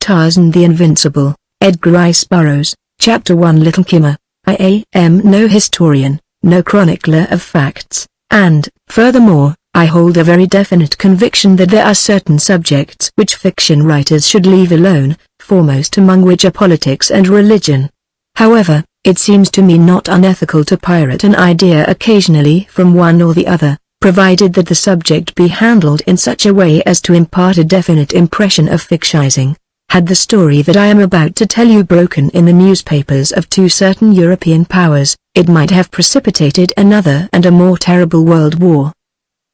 Tarzan the Invincible, Edgar Rice Burroughs, Chapter 1. Little Kimmer. I am no historian, no chronicler of facts, and, furthermore, I hold a very definite conviction that there are certain subjects which fiction writers should leave alone, foremost among which are politics and religion. However, it seems to me not unethical to pirate an idea occasionally from one or the other, provided that the subject be handled in such a way as to impart a definite impression of fictionizing. Had the story that I am about to tell you broken in the newspapers of two certain European powers, it might have precipitated another and a more terrible world war.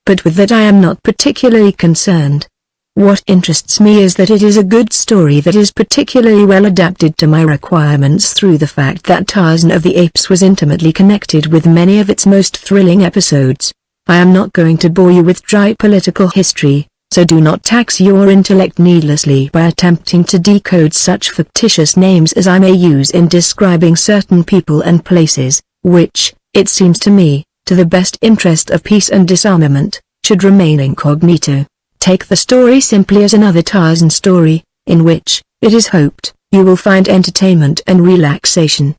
But with that I am not particularly concerned. What interests me is that it is a good story that is particularly well adapted to my requirements through the fact that Tarzan of the Apes was intimately connected with many of its most thrilling episodes. I am not going to bore you with dry political history, so do not tax your intellect needlessly by attempting to decode such fictitious names as I may use in describing certain people and places, which, it seems to me, to the best interest of peace and disarmament, should remain incognito. Take the story simply as another Tarzan story, in which, it is hoped, you will find entertainment and relaxation.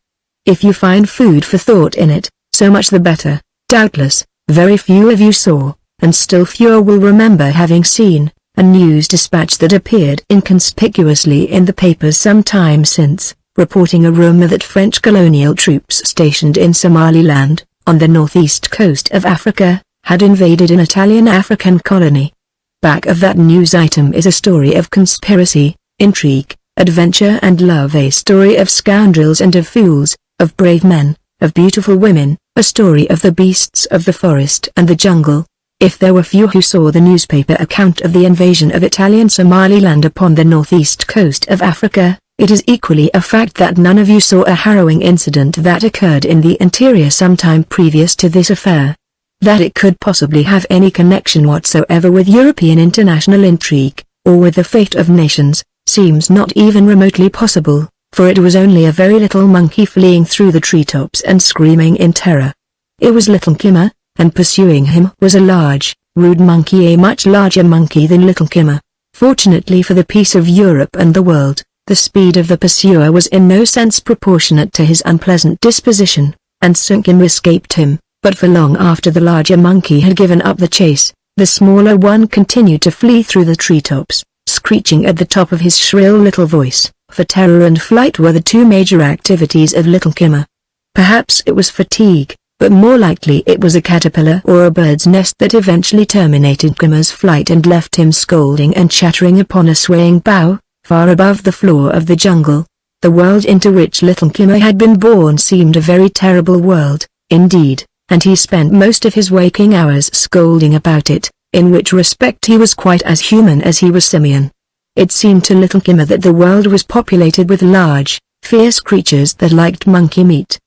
If you find food for thought in it, so much the better. Doubtless, very few of you saw, and still fewer will remember having seen, a news dispatch that appeared inconspicuously in the papers some time since, reporting a rumor that French colonial troops stationed in Somaliland, on the northeast coast of Africa, had invaded an Italian African colony. Back of that news item is a story of conspiracy, intrigue, adventure and love, a story of scoundrels and of fools, of brave men, of beautiful women, a story of the beasts of the forest and the jungle. If there were few who saw the newspaper account of the invasion of Italian Somaliland upon the northeast coast of Africa, it is equally a fact that none of you saw a harrowing incident that occurred in the interior sometime previous to this affair. That it could possibly have any connection whatsoever with European international intrigue, or with the fate of nations, seems not even remotely possible, for it was only a very little monkey fleeing through the treetops and screaming in terror. It was Little Kimmer, and pursuing him was a large, rude monkey, a much larger monkey than Little Kimmer. Fortunately for the peace of Europe and the world, the speed of the pursuer was in no sense proportionate to his unpleasant disposition, and soon Kimmer escaped him. But for long after the larger monkey had given up the chase, the smaller one continued to flee through the treetops, screeching at the top of his shrill little voice, for terror and flight were the two major activities of Little Kimmer. Perhaps it was fatigue, but more likely it was a caterpillar or a bird's nest that eventually terminated Kimmer's flight and left him scolding and chattering upon a swaying bough, far above the floor of the jungle. The world into which Little Kimmer had been born seemed a very terrible world, indeed, and he spent most of his waking hours scolding about it, in which respect he was quite as human as he was simian. It seemed to Little Kimmer that the world was populated with large, fierce creatures that liked monkey meat.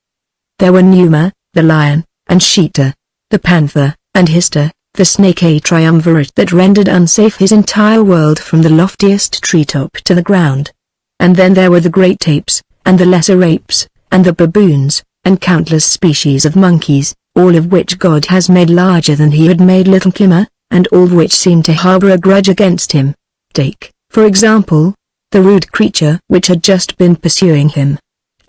There were Numa, the lion, and Cheetah, the panther, and Hister, the snake, a triumvirate that rendered unsafe his entire world from the loftiest treetop to the ground. And then there were the great apes, and the lesser apes, and the baboons, and countless species of monkeys, all of which God has made larger than he had made Little Kimmer, and all of which seemed to harbor a grudge against him. Take, for example, the rude creature which had just been pursuing him.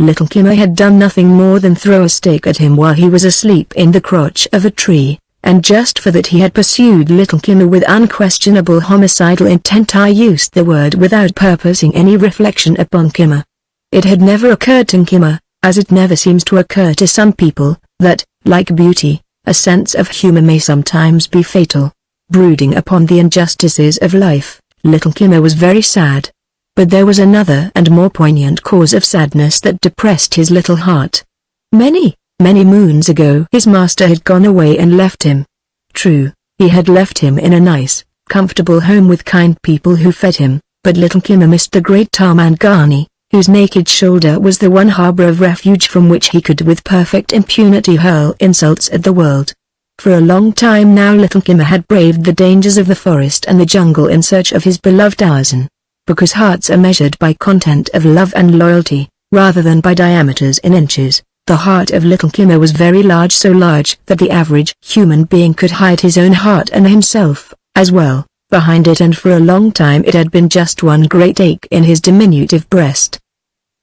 Little Kimmer had done nothing more than throw a stick at him while he was asleep in the crotch of a tree, and just for that he had pursued Little Kimmer with unquestionable homicidal intent. I used the word without purposing any reflection upon Kimmer. It had never occurred to Kimmer, as it never seems to occur to some people, that, like beauty, a sense of humor may sometimes be fatal. Brooding upon the injustices of life, Little Kimmer was very sad. But there was another and more poignant cause of sadness that depressed his little heart. Many, many moons ago his master had gone away and left him. True, he had left him in a nice, comfortable home with kind people who fed him, but Little Kimmer missed the great Tarmangani, whose naked shoulder was the one harbor of refuge from which he could with perfect impunity hurl insults at the world. For a long time now Little Kimmer had braved the dangers of the forest and the jungle in search of his beloved Tarzan. Because hearts are measured by content of love and loyalty, rather than by diameters in inches, the heart of Little Kimmer was very large, so large that the average human being could hide his own heart and himself, as well, behind it, and for a long time it had been just one great ache in his diminutive breast.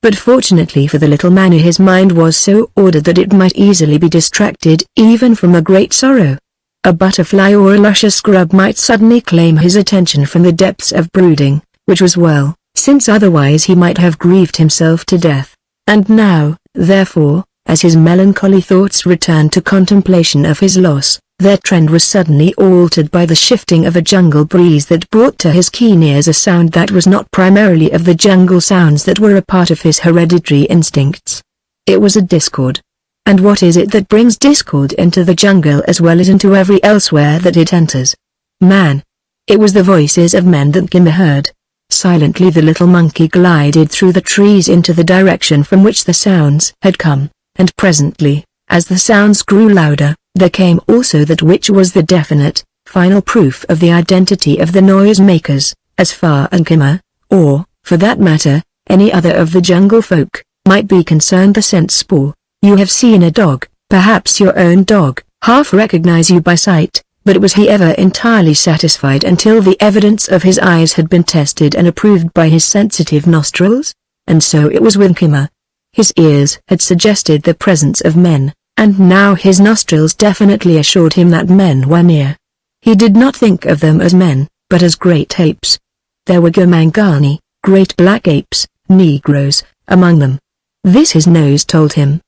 But fortunately for the little man, his mind was so ordered that it might easily be distracted even from a great sorrow. A butterfly or a luscious scrub might suddenly claim his attention from the depths of brooding, which was well, since otherwise he might have grieved himself to death. And now, therefore, as his melancholy thoughts returned to contemplation of his loss, their trend was suddenly altered by the shifting of a jungle breeze that brought to his keen ears a sound that was not primarily of the jungle sounds that were a part of his hereditary instincts. It was a discord. And what is it that brings discord into the jungle as well as into every elsewhere that it enters? Man. It was the voices of men that Kimmer heard. Silently the little monkey glided through the trees into the direction from which the sounds had come, and presently, as the sounds grew louder, there came also that which was the definite, final proof of the identity of the noise-makers, as far as Kimmer, or, for that matter, any other of the jungle folk, might be concerned. The scent spoor. You have seen a dog, perhaps your own dog, half recognize you by sight, but was he ever entirely satisfied until the evidence of his eyes had been tested and approved by his sensitive nostrils? And so it was with Kimmer. His ears had suggested the presence of men, and now his nostrils definitely assured him that men were near. He did not think of them as men, but as great apes. There were Gomangani, great black apes, Negroes, among them. This his nose told him.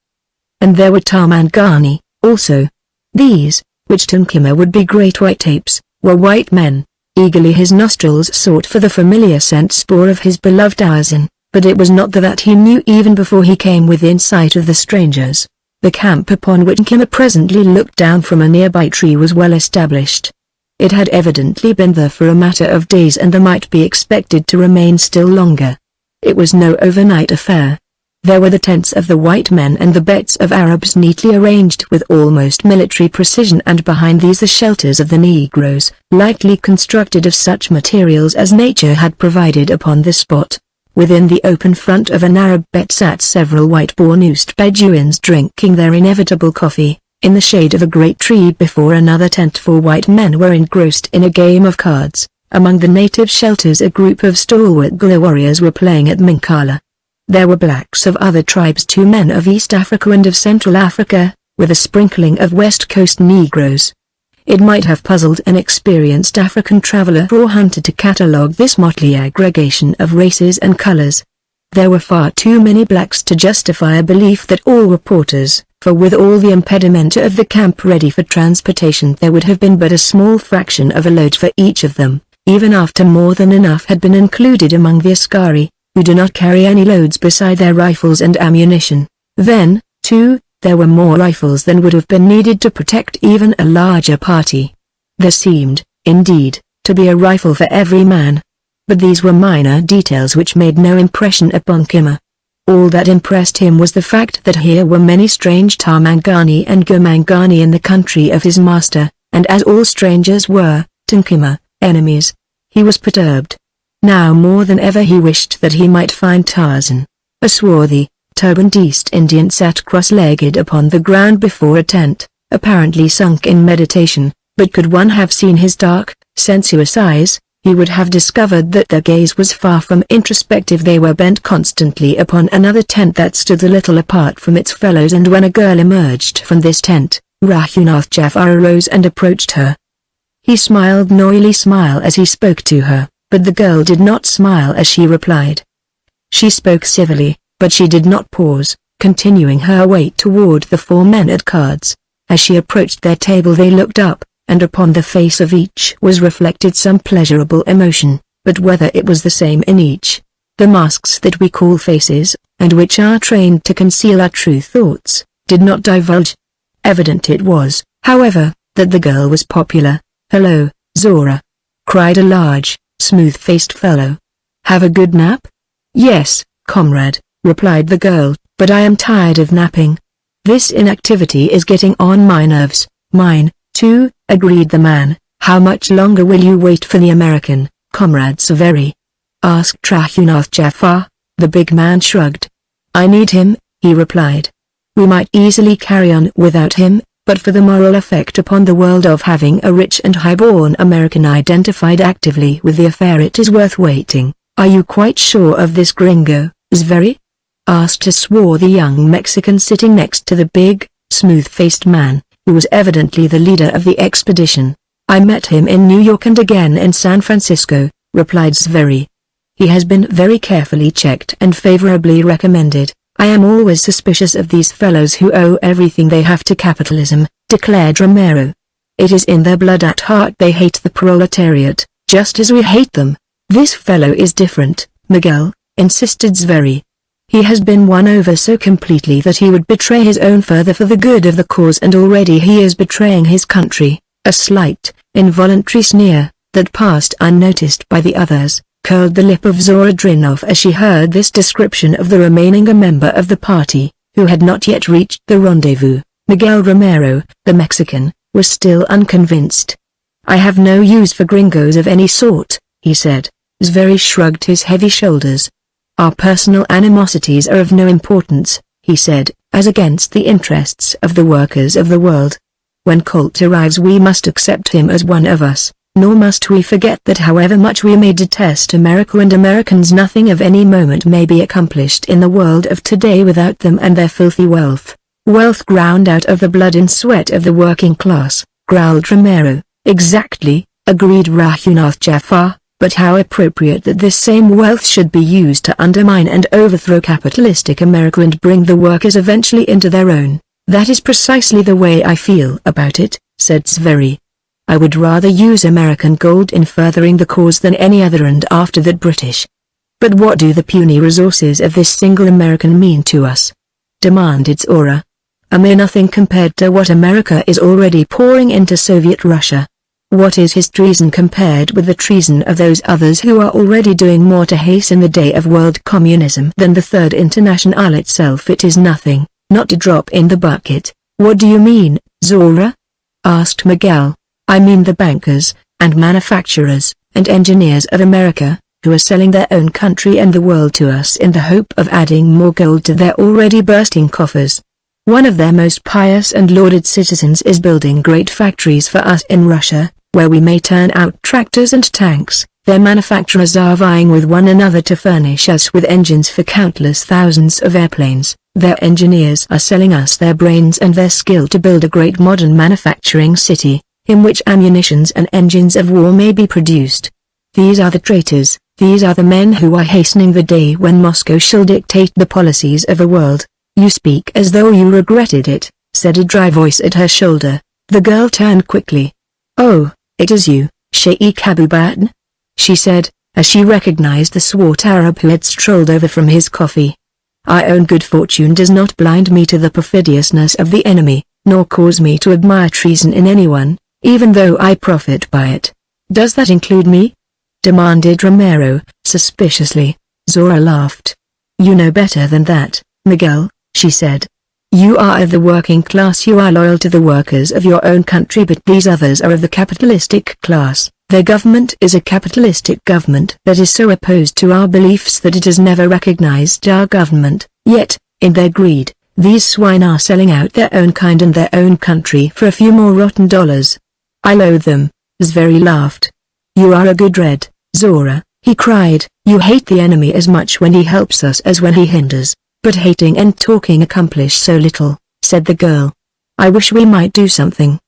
And there were Tarmangani, also. These, which to Kimmer would be great white apes, were white men. Eagerly his nostrils sought for the familiar scent spoor of his beloved Tarzan, but it was not that he knew even before he came within sight of the strangers. The camp upon which Kimmer presently looked down from a nearby tree was well established. It had evidently been there for a matter of days and might be expected to remain still longer. It was no overnight affair. There were the tents of the white men and the beds of Arabs neatly arranged with almost military precision, and behind these the shelters of the Negroes, lightly constructed of such materials as nature had provided upon the spot. Within the open front of an Arab bed sat several white Bornoosed Bedouins drinking their inevitable coffee, in the shade of a great tree before another tent. 4 white men were engrossed in a game of cards. Among the native shelters a group of stalwart Gula warriors were playing at Minkala. There were blacks of other tribes, 2 men of East Africa and of Central Africa, with a sprinkling of West Coast Negroes. It might have puzzled an experienced African traveler or hunter to catalogue this motley aggregation of races and colors. There were far too many blacks to justify a belief that all were porters, for with all the impedimenta of the camp ready for transportation there would have been but a small fraction of a load for each of them, even after more than enough had been included among the Askari, who do not carry any loads beside their rifles and ammunition. Then, too, there were more rifles than would have been needed to protect even a larger party. There seemed, indeed, to be a rifle for every man. But these were minor details which made no impression upon Kimmer. All that impressed him was the fact that here were many strange Tarmangani and Gomangani in the country of his master, and as all strangers were, to Kimmer, enemies, he was perturbed. Now more than ever he wished that he might find Tarzan. A swarthy, turbaned East Indian sat cross-legged upon the ground before a tent, apparently sunk in meditation, but could one have seen his dark, sensuous eyes, he would have discovered that their gaze was far from introspective. They were bent constantly upon another tent that stood a little apart from its fellows, and when a girl emerged from this tent, Rahunath Jafar arose and approached her. He smiled an oily smile as he spoke to her, but the girl did not smile as she replied. She spoke civilly, but she did not pause, continuing her way toward the 4 men at cards. As she approached their table they looked up, and upon the face of each was reflected some pleasurable emotion, but whether it was the same in each, the masks that we call faces, and which are trained to conceal our true thoughts, did not divulge. Evident it was, however, that the girl was popular. "Hello, Zora!" cried a large, smooth-faced fellow. "Have a good nap?" "Yes, comrade," replied the girl, "but I am tired of napping. This inactivity is getting on my nerves." "Mine, too," agreed the man. "How much longer will you wait for the American, Comrade Saveri?" asked Rahunath Jafar. The big man shrugged. "I need him," he replied. "We might easily carry on without him, but for the moral effect upon the world of having a rich and high-born American identified actively with the affair, it is worth waiting. Are you quite sure of this, gringo, Zvery? Asked a swarthy young Mexican sitting next to the big, smooth-faced man, who was evidently the leader of the expedition. I met him in New York and again in San Francisco, replied Zvery. He has been very carefully checked and favorably recommended. I am always suspicious of these fellows who owe everything they have to capitalism, declared Romero. It is in their blood. At heart they hate the proletariat, just as we hate them. This fellow is different, Miguel, insisted Zvery. He has been won over so completely that he would betray his own further for the good of the cause, and already he is betraying his country. A slight, involuntary sneer, that passed unnoticed by the others, curled the lip of Zora Drinov as she heard this description of the remaining a member of the party, who had not yet reached the rendezvous. Miguel Romero, the Mexican, was still unconvinced. I have no use for gringos of any sort, he said. Zvery shrugged his heavy shoulders. Our personal animosities are of no importance, he said, as against the interests of the workers of the world. When Colt arrives we must accept him as one of us. Nor must we forget that however much we may detest America and Americans, nothing of any moment may be accomplished in the world of today without them and their filthy wealth. Wealth ground out of the blood and sweat of the working class, growled Romero. Exactly, agreed Rahunath Jafar, but how appropriate that this same wealth should be used to undermine and overthrow capitalistic America and bring the workers eventually into their own. That is precisely the way I feel about it, said Zvery. I would rather use American gold in furthering the cause than any other, and after that British. But what do the puny resources of this single American mean to us? Demanded Zora. A mere nothing compared to what America is already pouring into Soviet Russia. What is his treason compared with the treason of those others who are already doing more to hasten the day of world communism than the Third International itself? It is nothing, not a drop in the bucket. What do you mean, Zora? Asked Miguel. I mean the bankers, and manufacturers, and engineers of America, who are selling their own country and the world to us in the hope of adding more gold to their already bursting coffers. One of their most pious and lauded citizens is building great factories for us in Russia, where we may turn out tractors and tanks. Their manufacturers are vying with one another to furnish us with engines for countless thousands of airplanes. Their engineers are selling us their brains and their skill to build a great modern manufacturing city, in which ammunitions and engines of war may be produced. These are the traitors, these are the men who are hastening the day when Moscow shall dictate the policies of the world. You speak as though you regretted it, said a dry voice at her shoulder. The girl turned quickly. Oh, it is you, Sheikh Abubatan? She said, as she recognized the swart Arab who had strolled over from his coffee. Our own good fortune does not blind me to the perfidiousness of the enemy, nor cause me to admire treason in anyone, even though I profit by it. Does that include me? Demanded Romero, suspiciously. Zora laughed. You know better than that, Miguel, she said. You are of the working class, you are loyal to the workers of your own country, but these others are of the capitalistic class. Their government is a capitalistic government that is so opposed to our beliefs that it has never recognized our government, yet, in their greed, these swine are selling out their own kind and their own country for a few more rotten dollars. I loathe them, Zvery laughed. You are a good red, Zora, he cried. You hate the enemy as much when he helps us as when he hinders, but hating and talking accomplish so little, said the girl. I wish we might do something.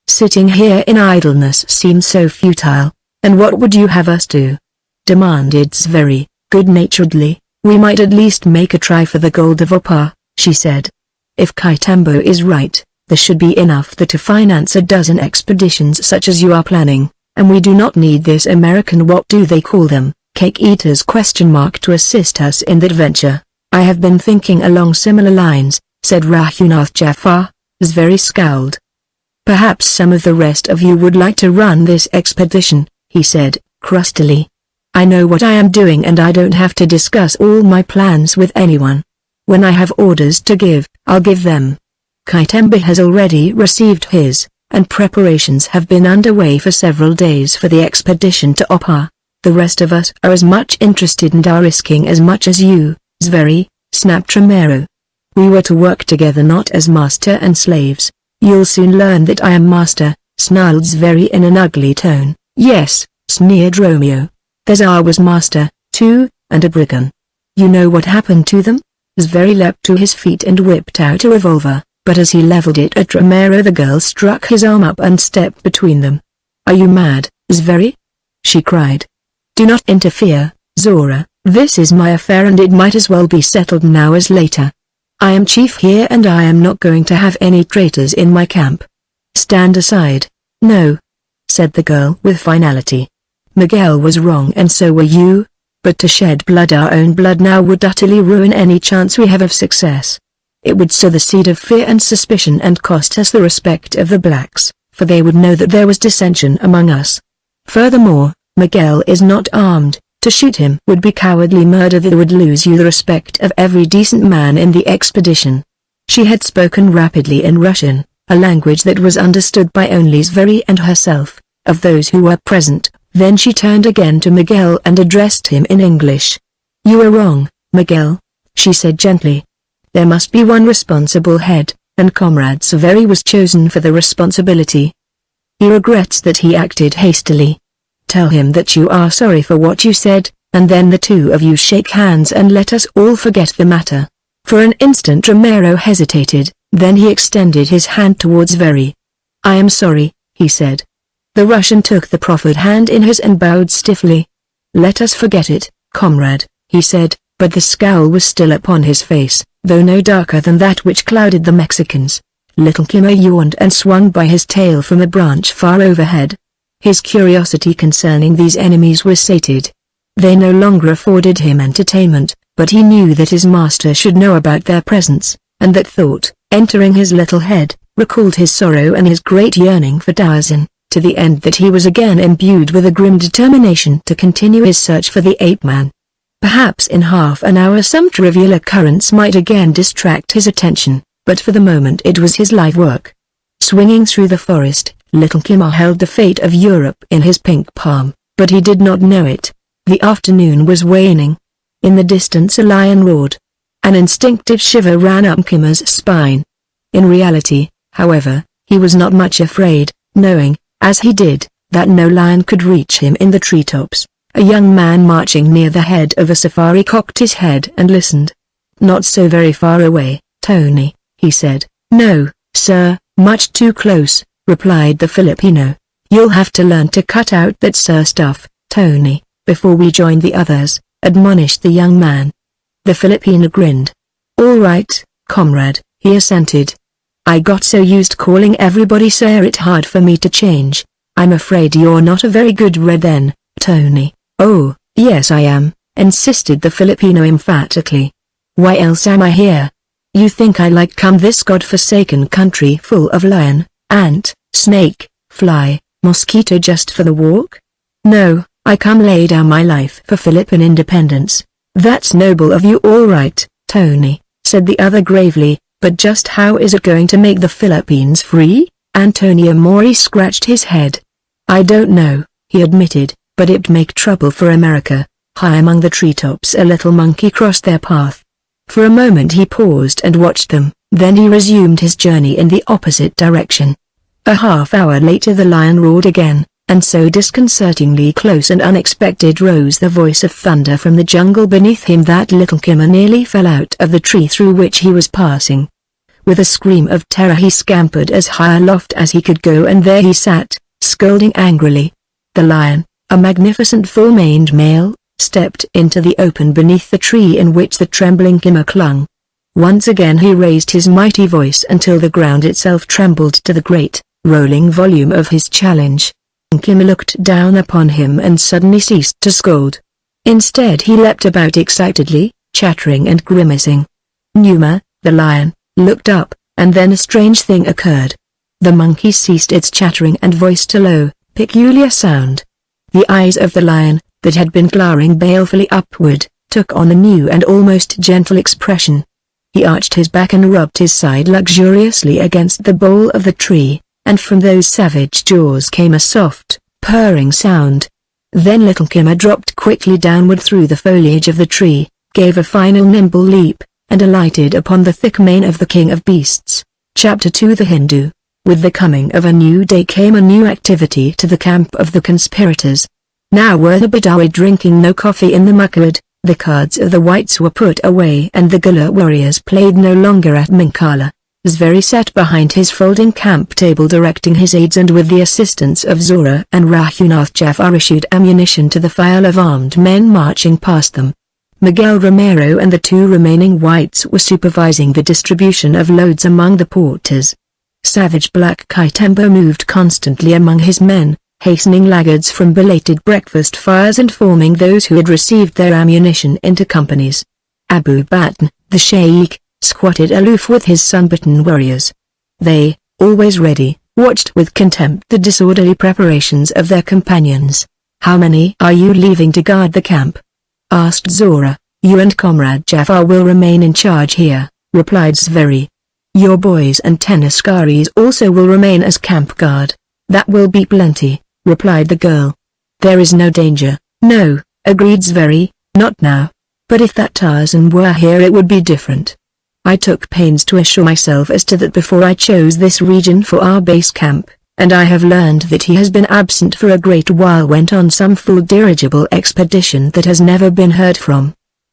Sitting here in idleness seems so futile, and what would you have us do? Demanded Zvery, good-naturedly. We might at least make a try for the gold of Opa, she said. If Kaitambo is right, there should be enough there to finance a dozen expeditions such as you are planning, and we do not need this American what do they call them, cake eaters to assist us in that venture. I have been thinking along similar lines, said Rahunath Jafar. Zvery scowled. Perhaps some of the rest of you would like to run this expedition, he said, crustily. I know what I am doing and I don't have to discuss all my plans with anyone. When I have orders to give, I'll give them. Kaitembe has already received his, and preparations have been underway for several days for the expedition to Opa. The rest of us are as much interested and are risking as much as you, Zvery, snapped Romero. We were to work together not as master and slaves. You'll soon learn that I am master, snarled Zveri in an ugly tone. Yes, sneered Romeo. Thazar was master, too, and a brigand. You know what happened to them? Zveri leapt to his feet and whipped out a revolver, but as he leveled it at Romero the girl struck his arm up and stepped between them. Are you mad, Zveri? She cried. Do not interfere, Zora, this is my affair and it might as well be settled now as later. I am chief here and I am not going to have any traitors in my camp. Stand aside. No, said the girl with finality. Miguel was wrong and so were you, but to shed blood, our own blood now, would utterly ruin any chance we have of success. It would sow the seed of fear and suspicion and cost us the respect of the blacks, for they would know that there was dissension among us. Furthermore, Miguel is not armed. To shoot him would be cowardly murder that would lose you the respect of every decent man in the expedition. She had spoken rapidly in Russian, a language that was understood by only Zveri and herself, of those who were present. Then she turned again to Miguel and addressed him in English. You are wrong, Miguel, she said gently. There must be one responsible head, and Comrade Zveri was chosen for the responsibility. He regrets that he acted hastily. Tell him that you are sorry for what you said, and then the two of you shake hands and let us all forget the matter. For an instant Romero hesitated, then he extended his hand towards Zveri. I am sorry, he said. The Russian took the proffered hand in his and bowed stiffly. Let us forget it, comrade, he said, but the scowl was still upon his face, though no darker than that which clouded the Mexicans. Little Kimmer yawned and swung by his tail from a branch far overhead. His curiosity concerning these enemies was sated. They no longer afforded him entertainment, but he knew that his master should know about their presence, and that thought, entering his little head, recalled his sorrow and his great yearning for Tarzan, to the end that he was again imbued with a grim determination to continue his search for the ape-man. Perhaps in half an hour some trivial occurrence might again distract his attention, but for the moment it was his life work. Swinging through the forest, Little Kimmer held the fate of Europe in his pink palm, but he did not know it. The afternoon was waning. In the distance a lion roared. An instinctive shiver ran up Kimmer's spine. In reality, however, he was not much afraid, knowing, as he did, that no lion could reach him in the treetops. A young man marching near the head of a safari cocked his head and listened. Not so very far away, Tony, he said. No, sir, much too close, replied the Filipino. You'll have to learn to cut out that sir stuff, Tony, before we join the others, admonished the young man. The Filipino grinned. All right, comrade, he assented. I got so used calling everybody sir it's hard for me to change. I'm afraid you're not a very good red then, Tony. Oh, yes I am, insisted the Filipino emphatically. Why else am I here? You think I like come this god-forsaken country full of lion, ant, snake, fly, mosquito just for the walk? No, I come lay down my life for Philippine independence. That's noble of you all right, Tony, said the other gravely, but just how is it going to make the Philippines free? Antonio Mori scratched his head. I don't know, he admitted, but it'd make trouble for America. High among the treetops a little monkey crossed their path. For a moment he paused and watched them, then he resumed his journey in the opposite direction. A half hour later the lion roared again, and so disconcertingly close and unexpected rose the voice of thunder from the jungle beneath him that Little Kimmer nearly fell out of the tree through which he was passing. With a scream of terror he scampered as high aloft as he could go, and there he sat, scolding angrily. The lion, a magnificent full-maned male, stepped into the open beneath the tree in which the trembling Kimmer clung. Once again he raised his mighty voice until the ground itself trembled to the great, rolling volume of his challenge. Kimmer looked down upon him and suddenly ceased to scold. Instead he leapt about excitedly, chattering and grimacing. Numa, the lion, looked up, and then a strange thing occurred. The monkey ceased its chattering and voiced a low, peculiar sound. The eyes of the lion, that had been glaring balefully upward, took on a new and almost gentle expression. He arched his back and rubbed his side luxuriously against the bole of the tree, and from those savage jaws came a soft, purring sound. Then Little Kimmer dropped quickly downward through the foliage of the tree, gave a final nimble leap, and alighted upon the thick mane of the king of beasts. Chapter 2 The Hindu. With the coming of a new day came a new activity to the camp of the conspirators. Now were the Badawi drinking no coffee in the muckwood, the cards of the whites were put away and the Gula warriors played no longer at Minkala. Zveri sat behind his folding camp table directing his aides, and with the assistance of Zora and Rahunath Jafar issued ammunition to the file of armed men marching past them. Miguel Romero and the two remaining whites were supervising the distribution of loads among the porters. Savage Black Kaitembo moved constantly among his men, hastening laggards from belated breakfast fires and forming those who had received their ammunition into companies. Abu Batn, the sheikh, squatted aloof with his sunbitten warriors. They, always ready, watched with contempt the disorderly preparations of their companions. "How many are you leaving to guard the camp?" asked Zora. "You and Comrade Jafar will remain in charge here," replied Zveri. "Your boys and 10 Askaris also will remain as camp guard." "That will be plenty," replied the girl. "There is no danger." "No," agreed Zveri, "not now. But if that Tarzan were here it would be different. I took pains to assure myself as to that before I chose this region for our base camp, and I have learned that he has been absent for a great while, went on some full dirigible expedition that has never been heard from.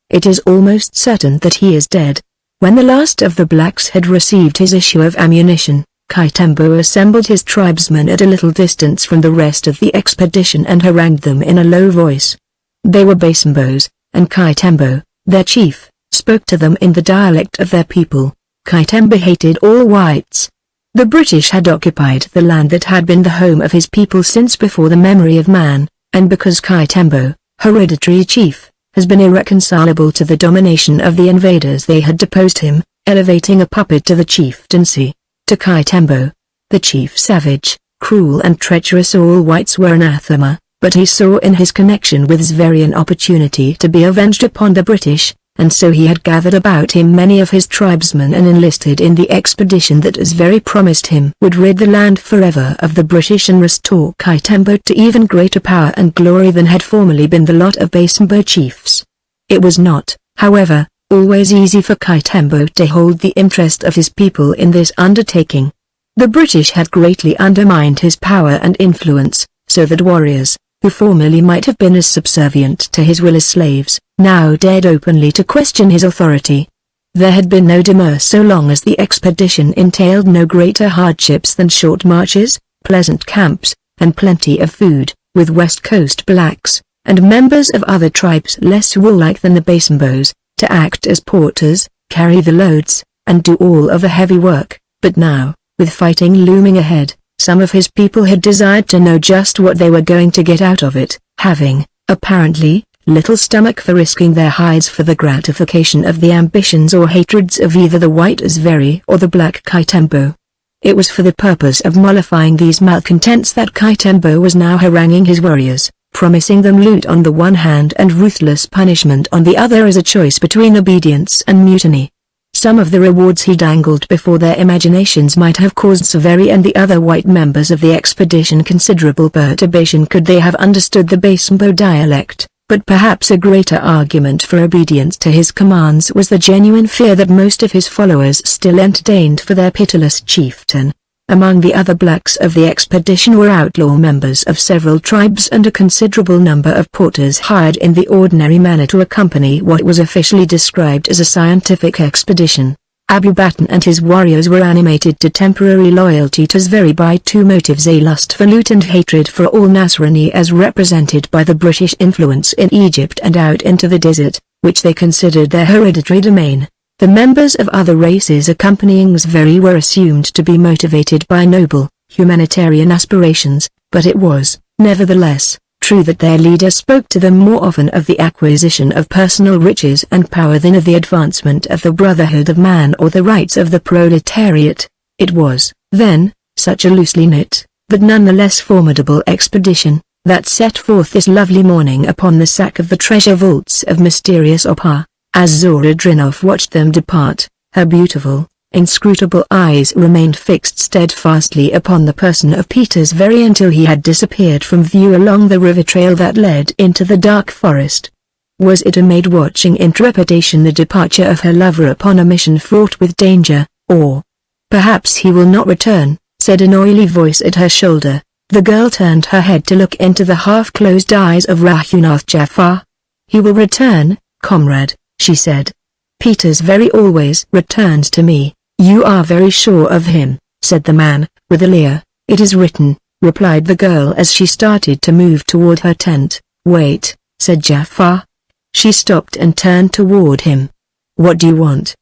It is almost certain that he is dead." When the last of the blacks had received his issue of ammunition, Kaitembo assembled his tribesmen at a little distance from the rest of the expedition and harangued them in a low voice. They were Basambos, and Kaitembo, their chief, spoke to them in the dialect of their people. Kaitembo hated all whites. The British had occupied the land that had been the home of his people since before the memory of man, and because Kaitembo, hereditary chief, has been irreconcilable to the domination of the invaders, they had deposed him, elevating a puppet to the chieftaincy. To Kaitembo, the chief savage, cruel and treacherous, all whites were anathema, but he saw in his connection with Zveri an opportunity to be avenged upon the British, and so he had gathered about him many of his tribesmen and enlisted in the expedition that Zveri promised him would rid the land forever of the British and restore Kaitembo to even greater power and glory than had formerly been the lot of Basambo chiefs. It was not, however, always easy for Kaitembo to hold the interest of his people in this undertaking. The British had greatly undermined his power and influence, so that warriors, who formerly might have been as subservient to his will as slaves, now dared openly to question his authority. There had been no demur so long as the expedition entailed no greater hardships than short marches, pleasant camps, and plenty of food, with West Coast blacks, and members of other tribes less warlike than the Basambos, to act as porters, carry the loads, and do all of the heavy work. But now, with fighting looming ahead, some of his people had desired to know just what they were going to get out of it, having, apparently, little stomach for risking their hides for the gratification of the ambitions or hatreds of either the white Zveri or the black Kaitembo. It was for the purpose of mollifying these malcontents that Kaitembo was now haranguing his warriors, promising them loot on the one hand and ruthless punishment on the other as a choice between obedience and mutiny. Some of the rewards he dangled before their imaginations might have caused Zveri and the other white members of the expedition considerable perturbation could they have understood the Basambo dialect, but perhaps a greater argument for obedience to his commands was the genuine fear that most of his followers still entertained for their pitiless chieftain. Among the other blacks of the expedition were outlaw members of several tribes and a considerable number of porters hired in the ordinary manner to accompany what was officially described as a scientific expedition. Abu Batn and his warriors were animated to temporary loyalty to Zveri by two motives: a lust for loot and hatred for all Nasrani as represented by the British influence in Egypt and out into the desert, which they considered their hereditary domain. The members of other races accompanying Zveri were assumed to be motivated by noble, humanitarian aspirations, but it was, nevertheless, true that their leader spoke to them more often of the acquisition of personal riches and power than of the advancement of the brotherhood of man or the rights of the proletariat. It was, then, such a loosely knit, but nonetheless formidable expedition, that set forth this lovely morning upon the sack of the treasure vaults of mysterious Opar. As Zora Drinov watched them depart, her beautiful, inscrutable eyes remained fixed steadfastly upon the person of Peter Zveri until he had disappeared from view along the river trail that led into the dark forest. Was it a maid watching in trepidation the departure of her lover upon a mission fraught with danger, or perhaps he will not return, said an oily voice at her shoulder. The girl turned her head to look into the half-closed eyes of Rahunath Jafar. "He will return, comrade," she said. "Peter's very always returns to me." "You are very sure of him," said the man, with a leer. "It is written," replied the girl as she started to move toward her tent. "Wait," said Jafar. She stopped and turned toward him. "What do you want?"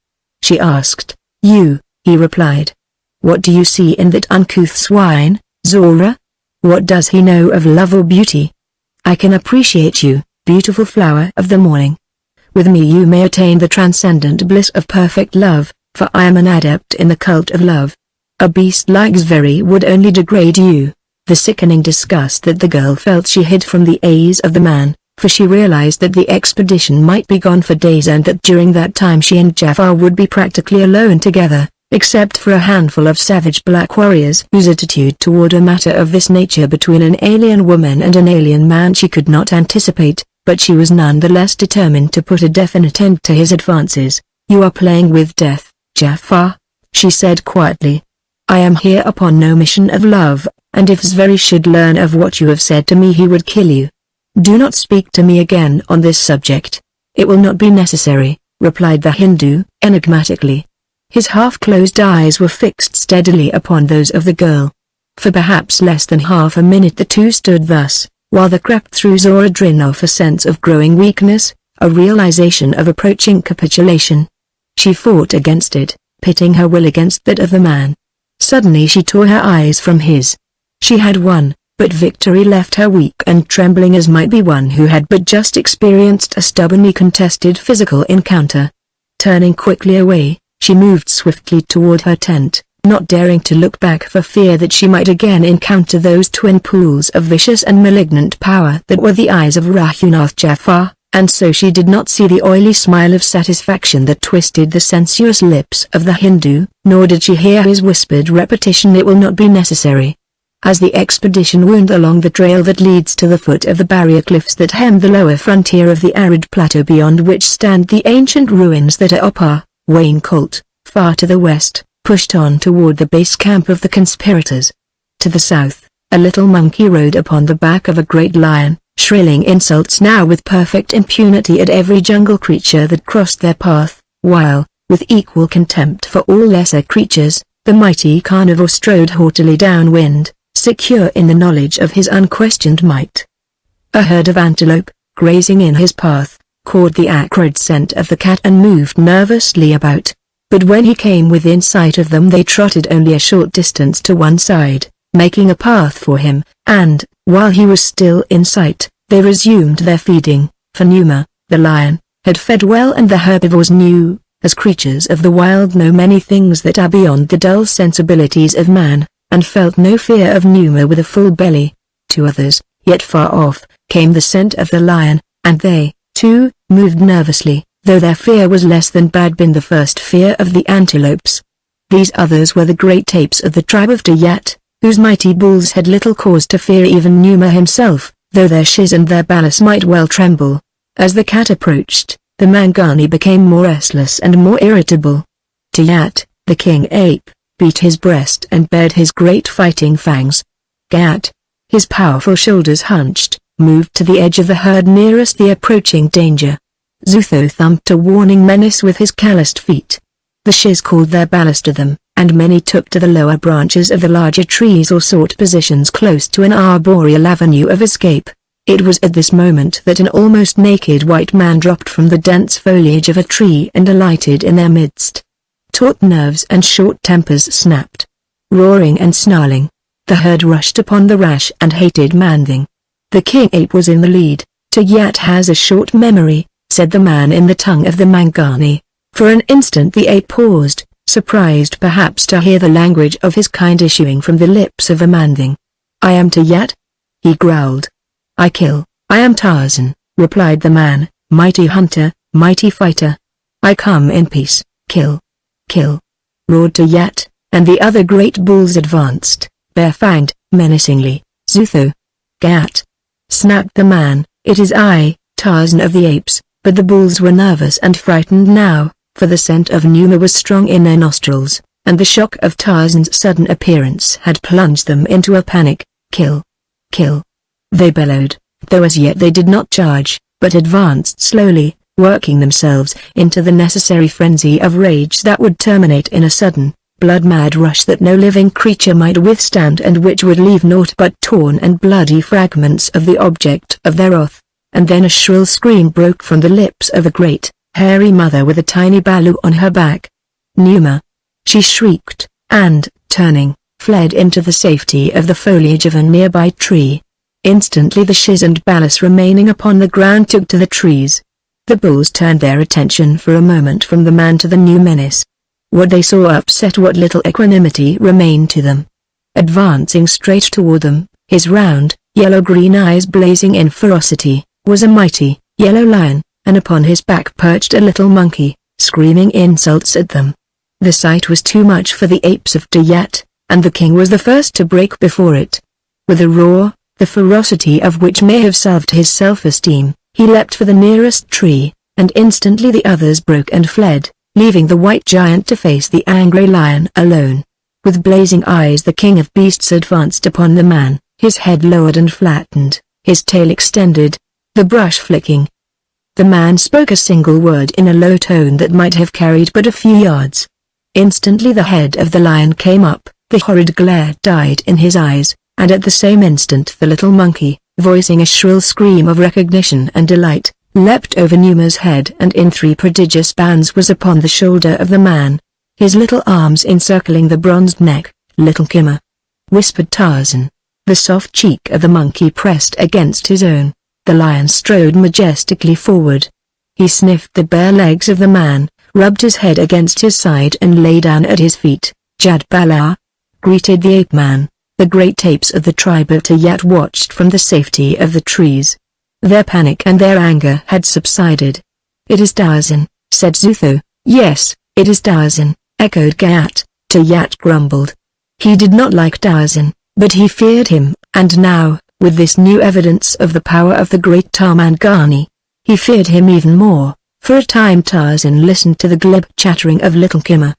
she asked. "You," he replied. "What do you see in that uncouth swine, Zora? What does he know of love or beauty? I can appreciate you, beautiful flower of the morning. With me you may attain the transcendent bliss of perfect love, for I am an adept in the cult of love. A beast like Zveri would only degrade you." The sickening disgust that the girl felt she hid from the eyes of the man, for she realized that the expedition might be gone for days and that during that time she and Jafar would be practically alone together, except for a handful of savage black warriors whose attitude toward a matter of this nature between an alien woman and an alien man she could not anticipate, but she was none the less determined to put a definite end to his advances. "You are playing with death, Jafar," she said quietly. "I am here upon no mission of love, and if Zveri should learn of what you have said to me he would kill you. Do not speak to me again on this subject." "It will not be necessary," replied the Hindu, enigmatically. His half-closed eyes were fixed steadily upon those of the girl. For perhaps less than half a minute the two stood thus, while there crept through Zora Drinov a sense of growing weakness, a realization of approaching capitulation. She fought against it, pitting her will against that of the man. Suddenly she tore her eyes from his. She had won, but victory left her weak and trembling as might be one who had but just experienced a stubbornly contested physical encounter. Turning quickly away, she moved swiftly toward her tent, not daring to look back for fear that she might again encounter those twin pools of vicious and malignant power that were the eyes of Rahunath Jafar, and so she did not see the oily smile of satisfaction that twisted the sensuous lips of the Hindu, nor did she hear his whispered repetition, "It will not be necessary." As the expedition wound along the trail that leads to the foot of the barrier cliffs that hem the lower frontier of the arid plateau beyond which stand the ancient ruins that are Opar, Wayne Colt, far to the west, pushed on toward the base camp of the conspirators. To the south, a little monkey rode upon the back of a great lion, shrilling insults now with perfect impunity at every jungle creature that crossed their path, while, with equal contempt for all lesser creatures, the mighty carnivore strode haughtily downwind, secure in the knowledge of his unquestioned might. A herd of antelope, grazing in his path, caught the acrid scent of the cat and moved nervously about. But when he came within sight of them they trotted only a short distance to one side, making a path for him, and, while he was still in sight, they resumed their feeding, for Numa, the lion, had fed well and the herbivores knew, as creatures of the wild know many things that are beyond the dull sensibilities of man, and felt no fear of Numa with a full belly. To others, yet far off, came the scent of the lion, and they, too, moved nervously, though their fear was less than had been the first fear of the antelopes. These others were the great apes of the tribe of Tayat, whose mighty bulls had little cause to fear even Numa himself, though their shiz and their ballast might well tremble. As the cat approached, the Mangani became more restless and more irritable. Tayat, the king ape, beat his breast and bared his great fighting fangs. Gat, his powerful shoulders hunched, moved to the edge of the herd nearest the approaching danger. Zutho thumped a warning menace with his calloused feet. The shiz called their ballast to them, and many took to the lower branches of the larger trees or sought positions close to an arboreal avenue of escape. It was at this moment that an almost naked white man dropped from the dense foliage of a tree and alighted in their midst. Taut nerves and short tempers snapped. Roaring and snarling, the herd rushed upon the rash and hated man-thing. The king ape was in the lead. Tayat has a short memory, said the man in the tongue of the Mangani. For an instant the ape paused, surprised perhaps to hear the language of his kind issuing from the lips of a man-thing. "I am Tayat," he growled. "I kill." "I am Tarzan," replied the man, "mighty hunter, mighty fighter. I come in peace, kill. Kill," roared Tayat, and the other great bulls advanced, bare-fanged, menacingly. "Zutho." "Gat," snapped the man, "it is I, Tarzan of the apes," but the bulls were nervous and frightened now, for the scent of Numa was strong in their nostrils, and the shock of Tarzan's sudden appearance had plunged them into a panic. Kill! Kill! They bellowed, though as yet they did not charge, but advanced slowly, working themselves into the necessary frenzy of rage that would terminate in a sudden, blood-mad rush that no living creature might withstand and which would leave naught but torn and bloody fragments of the object of their wrath. And then a shrill scream broke from the lips of a great, hairy mother with a tiny balu on her back. Numa! She shrieked, and, turning, fled into the safety of the foliage of a nearby tree. Instantly the shiz and balus remaining upon the ground took to the trees. The bulls turned their attention for a moment from the man to the new menace. What they saw upset what little equanimity remained to them. Advancing straight toward them, his round, yellow-green eyes blazing in ferocity, was a mighty, yellow lion, and upon his back perched a little monkey, screaming insults at them. The sight was too much for the apes of Tayat, and the king was the first to break before it. With a roar, the ferocity of which may have salved his self-esteem, he leapt for the nearest tree, and instantly the others broke and fled, leaving the white giant to face the angry lion alone. With blazing eyes the king of beasts advanced upon the man, his head lowered and flattened, his tail extended, the brush flicking. The man spoke a single word in a low tone that might have carried but a few yards. Instantly the head of the lion came up, the horrid glare died in his eyes, and at the same instant the little monkey, voicing a shrill scream of recognition and delight, leapt over Numa's head and in 3 prodigious bounds was upon the shoulder of the man, his little arms encircling the bronzed neck. "Little Kimmer," whispered Tarzan. The soft cheek of the monkey pressed against his own. The lion strode majestically forward. He sniffed the bare legs of the man, rubbed his head against his side and lay down at his feet. "Jad Bala," greeted the ape-man. The great apes of the tribe of Tayat watched from the safety of the trees. Their panic and their anger had subsided. "It is Tarzan," said Zutho. "Yes, it is Tarzan," echoed Gayat. Tayat grumbled. He did not like Tarzan, but he feared him, and now, with this new evidence of the power of the great Tarmangani, he feared him even more. For a time Tarzan listened to the glib chattering of Little Kimmer.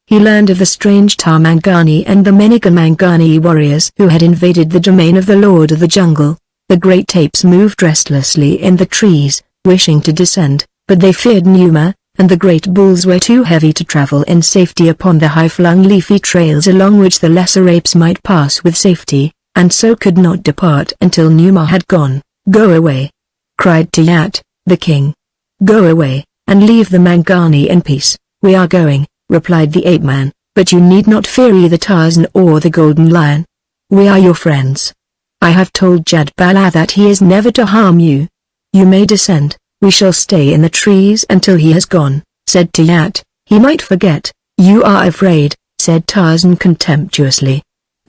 He learned of the strange Tarmangani and the many Gamangani warriors who had invaded the domain of the Lord of the Jungle. The great apes moved restlessly in the trees, wishing to descend, but they feared Numa, and the great bulls were too heavy to travel in safety upon the high-flung leafy trails along which the lesser apes might pass with safety, and so could not depart until Numa had gone. "Go away!" cried Tayat, the king. "Go away, and leave the Mangani in peace." "We are going," replied the ape-man, "but you need not fear either Tarzan or the Golden Lion. We are your friends. I have told Jad Bala that he is never to harm you. You may descend, we shall stay in the trees until he has gone," said Tayat. "He might forget." "You are afraid," said Tarzan contemptuously.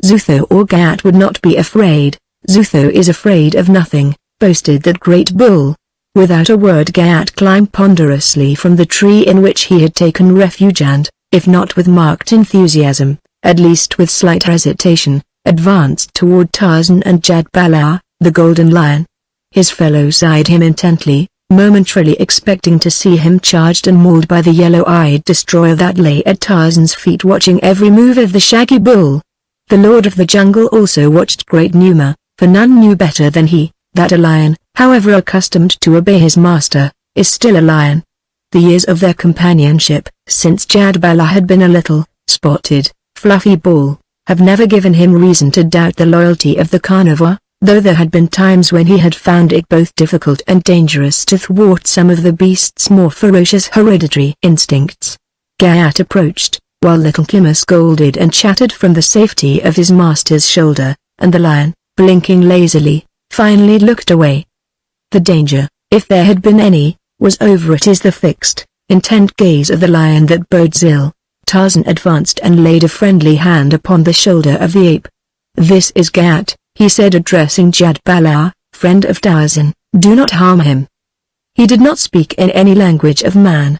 "Zutho or Gayat would not be afraid." "Zutho is afraid of nothing," boasted that great bull. Without a word Gayat climbed ponderously from the tree in which he had taken refuge and, if not with marked enthusiasm, at least with slight hesitation, advanced toward Tarzan and Jad Bala, the Golden Lion. His fellows eyed him intently, momentarily expecting to see him charged and mauled by the yellow-eyed destroyer that lay at Tarzan's feet watching every move of the shaggy bull. The Lord of the Jungle also watched great Numa, for none knew better than he, that a lion, however accustomed to obey his master, is still a lion. The years of their companionship, since Jad Bala had been a little, spotted, fluffy bull, have never given him reason to doubt the loyalty of the carnivore, though there had been times when he had found it both difficult and dangerous to thwart some of the beast's more ferocious hereditary instincts. Gayat approached, while Little Kimmer scolded and chattered from the safety of his master's shoulder, and the lion, blinking lazily, finally looked away. The danger, if there had been any, was over. It is the fixed, intent gaze of the lion that bodes ill. Tarzan advanced and laid a friendly hand upon the shoulder of the ape. "This is Gayat," he said addressing Jad Bala, "friend of Tarzan, do not harm him." He did not speak in any language of man.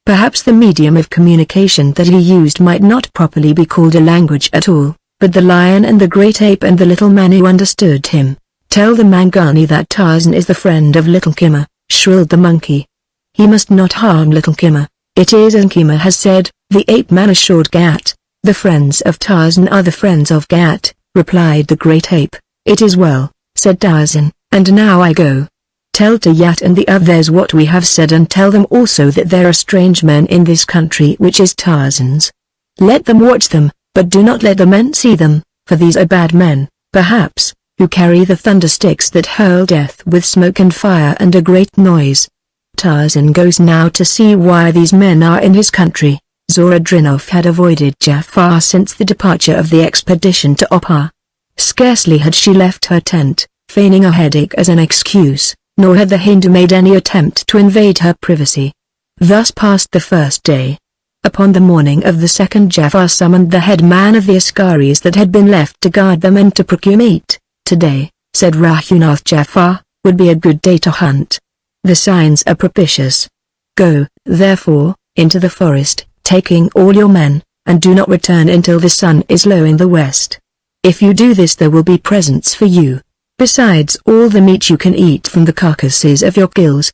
Perhaps the medium of communication that he used might not properly be called a language at all, but the lion and the great ape and the little Manu understood him. "Tell the Mangani that Tarzan is the friend of Little Kimmer," shrilled the monkey. "He must not harm Little Kimmer. It is as Kimmer has said," the ape-man assured Gayat. "The friends of Tarzan are the friends of Gat," replied the great ape. "It is well," said Tarzan, "and now I go. Tell to Yat and the others what we have said, and tell them also that there are strange men in this country which is Tarzan's. Let them watch them, but do not let the men see them, for these are bad men, perhaps, who carry the thunder sticks that hurl death with smoke and fire and a great noise. Tarzan goes now to see why these men are in his country." Zora Drinov had avoided Jafar since the departure of the expedition to Opar. Scarcely had she left her tent, feigning a headache as an excuse, nor had the Hindu made any attempt to invade her privacy. Thus passed the first day. Upon the morning of the second, Jafar summoned the head man of the Askaris that had been left to guard them and to procure meat. "Today," said Rahunath Jafar, "would be a good day to hunt. The signs are propitious. Go, therefore, into the forest, taking all your men, and do not return until the sun is low in the west. If you do this, there will be presents for you, besides all the meat you can eat from the carcasses of your kills.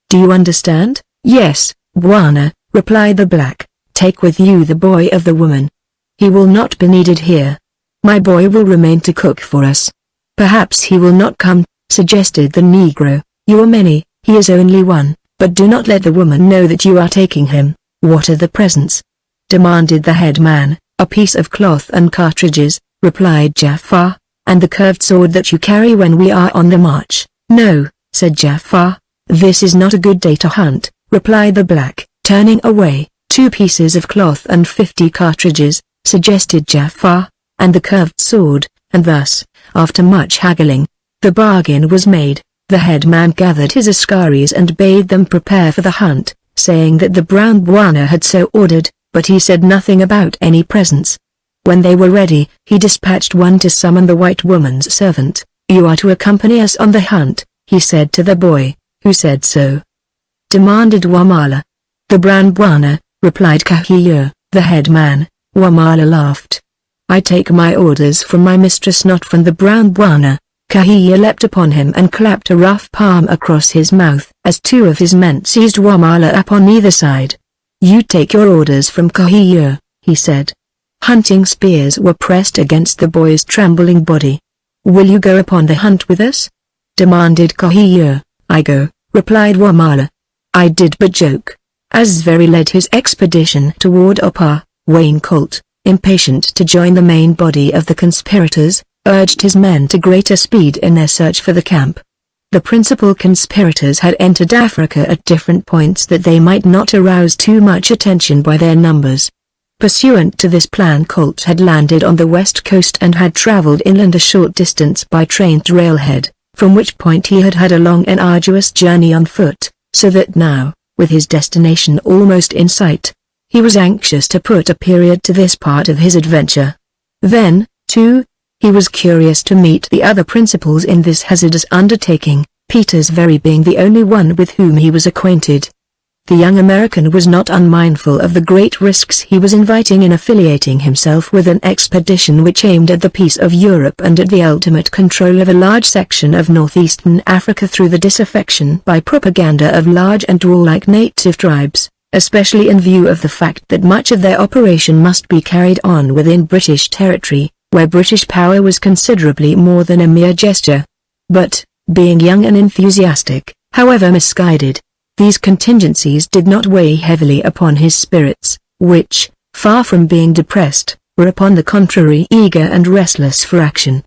Do you understand?" "Yes, Bwana," replied the black. "Take with you the boy of the woman. He will not be needed here. My boy will remain to cook for us." "Perhaps he will not come," suggested the Negro. "You are many, he is only one, but do not let the woman know that you are taking him." "What are the presents?" demanded the head man. "A piece of cloth and cartridges," replied Jafar, "and the curved sword that you carry when we are on the march." "No," said Jafar, "this is not a good day to hunt," replied the black, turning away. "2 pieces of cloth and 50 cartridges," suggested Jafar, "and the curved sword," and thus, after much haggling, the bargain was made. The head man gathered his Askaris and bade them prepare for the hunt, saying that the brown Bwana had so ordered, but he said nothing about any presents. When they were ready, he dispatched one to summon the white woman's servant. "You are to accompany us on the hunt," he said to the boy. "Who said so?" demanded Wamala. "The brown Bwana," replied Kahiya, the head man. Wamala laughed. "I take my orders from my mistress, not from the brown Bwana." Kahiya leapt upon him and clapped a rough palm across his mouth, as 2 of his men seized Wamala up on either side. "You take your orders from Kahiya," he said. Hunting spears were pressed against the boy's trembling body. "Will you go upon the hunt with us?" demanded Kahiya. "I go," replied Wamala. "I did but joke." As Zveri led his expedition toward Opar, Wayne Colt, impatient to join the main body of the conspirators, urged his men to greater speed in their search for the camp. The principal conspirators had entered Africa at different points that they might not arouse too much attention by their numbers. Pursuant to this plan, Colt had landed on the west coast and had traveled inland a short distance by train to Railhead, from which point he had had a long and arduous journey on foot, so that now, with his destination almost in sight, he was anxious to put a period to this part of his adventure. Then, too, he was curious to meet the other principals in this hazardous undertaking, Peter Zveri being the only one with whom he was acquainted. The young American was not unmindful of the great risks he was inviting in affiliating himself with an expedition which aimed at the peace of Europe and at the ultimate control of a large section of northeastern Africa through the disaffection by propaganda of large and warlike native tribes, especially in view of the fact that much of their operation must be carried on within British territory, where British power was considerably more than a mere gesture. But, being young and enthusiastic, however misguided, these contingencies did not weigh heavily upon his spirits, which, far from being depressed, were upon the contrary eager and restless for action.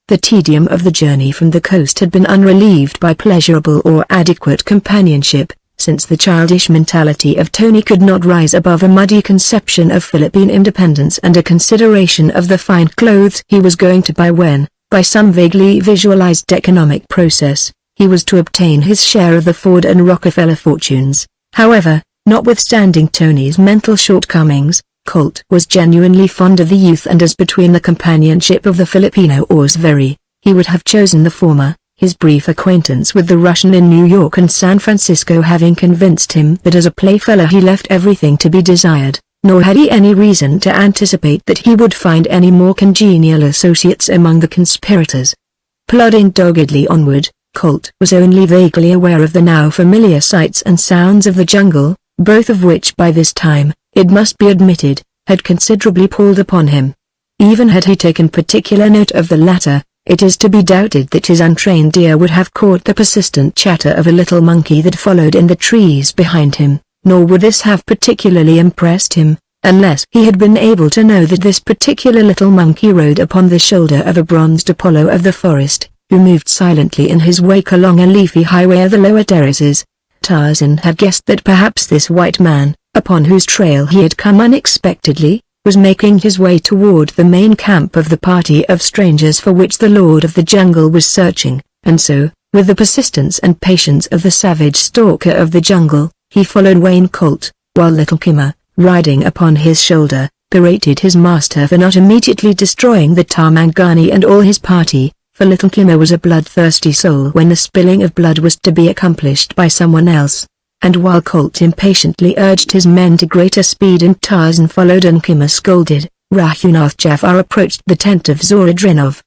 The tedium of the journey from the coast had been unrelieved by pleasurable or adequate companionship, since the childish mentality of Tony could not rise above a muddy conception of Philippine independence and a consideration of the fine clothes he was going to buy when, by some vaguely visualized economic process, he was to obtain his share of the Ford and Rockefeller fortunes. However, notwithstanding Tony's mental shortcomings, Colt was genuinely fond of the youth, and as between the companionship of the Filipino or Zveri, he would have chosen the former, his brief acquaintance with the Russian in New York and San Francisco having convinced him that as a playfellow he left everything to be desired, nor had he any reason to anticipate that he would find any more congenial associates among the conspirators. Plodding doggedly onward, Colt was only vaguely aware of the now familiar sights and sounds of the jungle, both of which by this time, it must be admitted, had considerably palled upon him. Even had he taken particular note of the latter, it is to be doubted that his untrained ear would have caught the persistent chatter of a little monkey that followed in the trees behind him, nor would this have particularly impressed him, unless he had been able to know that this particular little monkey rode upon the shoulder of a bronzed Apollo of the forest, who moved silently in his wake along a leafy highway of the lower terraces. Tarzan had guessed that perhaps this white man, upon whose trail he had come unexpectedly, was making his way toward the main camp of the party of strangers for which the Lord of the Jungle was searching, and so, with the persistence and patience of the savage stalker of the jungle, he followed Wayne Colt, while Little Kimmer, riding upon his shoulder, berated his master for not immediately destroying the Tarmangani and all his party, for Little Kimmer was a bloodthirsty soul when the spilling of blood was to be accomplished by someone else. And while Colt impatiently urged his men to greater speed and Tarzan followed and Kimmer scolded, Rahunath Jafar approached the tent of Zora Drinov.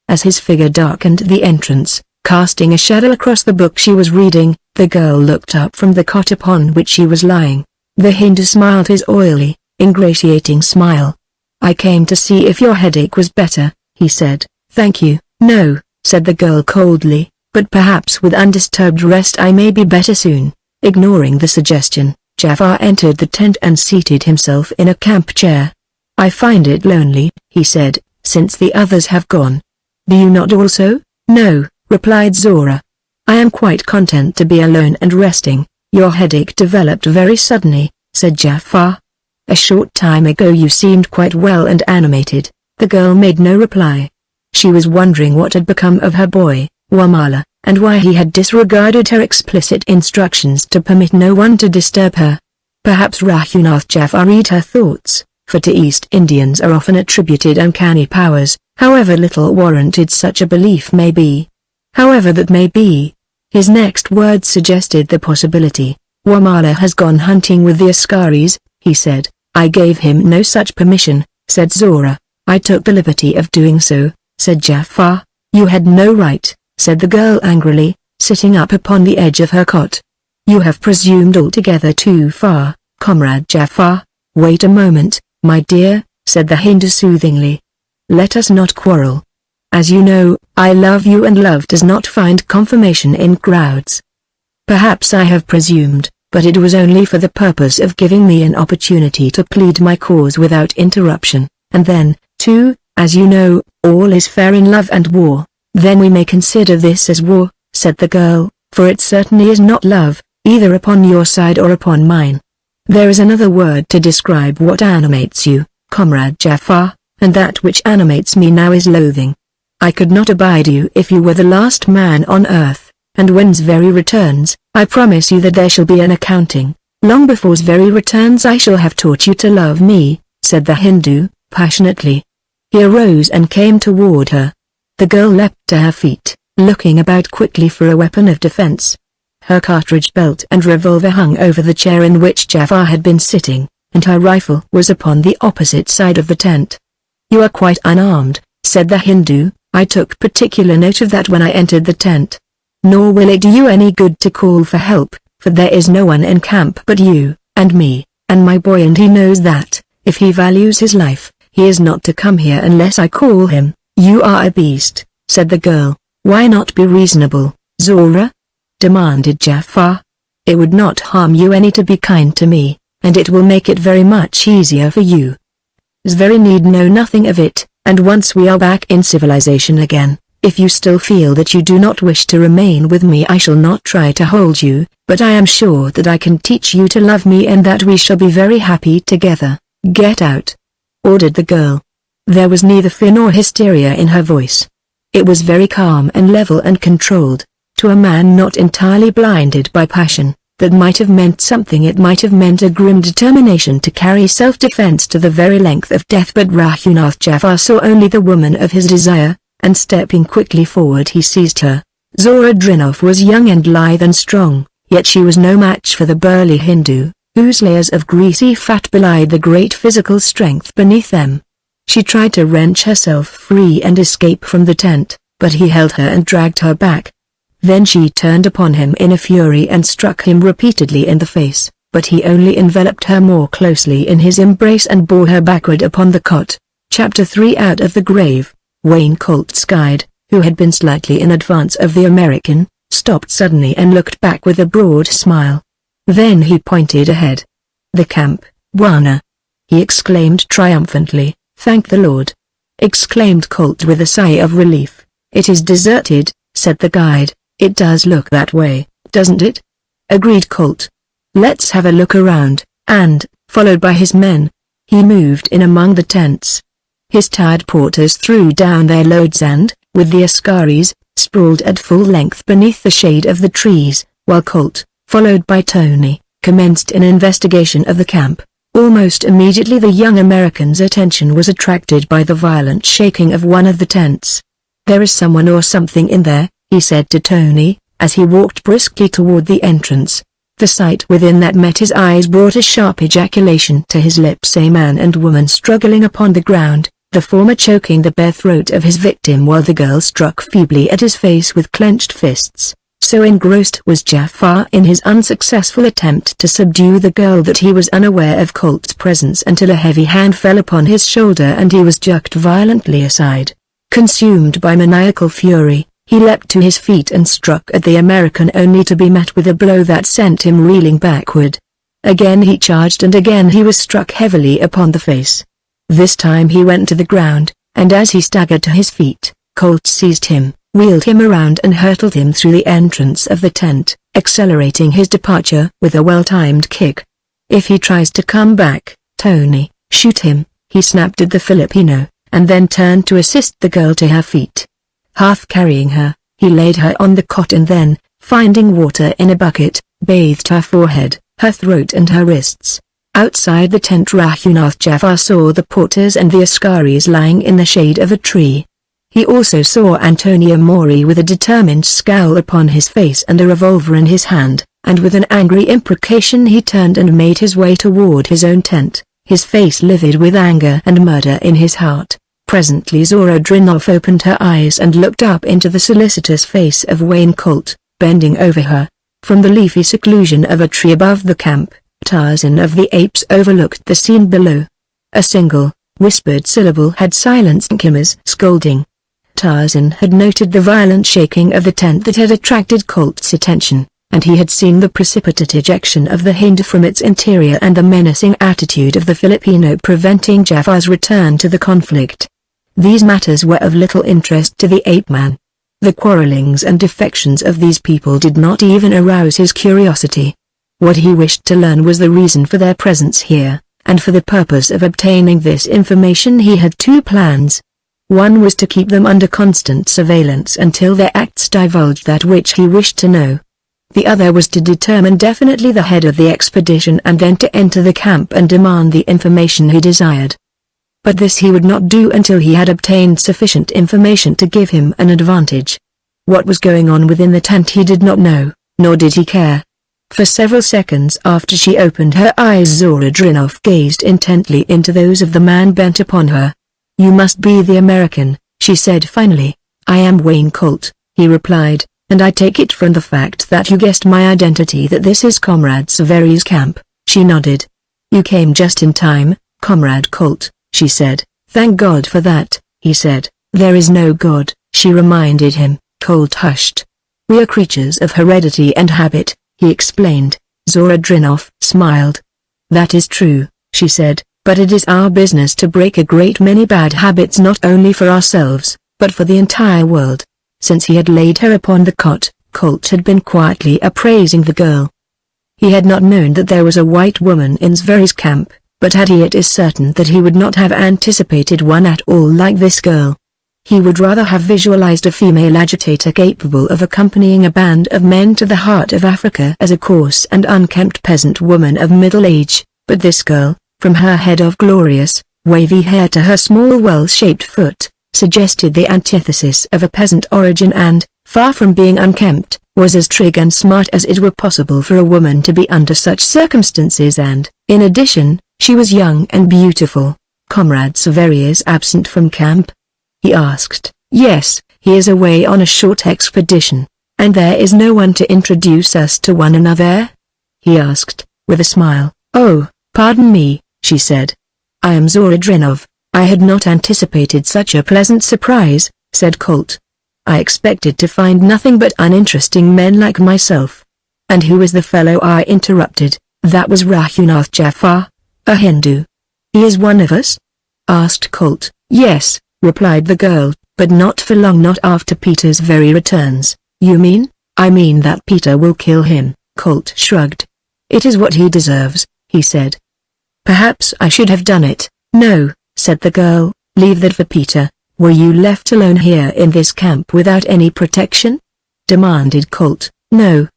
As his figure darkened the entrance, casting a shadow across the book she was reading, the girl looked up from the cot upon which she was lying. The Hindu smiled his oily, ingratiating smile. "I came to see if your headache was better," he said. "Thank you, no," said the girl coldly, "but perhaps with undisturbed rest I may be better soon." Ignoring the suggestion, Jafar entered the tent and seated himself in a camp chair. "I find it lonely," he said, "since the others have gone." "Do you not also?" "No," replied Zora. "I am quite content to be alone and resting." "Your headache developed very suddenly," said Jafar. "A short time ago you seemed quite well and animated." The girl made no reply. She was wondering what had become of her boy, Wamala, and why he had disregarded her explicit instructions to permit no one to disturb her. Perhaps Rahunath Jafar read her thoughts, for to East Indians are often attributed uncanny powers, however little warranted such a belief may be. However that may be, his next words suggested the possibility. "Wamala has gone hunting with the Askaris," he said. "I gave him no such permission," said Zora. "I took the liberty of doing so," said Jafar. "You had no right," said the girl angrily, sitting up upon the edge of her cot. "You have presumed altogether too far, Comrade Jafar." "Wait a moment, my dear," said the Hindu soothingly. "Let us not quarrel. As you know, I love you and love does not find confirmation in crowds. Perhaps I have presumed, but it was only for the purpose of giving me an opportunity to plead my cause without interruption, and then, too, as you know, all is fair in love and war." "Then we may consider this as war," said the girl, "for it certainly is not love, either upon your side or upon mine. There is another word to describe what animates you, Comrade Jafar, and that which animates me now is loathing. I could not abide you if you were the last man on earth, and when Zveri returns, I promise you that there shall be an accounting. Long before Zveri returns I shall have taught you to love me," said the Hindu, passionately. He arose and came toward her. The girl leapt to her feet, looking about quickly for a weapon of defense. Her cartridge belt and revolver hung over the chair in which Jafar had been sitting, and her rifle was upon the opposite side of the tent. "You are quite unarmed," said the Hindu. "I took particular note of that when I entered the tent. Nor will it do you any good to call for help, for there is no one in camp but you, and me, and my boy, and he knows that, if he values his life, he is not to come here unless I call him." "You are a beast," said the girl. "Why not be reasonable, Zora?" demanded Jafar. "It would not harm you any to be kind to me, and it will make it very much easier for you. Zveri need know nothing of it, and once we are back in civilization again, if you still feel that you do not wish to remain with me I shall not try to hold you, but I am sure that I can teach you to love me and that we shall be very happy together. Get out," ordered the girl. There was neither fear nor hysteria in her voice. It was very calm and level and controlled. To a man not entirely blinded by passion, that might have meant something. It might have meant a grim determination to carry self-defense to the very length of death, but Rahunath Jafar saw only the woman of his desire, and stepping quickly forward he seized her. Zora Drinov was young and lithe and strong, yet she was no match for the burly Hindu, whose layers of greasy fat belied the great physical strength beneath them. She tried to wrench herself free and escape from the tent, but he held her and dragged her back. Then she turned upon him in a fury and struck him repeatedly in the face, but he only enveloped her more closely in his embrace and bore her backward upon the cot. Chapter 3 Out of the Grave. Wayne Colt's guide, who had been slightly in advance of the American, stopped suddenly and looked back with a broad smile. Then he pointed ahead. "The camp, Bwana!" he exclaimed triumphantly. "Thank the Lord!" exclaimed Colt with a sigh of relief. "It is deserted," said the guide. "It does look that way, doesn't it?" agreed Colt. "Let's have a look around," and, followed by his men, he moved in among the tents. His tired porters threw down their loads and, with the askaris, sprawled at full length beneath the shade of the trees, while Colt, followed by Tony, commenced an investigation of the camp. Almost immediately the young American's attention was attracted by the violent shaking of one of the tents. "There is someone or something in there," he said to Tony, as he walked briskly toward the entrance. The sight within that met his eyes brought a sharp ejaculation to his lips. A man and woman struggling upon the ground, the former choking the bare throat of his victim while the girl struck feebly at his face with clenched fists. So engrossed was Jafar in his unsuccessful attempt to subdue the girl that he was unaware of Colt's presence until a heavy hand fell upon his shoulder and he was jerked violently aside. Consumed by maniacal fury, he leapt to his feet and struck at the American only to be met with a blow that sent him reeling backward. Again he charged and again he was struck heavily upon the face. This time he went to the ground, and as he staggered to his feet, Colt seized him, wheeled him around and hurtled him through the entrance of the tent, accelerating his departure with a well-timed kick. "If he tries to come back, Tony, shoot him," he snapped at the Filipino, and then turned to assist the girl to her feet. Half carrying her, he laid her on the cot and then, finding water in a bucket, bathed her forehead, her throat and her wrists. Outside the tent Rahunath Jafar saw the porters and the askaris lying in the shade of a tree. He also saw Antonio Mori with a determined scowl upon his face and a revolver in his hand, and with an angry imprecation he turned and made his way toward his own tent, his face livid with anger and murder in his heart. Presently Zora Drinoff opened her eyes and looked up into the solicitous face of Wayne Colt, bending over her. From the leafy seclusion of a tree above the camp, Tarzan of the Apes overlooked the scene below. A single, whispered syllable had silenced Kimmer's scolding. Tarzan had noted the violent shaking of the tent that had attracted Colt's attention, and he had seen the precipitate ejection of the hind from its interior and the menacing attitude of the Filipino preventing Jafar's return to the conflict. These matters were of little interest to the ape-man. The quarrelings and defections of these people did not even arouse his curiosity. What he wished to learn was the reason for their presence here, and for the purpose of obtaining this information he had two plans. One was to keep them under constant surveillance until their acts divulged that which he wished to know. The other was to determine definitely the head of the expedition and then to enter the camp and demand the information he desired. But this he would not do until he had obtained sufficient information to give him an advantage. What was going on within the tent he did not know, nor did he care. For several seconds after she opened her eyes Zora Drinoff gazed intently into those of the man bent upon her. "You must be the American," she said finally. "I am Wayne Colt," he replied, "and I take it from the fact that you guessed my identity that this is Comrade Severi's camp." She nodded. "You came just in time, Comrade Colt," she said. "Thank God for that," he said. "There is no God," she reminded him. Colt hushed. "We are creatures of heredity and habit," he explained. Zora Drinoff smiled. "That is true," she said, "but it is our business to break a great many bad habits not only for ourselves, but for the entire world." Since he had laid her upon the cot, Colt had been quietly appraising the girl. He had not known that there was a white woman in Severi's camp, but had he it is certain that he would not have anticipated one at all like this girl. He would rather have visualized a female agitator capable of accompanying a band of men to the heart of Africa as a coarse and unkempt peasant woman of middle age, but this girl, from her head of glorious, wavy hair to her small well-shaped foot, suggested the antithesis of a peasant origin and, far from being unkempt, was as trig and smart as it were possible for a woman to be under such circumstances and, in addition, she was young and beautiful. "Comrade Severi is absent from camp?" he asked. "Yes, he is away on a short expedition." "And there is no one to introduce us to one another?" he asked. with a smile. "Oh, pardon me," she said. "I am Zora Drenov." "I had not anticipated such a pleasant surprise," said Colt. "I expected to find nothing but uninteresting men like myself." "And who is the fellow?" I interrupted. "That was Rahunnath Jafar, a Hindu." "He is one of us?" asked Colt. "Yes," replied the girl, "but not for long, not after Peter's very returns." "You mean?" "I mean that Peter will kill him." Colt shrugged. "It is what he deserves," he said. "Perhaps I should have done it." "No," said the girl, "leave that for Peter." "Were you left alone here in this camp without any protection?" demanded Colt. "No.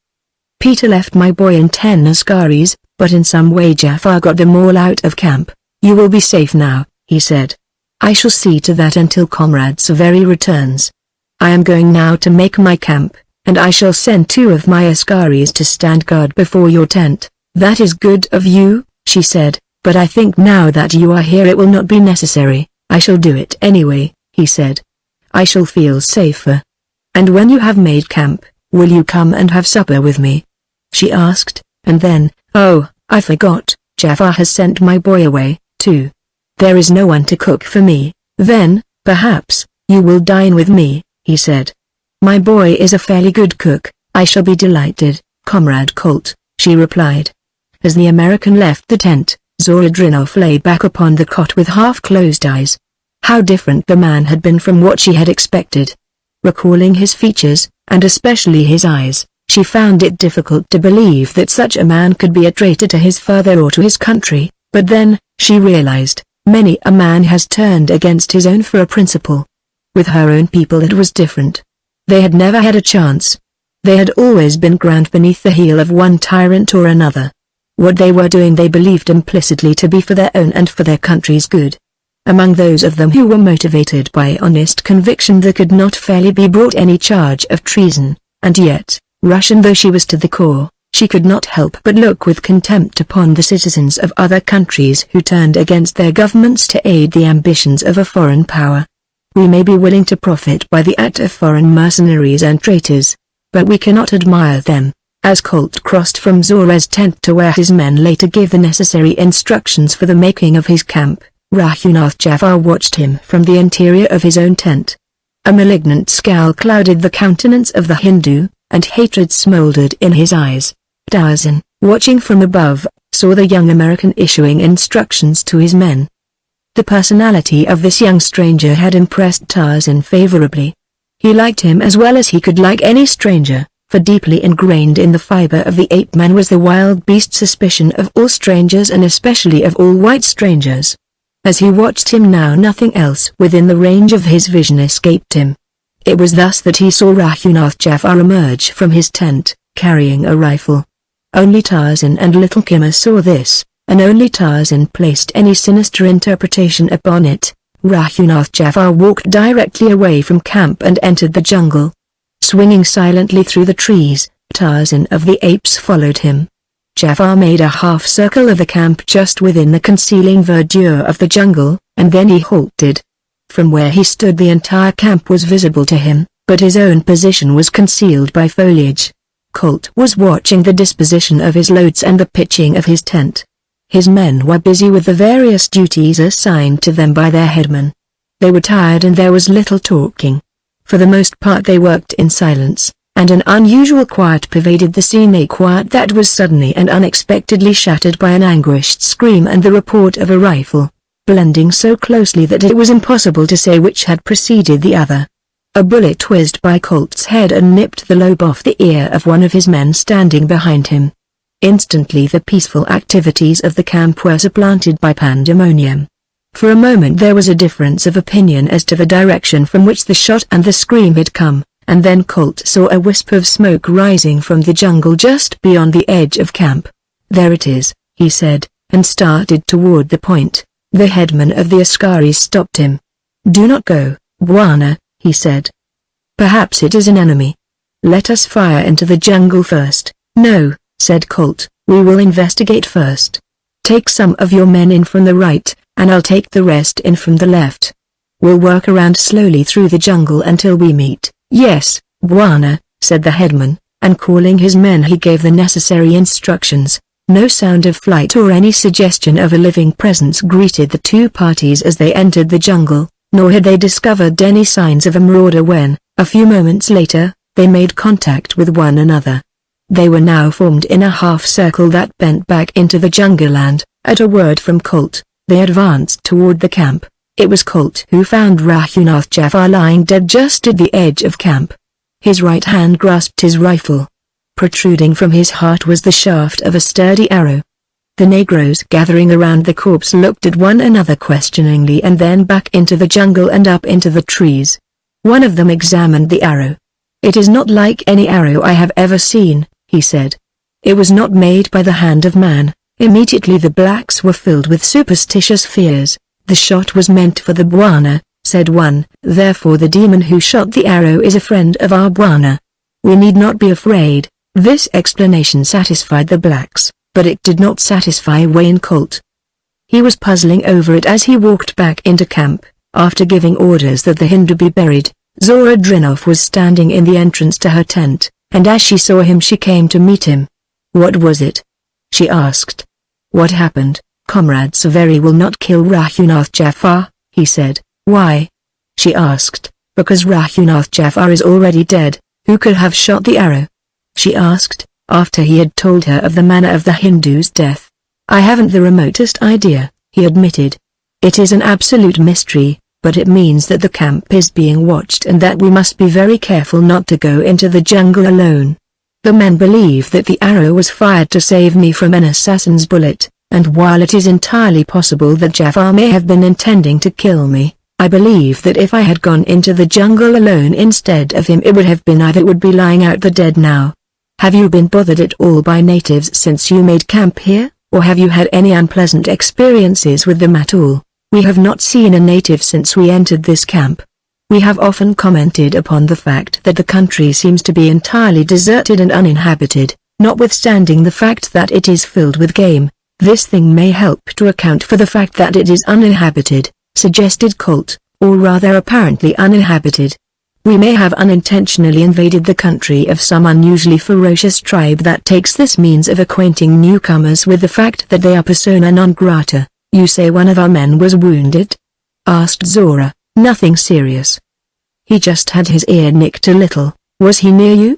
Peter left my boy and 10 Askaris, but in some way Jafar got them all out of camp." "You will be safe now," he said. "I shall see to that until Comrade Severi returns. I am going now to make my camp, and I shall send 2 of my Askaris to stand guard before your tent." "That is good of you," she said, "but I think now that you are here it will not be necessary." "I shall do it anyway," he said. "I shall feel safer." "And when you have made camp, will you come and have supper with me?" she asked, and then, "Oh, I forgot, Jafar has sent my boy away, too. There is no one to cook for me." "Then, perhaps, you will dine with me," he said. "My boy is a fairly good cook." "I shall be delighted, Comrade Colt," she replied. As the American left the tent, Zora Drenov lay back upon the cot with half-closed eyes. How different the man had been from what she had expected. Recalling his features, and especially his eyes, she found it difficult to believe that such a man could be a traitor to his father or to his country, but then, she realized, many a man has turned against his own for a principle. With her own people it was different. They had never had a chance. They had always been ground beneath the heel of one tyrant or another. What they were doing they believed implicitly to be for their own and for their country's good. Among those of them who were motivated by honest conviction there could not fairly be brought any charge of treason, and yet, Russian though she was to the core, she could not help but look with contempt upon the citizens of other countries who turned against their governments to aid the ambitions of a foreign power. We may be willing to profit by the act of foreign mercenaries and traitors, but we cannot admire them. As Colt crossed from Zora's tent to where his men later gave the necessary instructions for the making of his camp, Rahunnath Jafar watched him from the interior of his own tent. A malignant scowl clouded the countenance of the Hindu, and hatred smoldered in his eyes. Tarzan, watching from above, saw the young American issuing instructions to his men. The personality of this young stranger had impressed Tarzan favorably. He liked him as well as he could like any stranger, for deeply ingrained in the fiber of the ape-man was the wild beast suspicion of all strangers and especially of all white strangers. As he watched him now nothing else within the range of his vision escaped him. It was thus that he saw Rahunnath Jafar emerge from his tent, carrying a rifle. Only Tarzan and Little Kimmer saw this, and only Tarzan placed any sinister interpretation upon it. Rahunnath Jafar walked directly away from camp and entered the jungle. Swinging silently through the trees, Tarzan of the Apes followed him. Jafar made a half-circle of the camp just within the concealing verdure of the jungle, and then he halted. From where he stood the entire camp was visible to him, but his own position was concealed by foliage. Colt was watching the disposition of his loads and the pitching of his tent. His men were busy with the various duties assigned to them by their headman. They were tired and there was little talking. For the most part they worked in silence, and an unusual quiet pervaded the scene, a quiet that was suddenly and unexpectedly shattered by an anguished scream and the report of a rifle, blending so closely that it was impossible to say which had preceded the other. A bullet whizzed by Colt's head and nipped the lobe off the ear of one of his men standing behind him. Instantly the peaceful activities of the camp were supplanted by pandemonium. For a moment there was a difference of opinion as to the direction from which the shot and the scream had come, and then Colt saw a wisp of smoke rising from the jungle just beyond the edge of camp. "There it is," he said, and started toward the point. The headman of the Askaris stopped him. "Do not go, Bwana," he said. "Perhaps it is an enemy. Let us fire into the jungle first." "No," said Colt, "we will investigate first. Take some of your men in from the right, and I'll take the rest in from the left. We'll work around slowly through the jungle until we meet." "Yes, Bwana," said the headman, and calling his men he gave the necessary instructions. No sound of flight or any suggestion of a living presence greeted the two parties as they entered the jungle, nor had they discovered any signs of a marauder when, a few moments later, they made contact with one another. They were now formed in a half-circle that bent back into the jungle and, at a word from Colt, they advanced toward the camp. It was Colt who found Raghunath Jafar lying dead just at the edge of camp. His right hand grasped his rifle. Protruding from his heart was the shaft of a sturdy arrow. The Negroes gathering around the corpse looked at one another questioningly and then back into the jungle and up into the trees. One of them examined the arrow. "It is not like any arrow I have ever seen," he said. "It was not made by the hand of man." Immediately the blacks were filled with superstitious fears. "The shot was meant for the Bwana," said one. "Therefore the demon who shot the arrow is a friend of our Bwana. We need not be afraid." This explanation satisfied the blacks, but it did not satisfy Wayne Colt. He was puzzling over it as he walked back into camp. After giving orders that the Hindu be buried, Zora Drinoff was standing in the entrance to her tent, and as she saw him she came to meet him. "What was it?" she asked. "What happened? Comrade Saveri will not kill Raghunath Jafar," he said. "Why?" she asked. "Because Raghunath Jafar is already dead. Who could have shot the arrow?" she asked, after he had told her of the manner of the Hindu's death. "I haven't the remotest idea," he admitted. "It is an absolute mystery, but it means that the camp is being watched and that we must be very careful not to go into the jungle alone. The men believe that the arrow was fired to save me from an assassin's bullet, and while it is entirely possible that Jafar may have been intending to kill me, I believe that if I had gone into the jungle alone instead of him it would have been I that would be lying out the dead now. Have you been bothered at all by natives since you made camp here, or have you had any unpleasant experiences with them at all?" "We have not seen a native since we entered this camp. We have often commented upon the fact that the country seems to be entirely deserted and uninhabited, notwithstanding the fact that it is filled with game. This thing may help to account for the fact that it is uninhabited," suggested Colt, "or rather apparently uninhabited. We may have unintentionally invaded the country of some unusually ferocious tribe that takes this means of acquainting newcomers with the fact that they are persona non grata." "You say one of our men was wounded?" asked Zora. "Nothing serious. He just had his ear nicked a little." "Was he near you?"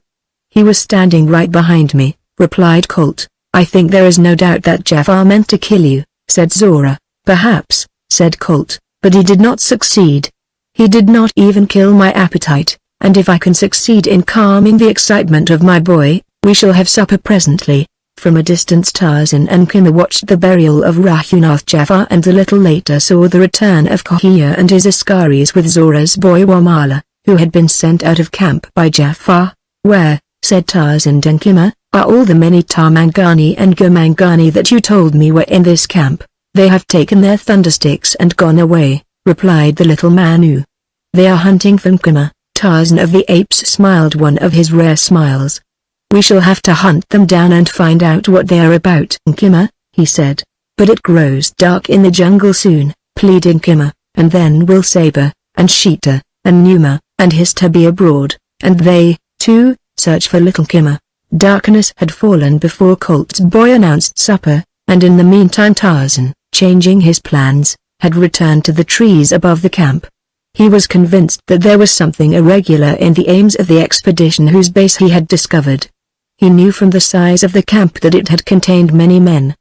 "He was standing right behind me," replied Colt. "I think there is no doubt that Jafar meant to kill you," said Zora. "Perhaps," said Colt, "but he did not succeed. He did not even kill my appetite, and if I can succeed in calming the excitement of my boy, we shall have supper presently." From a distance Tarzan and Kimmer watched the burial of Raghunath Jafar and a little later saw the return of Kahia and his Askaris with Zora's boy Wamala, who had been sent out of camp by Jafar. "Where," said Tarzan and Kimmer, "are all the many Tarmangani and Gomangani that you told me were in this camp?" "They have taken their thundersticks and gone away," replied the little Manu. "They are hunting for Nkima." Tarzan of the Apes smiled one of his rare smiles. "We shall have to hunt them down and find out what they are about." "Nkima," he said. "But it grows dark in the jungle soon," pleaded Nkima, "and then will Saber, and Sheeta, and Numa, and Hista be abroad, and they, too, search for little Nkima." Darkness had fallen before Colt's boy announced supper, and in the meantime Tarzan, changing his plans, had returned to the trees above the camp. He was convinced that there was something irregular in the aims of the expedition whose base he had discovered. He knew from the size of the camp that it had contained many men.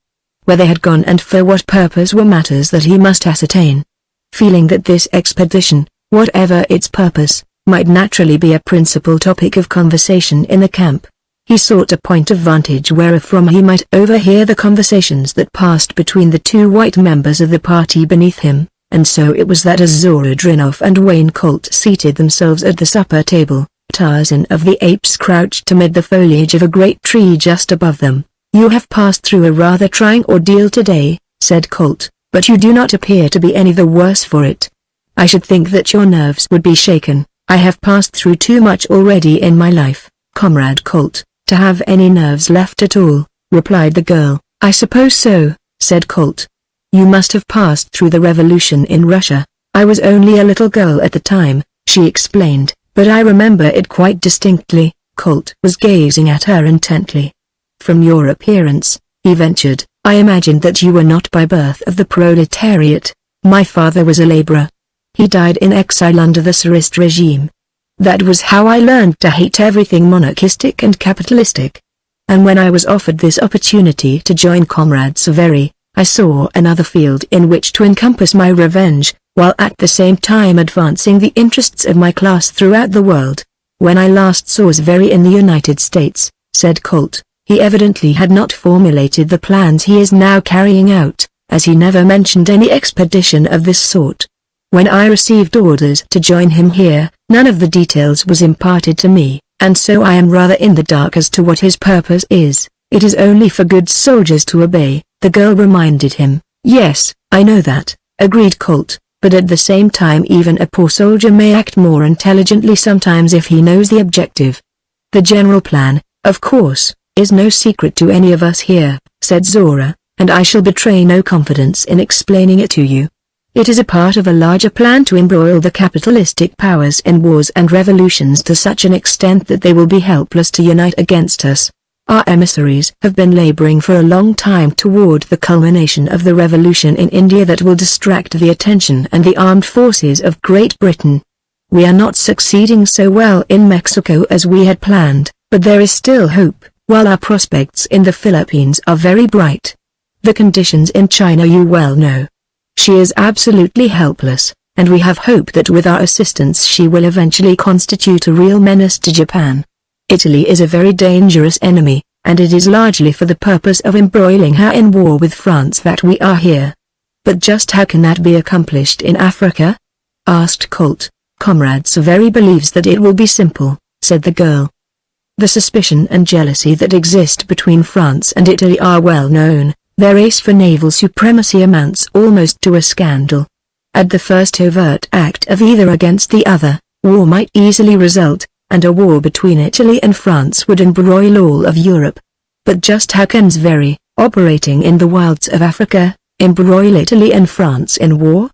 Where they had gone and for what purpose were matters that he must ascertain. Feeling that this expedition, whatever its purpose, might naturally be a principal topic of conversation in the camp, he sought a point of vantage wherefrom he might overhear the conversations that passed between the two white members of the party beneath him, and so it was that as Zora Drinoff and Wayne Colt seated themselves at the supper table, Tarzan of the Apes crouched amid the foliage of a great tree just above them. "You have passed through a rather trying ordeal today," said Colt, "but you do not appear to be any the worse for it. I should think that your nerves would be shaken." "I have passed through too much already in my life, Comrade Colt, to have any nerves left at all," replied the girl. "I suppose so," said Colt. "You must have passed through the revolution in Russia." "I was only a little girl at the time," she explained, "but I remember it quite distinctly." Colt was gazing at her intently. "From your appearance, he ventured. "I imagined that you were not by birth of the proletariat. My father was a laborer. He died in exile under the Tsarist regime. That was how I learned to hate everything monarchistic and capitalistic. And when I was offered this opportunity to join Comrade Severi, I saw another field in which to encompass my revenge, while at the same time advancing the interests of my class throughout the world. When I last saw Severi in the United States," said Colt, "he evidently had not formulated the plans he is now carrying out, as he never mentioned any expedition of this sort. When I received orders to join him here, none of the details was imparted to me, and so I am rather in the dark as to what his purpose is. It is only for good soldiers to obey," the girl reminded him. "Yes, I know that," agreed Colt, "but at the same time even a poor soldier may act more intelligently sometimes if he knows the objective. The general plan, of course, is no secret to any of us here," said Zora, "and I shall betray no confidence in explaining it to you. It is a part of a larger plan to embroil the capitalistic powers in wars and revolutions to such an extent that they will be helpless to unite against us. Our emissaries have been laboring for a long time toward the culmination of the revolution in India that will distract the attention and the armed forces of Great Britain. We are not succeeding so well in Mexico as we had planned, but there is still hope, while our prospects in the Philippines are very bright. The conditions in China you well know. She is absolutely helpless, and we have hope that with our assistance she will eventually constitute a real menace to Japan. Italy is a very dangerous enemy, and it is largely for the purpose of embroiling her in war with France that we are here." "But just how can that be accomplished in Africa?" asked Colt. "Comrade Severi believes that it will be simple," said the girl. "The suspicion and jealousy that exist between France and Italy are well known. Their race for naval supremacy amounts almost to a scandal. At the first overt act of either against the other, war might easily result, and a war between Italy and France would embroil all of Europe. But just how can Severi, operating in the wilds of Africa, embroil Italy and France in war?"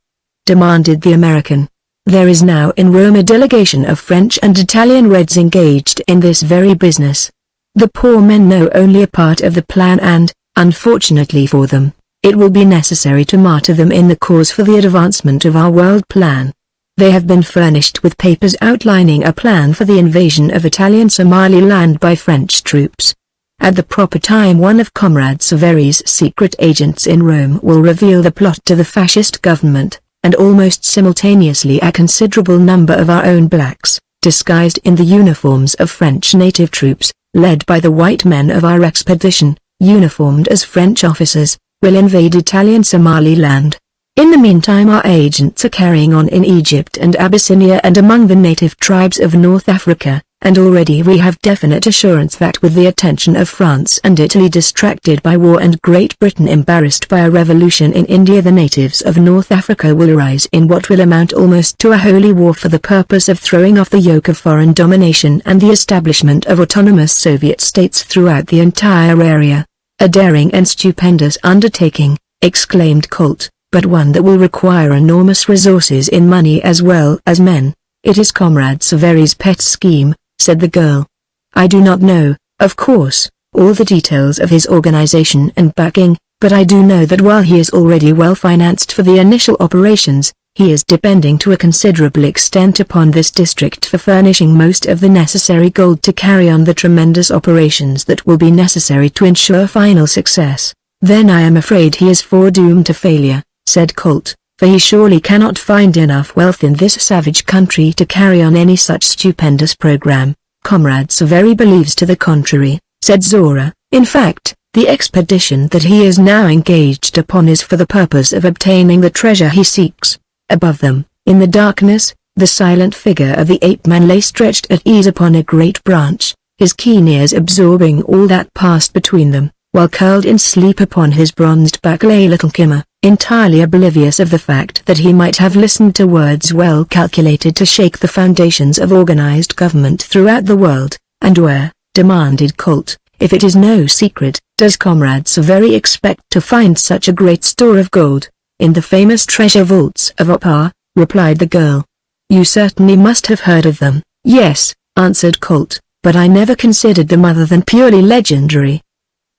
demanded the American. "There is now in Rome a delegation of French and Italian Reds engaged in this very business. The poor men know only a part of the plan and, unfortunately for them, it will be necessary to martyr them in the cause for the advancement of our world plan. They have been furnished with papers outlining a plan for the invasion of Italian Somaliland by French troops. At the proper time one of Comrade Severi's secret agents in Rome will reveal the plot to the fascist government, and almost simultaneously a considerable number of our own blacks, disguised in the uniforms of French native troops, led by the white men of our expedition, uniformed as French officers, will invade Italian Somaliland. In the meantime our agents are carrying on in Egypt and Abyssinia and among the native tribes of North Africa, and already we have definite assurance that with the attention of France and Italy distracted by war and Great Britain embarrassed by a revolution in India, the natives of North Africa will arise in what will amount almost to a holy war for the purpose of throwing off the yoke of foreign domination and the establishment of autonomous Soviet states throughout the entire area. "A daring and stupendous undertaking," exclaimed Colt, "but one that will require enormous resources in money as well as men." "It is Comrade Severi's pet scheme," said the girl. "I do not know, of course, all the details of his organization and backing, but I do know that while he is already well financed for the initial operations, he is depending to a considerable extent upon this district for furnishing most of the necessary gold to carry on the tremendous operations that will be necessary to ensure final success." "Then I am afraid he is foredoomed to failure," said Colt, "for he surely cannot find enough wealth in this savage country to carry on any such stupendous program." "Comrade Severi believes to the contrary," said Zora. "In fact, the expedition that he is now engaged upon is for the purpose of obtaining the treasure he seeks." Above them, in the darkness, the silent figure of the ape-man lay stretched at ease upon a great branch, his keen ears absorbing all that passed between them, while curled in sleep upon his bronzed back lay little Kimmer, entirely oblivious of the fact that he might have listened to words well calculated to shake the foundations of organized government throughout the world. "And where," demanded Colt, "if it is no secret, does Comrade Severi expect to find such a great store of gold?" "In the famous treasure vaults of Opar," replied the girl. "You certainly must have heard of them." "Yes," answered Colt, "but I never considered them other than purely legendary."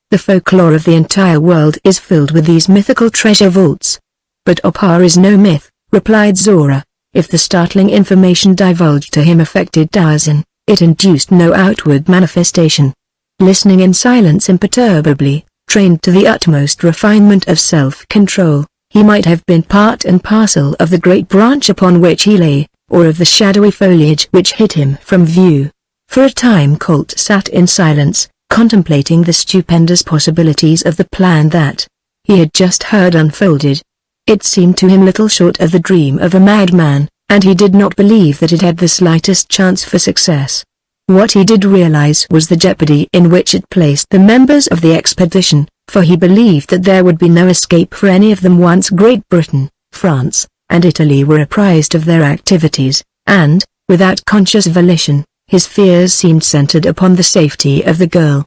The folklore of the entire world is filled with these mythical treasure vaults. But Opar is no myth, replied Zora. If the startling information divulged to him affected Tarzan, it induced no outward manifestation. Listening in silence imperturbably, trained to the utmost refinement of self-control, he might have been part and parcel of the great branch upon which he lay, or of the shadowy foliage which hid him from view. For a time Colt sat in silence, contemplating the stupendous possibilities of the plan that he had just heard unfolded. It seemed to him little short of the dream of a madman, and he did not believe that it had the slightest chance for success. What he did realize was the jeopardy in which it placed the members of the expedition, for he believed that there would be no escape for any of them once Great Britain, France, and Italy were apprised of their activities, and, without conscious volition, his fears seemed centered upon the safety of the girl.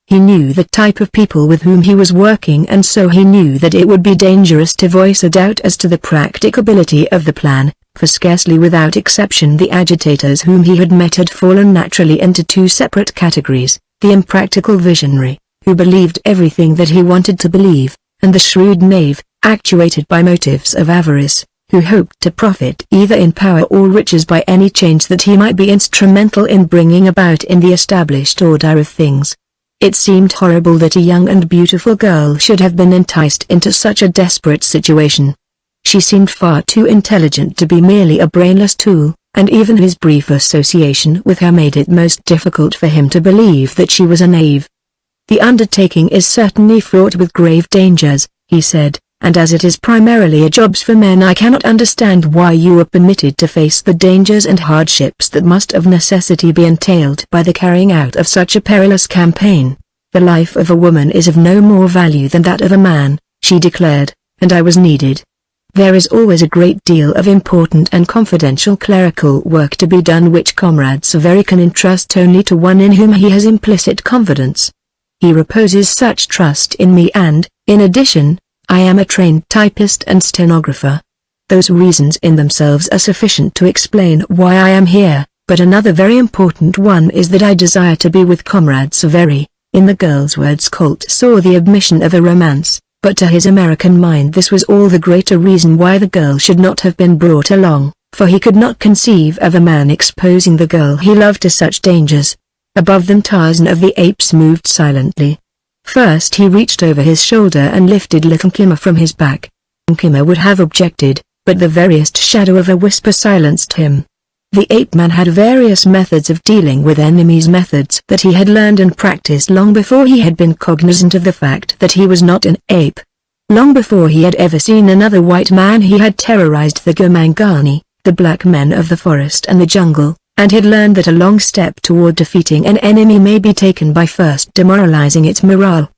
He knew the type of people with whom he was working, and so he knew that it would be dangerous to voice a doubt as to the practicability of the plan, for scarcely without exception the agitators whom he had met had fallen naturally into two separate categories: the impractical visionary, who believed everything that he wanted to believe, and the shrewd knave, actuated by motives of avarice, who hoped to profit either in power or riches by any change that he might be instrumental in bringing about in the established order of things. It seemed horrible that a young and beautiful girl should have been enticed into such a desperate situation. She seemed far too intelligent to be merely a brainless tool, and even his brief association with her made it most difficult for him to believe that she was a knave. "The undertaking is certainly fraught with grave dangers," he said, "and as it is primarily a job for men, I cannot understand why you were permitted to face the dangers and hardships that must of necessity be entailed by the carrying out of such a perilous campaign. The life of a woman is of no more value than that of a man," she declared, "and I was needed. There is always a great deal of important and confidential clerical work to be done which Comrade Severi can entrust only to one in whom he has implicit confidence. He reposes such trust in me, and, in addition, I am a trained typist and stenographer. Those reasons in themselves are sufficient to explain why I am here, but another very important one is that I desire to be with Comrade Severi." In the girl's words Colt saw the admission of a romance, but to his American mind this was all the greater reason why the girl should not have been brought along, for he could not conceive of a man exposing the girl he loved to such dangers. Above them Tarzan of the Apes moved silently. First he reached over his shoulder and lifted little Kimmer from his back. Kimmer would have objected, but the veriest shadow of a whisper silenced him. The ape-man had various methods of dealing with enemies, methods that he had learned and practiced long before he had been cognizant of the fact that he was not an ape. Long before he had ever seen another white man he had terrorized the Gomangani, the black men of the forest and the jungle, and had learned that a long step toward defeating an enemy may be taken by first demoralizing its morale.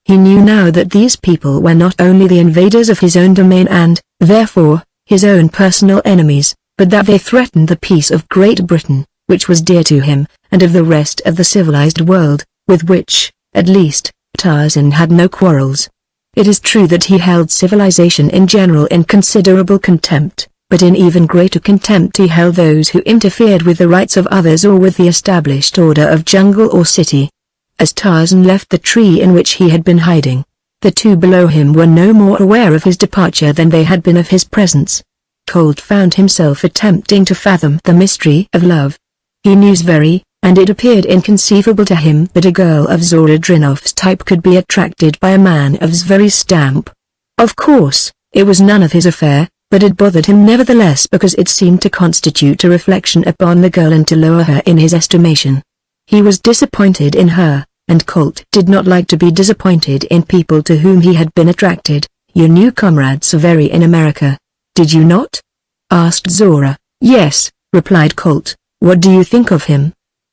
He knew now that these people were not only the invaders of his own domain and, therefore, his own personal enemies, but that they threatened the peace of Great Britain, which was dear to him, and of the rest of the civilized world, with which, at least, Tarzan had no quarrels. It is true that he held civilization in general in considerable contempt, but in even greater contempt he held those who interfered with the rights of others or with the established order of jungle or city. As Tarzan left the tree in which he had been hiding, the two below him were no more aware of his departure than they had been of his presence. Colt found himself attempting to fathom the mystery of love. He knew Severi, and it appeared inconceivable to him that a girl of Zora Drinoff's type could be attracted by a man of Severi's stamp. Of course, it was none of his affair, but it bothered him nevertheless because it seemed to constitute a reflection upon the girl and to lower her in his estimation. He was disappointed in her, and Colt did not like to be disappointed in people to whom he had been attracted. "You knew Comrade Severi in America, did you not?" asked Zora. "Yes," replied Colt. "What do you think of him?"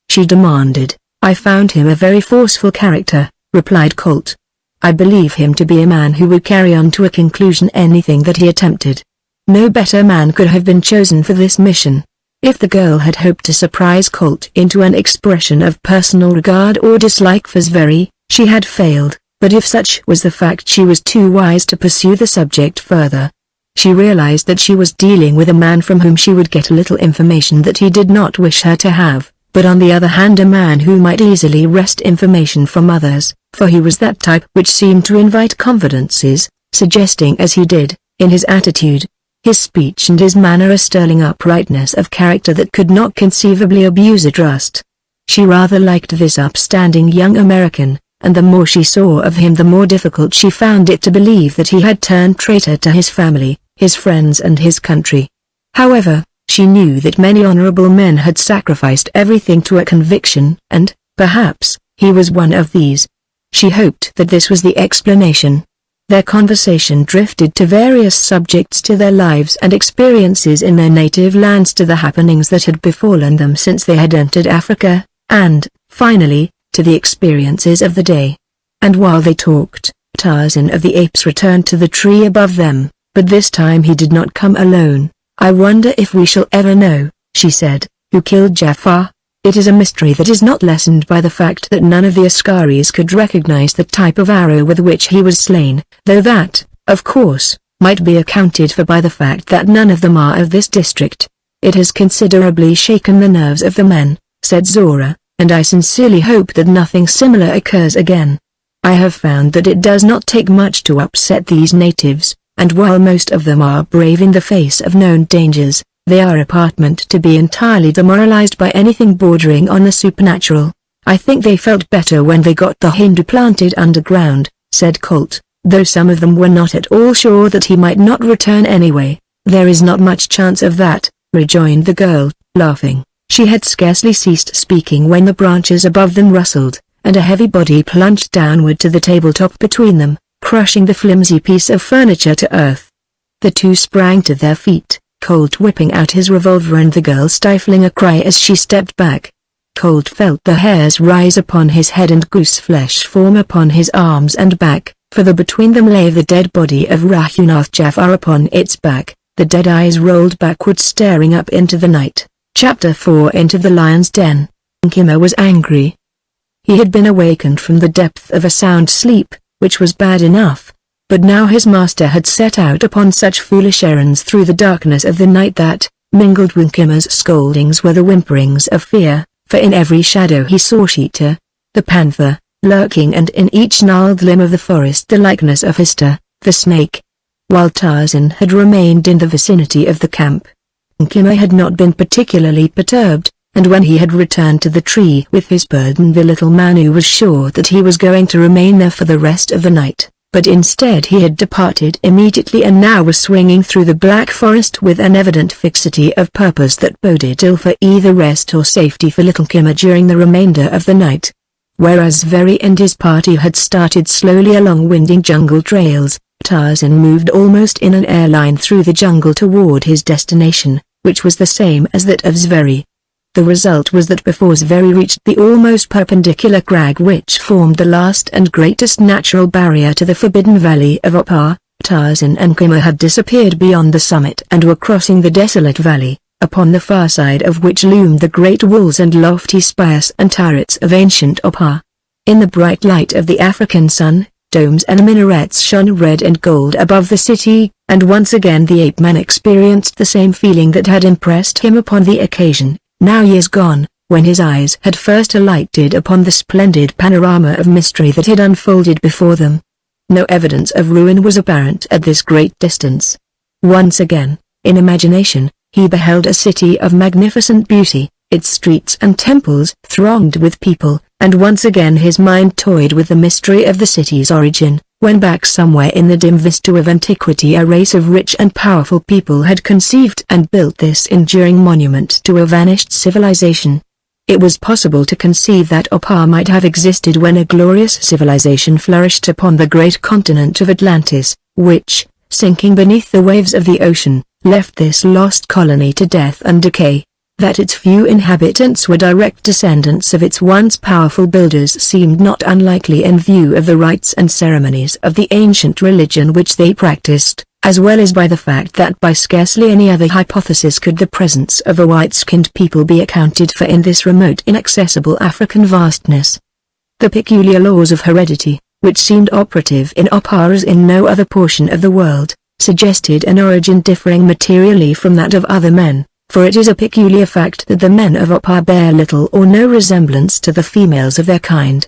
she demanded. "I found him a very forceful character," replied Colt. "I believe him to be a man who would carry on to a conclusion anything that he attempted. No better man could have been chosen for this mission." If the girl had hoped to surprise Colt into an expression of personal regard or dislike for Severi, she had failed, but if such was the fact she was too wise to pursue the subject further. She realized that she was dealing with a man from whom she would get a little information that he did not wish her to have, but on the other hand a man who might easily wrest information from others, for he was that type which seemed to invite confidences, suggesting as he did, in his attitude, his speech and his manner a sterling uprightness of character that could not conceivably abuse a trust. She rather liked this upstanding young American, and the more she saw of him the more difficult she found it to believe that he had turned traitor to his family, his friends and his country. However, she knew that many honorable men had sacrificed everything to a conviction, and, perhaps, he was one of these. She hoped that this was the explanation. Their conversation drifted to various subjects, to their lives and experiences in their native lands, to the happenings that had befallen them since they had entered Africa, and, finally, to the experiences of the day. And while they talked, Tarzan of the Apes returned to the tree above them, but this time he did not come alone. "I wonder if we shall ever know," she said, "who killed Jafar. It is a mystery that is not lessened by the fact that none of the Askaris could recognize the type of arrow with which he was slain, though that, of course, might be accounted for by the fact that none of them are of this district. It has considerably shaken the nerves of the men," said Zora, "and I sincerely hope that nothing similar occurs again. I have found that it does not take much to upset these natives, and while most of them are brave in the face of known dangers, they are apparent to be entirely demoralized by anything bordering on the supernatural. I think they felt better when they got the Hindu planted underground," said Colt, though some of them were not at all sure that he might not return anyway. "There is not much chance of that," rejoined the girl, laughing. She had scarcely ceased speaking when the branches above them rustled, and a heavy body plunged downward to the tabletop between them, crushing the flimsy piece of furniture to earth. The two sprang to their feet, Colt whipping out his revolver and the girl stifling a cry as she stepped back. Colt felt the hairs rise upon his head and goose flesh form upon his arms and back, for between them lay the dead body of Rahunath Jafar upon its back, the dead eyes rolled backward staring up into the night. Chapter 4 Into the Lion's Den. Nkima was angry. He had been awakened from the depth of a sound sleep, which was bad enough, but now his master had set out upon such foolish errands through the darkness of the night that, mingled with Nkima's scoldings were the whimperings of fear, for in every shadow he saw Sheeta, the panther, lurking, and in each gnarled limb of the forest the likeness of Hista, the snake. While Tarzan had remained in the vicinity of the camp, Nkima had not been particularly perturbed, and when he had returned to the tree with his burden the little Manu was sure that he was going to remain there for the rest of the night, but instead he had departed immediately and now was swinging through the black forest with an evident fixity of purpose that boded ill for either rest or safety for little Nkima during the remainder of the night. Whereas Very and his party had started slowly along winding jungle trails, Tarzan moved almost in an airline through the jungle toward his destination, which was the same as that of Zveri. The result was that before Zveri reached the almost perpendicular crag which formed the last and greatest natural barrier to the forbidden valley of Opar, Tarzan and Nkima had disappeared beyond the summit and were crossing the desolate valley, upon the far side of which loomed the great walls and lofty spires and turrets of ancient Opar. In the bright light of the African sun, domes and minarets shone red and gold above the city, and once again the ape-man experienced the same feeling that had impressed him upon the occasion, now years gone, when his eyes had first alighted upon the splendid panorama of mystery that had unfolded before them. No evidence of ruin was apparent at this great distance. Once again, in imagination, he beheld a city of magnificent beauty, its streets and temples thronged with people, and once again his mind toyed with the mystery of the city's origin, when back somewhere in the dim vista of antiquity a race of rich and powerful people had conceived and built this enduring monument to a vanished civilization. It was possible to conceive that Opar might have existed when a glorious civilization flourished upon the great continent of Atlantis, which, sinking beneath the waves of the ocean, left this lost colony to death and decay. That its few inhabitants were direct descendants of its once powerful builders seemed not unlikely in view of the rites and ceremonies of the ancient religion which they practiced, as well as by the fact that by scarcely any other hypothesis could the presence of a white-skinned people be accounted for in this remote inaccessible African vastness. The peculiar laws of heredity, which seemed operative in Opar as in no other portion of the world, suggested an origin differing materially from that of other men. For it is a peculiar fact that the men of Opar bear little or no resemblance to the females of their kind.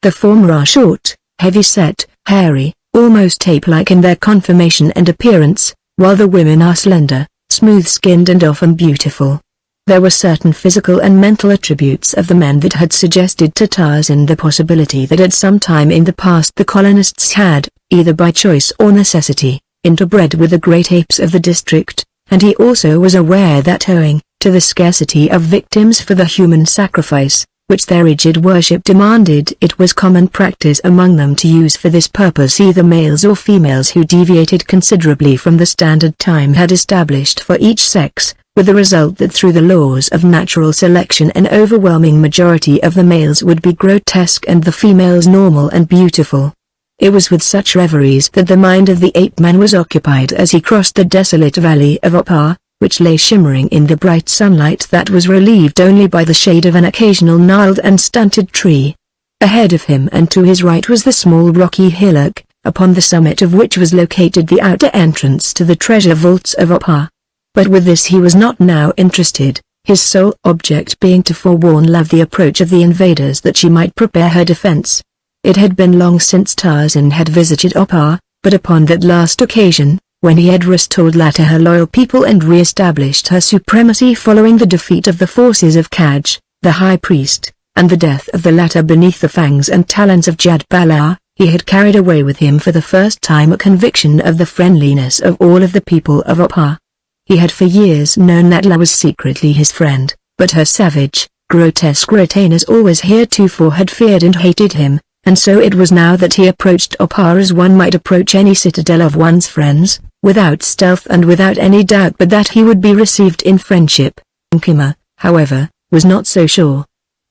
The former are short, heavy-set, hairy, almost ape-like in their conformation and appearance, while the women are slender, smooth-skinned and often beautiful. There were certain physical and mental attributes of the men that had suggested to Tarzan the possibility that at some time in the past the colonists had, either by choice or necessity, interbred with the great apes of the district, and he also was aware that owing to the scarcity of victims for the human sacrifice, which their rigid worship demanded, it was common practice among them to use for this purpose either males or females who deviated considerably from the standard time had established for each sex, with the result that through the laws of natural selection an overwhelming majority of the males would be grotesque and the females normal and beautiful. It was with such reveries that the mind of the ape-man was occupied as he crossed the desolate valley of Opar, which lay shimmering in the bright sunlight that was relieved only by the shade of an occasional gnarled and stunted tree. Ahead of him and to his right was the small rocky hillock, upon the summit of which was located the outer entrance to the treasure vaults of Opar. But with this he was not now interested, his sole object being to forewarn Love the approach of the invaders that she might prepare her defense. It had been long since Tarzan had visited Opar, but upon that last occasion, when he had restored La to her loyal people and re-established her supremacy following the defeat of the forces of Kaj, the high priest, and the death of the latter beneath the fangs and talons of Jad-Balar, he had carried away with him for the first time a conviction of the friendliness of all of the people of Opar. He had for years known that La was secretly his friend, but her savage, grotesque retainers always heretofore had feared and hated him, and so it was now that he approached Opar as one might approach any citadel of one's friends, without stealth and without any doubt but that he would be received in friendship. Nkima, however, was not so sure.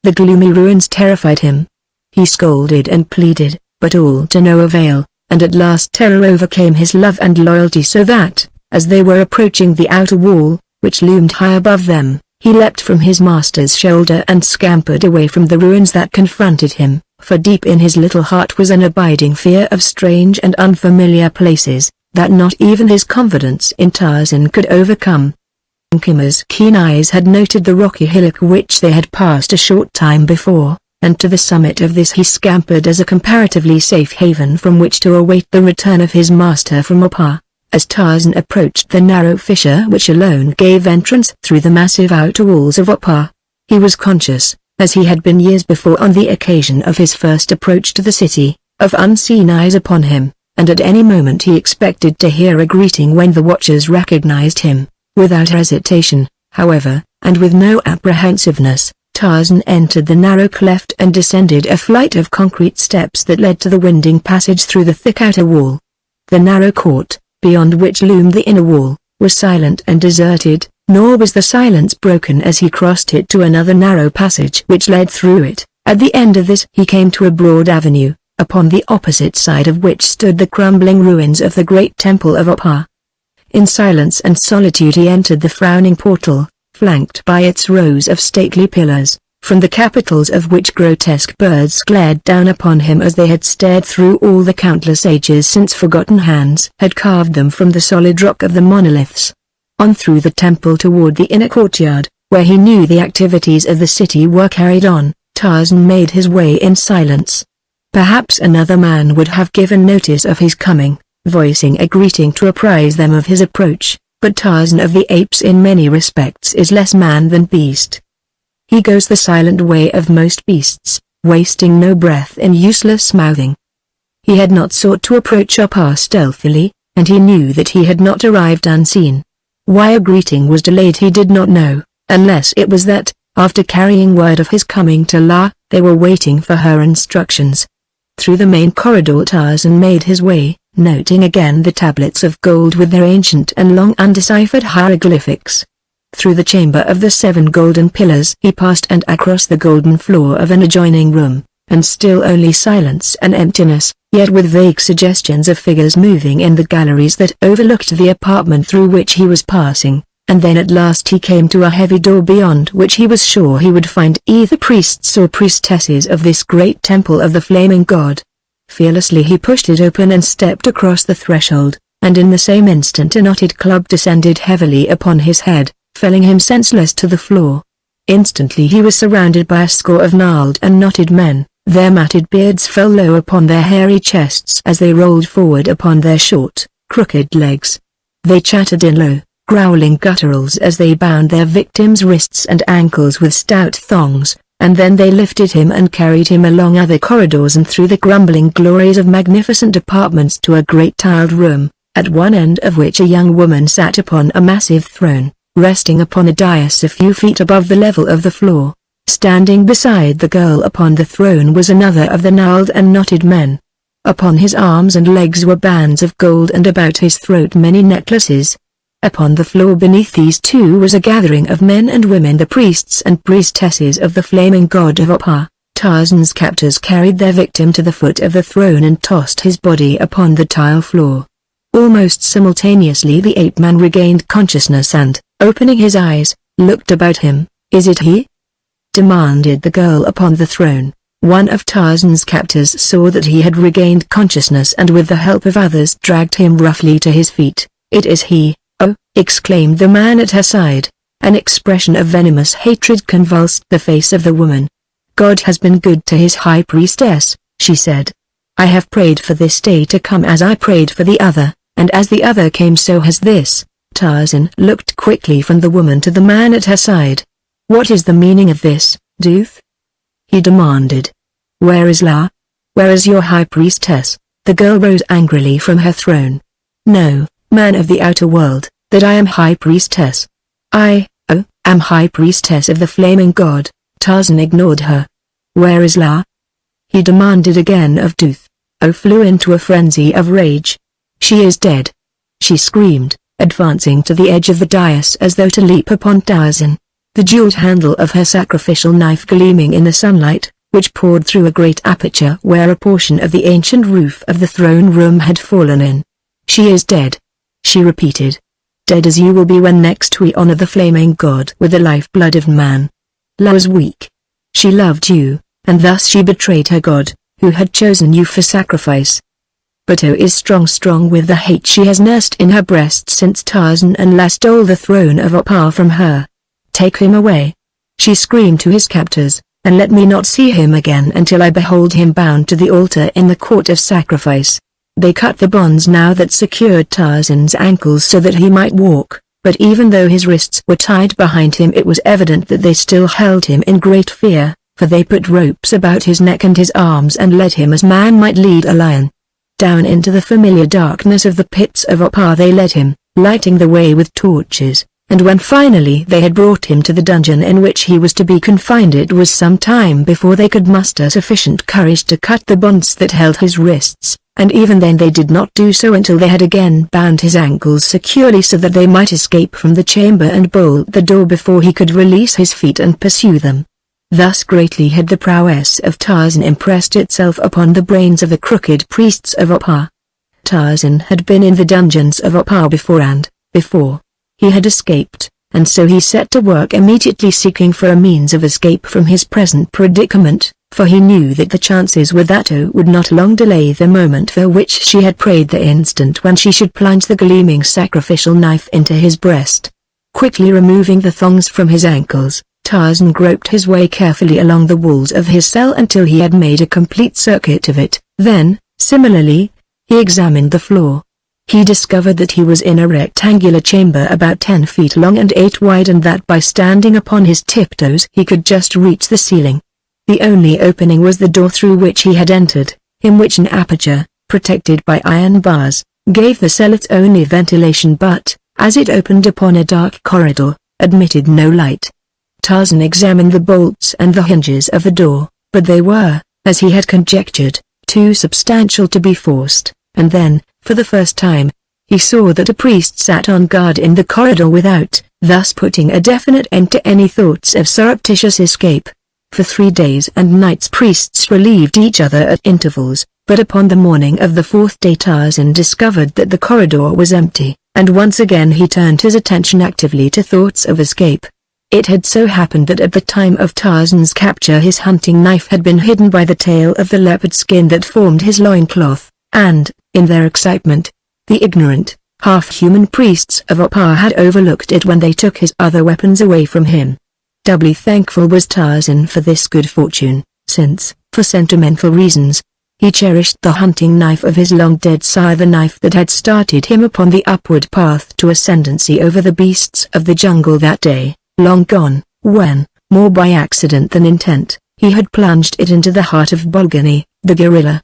The gloomy ruins terrified him. He scolded and pleaded, but all to no avail, and at last terror overcame his love and loyalty so that, as they were approaching the outer wall, which loomed high above them, he leapt from his master's shoulder and scampered away from the ruins that confronted him, for deep in his little heart was an abiding fear of strange and unfamiliar places, that not even his confidence in Tarzan could overcome. Nkima's keen eyes had noted the rocky hillock which they had passed a short time before, and to the summit of this he scampered as a comparatively safe haven from which to await the return of his master from Opar. As Tarzan approached the narrow fissure which alone gave entrance through the massive outer walls of Opar, he was conscious, as he had been years before on the occasion of his first approach to the city, of unseen eyes upon him, and at any moment he expected to hear a greeting when the watchers recognized him. Without hesitation, however, and with no apprehensiveness, Tarzan entered the narrow cleft and descended a flight of concrete steps that led to the winding passage through the thick outer wall. The narrow court, beyond which loomed the inner wall, was silent and deserted, nor was the silence broken as he crossed it to another narrow passage which led through it. At the end of this he came to a broad avenue, upon the opposite side of which stood the crumbling ruins of the great temple of Opar. In silence and solitude he entered the frowning portal, flanked by its rows of stately pillars, from the capitals of which grotesque birds glared down upon him as they had stared through all the countless ages since forgotten hands had carved them from the solid rock of the monoliths. On through the temple toward the inner courtyard, where he knew the activities of the city were carried on, Tarzan made his way in silence. Perhaps another man would have given notice of his coming, voicing a greeting to apprise them of his approach, but Tarzan of the Apes in many respects is less man than beast. He goes the silent way of most beasts, wasting no breath in useless mouthing. He had not sought to approach Opar stealthily, and he knew that he had not arrived unseen. Why a greeting was delayed he did not know, unless it was that, after carrying word of his coming to La, they were waiting for her instructions. Through the main corridor Tarzan made his way, noting again the tablets of gold with their ancient and long undeciphered hieroglyphics. Through the chamber of the 7 golden pillars he passed and across the golden floor of an adjoining room, and still only silence and emptiness, yet with vague suggestions of figures moving in the galleries that overlooked the apartment through which he was passing, and then at last he came to a heavy door beyond which he was sure he would find either priests or priestesses of this great temple of the flaming god. Fearlessly he pushed it open and stepped across the threshold, and in the same instant a knotted club descended heavily upon his head, felling him senseless to the floor. Instantly he was surrounded by a score of gnarled and knotted men, Their matted beards fell low upon their hairy chests as they rolled forward upon their short, crooked legs. They chattered in low, growling gutturals as they bound their victim's wrists and ankles with stout thongs, and then they lifted him and carried him along other corridors and through the grumbling glories of magnificent apartments to a great tiled room, at one end of which a young woman sat upon a massive throne, resting upon a dais a few feet above the level of the floor. Standing beside the girl upon the throne was another of the gnarled and knotted men. Upon his arms and legs were bands of gold and about his throat many necklaces. Upon the floor beneath these two was a gathering of men and women, the priests and priestesses of the flaming god of Opar. Tarzan's captors carried their victim to the foot of the throne and tossed his body upon the tile floor. Almost simultaneously the ape-man regained consciousness and, opening his eyes, looked about him. "Is it he?" demanded the girl upon the throne. One of Tarzan's captors saw that he had regained consciousness and with the help of others dragged him roughly to his feet. "It is he, oh!" exclaimed the man at her side. An expression of venomous hatred convulsed the face of the woman. "God has been good to his high priestess," she said. "I have prayed for this day to come as I prayed for the other, and as the other came so has this." Tarzan looked quickly from the woman to the man at her side. "What is the meaning of this, Dooth?" he demanded. "Where is La? Where is your high priestess?" The girl rose angrily from her throne. "No, man of the outer world, that I am high priestess. I, am high priestess of the flaming god." Tarzan ignored her. "Where is La?" he demanded again of Dooth. Flew into a frenzy of rage. "She is dead!" she screamed, advancing to the edge of the dais as though to leap upon Tarzan. The jeweled handle of her sacrificial knife gleaming in the sunlight, which poured through a great aperture where a portion of the ancient roof of the throne room had fallen in. "She is dead," she repeated. "Dead as you will be when next we honor the flaming god with the lifeblood of man. La was weak. She loved you, and thus she betrayed her god, who had chosen you for sacrifice. But is strong with the hate she has nursed in her breast since Tarzan and La stole the throne of Opar from her. Take him away," she screamed to his captors, "and let me not see him again until I behold him bound to the altar in the court of sacrifice." They cut the bonds now that secured Tarzan's ankles so that he might walk, but even though his wrists were tied behind him it was evident that they still held him in great fear, for they put ropes about his neck and his arms and led him as man might lead a lion. Down into the familiar darkness of the pits of Opar they led him, lighting the way with torches. And when finally they had brought him to the dungeon in which he was to be confined it was some time before they could muster sufficient courage to cut the bonds that held his wrists, and even then they did not do so until they had again bound his ankles securely so that they might escape from the chamber and bolt the door before he could release his feet and pursue them. Thus greatly had the prowess of Tarzan impressed itself upon the brains of the crooked priests of Opar. Tarzan had been in the dungeons of Opar before. He had escaped, and so he set to work immediately seeking for a means of escape from his present predicament, for he knew that the chances were that would not long delay the moment for which she had prayed, the instant when she should plunge the gleaming sacrificial knife into his breast. Quickly removing the thongs from his ankles, Tarzan groped his way carefully along the walls of his cell until he had made a complete circuit of it. Then, similarly, he examined the floor. He discovered that he was in a rectangular chamber about 10 feet long and 8 wide, and that by standing upon his tiptoes he could just reach the ceiling. The only opening was the door through which he had entered, in which an aperture, protected by iron bars, gave the cell its only ventilation, but, as it opened upon a dark corridor, admitted no light. Tarzan examined the bolts and the hinges of the door, but they were, as he had conjectured, too substantial to be forced, and then, for the first time, he saw that a priest sat on guard in the corridor without, thus putting a definite end to any thoughts of surreptitious escape. For 3 days and nights priests relieved each other at intervals, but upon the morning of the 4th day Tarzan discovered that the corridor was empty, and once again he turned his attention actively to thoughts of escape. It had so happened that at the time of Tarzan's capture his hunting knife had been hidden by the tail of the leopard skin that formed his loincloth, and, in their excitement, the ignorant, half-human priests of Opar had overlooked it when they took his other weapons away from him. Doubly thankful was Tarzan for this good fortune, since, for sentimental reasons, he cherished the hunting knife of his long-dead sire, the knife that had started him upon the upward path to ascendancy over the beasts of the jungle that day, long gone, when, more by accident than intent, he had plunged it into the heart of Bolgani, the gorilla.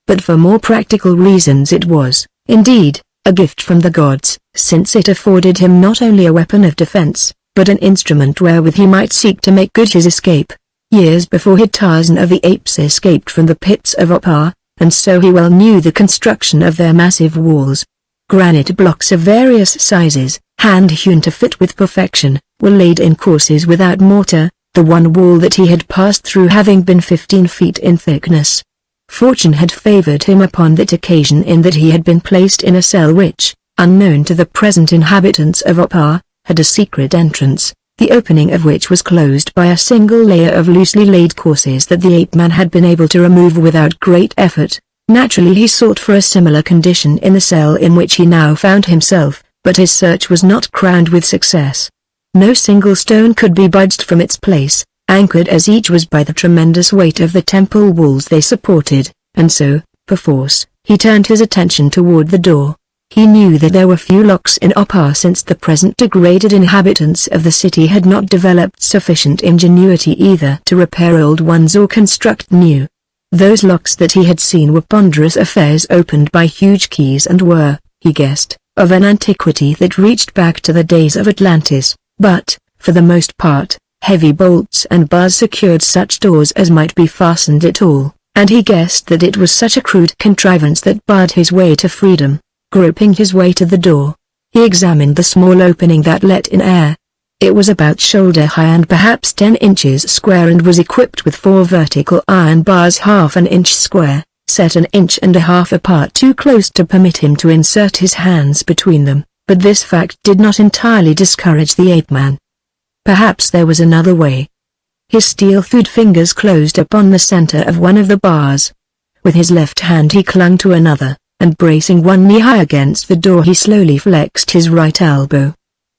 But for more practical reasons it was, indeed, a gift from the gods, since it afforded him not only a weapon of defense, but an instrument wherewith he might seek to make good his escape. Years before had Tarzan of the apes escaped from the pits of Opar, and so he well knew the construction of their massive walls. Granite blocks of various sizes, hand-hewn to fit with perfection, were laid in courses without mortar, the one wall that he had passed through having been 15 feet in thickness. Fortune had favored him upon that occasion in that he had been placed in a cell which, unknown to the present inhabitants of Opar, had a secret entrance, the opening of which was closed by a single layer of loosely laid courses that the ape-man had been able to remove without great effort. Naturally he sought for a similar condition in the cell in which he now found himself, but his search was not crowned with success. No single stone could be budged from its place, anchored as each was by the tremendous weight of the temple walls they supported, and so, perforce, he turned his attention toward the door. He knew that there were few locks in Opar since the present degraded inhabitants of the city had not developed sufficient ingenuity either to repair old ones or construct new. Those locks that he had seen were ponderous affairs opened by huge keys and were, he guessed, of an antiquity that reached back to the days of Atlantis, but, for the most part, heavy bolts and bars secured such doors as might be fastened at all, and he guessed that it was such a crude contrivance that barred his way to freedom. Groping his way to the door, he examined the small opening that let in air. It was about shoulder high and perhaps 10 inches square and was equipped with 4 vertical iron bars half an inch square, set 1.5 inches apart too close to permit him to insert his hands between them, but this fact did not entirely discourage the ape-man. Perhaps there was another way. His steel-thewed fingers closed upon the center of one of the bars. With his left hand he clung to another, and bracing one knee high against the door he slowly flexed his right elbow.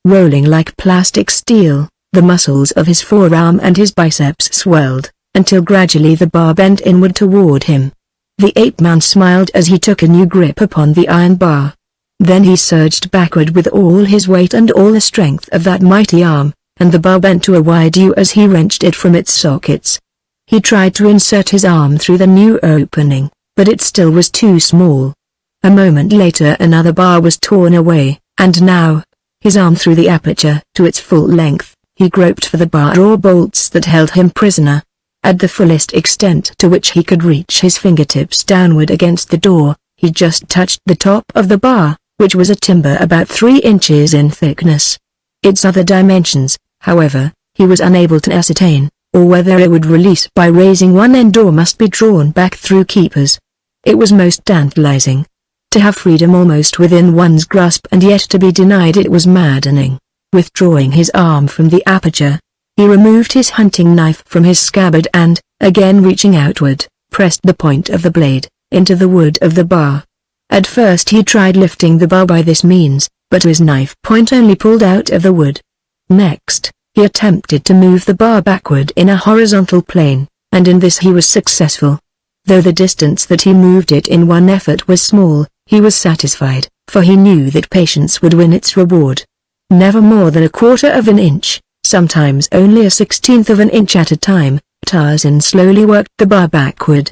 Rolling like plastic steel, the muscles of his forearm and his biceps swelled, until gradually the bar bent inward toward him. The ape-man smiled as he took a new grip upon the iron bar. Then he surged backward with all his weight and all the strength of that mighty arm, and the bar bent to a wide U as he wrenched it from its sockets. He tried to insert his arm through the new opening, but it still was too small. A moment later another bar was torn away, and now, his arm through the aperture to its full length, he groped for the bar or bolts that held him prisoner. At the fullest extent to which he could reach his fingertips downward against the door, he just touched the top of the bar, which was a timber about 3 inches in thickness. Its other dimensions, however, he was unable to ascertain, or whether it would release by raising one end or must be drawn back through keepers. It was most tantalizing. To have freedom almost within one's grasp and yet to be denied it was maddening. Withdrawing his arm from the aperture, he removed his hunting knife from his scabbard and, again reaching outward, pressed the point of the blade into the wood of the bar. At first he tried lifting the bar by this means, but his knife point only pulled out of the wood. Next, he attempted to move the bar backward in a horizontal plane, and in this he was successful. Though the distance that he moved it in one effort was small, he was satisfied, for he knew that patience would win its reward. Never more than 1/4 inch, sometimes only 1/16 inch at a time, Tarzan slowly worked the bar backward.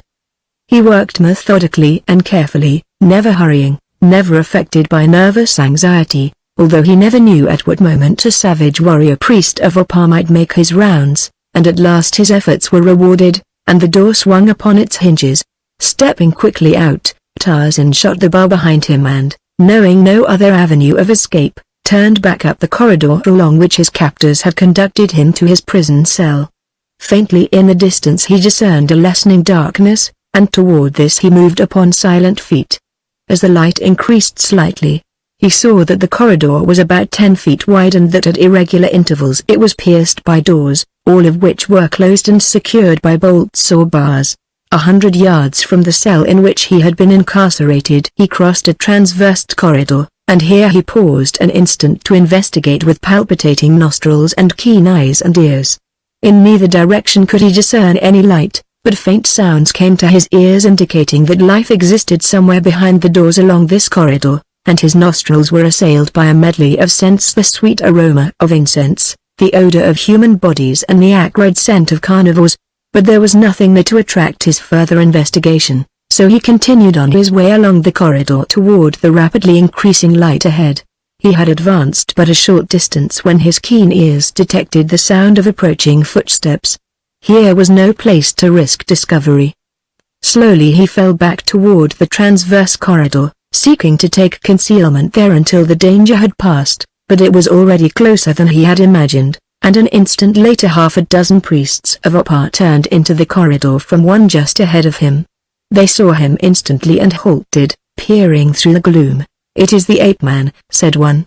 He worked methodically and carefully, never hurrying, never affected by nervous anxiety, although he never knew at what moment a savage warrior priest of Opar might make his rounds, and at last his efforts were rewarded, and the door swung upon its hinges. Stepping quickly out, Tarzan shut the bar behind him and, knowing no other avenue of escape, turned back up the corridor along which his captors had conducted him to his prison cell. Faintly in the distance he discerned a lessening darkness, and toward this he moved upon silent feet. As the light increased slightly, he saw that the corridor was about 10 feet wide and that at irregular intervals it was pierced by doors, all of which were closed and secured by bolts or bars. 100 yards from the cell in which he had been incarcerated he crossed a transverse corridor, and here he paused an instant to investigate with palpitating nostrils and keen eyes and ears. In neither direction could he discern any light, but faint sounds came to his ears indicating that life existed somewhere behind the doors along this corridor, and his nostrils were assailed by a medley of scents: the sweet aroma of incense, the odor of human bodies, and the acrid scent of carnivores. But there was nothing there to attract his further investigation, so he continued on his way along the corridor toward the rapidly increasing light ahead. He had advanced but a short distance when his keen ears detected the sound of approaching footsteps. Here was no place to risk discovery. Slowly he fell back toward the transverse corridor, seeking to take concealment there until the danger had passed, but it was already closer than he had imagined, and an instant later half a dozen priests of Opar turned into the corridor from one just ahead of him. They saw him instantly and halted, peering through the gloom. "It is the ape-man," said one.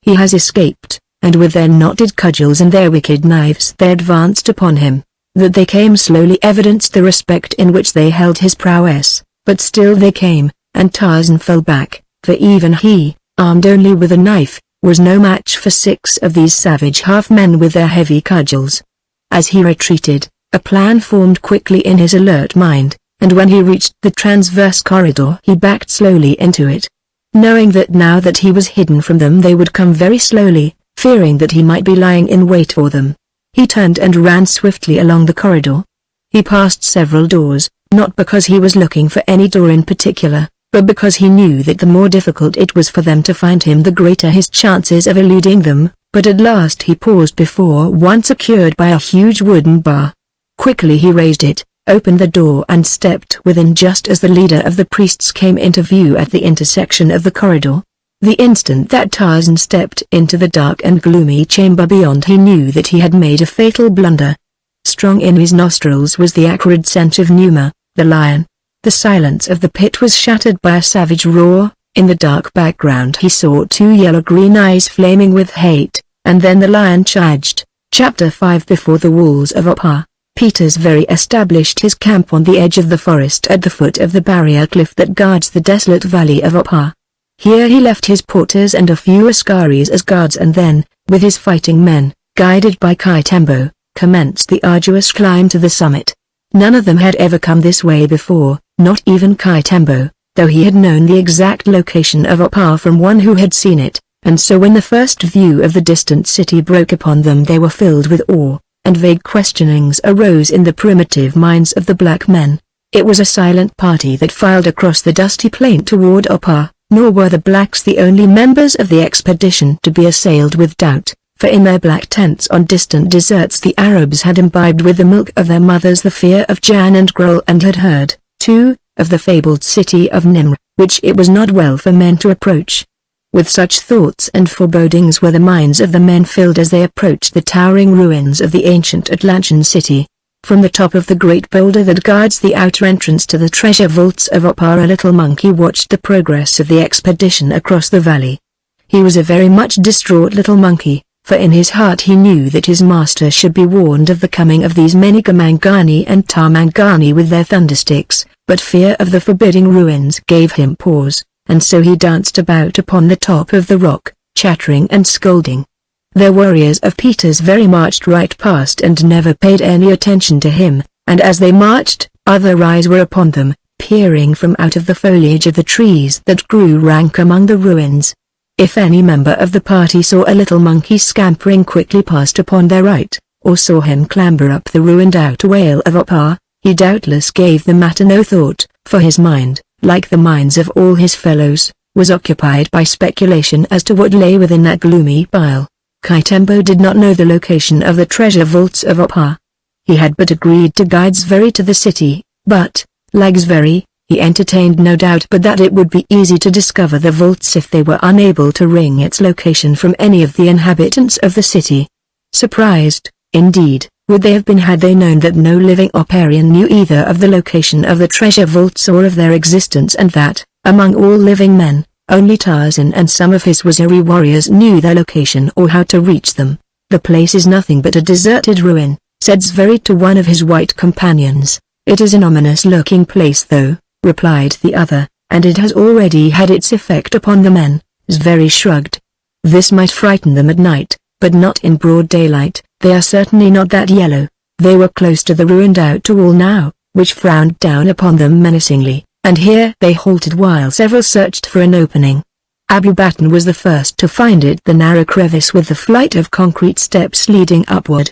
"He has escaped," and with their knotted cudgels and their wicked knives they advanced upon him. That they came slowly evidenced the respect in which they held his prowess, but still they came, and Tarzan fell back, for even he, armed only with a knife, was no match for 6 of these savage half-men with their heavy cudgels. As he retreated, a plan formed quickly in his alert mind, and when he reached the transverse corridor he backed slowly into it. Knowing that now that he was hidden from them they would come very slowly, fearing that he might be lying in wait for them, he turned and ran swiftly along the corridor. He passed several doors, not because he was looking for any door in particular, but because he knew that the more difficult it was for them to find him the greater his chances of eluding them, but at last he paused before one secured by a huge wooden bar. Quickly he raised it, opened the door and stepped within just as the leader of the priests came into view at the intersection of the corridor. The instant that Tarzan stepped into the dark and gloomy chamber beyond he knew that he had made a fatal blunder. Strong in his nostrils was the acrid scent of Numa, the lion. The silence of the pit was shattered by a savage roar. In the dark background he saw 2 yellow-green eyes flaming with hate, and then the lion charged. Chapter 5. Before the walls of Opar, Peter's very established his camp on the edge of the forest at the foot of the barrier cliff that guards the desolate valley of Opar. Here he left his porters and a few askaris as guards and then, with his fighting men, guided by Kaitembo, commenced the arduous climb to the summit. None of them had ever come this way before, not even Kaitembo, though he had known the exact location of Opar from one who had seen it, and so when the first view of the distant city broke upon them they were filled with awe, and vague questionings arose in the primitive minds of the black men. It was a silent party that filed across the dusty plain toward Opar, nor were the blacks the only members of the expedition to be assailed with doubt, for in their black tents on distant deserts the Arabs had imbibed with the milk of their mothers the fear of Jan and Grol and had heard, too, of the fabled city of Nimr, which it was not well for men to approach. With such thoughts and forebodings were the minds of the men filled as they approached the towering ruins of the ancient Atlantean city. From the top of the great boulder that guards the outer entrance to the treasure vaults of Opar a little monkey watched the progress of the expedition across the valley. He was a very much distraught little monkey, for in his heart he knew that his master should be warned of the coming of these many Gamangani and Tarmangani with their thundersticks, but fear of the forbidding ruins gave him pause, and so he danced about upon the top of the rock, chattering and scolding. The warriors of Peter's very marched right past and never paid any attention to him, and as they marched, other eyes were upon them, peering from out of the foliage of the trees that grew rank among the ruins. If any member of the party saw a little monkey scampering quickly past upon their right, or saw him clamber up the ruined outer wall of Opar, he doubtless gave the matter no thought, for his mind, like the minds of all his fellows, was occupied by speculation as to what lay within that gloomy pile. Kaitembo did not know the location of the treasure vaults of Opar. He had but agreed to guide Zveri to the city, but, like Zveri, he entertained no doubt but that it would be easy to discover the vaults if they were unable to wring its location from any of the inhabitants of the city. Surprised, indeed, would they have been had they known that no living Oparian knew either of the location of the treasure vaults or of their existence, and that, among all living men, only Tarzan and some of his Waziri warriors knew their location or how to reach them. "The place is nothing but a deserted ruin," said Zveri to one of his white companions. "It is an ominous-looking place though," replied the other, "and it has already had its effect upon the men." Zveri shrugged. "This might frighten them at night, but not in broad daylight. They are certainly not that yellow." They were close to the ruined outer wall now, which frowned down upon them menacingly, and here they halted while several searched for an opening. Abu Bakr was the first to find it, the narrow crevice with the flight of concrete steps leading upward.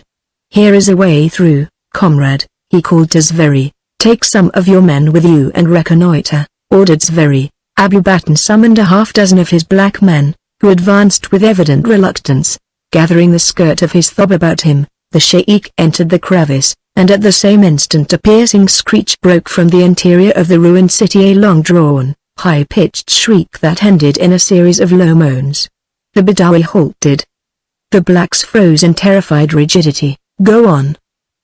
"Here is a way through, comrade," he called to Zveri. "Take some of your men with you and reconnoiter," ordered Zveri. Abu Bakr summoned a half-dozen of his black men, who advanced with evident reluctance. Gathering the skirt of his thob about him, the sheikh entered the crevice, and at the same instant a piercing screech broke from the interior of the ruined city, a long-drawn, high-pitched shriek that ended in a series of low moans. The Badawi halted. The blacks froze in terrified rigidity. "Go on!"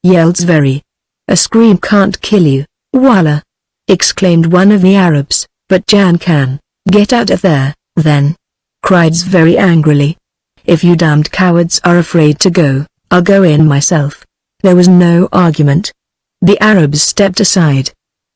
yelled Zveri. "A scream can't kill you, Wallah!" exclaimed one of the Arabs. "But Jan can." "Get out of there, then!" cried Zveri angrily. "If you damned cowards are afraid to go, I'll go in myself." There was no argument. The Arabs stepped aside.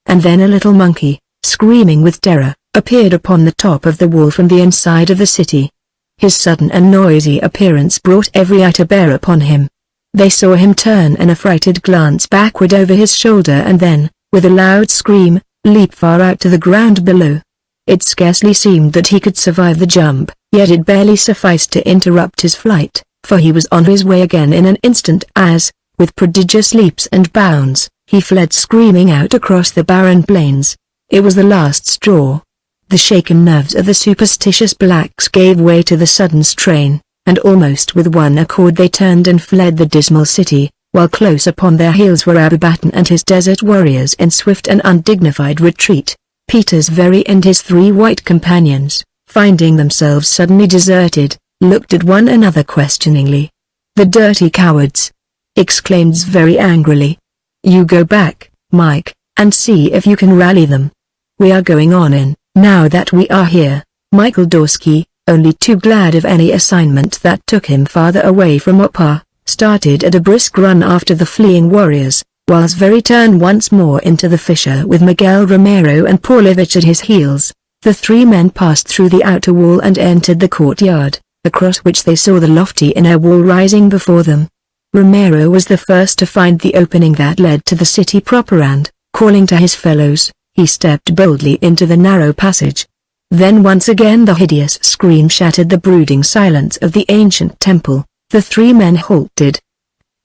And then a little monkey, screaming with terror, appeared upon the top of the wall from the inside of the city. His sudden and noisy appearance brought every eye to bear upon him. They saw him turn an affrighted glance backward over his shoulder and then, with a loud scream, leap far out to the ground below. It scarcely seemed that he could survive the jump, yet it barely sufficed to interrupt his flight, for he was on his way again in an instant as, with prodigious leaps and bounds, he fled screaming out across the barren plains. It was the last straw. The shaken nerves of the superstitious blacks gave way to the sudden strain, and almost with one accord they turned and fled the dismal city, while close upon their heels were Abu Bakr and his desert warriors in swift and undignified retreat. Peter Zveri and his 3 white companions, finding themselves suddenly deserted, looked at one another questioningly. "The dirty cowards!" exclaimed Zveri angrily. "You go back, Mike, and see if you can rally them. We are going on in, now that we are here." Michael Dorsky, only too glad of any assignment that took him farther away from Opar, started at a brisk run after the fleeing warriors, while Zveri turned once more into the fissure with Miguel Romero and Paulovich at his heels. The 3 men passed through the outer wall and entered the courtyard, across which they saw the lofty inner wall rising before them. Romero was the first to find the opening that led to the city proper and, calling to his fellows, he stepped boldly into the narrow passage. Then once again the hideous scream shattered the brooding silence of the ancient temple. The 3 men halted.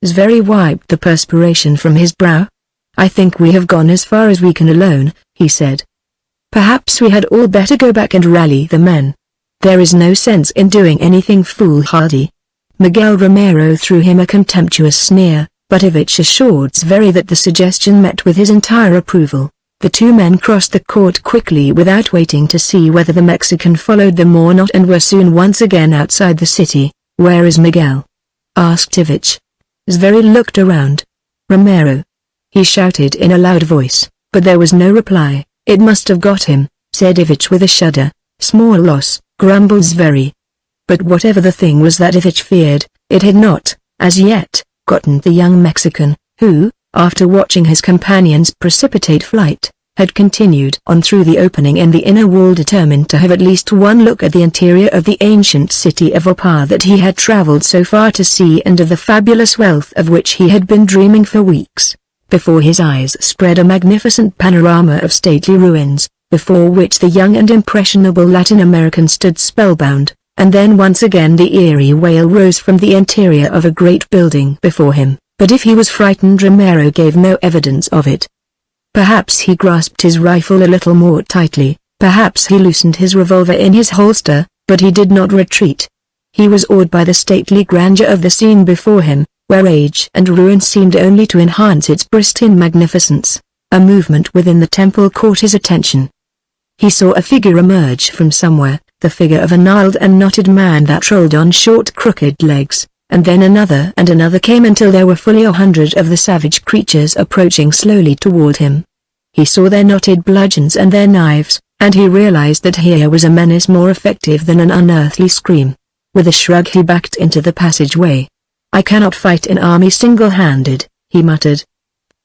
Zveri wiped the perspiration from his brow. "I think we have gone as far as we can alone," he said. "Perhaps we had all better go back and rally the men. There is no sense in doing anything foolhardy." Miguel Romero threw him a contemptuous sneer, but Ivich assured Zveri that the suggestion met with his entire approval. The 2 men crossed the court quickly without waiting to see whether the Mexican followed them or not and were soon once again outside the city. "Where is Miguel?" asked Ivich. Zveri looked around. "Romero!" he shouted in a loud voice, but there was no reply. "It must have got him," said Ivich with a shudder. "Small loss," grumbled Zveri. But whatever the thing was that Ivich feared, it had not, as yet, gotten the young Mexican, who, after watching his companion's precipitate flight, had continued on through the opening in the inner wall, determined to have at least one look at the interior of the ancient city of Opar that he had traveled so far to see and of the fabulous wealth of which he had been dreaming for weeks. Before his eyes spread a magnificent panorama of stately ruins, before which the young and impressionable Latin American stood spellbound, and then once again the eerie wail rose from the interior of a great building before him. But if he was frightened, Romero gave no evidence of it. Perhaps he grasped his rifle a little more tightly, perhaps he loosened his revolver in his holster, but he did not retreat. He was awed by the stately grandeur of the scene before him, where age and ruin seemed only to enhance its pristine magnificence. A movement within the temple caught his attention. He saw a figure emerge from somewhere, the figure of a gnarled and knotted man that rolled on short crooked legs. And then another and another came until there were fully 100 of the savage creatures approaching slowly toward him. He saw their knotted bludgeons and their knives, and he realized that here was a menace more effective than an unearthly scream. With a shrug he backed into the passageway. "I cannot fight an army single-handed," he muttered.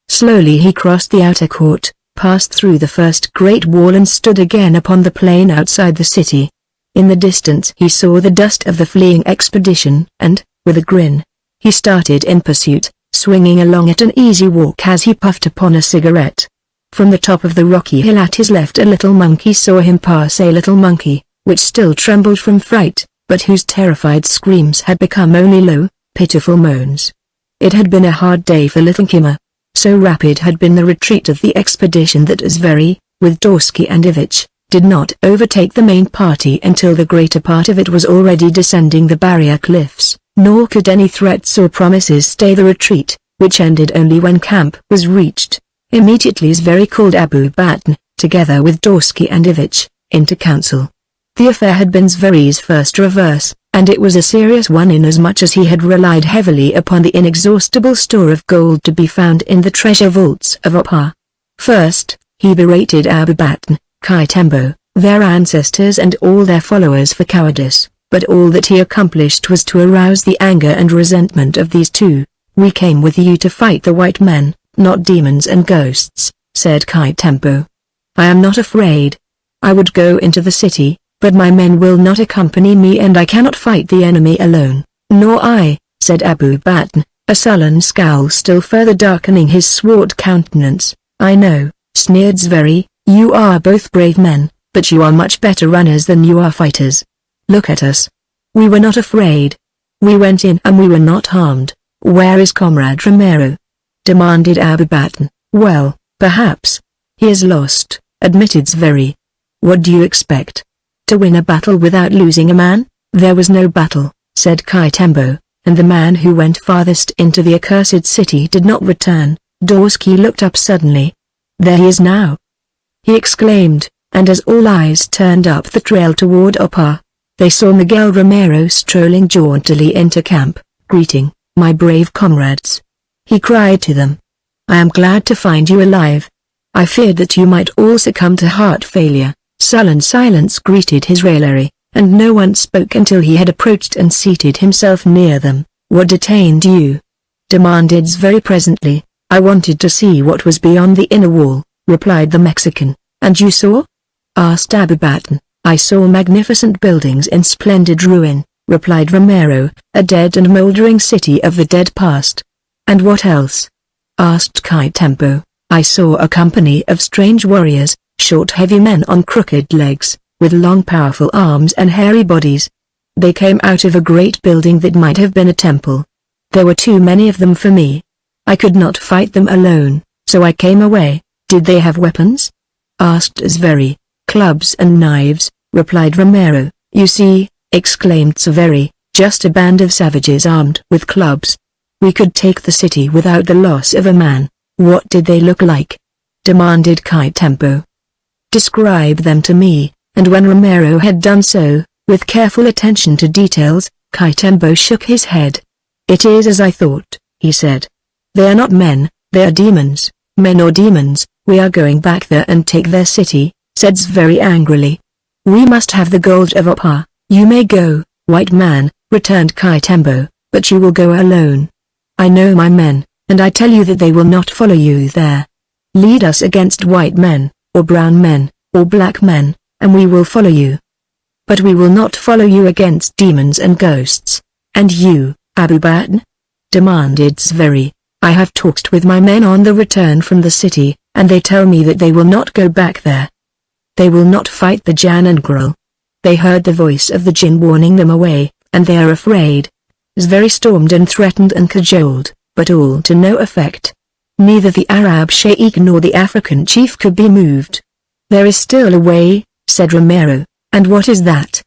Slowly he crossed the outer court, passed through the first great wall and stood again upon the plain outside the city. In the distance he saw the dust of the fleeing expedition, and, with a grin, he started in pursuit, swinging along at an easy walk as he puffed upon a cigarette. From the top of the rocky hill at his left a little monkey saw him pass. A little monkey, which still trembled from fright, but whose terrified screams had become only low, pitiful moans. It had been a hard day for little Kimmer. So rapid had been the retreat of the expedition that Zveri, with Dorsky and Ivich, did not overtake the main party until the greater part of it was already descending the barrier cliffs, nor could any threats or promises stay the retreat, which ended only when camp was reached. Immediately Zveri called Abu Batn, together with Dorsky and Ivich, into council. The affair had been Zveri's first reverse, and it was a serious one inasmuch as he had relied heavily upon the inexhaustible store of gold to be found in the treasure vaults of Opar. First, he berated Abu Batn, Kaitembo, their ancestors and all their followers for cowardice, but all that he accomplished was to arouse the anger and resentment of these two. "We came with you to fight the white men, not demons and ghosts," said Kaitembo. "I am not afraid. I would go into the city, but my men will not accompany me and I cannot fight the enemy alone." "Nor I," said Abu Batn, a sullen scowl still further darkening his swart countenance. "I know," sneered Zveri, "you are both brave men, but you are much better runners than you are fighters. Look at us. We were not afraid. We went in and we were not harmed." "Where is Comrade Romero?" demanded Abu Batn. "Well, perhaps. He is lost," admitted Zveri. "What do you expect? To win a battle without losing a man?" "There was no battle," said Kaitembo, "and the man who went farthest into the accursed city did not return." Dorsky looked up suddenly. "There he is now!" he exclaimed, and as all eyes turned up the trail toward Opar, they saw Miguel Romero strolling jauntily into camp. "Greeting, my brave comrades," he cried to them. "I am glad to find you alive. I feared that you might all succumb to heart failure." Sullen silence greeted his raillery, and no one spoke until he had approached and seated himself near them. "What detained you?" demanded Zveri presently. "I wanted to see what was beyond the inner wall," replied the Mexican. "And you saw?" asked Abu Batn. "I saw magnificent buildings in splendid ruin," replied Romero, "a dead and moldering city of the dead past." "And what else?" asked Kaitembo. "I saw a company of strange warriors, short heavy men on crooked legs, with long powerful arms and hairy bodies. They came out of a great building that might have been a temple. There were too many of them for me. I could not fight them alone, so I came away." "Did they have weapons?" asked Zveri. "Clubs and knives," replied Romero. "You see," exclaimed Zveri, "just a band of savages armed with clubs. We could take the city without the loss of a man." "What did they look like?" demanded Kaitembo. "Describe them to me," and when Romero had done so, with careful attention to details, Kaitembo shook his head. "It is as I thought," he said. "They are not men, they are demons. Men or demons, we are going back there and take their city," said Zveri angrily. "We must have the gold of Opar." "You may go, white man," returned Kaitembo, "but you will go alone. I know my men, and I tell you that they will not follow you there. Lead us against white men, or brown men, or black men, and we will follow you. But we will not follow you against demons and ghosts." "And you, Abu Batn?" demanded Zveri. "I have talked with my men on the return from the city, and they tell me that they will not go back there. They will not fight the Jan and Grul. They heard the voice of the Jinn warning them away, and they are afraid." Zveri stormed and threatened and cajoled, but all to no effect. Neither the Arab sheikh nor the African chief could be moved. "There is still a way," said Romero. "And what is that?"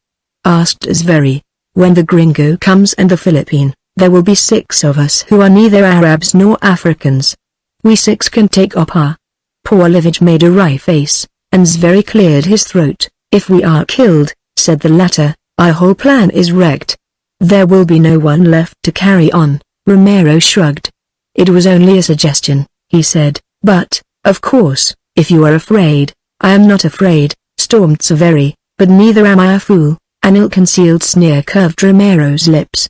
asked Zveri. "When the gringo comes and the Philippine, there will be 6 of us who are neither Arabs nor Africans. We 6 can take Opar." Poor Livage made a wry face, and Zveri cleared his throat. "If we are killed," said the latter, "our whole plan is wrecked. There will be no one left to carry on." Romero shrugged. "It was only a suggestion," he said. "But, of course, if you are afraid—" "I am not afraid," stormed Zveri, "but neither am I a fool." An ill-concealed sneer curved Romero's lips.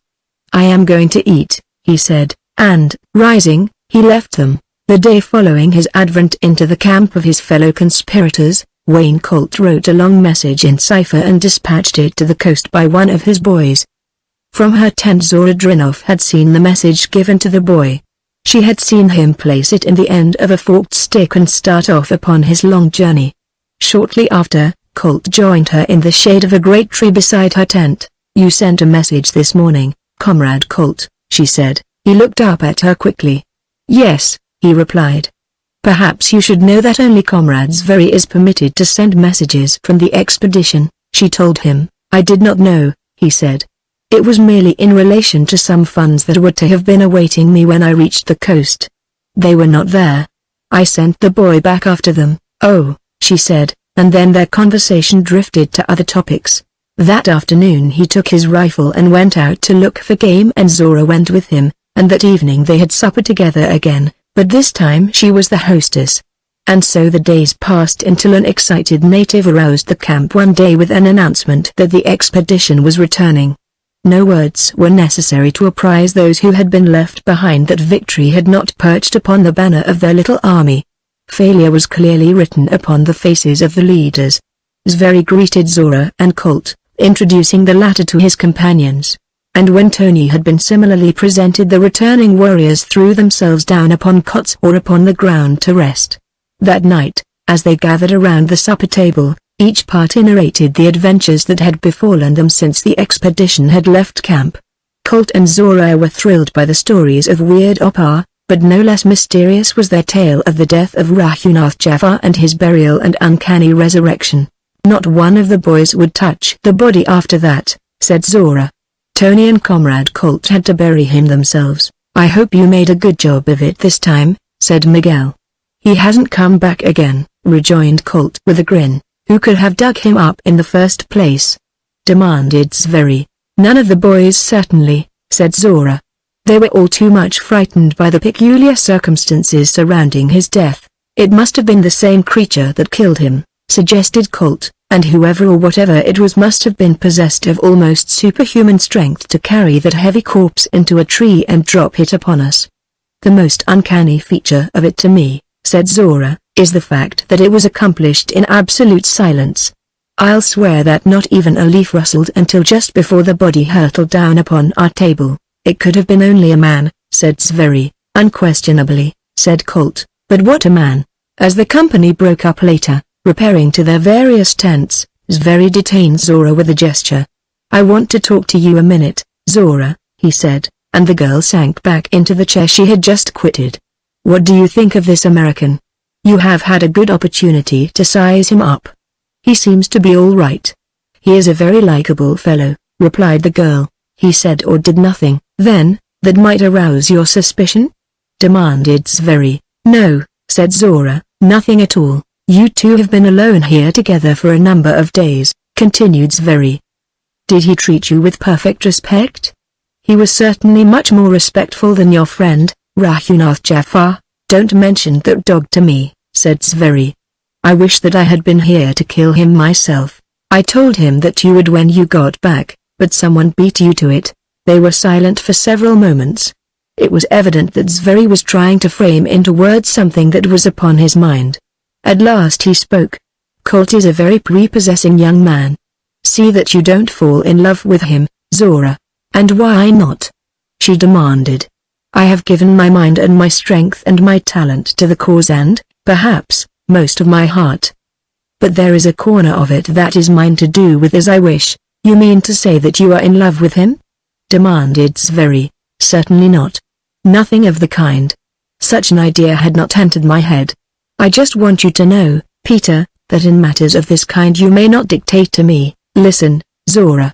"I am going to eat," he said, and, rising, he left them. The day following his advent into the camp of his fellow conspirators, Wayne Colt wrote a long message in cipher and dispatched it to the coast by one of his boys. From her tent Zora Drinov had seen the message given to the boy. She had seen him place it in the end of a forked stick and start off upon his long journey. Shortly after, Colt joined her in the shade of a great tree beside her tent. "You sent a message this morning, Comrade Colt," she said. He looked up at her quickly. "Yes," he replied. "Perhaps you should know that only Comrade Zvery is permitted to send messages from the expedition," she told him. "I did not know," he said. "It was merely in relation to some funds that were to have been awaiting me when I reached the coast. They were not there. I sent the boy back after them." "Oh," she said, and then their conversation drifted to other topics. That afternoon he took his rifle and went out to look for game, and Zora went with him, and that evening they had supper together again, but this time she was the hostess. And so the days passed until an excited native aroused the camp one day with an announcement that the expedition was returning. No words were necessary to apprise those who had been left behind that victory had not perched upon the banner of their little army. Failure was clearly written upon the faces of the leaders. Zvery greeted Zora and Colt, introducing the latter to his companions. And when Tony had been similarly presented, the returning warriors threw themselves down upon cots or upon the ground to rest. That night, as they gathered around the supper table, each party narrated the adventures that had befallen them since the expedition had left camp. Colt and Zora were thrilled by the stories of Weird Opar, but no less mysterious was their tale of the death of Rahunath Jafar and his burial and uncanny resurrection. "Not one of the boys would touch the body after that," said Zora. "Tony and Comrade Colt had to bury him themselves." "I hope you made a good job of it this time," said Miguel. "He hasn't come back again," rejoined Colt with a grin. "Who could have dug him up in the first place?" demanded Zvery. "None of the boys certainly," said Zora. "They were all too much frightened by the peculiar circumstances surrounding his death." "It must have been the same creature that killed him," suggested Colt, "and whoever or whatever it was must have been possessed of almost superhuman strength to carry that heavy corpse into a tree and drop it upon us." "The most uncanny feature of it to me," said Zora, "is the fact that it was accomplished in absolute silence. I'll swear that not even a leaf rustled until just before the body hurtled down upon our table." "It could have been only a man," said Zvery. "Unquestionably," said Colt, "but what a man." As the company broke up later, repairing to their various tents, Zvery detained Zora with a gesture. "I want to talk to you a minute, Zora," he said, and the girl sank back into the chair she had just quitted. "What do you think of this American? You have had a good opportunity to size him up. He seems to be all right." "He is a very likable fellow," replied the girl. "He said or did nothing, then, that might arouse your suspicion?" demanded Zvery. "No," said Zora, "nothing at all." "You two have been alone here together for a number of days," continued Zvery. "Did he treat you with perfect respect?" "He was certainly much more respectful than your friend, Rahunath Jafar." "Don't mention that dog to me," said Zvery. "I wish that I had been here to kill him myself. I told him that you would when you got back, but someone beat you to it." They were silent for several moments. It was evident that Zvery was trying to frame into words something that was upon his mind. At last he spoke. "Colt is a very prepossessing young man. See that you don't fall in love with him, Zora." "And why not?" she demanded. "I have given my mind and my strength and my talent to the cause and, perhaps, most of my heart. But there is a corner of it that is mine to do with as I wish." "You mean to say that you are in love with him?" demanded Zvery. "Certainly not. Nothing of the kind. Such an idea had not entered my head. I just want you to know, Peter, that in matters of this kind you may not dictate to me." "Listen, Zora.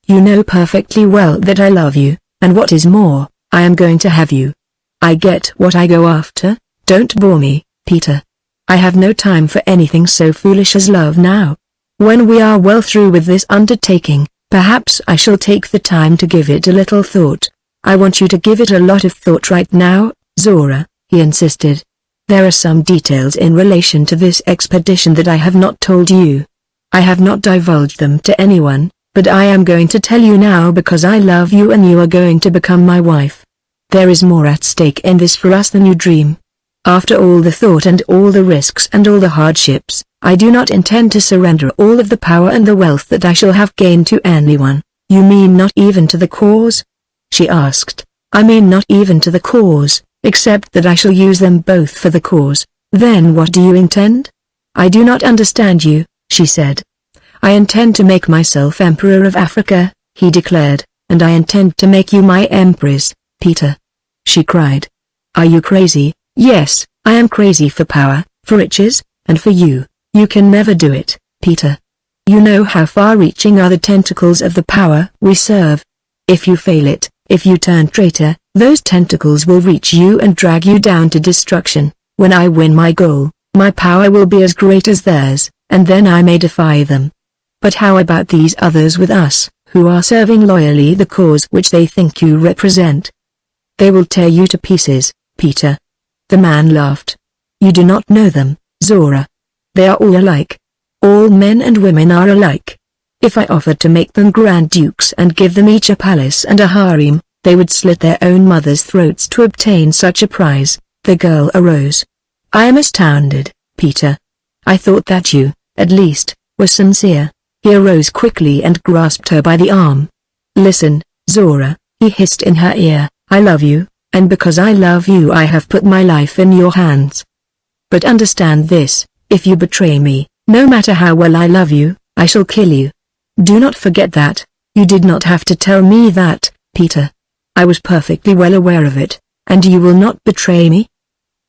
You know perfectly well that I love you, and what is more, I am going to have you. I get what I go after. Don't bore me, Peter. I have no time for anything so foolish as love now. When we are well through with this undertaking, perhaps I shall take the time to give it a little thought." "I want you to give it a lot of thought right now, Zora," he insisted. "There are some details in relation to this expedition that I have not told you. I have not divulged them to anyone, but I am going to tell you now because I love you and you are going to become my wife. There is more at stake in this for us than you dream. After all the thought and all the risks and all the hardships, I do not intend to surrender all of the power and the wealth that I shall have gained to anyone." "You mean not even to the cause?" she asked. "I mean not even to the cause," except that I shall use them both for the cause. Then what do you intend? I do not understand you, she said. I intend to make myself Emperor of Africa, he declared, and I intend to make you my Empress, Peter. She cried. Are you crazy? Yes, I am crazy for power, for riches, and for you. You can never do it, Peter. You know how far-reaching are the tentacles of the power we serve. If you fail it, if you turn traitor, those tentacles will reach you and drag you down to destruction. When I win my goal, my power will be as great as theirs, and then I may defy them. But how about these others with us, who are serving loyally the cause which they think you represent? They will tear you to pieces, Peter. The man laughed. You do not know them, Zora. They are all alike. All men and women are alike. If I offered to make them Grand Dukes and give them each a palace and a harem, they would slit their own mothers' throats to obtain such a prize. The girl arose. I am astounded, Peter. I thought that you, at least, were sincere. He arose quickly and grasped her by the arm. Listen, Zora, he hissed in her ear, I love you, and because I love you I have put my life in your hands. But understand this, if you betray me, no matter how well I love you, I shall kill you. Do not forget that. You did not have to tell me that, Peter. I was perfectly well aware of it, and you will not betray me?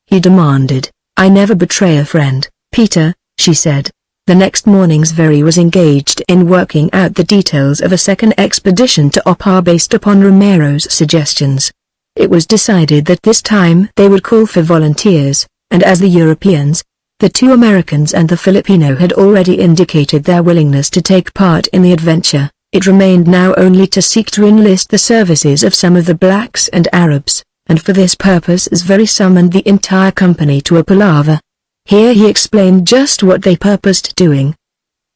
He demanded. I never betray a friend, Peter, she said. The next morning Zveri was engaged in working out the details of a second expedition to Opar based upon Romero's suggestions. It was decided that this time they would call for volunteers, and as the Europeans, the two Americans and the Filipino had already indicated their willingness to take part in the adventure, it remained now only to seek to enlist the services of some of the blacks and Arabs, and for this purpose Zveri summoned the entire company to a palaver. Here he explained just what they purposed doing.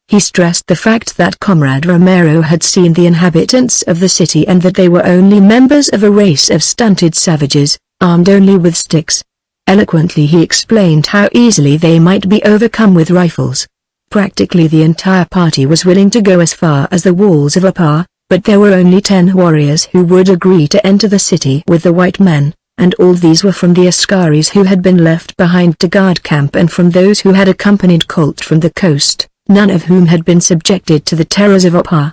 He stressed the fact that Comrade Romero had seen the inhabitants of the city and that they were only members of a race of stunted savages, armed only with sticks. Eloquently he explained how easily they might be overcome with rifles. Practically the entire party was willing to go as far as the walls of Opar, but there were only 10 warriors who would agree to enter the city with the white men, and all these were from the Askaris who had been left behind to guard camp and from those who had accompanied Colt from the coast, none of whom had been subjected to the terrors of Opar.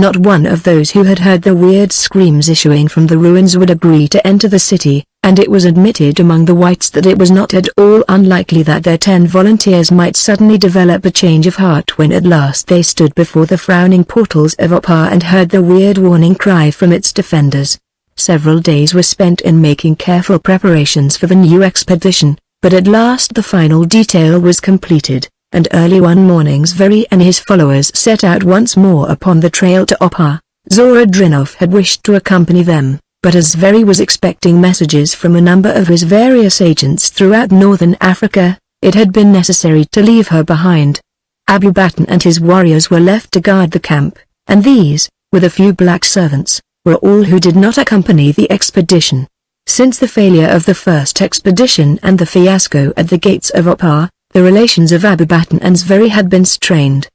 Not one of those who had heard the weird screams issuing from the ruins would agree to enter the city, and it was admitted among the whites that it was not at all unlikely that their 10 volunteers might suddenly develop a change of heart when at last they stood before the frowning portals of Opar and heard the weird warning cry from its defenders. Several days were spent in making careful preparations for the new expedition, but at last the final detail was completed, and early one morning Zveri and his followers set out once more upon the trail to Opar. Zora Drinov had wished to accompany them, but as Zveri was expecting messages from a number of his various agents throughout northern Africa, it had been necessary to leave her behind. Abu Baton and his warriors were left to guard the camp, and these, with a few black servants, were all who did not accompany the expedition. Since the failure of the first expedition and the fiasco at the gates of Opar, the relations of Abu Baton and Zveri had been strained.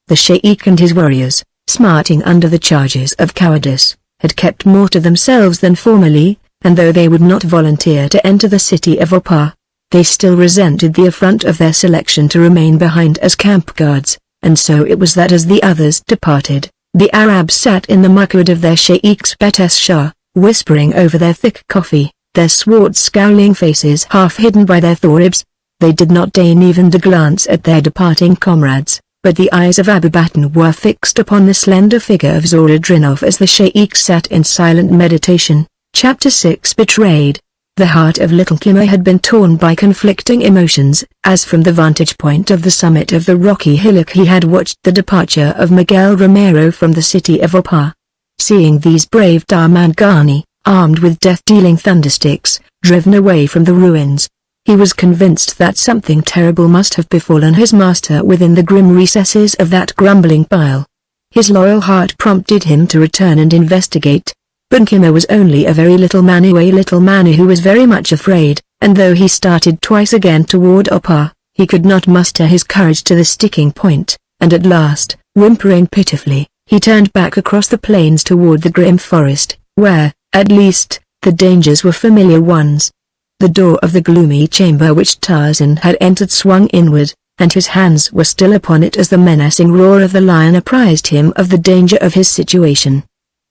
The sheikh and his warriors, smarting under the charges of cowardice, had kept more to themselves than formerly, and though they would not volunteer to enter the city of Opar, they still resented the affront of their selection to remain behind as camp guards, and so it was that as the others departed, the Arabs sat in the mukkud of their sheikh's betes shah, whispering over their thick coffee, their swart scowling faces half hidden by their thoribs. They did not deign even to glance at their departing comrades, but the eyes of Abu Baton were fixed upon the slender figure of Zora Drinov as the sheikh sat in silent meditation. Chapter 6 Betrayed. The heart of little Kima had been torn by conflicting emotions, as from the vantage point of the summit of the rocky hillock he had watched the departure of Miguel Romero from the city of Opar. Seeing these brave Darmangani, armed with death-dealing thundersticks, driven away from the ruins, he was convinced that something terrible must have befallen his master within the grim recesses of that grumbling pile. His loyal heart prompted him to return and investigate. But Kima was only a very little man who was very much afraid, and though he started twice again toward Opar, he could not muster his courage to the sticking point, and at last, whimpering pitifully, he turned back across the plains toward the grim forest, where, at least, the dangers were familiar ones. The door of the gloomy chamber which Tarzan had entered swung inward, and his hands were still upon it as the menacing roar of the lion apprised him of the danger of his situation.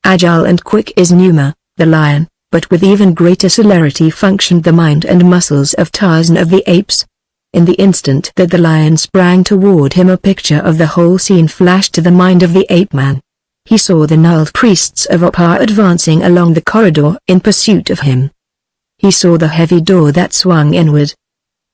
Agile and quick is Numa, the lion, but with even greater celerity functioned the mind and muscles of Tarzan of the Apes. In the instant that the lion sprang toward him, a picture of the whole scene flashed to the mind of the ape-man. He saw the gnarled priests of Opar advancing along the corridor in pursuit of him. He saw the heavy door that swung inward.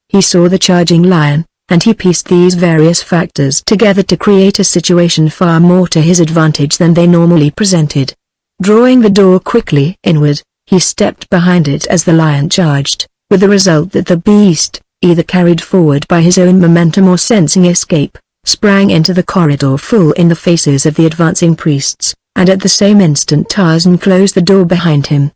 He saw the charging lion, and he pieced these various factors together to create a situation far more to his advantage than they normally presented. Drawing the door quickly inward, he stepped behind it as the lion charged, with the result that the beast, either carried forward by his own momentum or sensing escape, sprang into the corridor full in the faces of the advancing priests, and at the same instant Tarzan closed the door behind him.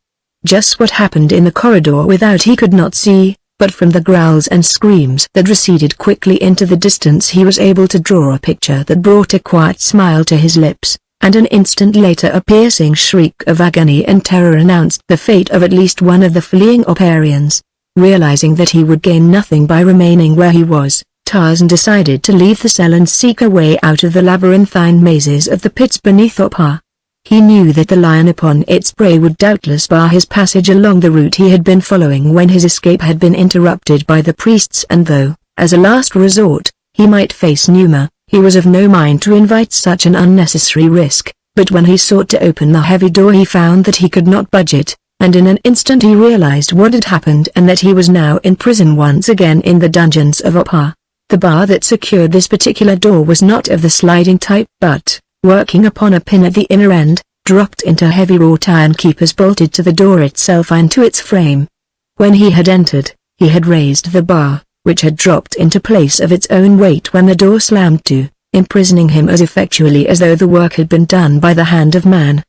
Just what happened in the corridor without he could not see, but from the growls and screams that receded quickly into the distance he was able to draw a picture that brought a quiet smile to his lips, and an instant later a piercing shriek of agony and terror announced the fate of at least one of the fleeing Oparians. Realizing that he would gain nothing by remaining where he was, Tarzan decided to leave the cell and seek a way out of the labyrinthine mazes of the pits beneath Opar. He knew that the lion upon its prey would doubtless bar his passage along the route he had been following when his escape had been interrupted by the priests, and though, as a last resort, he might face Numa, he was of no mind to invite such an unnecessary risk. But when he sought to open the heavy door he found that he could not budge it, and in an instant he realized what had happened and that he was now in prison once again in the dungeons of Opar. The bar that secured this particular door was not of the sliding type but, working upon a pin at the inner end, dropped into heavy wrought iron keepers bolted to the door itself and to its frame. When he had entered, he had raised the bar, which had dropped into place of its own weight when the door slammed to, imprisoning him as effectually as though the work had been done by the hand of man.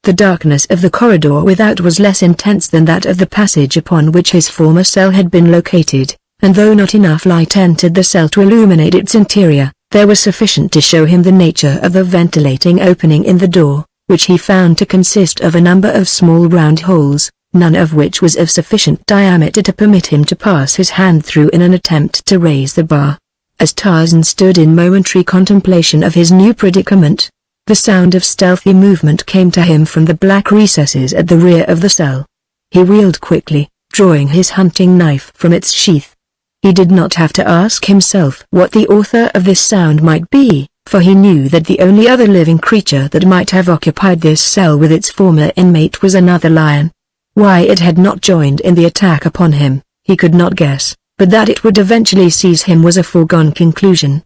The darkness of the corridor without was less intense than that of the passage upon which his former cell had been located, and though not enough light entered the cell to illuminate its interior, there was sufficient to show him the nature of the ventilating opening in the door, which he found to consist of a number of small round holes, none of which was of sufficient diameter to permit him to pass his hand through in an attempt to raise the bar. As Tarzan stood in momentary contemplation of his new predicament, the sound of stealthy movement came to him from the black recesses at the rear of the cell. He wheeled quickly, drawing his hunting knife from its sheath. He did not have to ask himself what the author of this sound might be, for he knew that the only other living creature that might have occupied this cell with its former inmate was another lion. Why it had not joined in the attack upon him, he could not guess, but that it would eventually seize him was a foregone conclusion.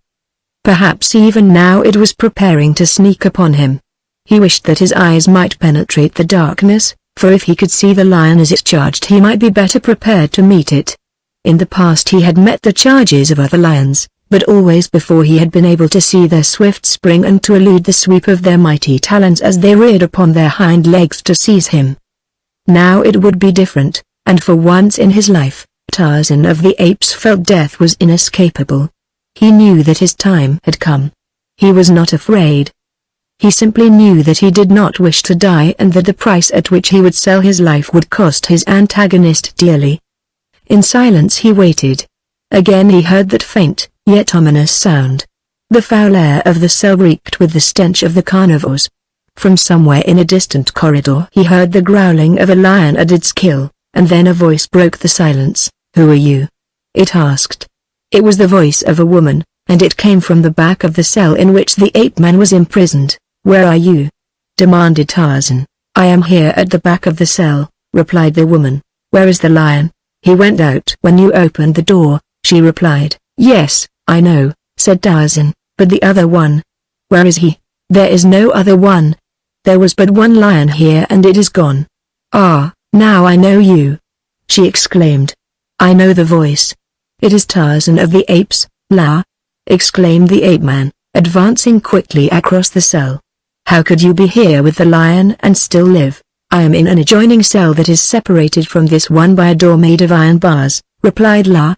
Perhaps even now it was preparing to sneak upon him. He wished that his eyes might penetrate the darkness, for if he could see the lion as it charged he might be better prepared to meet it. In the past he had met the charges of other lions, but always before he had been able to see their swift spring and to elude the sweep of their mighty talons as they reared upon their hind legs to seize him. Now it would be different, and for once in his life, Tarzan of the Apes felt death was inescapable. He knew that his time had come. He was not afraid. He simply knew that he did not wish to die and that the price at which he would sell his life would cost his antagonist dearly. In silence he waited. Again he heard that faint, yet ominous sound. The foul air of the cell reeked with the stench of the carnivores. From somewhere in a distant corridor he heard the growling of a lion at its kill, and then a voice broke the silence. "Who are you?" it asked. It was the voice of a woman, and it came from the back of the cell in which the ape-man was imprisoned. "Where are you?" demanded Tarzan. "I am here at the back of the cell," replied the woman. "Where is the lion?" "He went out when you opened the door," she replied. "Yes, I know," said Tarzan, "but the other one? Where is he?" "There is no other one. There was but one lion here and it is gone." "Ah, now I know you," she exclaimed. "I know the voice. It is Tarzan of the Apes, La!" exclaimed the ape-man, advancing quickly across the cell. "How could you be here with the lion and still live?" "I am in an adjoining cell that is separated from this one by a door made of iron bars," replied La.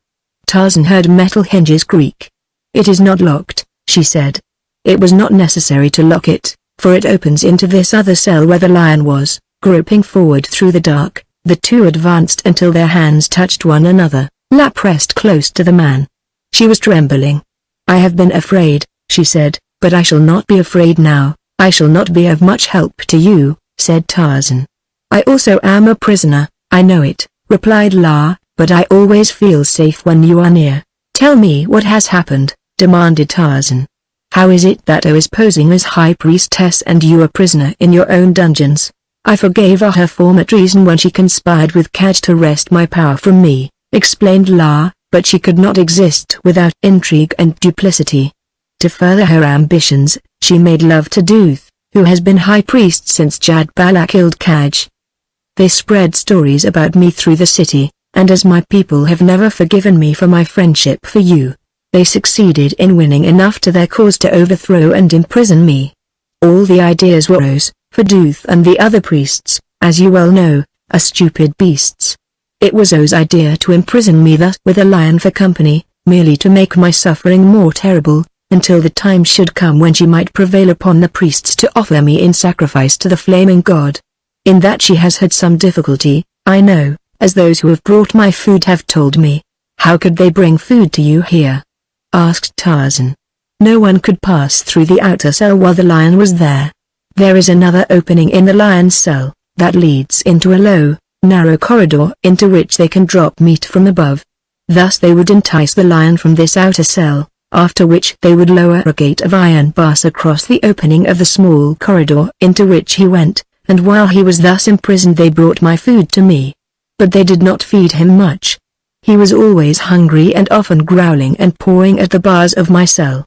Tarzan heard metal hinges creak. "It is not locked," she said. "It was not necessary to lock it, for it opens into this other cell where the lion was." Groping forward through the dark, The two advanced until their hands touched one another. La pressed close to the man. She was trembling. "I have been afraid," she said, "but I shall not be afraid now. I shall not be of much help to you," said Tarzan. "I also am a prisoner, I know it," replied La, "but I always feel safe when you are near." "Tell me what has happened," demanded Tarzan. "How is it that O is posing as High Priestess and you a prisoner in your own dungeons?" "I forgave her former treason when she conspired with Kaj to wrest my power from me," explained La, "but she could not exist without intrigue and duplicity. To further her ambitions, she made love to Duth, who has been high priest since Jadbala killed Kaj. They spread stories about me through the city, and as my people have never forgiven me for my friendship for you, they succeeded in winning enough to their cause to overthrow and imprison me. All the ideas were O's, for Duth and the other priests, as you well know, are stupid beasts. It was O's idea to imprison me thus with a lion for company, merely to make my suffering more terrible, until the time should come when she might prevail upon the priests to offer me in sacrifice to the flaming god. In that she has had some difficulty, I know, as those who have brought my food have told me." "How could they bring food to you here?" asked Tarzan. "No one could pass through the outer cell while the lion was there. There is another opening in the lion's cell, that leads into a low, narrow corridor into which they can drop meat from above. Thus they would entice the lion from this outer cell, after which they would lower a gate of iron bars across the opening of the small corridor into which he went, and while he was thus imprisoned they brought my food to me. But they did not feed him much. He was always hungry and often growling and pawing at the bars of my cell.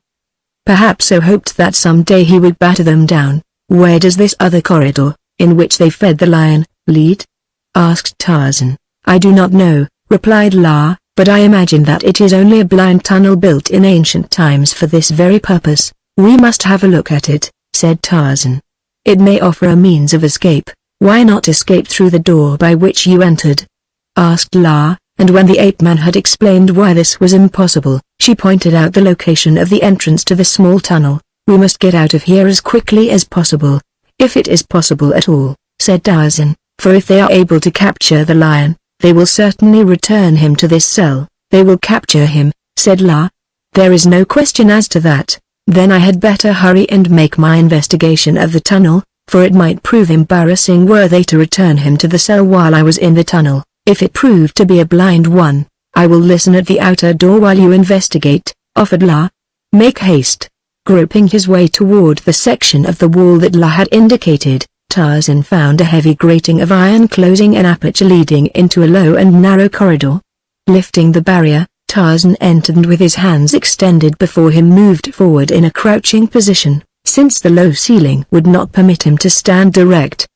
Perhaps O hoped that some day he would batter them down." "Where does this other corridor, in which they fed the lion, lead?" asked Tarzan. "I do not know," replied La, "but I imagine that it is only a blind tunnel built in ancient times for this very purpose." "We must have a look at it," said Tarzan. "It may offer a means of escape." "Why not escape through the door by which you entered?" asked La, and when the ape-man had explained why this was impossible, she pointed out the location of the entrance to the small tunnel. "We must get out of here as quickly as possible, if it is possible at all," said Tarzan, "for if they are able to capture the lion, they will certainly return him to this cell." "They will capture him," said La. "There is no question as to that. Then I had better hurry and make my investigation of the tunnel, for it might prove embarrassing were they to return him to the cell while I was in the tunnel. If it proved to be a blind one, I will listen at the outer door while you investigate," offered La. "Make haste." Groping his way toward the section of the wall that La had indicated, Tarzan found a heavy grating of iron closing an aperture leading into a low and narrow corridor. Lifting the barrier, Tarzan entered and with his hands extended before him moved forward in a crouching position, since the low ceiling would not permit him to stand erect.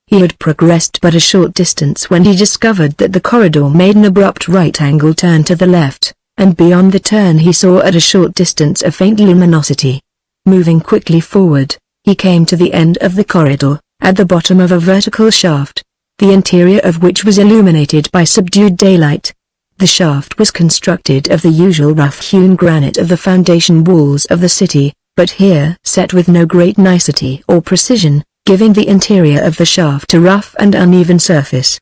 He had progressed but a short distance when he discovered that the corridor made an abrupt right-angle turn to the left, and beyond the turn he saw at a short distance a faint luminosity. Moving quickly forward, he came to the end of the corridor, at the bottom of a vertical shaft, the interior of which was illuminated by subdued daylight. The shaft was constructed of the usual rough-hewn granite of the foundation walls of the city, but here set with no great nicety or precision, giving the interior of the shaft a rough and uneven surface.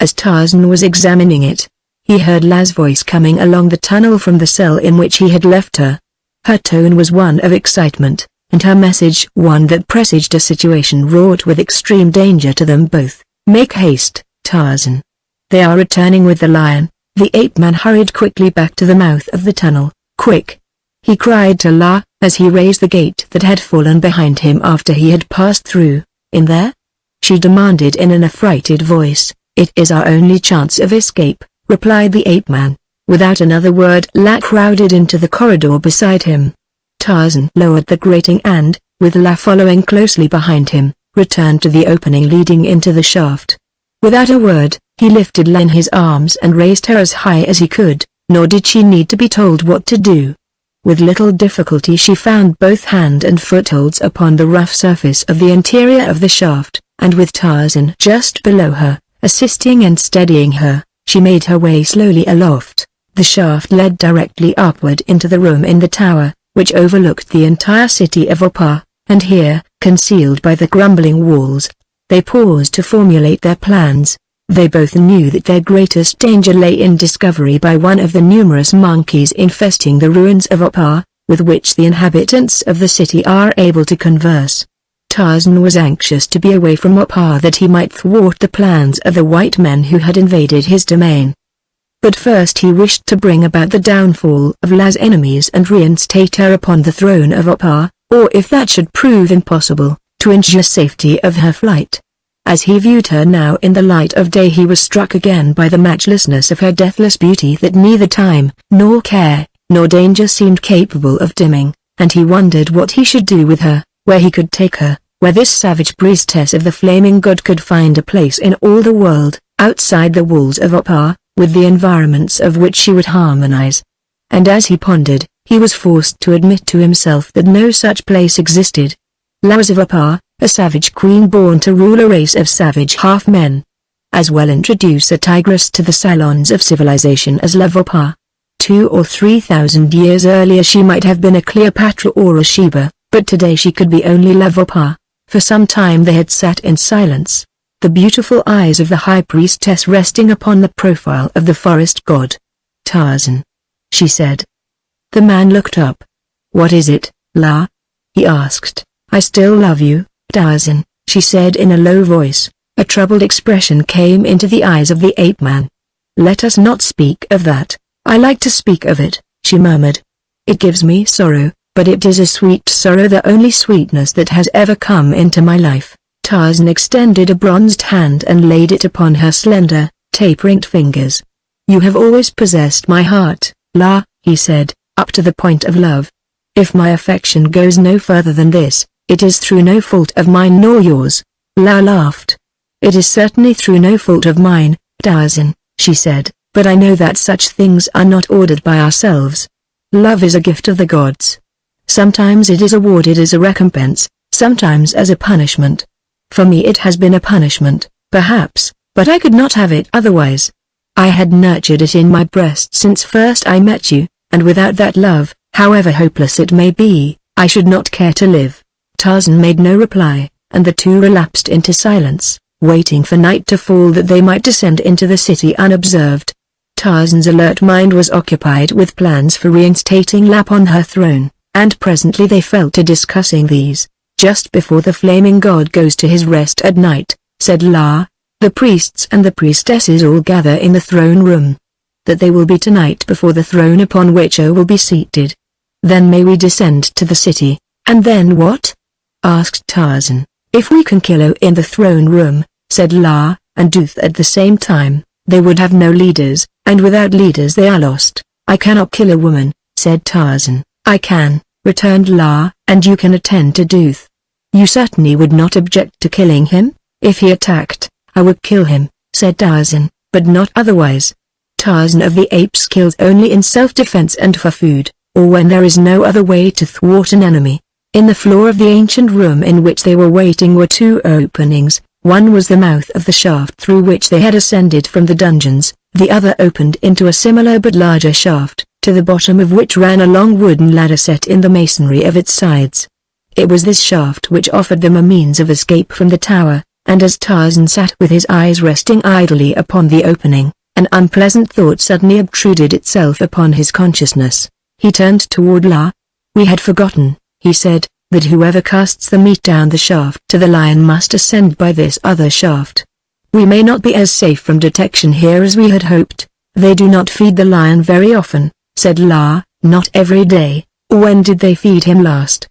As Tarzan was examining it, he heard La's voice coming along the tunnel from the cell in which he had left her. Her tone was one of excitement, and her message one that presaged a situation wrought with extreme danger to them both. "Make haste, Tarzan. They are returning with the lion." The ape-man hurried quickly back to the mouth of the tunnel. "Quick!" he cried to La, as he raised the gate that had fallen behind him after he had passed through. "In there?" she demanded in an affrighted voice. "It is our only chance of escape," replied the ape-man. Without another word La crowded into the corridor beside him. Tarzan lowered the grating and, with La following closely behind him, returned to the opening leading into the shaft. Without a word, he lifted La in his arms and raised her as high as he could, nor did she need to be told what to do. With little difficulty she found both hand and footholds upon the rough surface of the interior of the shaft, and with Tarzan just below her, assisting and steadying her, she made her way slowly aloft. The shaft led directly upward into the room in the tower, which overlooked the entire city of Opar, and here, concealed by the crumbling walls, they paused to formulate their plans. They both knew that their greatest danger lay in discovery by one of the numerous monkeys infesting the ruins of Opar, with which the inhabitants of the city are able to converse. Tarzan was anxious to be away from Opar that he might thwart the plans of the white men who had invaded his domain. But first he wished to bring about the downfall of La's enemies and reinstate her upon the throne of Opar, or if that should prove impossible, to ensure safety of her flight. As he viewed her now in the light of day, he was struck again by the matchlessness of her deathless beauty that neither time, nor care, nor danger seemed capable of dimming, and he wondered what he should do with her, where he could take her, where this savage priestess of the flaming god could find a place in all the world, outside the walls of Opar, with the environments of which she would harmonize. And as he pondered, he was forced to admit to himself that no such place existed. La was of Opar, a savage queen born to rule a race of savage half-men. As well introduce a tigress to the salons of civilization as La of Opar. 2,000 or 3,000 years earlier she might have been a Cleopatra or a Sheba, but today she could be only La of Opar. For some time they had sat in silence, the beautiful eyes of the high priestess resting upon the profile of the forest god. "Tarzan," she said. The man looked up. "What is it, La?" he asked. "I still love you, Tarzan," she said in a low voice. A troubled expression came into the eyes of the ape-man. "Let us not speak of that. I like to speak of it," she murmured. "It gives me sorrow, but it is a sweet sorrow, the only sweetness that has ever come into my life." Tarzan extended a bronzed hand and laid it upon her slender, tapering fingers. "You have always possessed my heart, La," he said, "up to the point of love. If my affection goes no further than this, it is through no fault of mine nor yours." La laughed. "It is certainly through no fault of mine, Tarzan," she said, "but I know that such things are not ordered by ourselves. Love is a gift of the gods. Sometimes it is awarded as a recompense, sometimes as a punishment. For me it has been a punishment, perhaps, but I could not have it otherwise. I had nurtured it in my breast since first I met you, and without that love, however hopeless it may be, I should not care to live." Tarzan made no reply, and the two relapsed into silence, waiting for night to fall that they might descend into the city unobserved. Tarzan's alert mind was occupied with plans for reinstating La on her throne, and presently they fell to discussing these. "Just before the flaming god goes to his rest at night," said La, "the priests and the priestesses all gather in the throne room. That they will be tonight before the throne upon which O will be seated. Then may we descend to the city." "And then what?" asked Tarzan. "If we can kill O in the throne room," said La, "and Duth at the same time, they would have no leaders, and without leaders they are lost." "I cannot kill a woman," said Tarzan. "I can," returned La, "and you can attend to Duth." "You certainly would not object to killing him?" "If he attacked, I would kill him," said Tarzan, "but not otherwise. Tarzan of the Apes kills only in self-defense and for food, or when there is no other way to thwart an enemy." In the floor of the ancient room in which they were waiting were two openings. One was the mouth of the shaft through which they had ascended from the dungeons, the other opened into a similar but larger shaft, to the bottom of which ran a long wooden ladder set in the masonry of its sides. It was this shaft which offered them a means of escape from the tower, and as Tarzan sat with his eyes resting idly upon the opening, an unpleasant thought suddenly obtruded itself upon his consciousness. He turned toward La. "We had forgotten," he said, "that whoever casts the meat down the shaft to the lion must ascend by this other shaft. We may not be as safe from detection here as we had hoped." "They do not feed the lion very often," said La. "Not every day." "When did they feed him last?"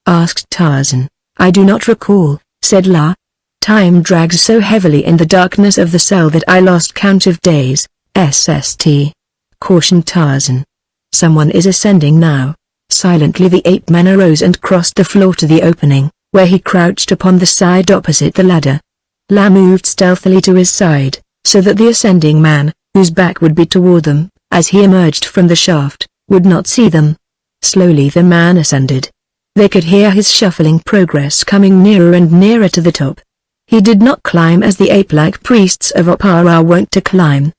asked Tarzan. "I do not recall," said La. "Time drags so heavily in the darkness of the cell that I lost count of days." "SST," cautioned Tarzan. "Someone is ascending now." Silently the ape-man arose and crossed the floor to the opening, where he crouched upon the side opposite the ladder. La moved stealthily to his side, so that the ascending man, whose back would be toward them, as he emerged from the shaft, would not see them. Slowly the man ascended. They could hear his shuffling progress coming nearer and nearer to the top. He did not climb as the ape-like priests of Opar are wont to climb.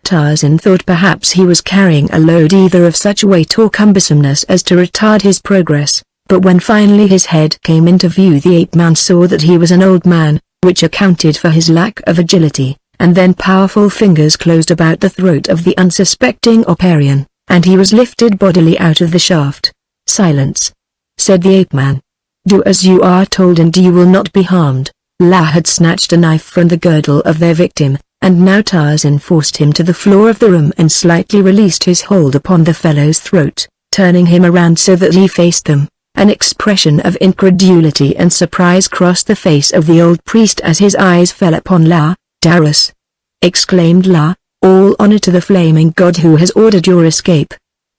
Tarzan thought perhaps he was carrying a load either of such weight or cumbersomeness as to retard his progress, but when finally his head came into view the ape-man saw that he was an old man, which accounted for his lack of agility, and then powerful fingers closed about the throat of the unsuspecting Oparian, and he was lifted bodily out of the shaft. "Silence," said the ape-man. "Do as you are told and you will not be harmed." La had snatched a knife from the girdle of their victim, and now Tarzan forced him to the floor of the room and slightly released his hold upon the fellow's throat, turning him around so that he faced them. An expression of incredulity and surprise crossed the face of the old priest as his eyes fell upon La. "Darius!" exclaimed La. "All honor to the flaming god who has ordered your escape!"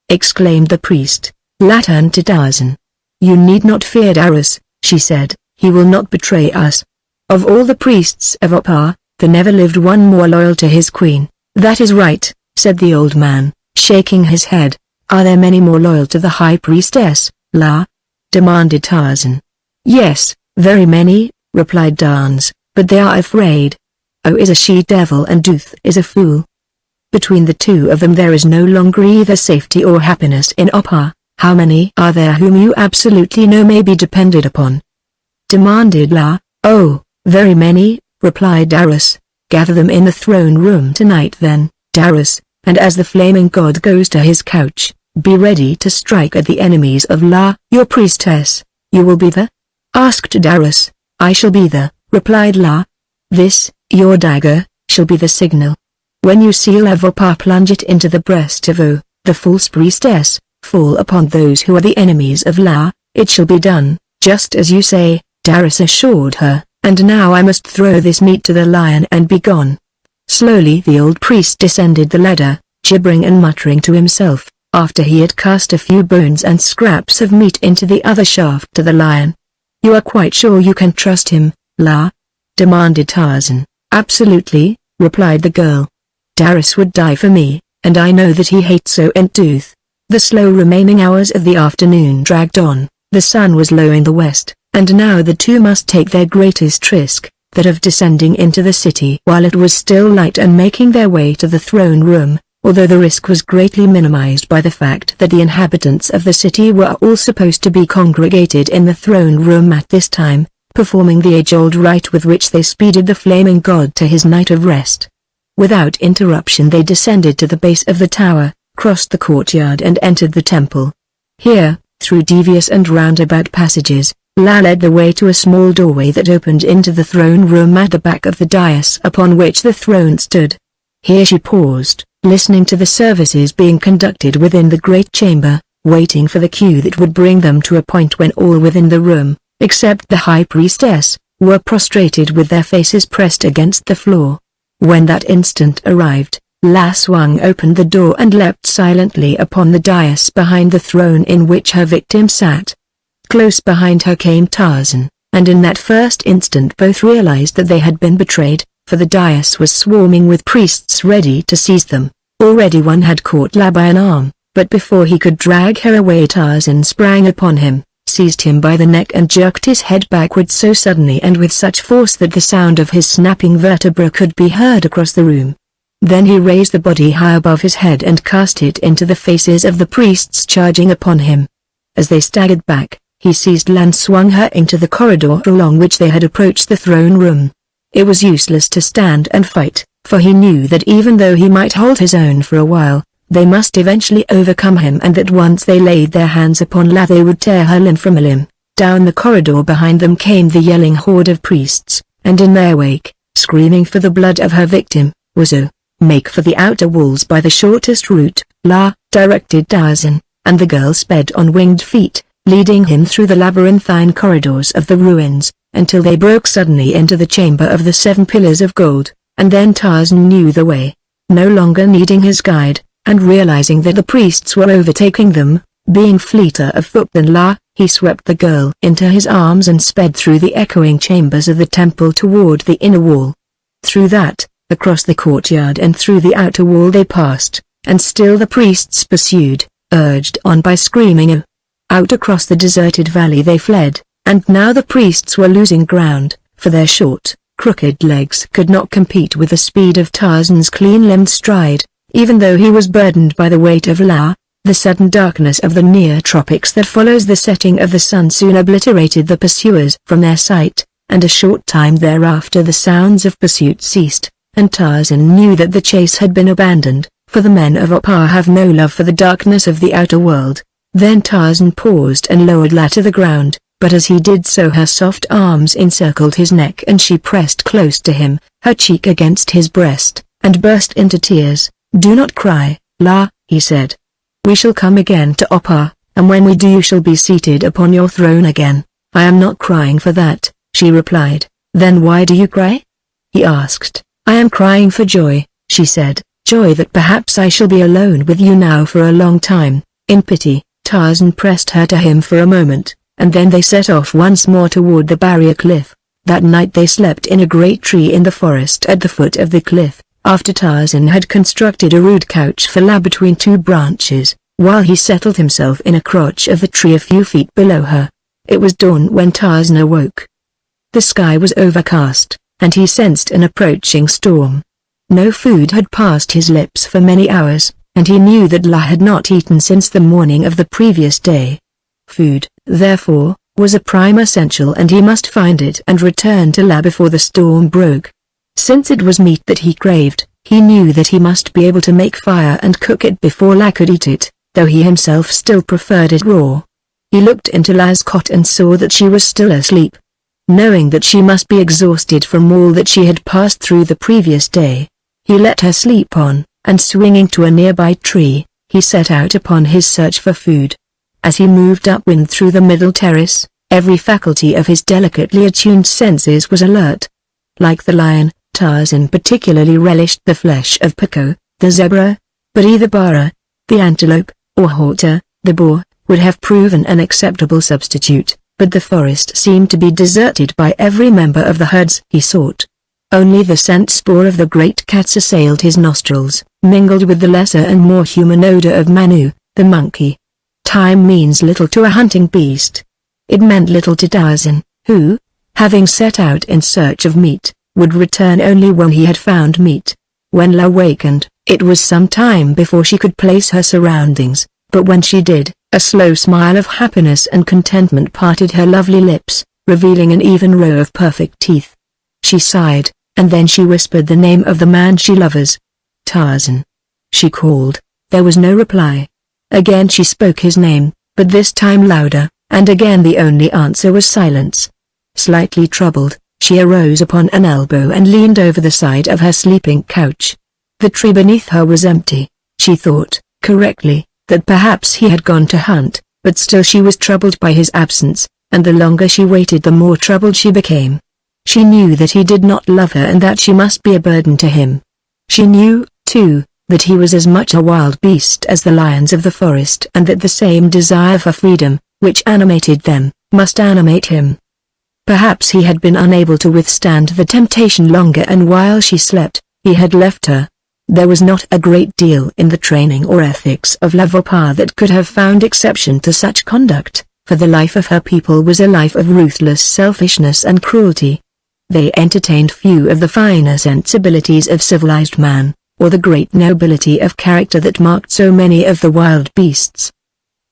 exclaimed the priest. La turned to Tarzan. "You need not fear Darius," she said, "he will not betray us. Of all the priests of Opar, there never lived one more loyal to his queen." "That is right," said the old man, shaking his head. "Are there many more loyal to the high priestess, La?" demanded Tarzan. "Yes, very many," replied Dans, "but they are afraid. O is a she-devil and Duth is a fool. Between the two of them there is no longer either safety or happiness in Opar. How many are there whom you absolutely know may be depended upon?" demanded La. "Oh, very many," replied Darius. "Gather them in the throne room tonight then, Darius, and as the flaming god goes to his couch, be ready to strike at the enemies of La, your priestess." "You will be there?" asked Darius. "I shall be there," replied La. "This, your dagger, shall be the signal. When you see La Vopar plunge it into the breast of O, the false priestess, fall upon those who are the enemies of La. It shall be done, just as you say," Darius assured her. "And now I must throw this meat to the lion and be gone." Slowly the old priest descended the ladder, gibbering and muttering to himself, after he had cast a few bones and scraps of meat into the other shaft to the lion. "You are quite sure you can trust him, La?" demanded Tarzan. "Absolutely," replied the girl. "Darius would die for me, and I know that he hates O and Tooth." The slow remaining hours of the afternoon dragged on, the sun was low in the west, and now the two must take their greatest risk, that of descending into the city while it was still light and making their way to the throne room, although the risk was greatly minimized by the fact that the inhabitants of the city were all supposed to be congregated in the throne room at this time, performing the age-old rite with which they speeded the flaming god to his night of rest. Without interruption they descended to the base of the tower, crossed the courtyard and entered the temple. Here, through devious and roundabout passages, La led the way to a small doorway that opened into the throne room at the back of the dais upon which the throne stood. Here she paused, listening to the services being conducted within the great chamber, waiting for the cue that would bring them to a point when all within the room, except the high priestess, were prostrated with their faces pressed against the floor. When that instant arrived, La swung open the door and leapt silently upon the dais behind the throne in which her victim sat. Close behind her came Tarzan, and in that first instant both realized that they had been betrayed, for the dais was swarming with priests ready to seize them. Already one had caught La by an arm, but before he could drag her away Tarzan sprang upon him, seized him by the neck and jerked his head backward so suddenly and with such force that the sound of his snapping vertebra could be heard across the room. Then he raised the body high above his head and cast it into the faces of the priests charging upon him. As they staggered back, he seized La and swung her into the corridor along which they had approached the throne room. It was useless to stand and fight, for he knew that even though he might hold his own for a while, they must eventually overcome him and that once they laid their hands upon La they would tear her limb from a limb. Down the corridor behind them came the yelling horde of priests, and in their wake, screaming for the blood of her victim, was O. "Make for the outer walls by the shortest route, La," directed Tarzan, and the girl sped on winged feet, leading him through the labyrinthine corridors of the ruins, until they broke suddenly into the chamber of the 7 pillars of gold, and then Tarzan knew the way. No longer needing his guide, and realizing that the priests were overtaking them, being fleeter of foot than La, he swept the girl into his arms and sped through the echoing chambers of the temple toward the inner wall. Through that, across the courtyard and through the outer wall they passed, and still the priests pursued, urged on by screaming "Oh!" Out across the deserted valley they fled, and now the priests were losing ground, for their short, crooked legs could not compete with the speed of Tarzan's clean-limbed stride, even though he was burdened by the weight of La. The sudden darkness of the near tropics that follows the setting of the sun soon obliterated the pursuers from their sight, and a short time thereafter the sounds of pursuit ceased, and Tarzan knew that the chase had been abandoned, for the men of Opar have no love for the darkness of the outer world. Then Tarzan paused and lowered La to the ground, but as he did so her soft arms encircled his neck and she pressed close to him, her cheek against his breast, and burst into tears. "Do not cry, La," he said. "We shall come again to Opar, and when we do you shall be seated upon your throne again." "I am not crying for that," she replied. "Then why do you cry?" he asked. "I am crying for joy," she said, "joy that perhaps I shall be alone with you now for a long time." In pity, Tarzan pressed her to him for a moment, and then they set off once more toward the barrier cliff. That night they slept in a great tree in the forest at the foot of the cliff, after Tarzan had constructed a rude couch for La between two branches, while he settled himself in a crotch of the tree a few feet below her. It was dawn when Tarzan awoke. The sky was overcast, and he sensed an approaching storm. No food had passed his lips for many hours, and he knew that La had not eaten since the morning of the previous day. Food, therefore, was a prime essential and he must find it and return to La before the storm broke. Since it was meat that he craved, he knew that he must be able to make fire and cook it before La could eat it, though he himself still preferred it raw. He looked into La's cot and saw that she was still asleep. Knowing that she must be exhausted from all that she had passed through the previous day, he let her sleep on, and swinging to a nearby tree, he set out upon his search for food. As he moved upwind through the middle terrace, every faculty of his delicately attuned senses was alert. Like the lion, Tarzan particularly relished the flesh of Paco, the zebra, but either Bara, the antelope, or Horta, the boar, would have proven an acceptable substitute, but the forest seemed to be deserted by every member of the herds he sought. Only the scent spore of the great cats assailed his nostrils, mingled with the lesser and more human odor of Manu, the monkey. Time means little to a hunting beast. It meant little to Tarzan, who, having set out in search of meat, would return only when he had found meat. When La wakened, it was some time before she could place her surroundings, but when she did, a slow smile of happiness and contentment parted her lovely lips, revealing an even row of perfect teeth. She sighed, and then she whispered the name of the man she loves. "Tarzan," she called. There was no reply. Again she spoke his name, but this time louder, and again the only answer was silence. Slightly troubled, she arose upon an elbow and leaned over the side of her sleeping couch. The tree beneath her was empty. She thought, correctly, that perhaps he had gone to hunt, but still she was troubled by his absence, and the longer she waited the more troubled she became. She knew that he did not love her and that she must be a burden to him. She knew, too, that he was as much a wild beast as the lions of the forest and that the same desire for freedom, which animated them, must animate him. Perhaps he had been unable to withstand the temptation longer and while she slept, he had left her. There was not a great deal in the training or ethics of La Vaupas that could have found exception to such conduct, for the life of her people was a life of ruthless selfishness and cruelty. They entertained few of the finer sensibilities of civilized man, or the great nobility of character that marked so many of the wild beasts.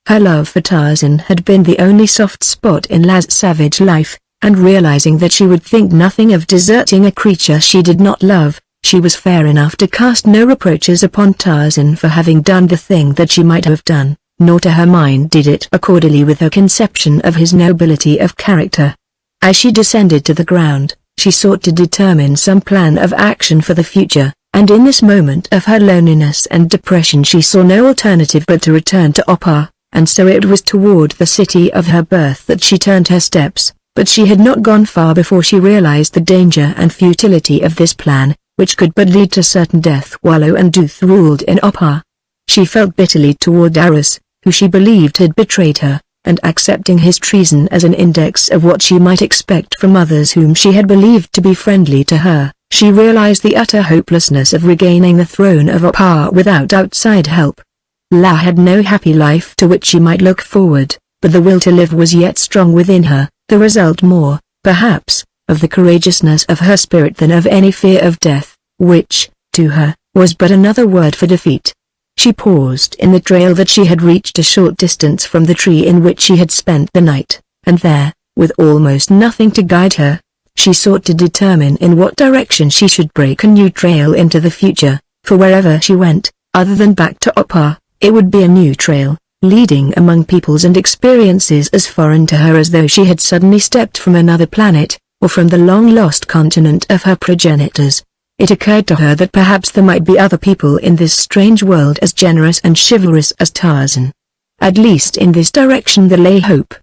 Her love for Tarzan had been the only soft spot in La's savage life, and realizing that she would think nothing of deserting a creature she did not love, she was fair enough to cast no reproaches upon Tarzan for having done the thing that she might have done, nor to her mind did it accordingly with her conception of his nobility of character. As she descended to the ground, she sought to determine some plan of action for the future, and in this moment of her loneliness and depression she saw no alternative but to return to Opar, and so it was toward the city of her birth that she turned her steps, but she had not gone far before she realized the danger and futility of this plan, which could but lead to certain death. Wallow and Duth ruled in Opar. She felt bitterly toward Arus, who she believed had betrayed her, and accepting his treason as an index of what she might expect from others whom she had believed to be friendly to her, she realized the utter hopelessness of regaining the throne of Opar without outside help. La had no happy life to which she might look forward, but the will to live was yet strong within her, the result more, perhaps, of the courageousness of her spirit than of any fear of death, which, to her, was but another word for defeat. She paused in the trail that she had reached a short distance from the tree in which she had spent the night, and there, with almost nothing to guide her, she sought to determine in what direction she should break a new trail into the future, for wherever she went, other than back to Opar, it would be a new trail, leading among peoples and experiences as foreign to her as though she had suddenly stepped from another planet, or from the long-lost continent of her progenitors. It occurred to her that perhaps there might be other people in this strange world as generous and chivalrous as Tarzan. At least in this direction there lay hope.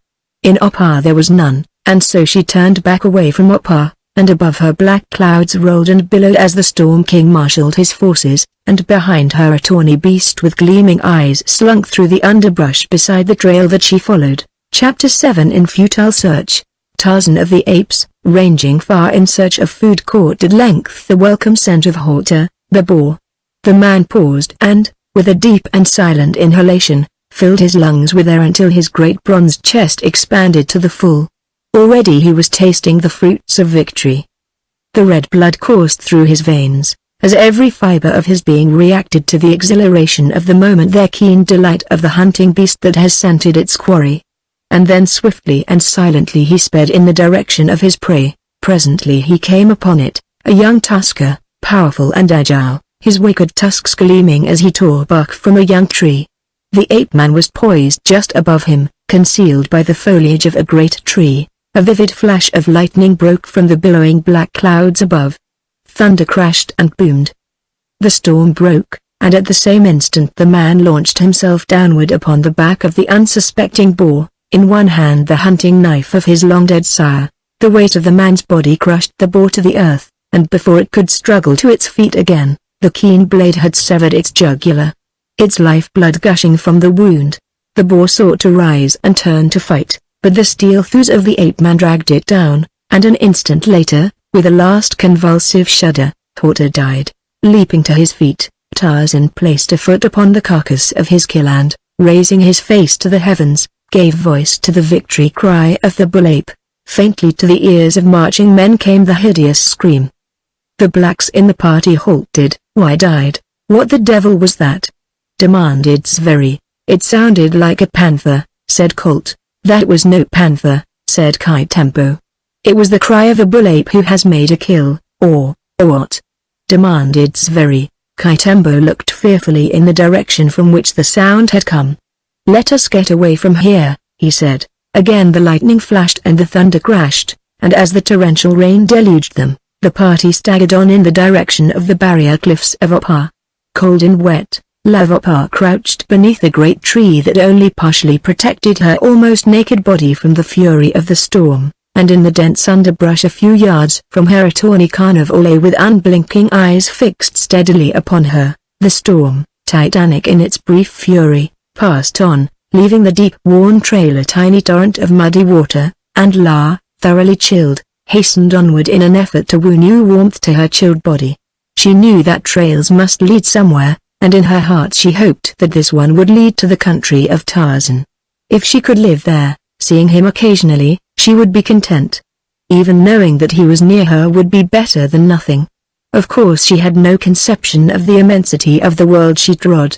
In Opar there was none, and so she turned back away from Opar, and above her black clouds rolled and billowed as the Storm King marshaled his forces, and behind her a tawny beast with gleaming eyes slunk through the underbrush beside the trail that she followed. Chapter 7 In Futile Search. Tarzan of the Apes, ranging far in search of food, caught at length the welcome scent of Horta, the boar. The man paused and, with a deep and silent inhalation, filled his lungs with air until his great bronzed chest expanded to the full. Already he was tasting the fruits of victory. The red blood coursed through his veins, as every fiber of his being reacted to the exhilaration of the moment, their keen delight of the hunting beast that has scented its quarry. And then swiftly and silently he sped in the direction of his prey. Presently he came upon it, a young tusker, powerful and agile, his wicked tusks gleaming as he tore bark from a young tree. The ape-man was poised just above him, concealed by the foliage of a great tree. A vivid flash of lightning broke from the billowing black clouds above. Thunder crashed and boomed. The storm broke, and at the same instant the man launched himself downward upon the back of the unsuspecting boar, in one hand the hunting knife of his long-dead sire. The weight of the man's body crushed the boar to the earth, and before it could struggle to its feet again, the keen blade had severed its jugular. Its lifeblood gushing from the wound, the boar sought to rise and turn to fight, but the steel thews of the ape-man dragged it down, and an instant later, with a last convulsive shudder, Horta died. Leaping to his feet, Tarzan placed a foot upon the carcass of his kill and, raising his face to the heavens, gave voice to the victory cry of the bull ape. Faintly to the ears of marching men came the hideous scream. The blacks in the party halted. "Wide-eyed, what the devil was that?" demanded Zveri. "It sounded like a panther," said Colt. "That was no panther," said Kaitempo. "It was the cry of a bull ape who has made a kill, or what?" demanded Zveri. Kaitempo looked fearfully in the direction from which the sound had come. "Let us get away from here," he said. Again the lightning flashed and the thunder crashed, and as the torrential rain deluged them, the party staggered on in the direction of the barrier cliffs of Opar. Cold and wet, Love Opar crouched beneath a great tree that only partially protected her almost naked body from the fury of the storm, and in the dense underbrush a few yards from her a tawny carnivore lay with unblinking eyes fixed steadily upon her. The storm, titanic in its brief fury, passed on, leaving the deep worn trail a tiny torrent of muddy water, and La, thoroughly chilled, hastened onward in an effort to woo new warmth to her chilled body. She knew that trails must lead somewhere, and in her heart she hoped that this one would lead to the country of Tarzan. If she could live there, seeing him occasionally, she would be content. Even knowing that he was near her would be better than nothing. Of course she had no conception of the immensity of the world she trod.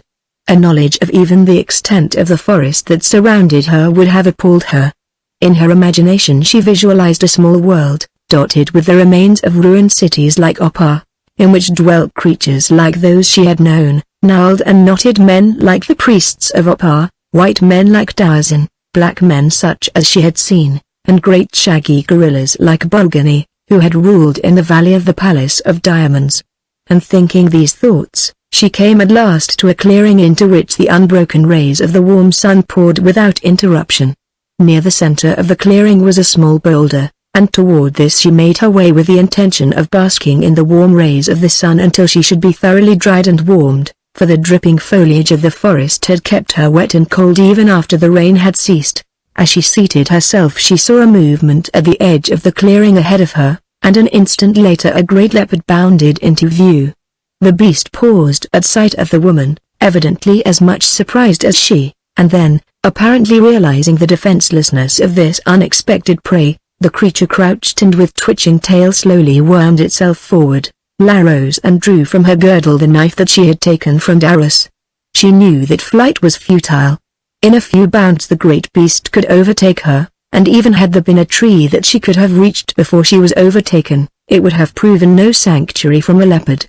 A knowledge of even the extent of the forest that surrounded her would have appalled her. In her imagination she visualized a small world, dotted with the remains of ruined cities like Opar, in which dwelt creatures like those she had known, gnarled and knotted men like the priests of Opar, white men like Tarzan, black men such as she had seen, and great shaggy gorillas like Bulgani, who had ruled in the Valley of the Palace of Diamonds. And thinking these thoughts, she came at last to a clearing into which the unbroken rays of the warm sun poured without interruption. Near the center of the clearing was a small boulder, and toward this she made her way with the intention of basking in the warm rays of the sun until she should be thoroughly dried and warmed, for the dripping foliage of the forest had kept her wet and cold even after the rain had ceased. As she seated herself she saw a movement at the edge of the clearing ahead of her, and an instant later a great leopard bounded into view. The beast paused at sight of the woman, evidently as much surprised as she, and then, apparently realizing the defenselessness of this unexpected prey, the creature crouched and with twitching tail slowly wormed itself forward. La rose and drew from her girdle the knife that she had taken from Darius. She knew that flight was futile. In a few bounds the great beast could overtake her, and even had there been a tree that she could have reached before she was overtaken, it would have proven no sanctuary from a leopard.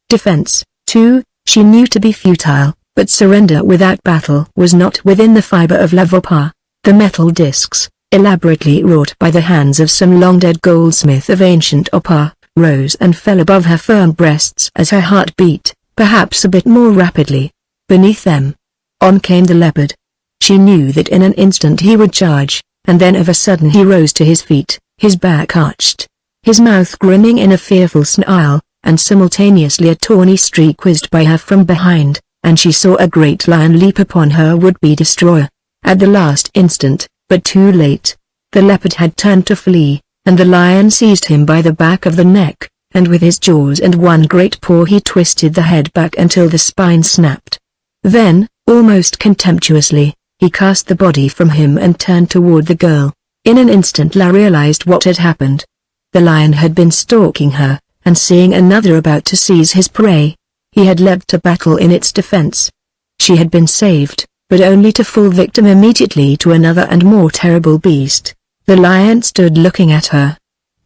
Defense, too, she knew to be futile, but surrender without battle was not within the fiber of La Vaupas. The metal discs, elaborately wrought by the hands of some long-dead goldsmith of ancient Opar, rose and fell above her firm breasts as her heart beat, perhaps a bit more rapidly. Beneath them, on came the leopard. She knew that in an instant he would charge, and then of a sudden he rose to his feet, his back arched, his mouth grinning in a fearful snarl, and simultaneously a tawny streak whizzed by her from behind, and she saw a great lion leap upon her would-be destroyer. At the last instant, but too late, the leopard had turned to flee, and the lion seized him by the back of the neck, and with his jaws and one great paw he twisted the head back until the spine snapped. Then, almost contemptuously, he cast the body from him and turned toward the girl. In an instant La realized what had happened. The lion had been stalking her, and seeing another about to seize his prey, he had leapt to battle in its defense. She had been saved, but only to fall victim immediately to another and more terrible beast. The lion stood looking at her.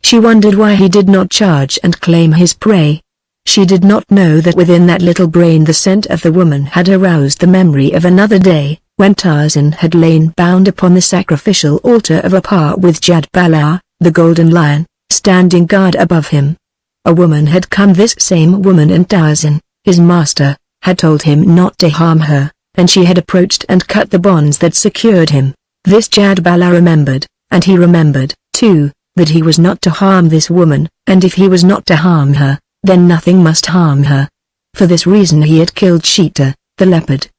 She wondered why he did not charge and claim his prey. She did not know that within that little brain the scent of the woman had aroused the memory of another day, when Tarzan had lain bound upon the sacrificial altar of Opar with Jadbala, the golden lion, standing guard above him. A woman had come. This same woman, and Tarzan, his master, had told him not to harm her, and she had approached and cut the bonds that secured him. This Jadbala remembered, and he remembered, too, that he was not to harm this woman, and if he was not to harm her, then nothing must harm her. For this reason he had killed Sheeta, the leopard.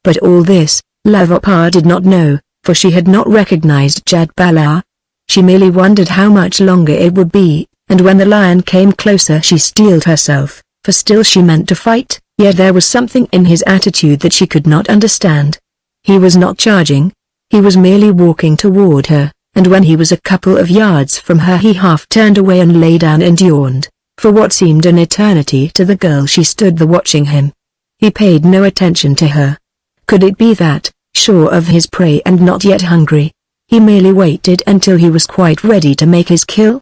But all this, La Vaupas did not know, for she had not recognized Jadbala. She merely wondered how much longer it would be, and when the lion came closer she steeled herself, for still she meant to fight, yet there was something in his attitude that she could not understand. He was not charging. He was merely walking toward her, and when he was a couple of yards from her he half turned away and lay down and yawned. For what seemed an eternity to the girl she stood there watching him. He paid no attention to her. Could it be that, sure of his prey and not yet hungry, he merely waited until he was quite ready to make his kill?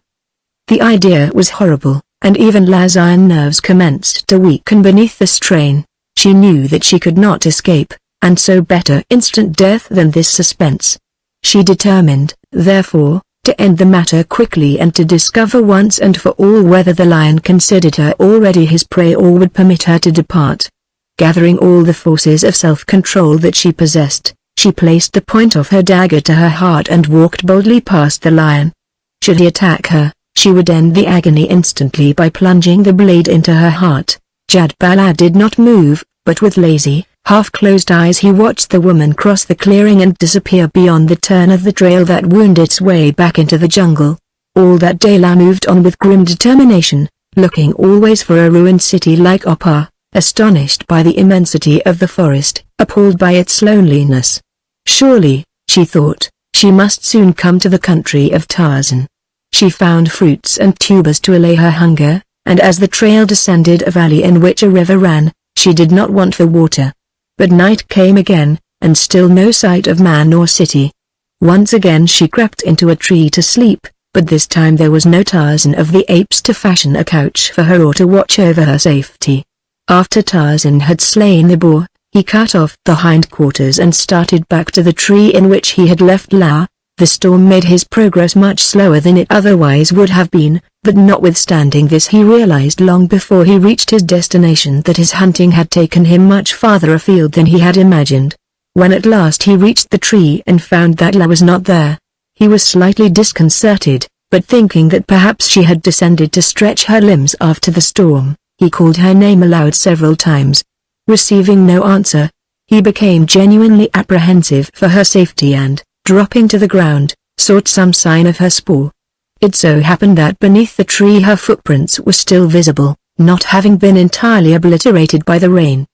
The idea was horrible, and even La's iron nerves commenced to weaken beneath the strain. She knew that she could not escape, and so better instant death than this suspense. She determined, therefore, to end the matter quickly and to discover once and for all whether the lion considered her already his prey or would permit her to depart. Gathering all the forces of self-control that she possessed, she placed the point of her dagger to her heart and walked boldly past the lion. Should he attack her, she would end the agony instantly by plunging the blade into her heart. Jadbala did not move, but with lazy, half-closed eyes he watched the woman cross the clearing and disappear beyond the turn of the trail that wound its way back into the jungle. All that day La moved on with grim determination, looking always for a ruined city like Opar, astonished by the immensity of the forest, appalled by its loneliness. Surely, she thought, she must soon come to the country of Tarzan. She found fruits and tubers to allay her hunger, and as the trail descended a valley in which a river ran, she did not want for water. But night came again, and still no sight of man or city. Once again she crept into a tree to sleep, but this time there was no Tarzan of the apes to fashion a couch for her or to watch over her safety. After Tarzan had slain the boar, he cut off the hindquarters and started back to the tree in which he had left La. The storm made his progress much slower than it otherwise would have been, but notwithstanding this he realized long before he reached his destination that his hunting had taken him much farther afield than he had imagined. When at last he reached the tree and found that La was not there, he was slightly disconcerted, but thinking that perhaps she had descended to stretch her limbs after the storm, he called her name aloud several times. Receiving no answer, he became genuinely apprehensive for her safety and, dropping to the ground, sought some sign of her spoor. It so happened that beneath the tree her footprints were still visible, not having been entirely obliterated by the rain.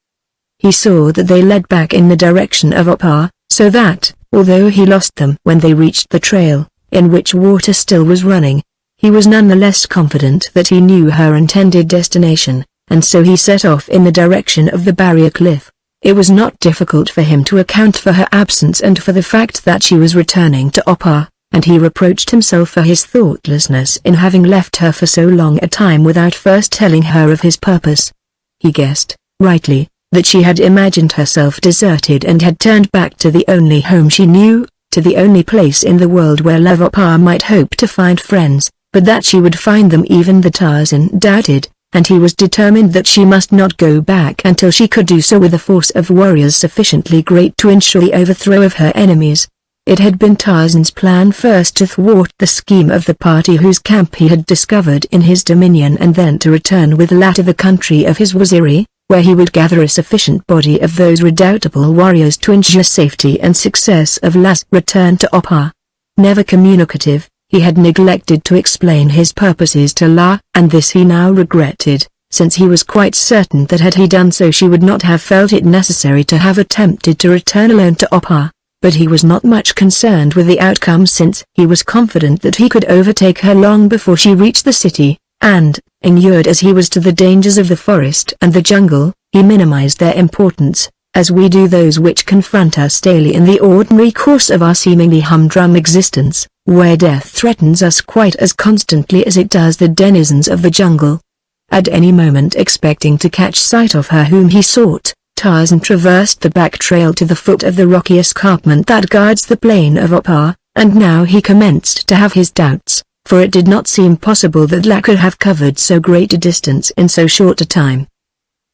He saw that they led back in the direction of Opar, so that, although he lost them when they reached the trail, in which water still was running, he was none the less confident that he knew her intended destination, and so he set off in the direction of the barrier cliff. It was not difficult for him to account for her absence and for the fact that she was returning to Opar, and he reproached himself for his thoughtlessness in having left her for so long a time without first telling her of his purpose. He guessed, rightly, that she had imagined herself deserted and had turned back to the only home she knew, to the only place in the world where Love might hope to find friends, but that she would find them even the Tarzan doubted, and he was determined that she must not go back until she could do so with a force of warriors sufficiently great to ensure the overthrow of her enemies. It had been Tarzan's plan first to thwart the scheme of the party whose camp he had discovered in his dominion and then to return with La to the country of his Waziri, where he would gather a sufficient body of those redoubtable warriors to ensure safety and success of La's return to Opar. Never communicative, he had neglected to explain his purposes to La, and this he now regretted, since he was quite certain that had he done so she would not have felt it necessary to have attempted to return alone to Opar. But he was not much concerned with the outcome since he was confident that he could overtake her long before she reached the city, and, inured as he was to the dangers of the forest and the jungle, he minimized their importance, as we do those which confront us daily in the ordinary course of our seemingly humdrum existence, where death threatens us quite as constantly as it does the denizens of the jungle. At any moment expecting to catch sight of her whom he sought, Tarzan traversed the back trail to the foot of the rocky escarpment that guards the plain of Opar, and now he commenced to have his doubts, for it did not seem possible that La could have covered so great a distance in so short a time.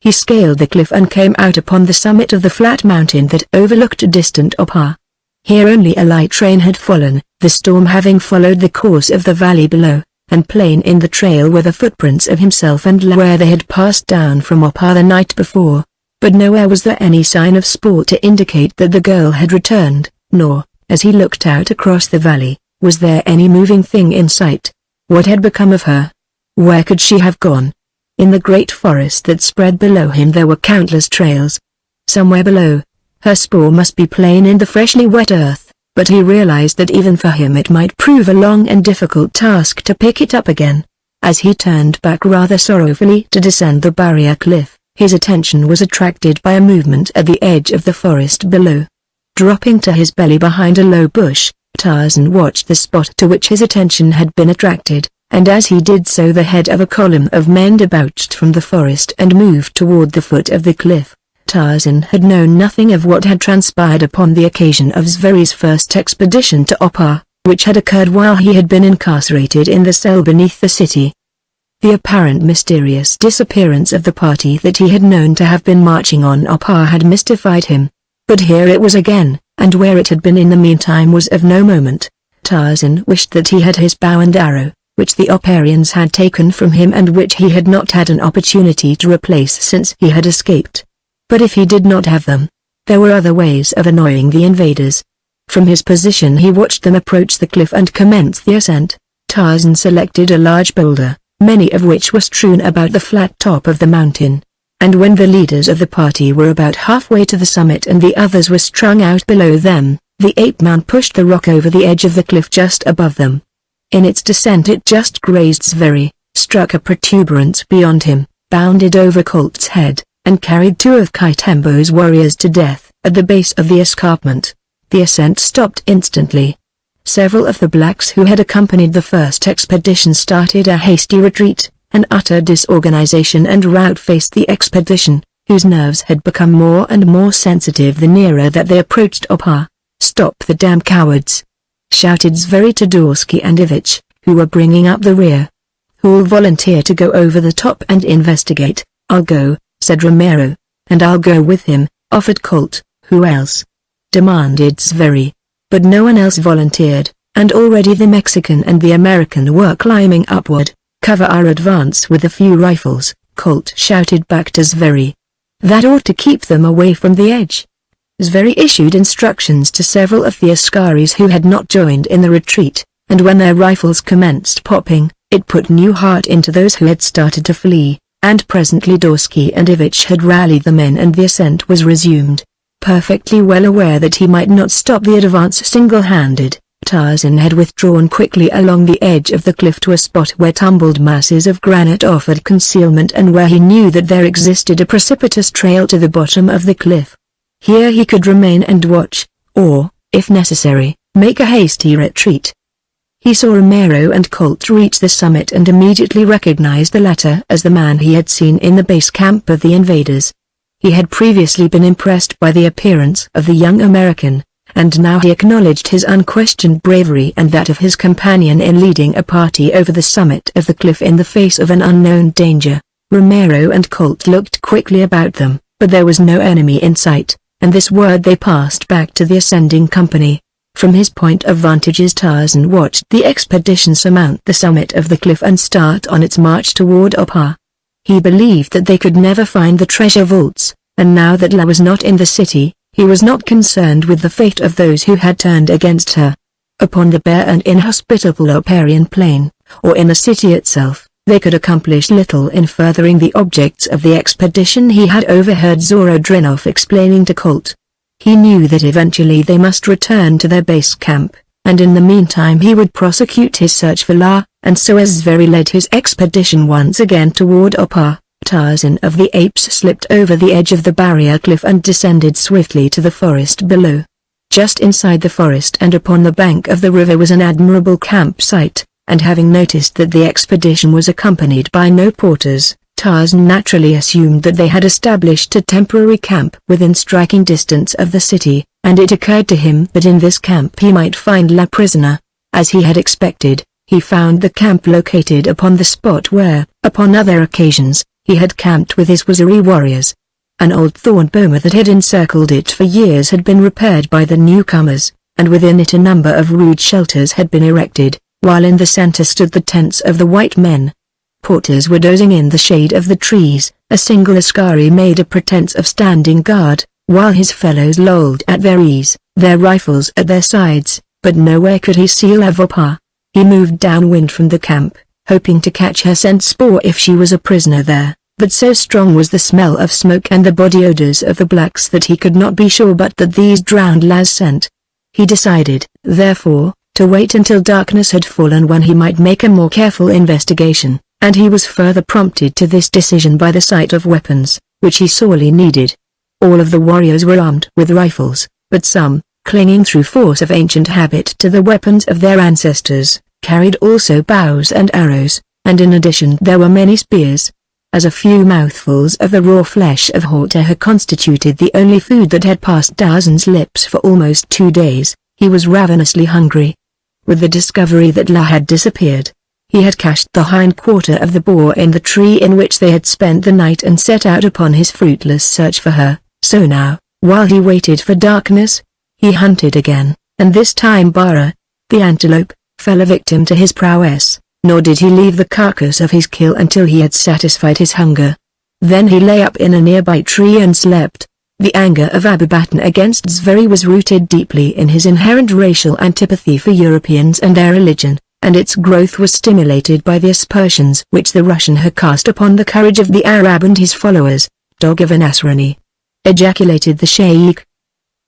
He scaled the cliff and came out upon the summit of the flat mountain that overlooked distant Opar. Here only a light rain had fallen, the storm having followed the course of the valley below, and plain in the trail were the footprints of himself and La where they had passed down from Opar the night before. But nowhere was there any sign of sport to indicate that the girl had returned, nor, as he looked out across the valley, was there any moving thing in sight. What had become of her? Where could she have gone? In the great forest that spread below him there were countless trails. Somewhere below, her spoor must be plain in the freshly wet earth, but he realized that even for him it might prove a long and difficult task to pick it up again. As he turned back rather sorrowfully to descend the barrier cliff, his attention was attracted by a movement at the edge of the forest below. Dropping to his belly behind a low bush, Tarzan watched the spot to which his attention had been attracted, and as he did so the head of a column of men debouched from the forest and moved toward the foot of the cliff. Tarzan had known nothing of what had transpired upon the occasion of Zveri's first expedition to Opar, which had occurred while he had been incarcerated in the cell beneath the city. The apparent mysterious disappearance of the party that he had known to have been marching on Opar had mystified him. But here it was again, and where it had been in the meantime was of no moment. Tarzan wished that he had his bow and arrow, which the Oparians had taken from him and which he had not had an opportunity to replace since he had escaped. But if he did not have them, there were other ways of annoying the invaders. From his position he watched them approach the cliff and commence the ascent. Tarzan selected a large boulder, many of which were strewn about the flat top of the mountain, and when the leaders of the party were about halfway to the summit and the others were strung out below them, the ape-man pushed the rock over the edge of the cliff just above them. In its descent it just grazed Zveri, struck a protuberance beyond him, bounded over Colt's head, and carried two of Kaitembo's warriors to death at the base of the escarpment. The ascent stopped instantly. Several of the blacks who had accompanied the first expedition started a hasty retreat. An utter disorganization and rout faced the expedition, whose nerves had become more and more sensitive the nearer that they approached Opar. "Stop the damn cowards!" shouted Zveri to Dorsky and Ivich, who were bringing up the rear. "Who'll volunteer to go over the top and investigate?" "I'll go," said Romero. "And I'll go with him," offered Colt. "Who else?" demanded Zveri. But no one else volunteered, and already the Mexican and the American were climbing upward. "Cover our advance with a few rifles," Colt shouted back to Zveri. "That ought to keep them away from the edge." Zveri issued instructions to several of the Askaris who had not joined in the retreat, and when their rifles commenced popping, it put new heart into those who had started to flee, and presently Dorsky and Ivich had rallied the men and the ascent was resumed. Perfectly well aware that he might not stop the advance single-handed, Tarzan had withdrawn quickly along the edge of the cliff to a spot where tumbled masses of granite offered concealment and where he knew that there existed a precipitous trail to the bottom of the cliff. Here he could remain and watch, or, if necessary, make a hasty retreat. He saw Romero and Colt reach the summit and immediately recognized the latter as the man he had seen in the base camp of the invaders. He had previously been impressed by the appearance of the young American, and now he acknowledged his unquestioned bravery and that of his companion in leading a party over the summit of the cliff in the face of an unknown danger. Romero and Colt looked quickly about them, but there was no enemy in sight, and this word they passed back to the ascending company. From his point of vantage Tarzan watched the expedition surmount the summit of the cliff and start on its march toward Opar. He believed that they could never find the treasure vaults, and now that La was not in the city, he was not concerned with the fate of those who had turned against her. Upon the bare and inhospitable Oparian plain, or in the city itself, they could accomplish little in furthering the objects of the expedition. He had overheard Zorodrinov explaining to Colt. He knew that eventually they must return to their base camp, and in the meantime he would prosecute his search for La, and so Asveri led his expedition once again toward Opar. Tarzan of the Apes slipped over the edge of the barrier cliff and descended swiftly to the forest below. Just inside the forest and upon the bank of the river was an admirable campsite, and having noticed that the expedition was accompanied by no porters, Tarzan naturally assumed that they had established a temporary camp within striking distance of the city, and it occurred to him that in this camp he might find La prisoner. As he had expected, he found the camp located upon the spot where, upon other occasions, he had camped with his Waziri warriors. An old thorn boma that had encircled it for years had been repaired by the newcomers, and within it a number of rude shelters had been erected, while in the center stood the tents of the white men. Porters were dozing in the shade of the trees. A single askari made a pretense of standing guard, while his fellows lolled at their ease, their rifles at their sides, but nowhere could he see La Vopar. He moved downwind from the camp, hoping to catch her scent spoor if she was a prisoner there, but so strong was the smell of smoke and the body odors of the blacks that he could not be sure but that these drowned La's scent. He decided, therefore, to wait until darkness had fallen when he might make a more careful investigation, and he was further prompted to this decision by the sight of weapons, which he sorely needed. All of the warriors were armed with rifles, but some, clinging through force of ancient habit to the weapons of their ancestors, carried also bows and arrows, and in addition there were many spears. As a few mouthfuls of the raw flesh of Horteha constituted the only food that had passed Tarzan's lips for almost 2 days, he was ravenously hungry. With the discovery that La had disappeared, he had cached the hind quarter of the boar in the tree in which they had spent the night and set out upon his fruitless search for her. So now, while he waited for darkness, he hunted again, and this time Bara, the antelope, fell a victim to his prowess, nor did he leave the carcass of his kill until he had satisfied his hunger. Then he lay up in a nearby tree and slept. The anger of Abubatan against Zveri was rooted deeply in his inherent racial antipathy for Europeans and their religion, and its growth was stimulated by the aspersions which the Russian had cast upon the courage of the Arab and his followers. "Dog of a Nasrani!" ejaculated the Sheikh.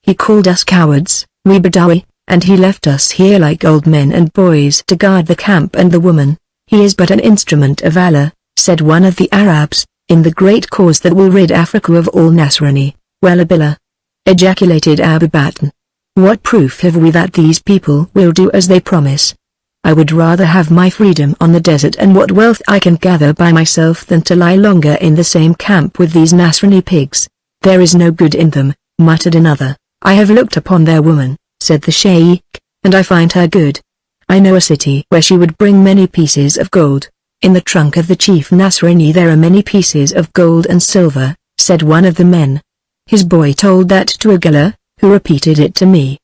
"He called us cowards, we Badawi, and he left us here like old men and boys to guard the camp and the woman. He is but an instrument of Allah," said one of the Arabs, "in the great cause that will rid Africa of all Nasrani." "Well-a-billah!" ejaculated Abubatan. "What proof have we that these people will do as they promise? I would rather have my freedom on the desert and what wealth I can gather by myself than to lie longer in the same camp with these Nasrani pigs." "There is no good in them," muttered another. "I have looked upon their woman," said the Sheikh, "and I find her good. I know a city where she would bring many pieces of gold. In the trunk of the chief Nasrani there are many pieces of gold and silver," said one of the men. "His boy told that to Agala, who repeated it to me."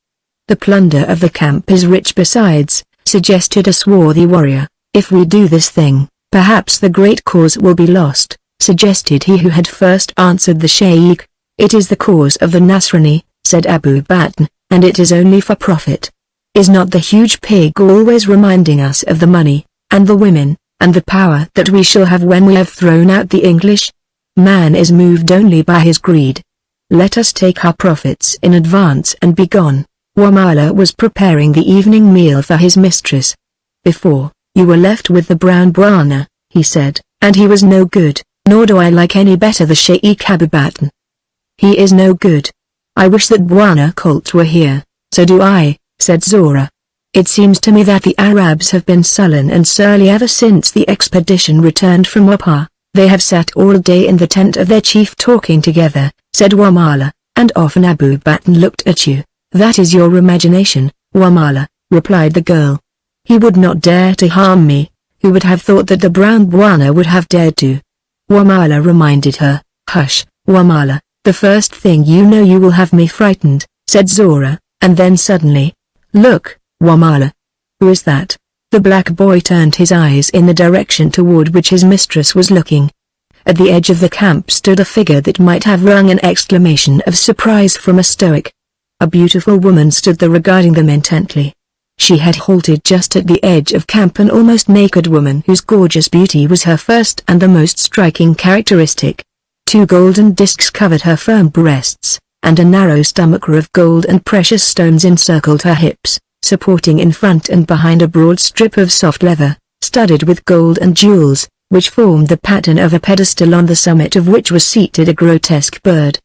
"The plunder of the camp is rich besides," suggested a swarthy warrior. "If we do this thing, perhaps the great cause will be lost," suggested he who had first answered the Sheikh. "It is the cause of the Nasrani," said Abu Batn, "and it is only for profit. Is not the huge pig always reminding us of the money, and the women, and the power that we shall have when we have thrown out the English? Man is moved only by his greed. Let us take our profits in advance and be gone." Wamala was preparing the evening meal for his mistress. "Before, you were left with the brown Bwana," he said, "and he was no good, nor do I like any better the Sheikh Abubatan. He is no good. I wish that Bwana Colt were here." "So do I," said Zora. It seems to me that the Arabs have been sullen and surly ever since the expedition returned from Wapa. They have sat all day in the tent of their chief talking together," said Wamala, "and often Abu Bakr looked at you." "That is your imagination, Wamala," replied the girl. "He would not dare to harm me. Who would have thought that the brown Bwana would have dared to?" Wamala reminded her. "Hush, Wamala, the first thing you know you will have me frightened," said Zora, and then suddenly, "Look, Wamala." "Who is that?" The black boy turned his eyes in the direction toward which his mistress was looking. At the edge of the camp stood a figure that might have wrung an exclamation of surprise from a stoic. A beautiful woman stood there regarding them intently. She had halted just at the edge of camp, an almost naked woman whose gorgeous beauty was her first and the most striking characteristic. 2 golden discs covered her firm breasts, and a narrow stomach of gold and precious stones encircled her hips, supporting in front and behind a broad strip of soft leather, studded with gold and jewels, which formed the pattern of a pedestal on the summit of which was seated a grotesque bird.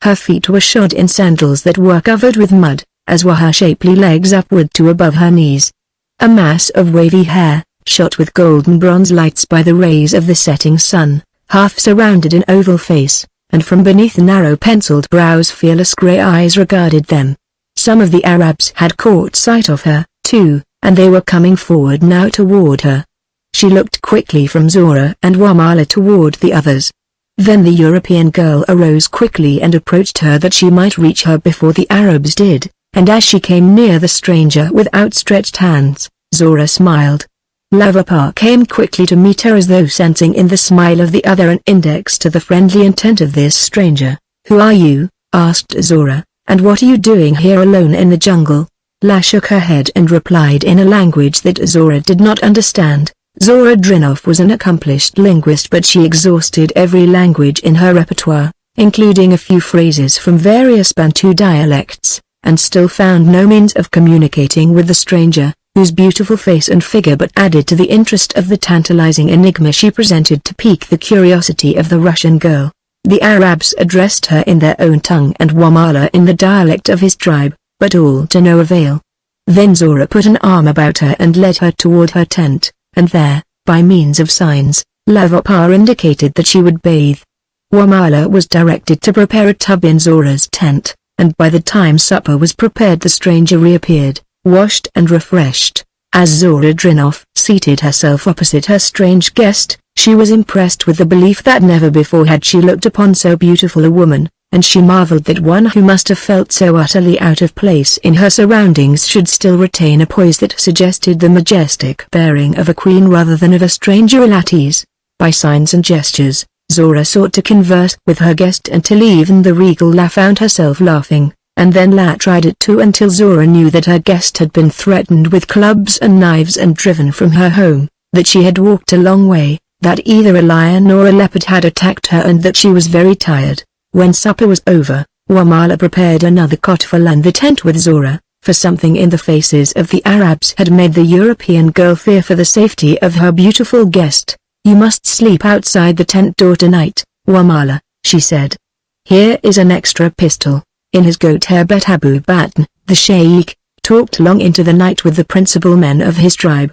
Her feet were shod in sandals that were covered with mud, as were her shapely legs upward to above her knees. A mass of wavy hair, shot with golden bronze lights by the rays of the setting sun, half surrounded an oval face, and from beneath narrow penciled brows fearless grey eyes regarded them. Some of the Arabs had caught sight of her, too, and they were coming forward now toward her. She looked quickly from Zora and Wamala toward the others. Then the European girl arose quickly and approached her that she might reach her before the Arabs did, and as she came near the stranger with outstretched hands, Zora smiled. Lavapar came quickly to meet her as though sensing in the smile of the other an index to the friendly intent of this stranger. "Who are you?" asked Zora, "and what are you doing here alone in the jungle?" La shook her head and replied in a language that Zora did not understand. Zora Drinoff was an accomplished linguist, but she exhausted every language in her repertoire, including a few phrases from various Bantu dialects, and still found no means of communicating with the stranger, whose beautiful face and figure but added to the interest of the tantalizing enigma she presented to pique the curiosity of the Russian girl. The Arabs addressed her in their own tongue and Wamala in the dialect of his tribe, but all to no avail. Then Zora put an arm about her and led her toward her tent, and there, by means of signs, Lavapar indicated that she would bathe. Wamala was directed to prepare a tub in Zora's tent, and by the time supper was prepared the stranger reappeared, washed and refreshed. As Zora Drinoff seated herself opposite her strange guest, she was impressed with the belief that never before had she looked upon so beautiful a woman, and she marveled that one who must have felt so utterly out of place in her surroundings should still retain a poise that suggested the majestic bearing of a queen rather than of a stranger ill at ease. By signs and gestures, Zora sought to converse with her guest until even the regal La found herself laughing, and then La tried it too until Zora knew that her guest had been threatened with clubs and knives and driven from her home, that she had walked a long way, that either a lion or a leopard had attacked her and that she was very tired. When supper was over, Wamala prepared another cot for La in the tent with Zora, for something in the faces of the Arabs had made the European girl fear for the safety of her beautiful guest. "You must sleep outside the tent door tonight, Wamala," she said. "Here is an extra pistol." In his goat hair Bet Abu Bakr, the sheikh, talked long into the night with the principal men of his tribe.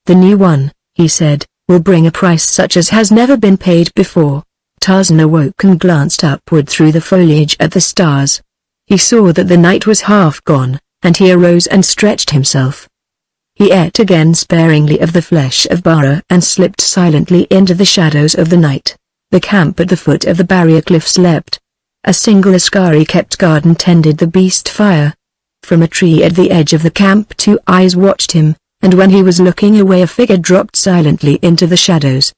"The new one," he said, "will bring a price such as has never been paid before." Tarzan awoke and glanced upward through the foliage at the stars. He saw that the night was half gone, and he arose and stretched himself. He ate again sparingly of the flesh of Bara and slipped silently into the shadows of the night. The camp at the foot of the barrier cliff slept. A single askari kept guard and tended the beast fire. From a tree at the edge of the camp 2 eyes watched him, and when he was looking away a figure dropped silently into the shadows.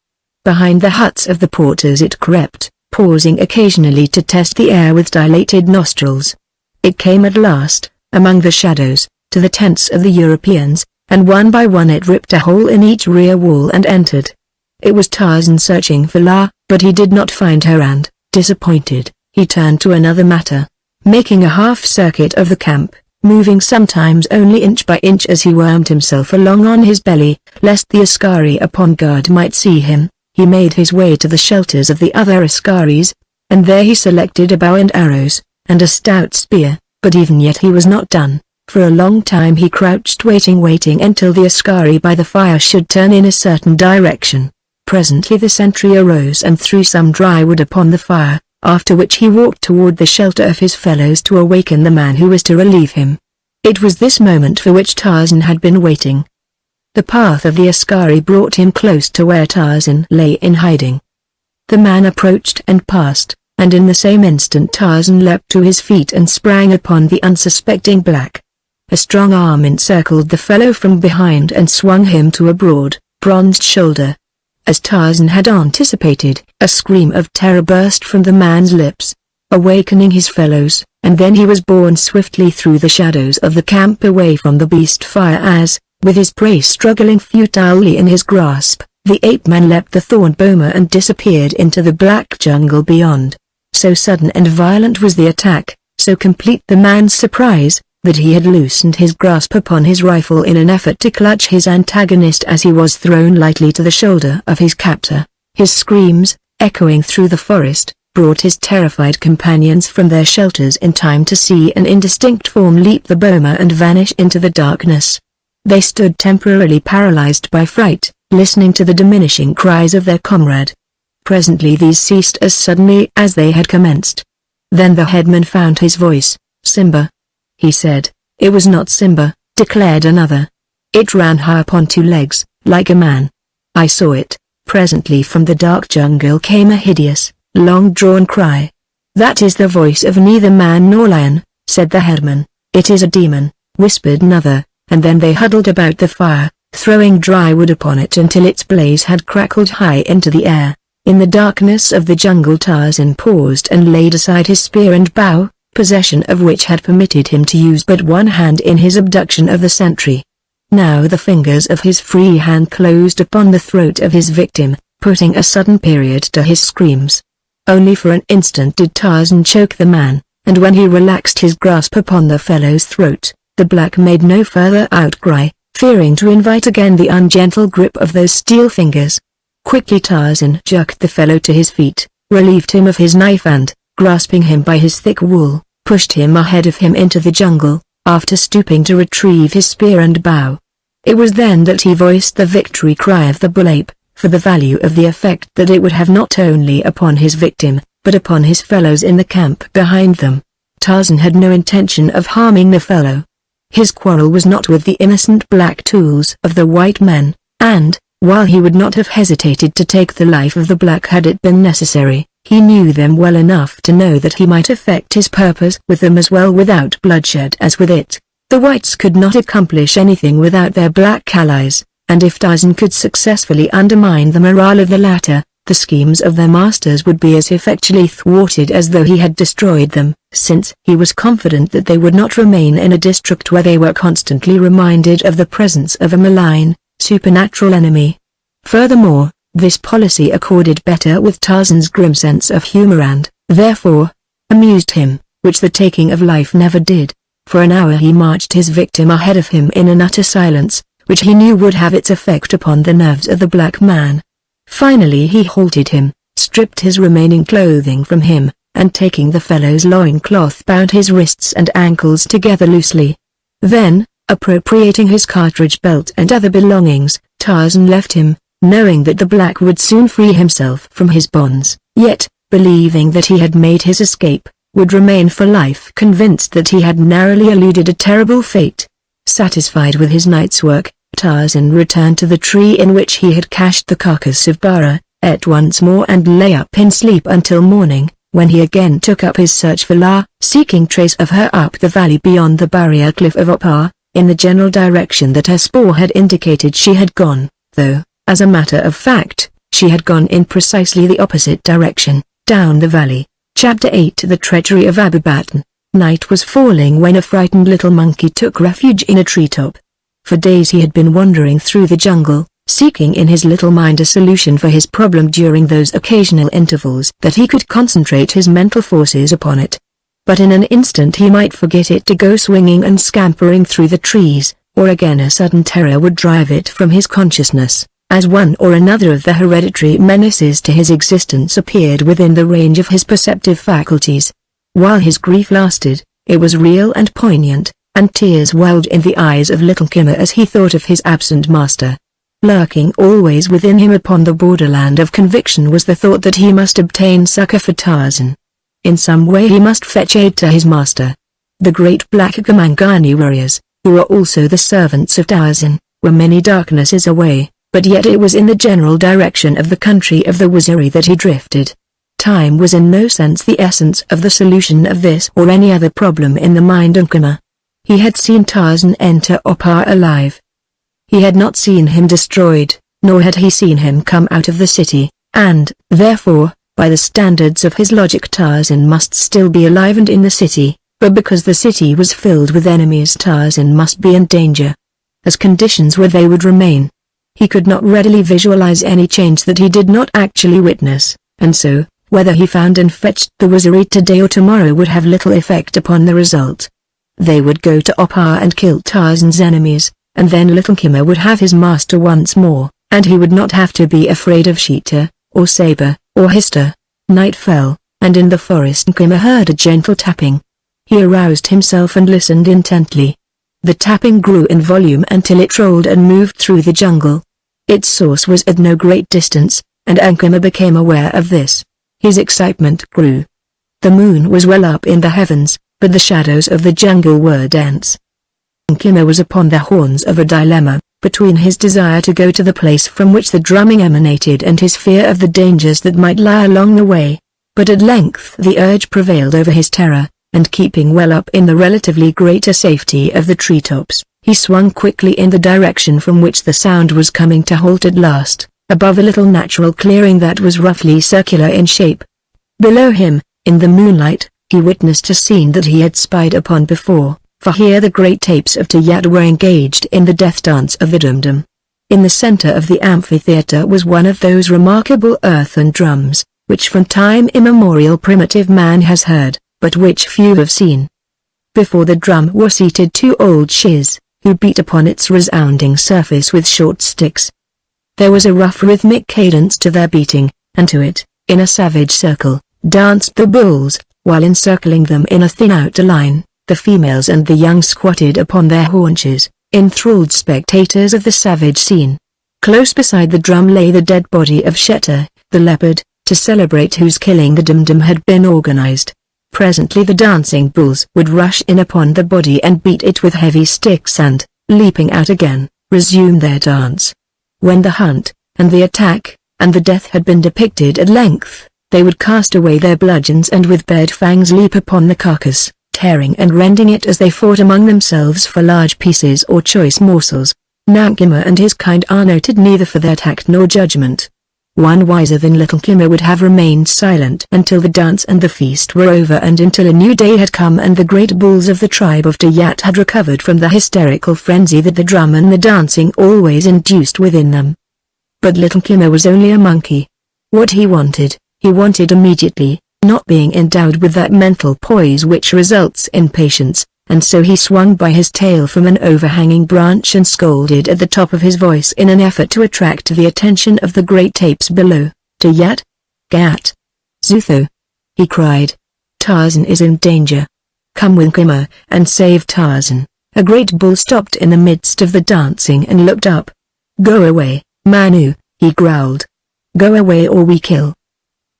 Behind the huts of the porters it crept, pausing occasionally to test the air with dilated nostrils. It came at last, among the shadows, to the tents of the Europeans, and one by one it ripped a hole in each rear wall and entered. It was Tarzan searching for La, but he did not find her and, disappointed, he turned to another matter. Making a half-circuit of the camp, moving sometimes only inch by inch as he wormed himself along on his belly, lest the askari upon guard might see him, he made his way to the shelters of the other askaris, and there he selected a bow and arrows, and a stout spear, but even yet he was not done. For a long time he crouched waiting until the askari by the fire should turn in a certain direction. Presently the sentry arose and threw some dry wood upon the fire, after which he walked toward the shelter of his fellows to awaken the man who was to relieve him. It was this moment for which Tarzan had been waiting. The path of the askari brought him close to where Tarzan lay in hiding. The man approached and passed, and in the same instant Tarzan leapt to his feet and sprang upon the unsuspecting black. A strong arm encircled the fellow from behind and swung him to a broad, bronzed shoulder. As Tarzan had anticipated, a scream of terror burst from the man's lips, awakening his fellows, and then he was borne swiftly through the shadows of the camp away from the beast fire as, with his prey struggling futilely in his grasp, the ape-man leapt the thorn boma and disappeared into the black jungle beyond. So sudden and violent was the attack, so complete the man's surprise, that he had loosened his grasp upon his rifle in an effort to clutch his antagonist as he was thrown lightly to the shoulder of his captor. His screams, echoing through the forest, brought his terrified companions from their shelters in time to see an indistinct form leap the boma and vanish into the darkness. They stood temporarily paralyzed by fright, listening to the diminishing cries of their comrade. Presently these ceased as suddenly as they had commenced. Then the headman found his voice. "Simba," he said. "It was not Simba," declared another. "It ran high upon two legs, like a man. I saw it." Presently from the dark jungle came a hideous, long-drawn cry. "That is the voice of neither man nor lion," said the headman. "It is a demon," whispered another, and then they huddled about the fire, throwing dry wood upon it until its blaze had crackled high into the air. In the darkness of the jungle Tarzan paused and laid aside his spear and bow, possession of which had permitted him to use but one hand in his abduction of the sentry. Now the fingers of his free hand closed upon the throat of his victim, putting a sudden period to his screams. Only for an instant did Tarzan choke the man, and when he relaxed his grasp upon the fellow's throat, the black made no further outcry, fearing to invite again the ungentle grip of those steel fingers. Quickly Tarzan jerked the fellow to his feet, relieved him of his knife and, grasping him by his thick wool, pushed him ahead of him into the jungle, after stooping to retrieve his spear and bow. It was then that he voiced the victory cry of the bull ape, for the value of the effect that it would have not only upon his victim, but upon his fellows in the camp behind them. Tarzan had no intention of harming the fellow. His quarrel was not with the innocent black tools of the white men, and, while he would not have hesitated to take the life of the black had it been necessary, he knew them well enough to know that he might effect his purpose with them as well without bloodshed as with it. The whites could not accomplish anything without their black allies, and if Tarzan could successfully undermine the morale of the latter, the schemes of their masters would be as effectually thwarted as though he had destroyed them, since he was confident that they would not remain in a district where they were constantly reminded of the presence of a malign, supernatural enemy. Furthermore, this policy accorded better with Tarzan's grim sense of humor and, therefore, amused him, which the taking of life never did. For an hour he marched his victim ahead of him in an utter silence, which he knew would have its effect upon the nerves of the black man. Finally he halted him, stripped his remaining clothing from him, and taking the fellow's loincloth bound his wrists and ankles together loosely. Then, appropriating his cartridge belt and other belongings, Tarzan left him, knowing that the black would soon free himself from his bonds, yet, believing that he had made his escape, would remain for life convinced that he had narrowly eluded a terrible fate. Satisfied with his night's work, Tarzan returned to the tree in which he had cached the carcass of Bara, ate once more and lay up in sleep until morning, when he again took up his search for La, seeking trace of her up the valley beyond the barrier cliff of Opar, in the general direction that her spoor had indicated she had gone, though, as a matter of fact, she had gone in precisely the opposite direction, down the valley. Chapter 8 The Treachery of Abubatan. Night was falling when a frightened little monkey took refuge in a treetop. For days he had been wandering through the jungle, seeking in his little mind a solution for his problem during those occasional intervals that he could concentrate his mental forces upon it. But in an instant he might forget it to go swinging and scampering through the trees, or again a sudden terror would drive it from his consciousness, as one or another of the hereditary menaces to his existence appeared within the range of his perceptive faculties. While his grief lasted, it was real and poignant, and tears welled in the eyes of little Kimmer as he thought of his absent master. Lurking always within him upon the borderland of conviction was the thought that he must obtain succor for Tarzan. In some way he must fetch aid to his master. The great black Gamangani warriors, who were also the servants of Tarzan, were many darknesses away, but yet it was in the general direction of the country of the Waziri that he drifted. Time was in no sense the essence of the solution of this or any other problem in the mind of Kimmer. He had seen Tarzan enter Opar alive. He had not seen him destroyed, nor had he seen him come out of the city, and, therefore, by the standards of his logic Tarzan must still be alive and in the city, but because the city was filled with enemies Tarzan must be in danger. As conditions were they would remain. He could not readily visualize any change that he did not actually witness, and so, whether he found and fetched the Waziri today or tomorrow would have little effect upon the result. They would go to Opar and kill Tarzan's enemies, and then little Kimmer would have his master once more, and he would not have to be afraid of Sheeta, or Saber, or Hister. Night fell, and in the forest Kimmer heard a gentle tapping. He aroused himself and listened intently. The tapping grew in volume until it rolled and moved through the jungle. Its source was at no great distance, and Kimmer became aware of this. His excitement grew. The moon was well up in the heavens, but the shadows of the jungle were dense. Kimmer was upon the horns of a dilemma, between his desire to go to the place from which the drumming emanated and his fear of the dangers that might lie along the way. But at length the urge prevailed over his terror, and keeping well up in the relatively greater safety of the treetops, he swung quickly in the direction from which the sound was coming to halt at last, above a little natural clearing that was roughly circular in shape. Below him, in the moonlight, he witnessed a scene that he had spied upon before, for here the great apes of Tayat were engaged in the death dance of the Dum-Dum. In the center of the amphitheater was one of those remarkable earthen drums, which from time immemorial primitive man has heard, but which few have seen. Before the drum were seated two old shiz, who beat upon its resounding surface with short sticks. There was a rough rhythmic cadence to their beating, and to it, in a savage circle, danced the bulls, while encircling them in a thin outer line, the females and the young squatted upon their haunches, enthralled spectators of the savage scene. Close beside the drum lay the dead body of Sheta, the leopard, to celebrate whose killing the Dum-Dum had been organized. Presently the dancing bulls would rush in upon the body and beat it with heavy sticks and, leaping out again, resume their dance. When the hunt, and the attack, and the death had been depicted at length, they would cast away their bludgeons and with bared fangs leap upon the carcass, tearing and rending it as they fought among themselves for large pieces or choice morsels. Kimmer and his kind are noted neither for their tact nor judgment. One wiser than little Kimmer would have remained silent until the dance and the feast were over and until a new day had come and the great bulls of the tribe of Tayat had recovered from the hysterical frenzy that the drum and the dancing always induced within them. But little Kimmer was only a monkey. What he wanted immediately, not being endowed with that mental poise which results in patience, and so he swung by his tail from an overhanging branch and scolded at the top of his voice in an effort to attract the attention of the great apes below. Tayat? Gat? Zutho? He cried. Tarzan is in danger. Come with Kimmer, and save Tarzan. A great bull stopped in the midst of the dancing and looked up. Go away, Manu, he growled. Go away or we kill.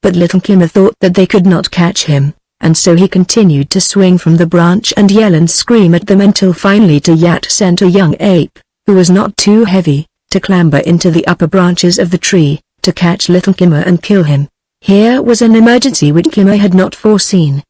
But little Kimmer thought that they could not catch him, and so he continued to swing from the branch and yell and scream at them until finally Tayat sent a young ape, who was not too heavy, to clamber into the upper branches of the tree, to catch little Kimmer and kill him. Here was an emergency which Kimmer had not foreseen.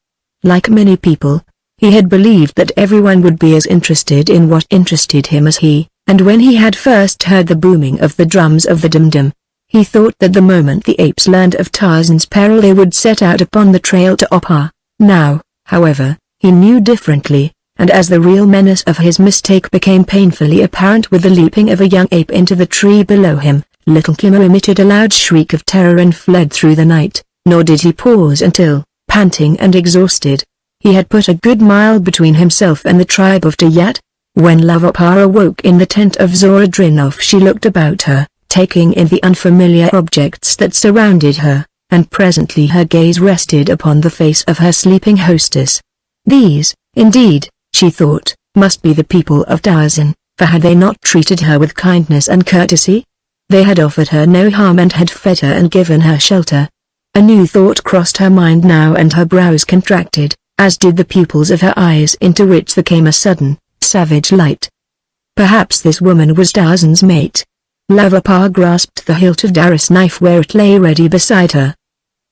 Like many people, he had believed that everyone would be as interested in what interested him as he, and when he had first heard the booming of the drums of the Dum-Dum, he thought that the moment the apes learned of Tarzan's peril they would set out upon the trail to Opar. Now, however, he knew differently, and as the real menace of his mistake became painfully apparent with the leaping of a young ape into the tree below him, little Kimmer emitted a loud shriek of terror and fled through the night, nor did he pause until, panting and exhausted, he had put a good mile between himself and the tribe of Tayat. When Love Opar awoke in the tent of Zora Drinoff she looked about her, taking in the unfamiliar objects that surrounded her, and presently her gaze rested upon the face of her sleeping hostess. These, indeed, she thought, must be the people of Tarzan, for had they not treated her with kindness and courtesy? They had offered her no harm and had fed her and given her shelter. A new thought crossed her mind now and her brows contracted, as did the pupils of her eyes into which there came a sudden, savage light. Perhaps this woman was Tarzan's mate. Lavapa grasped the hilt of Dara's knife where it lay ready beside her.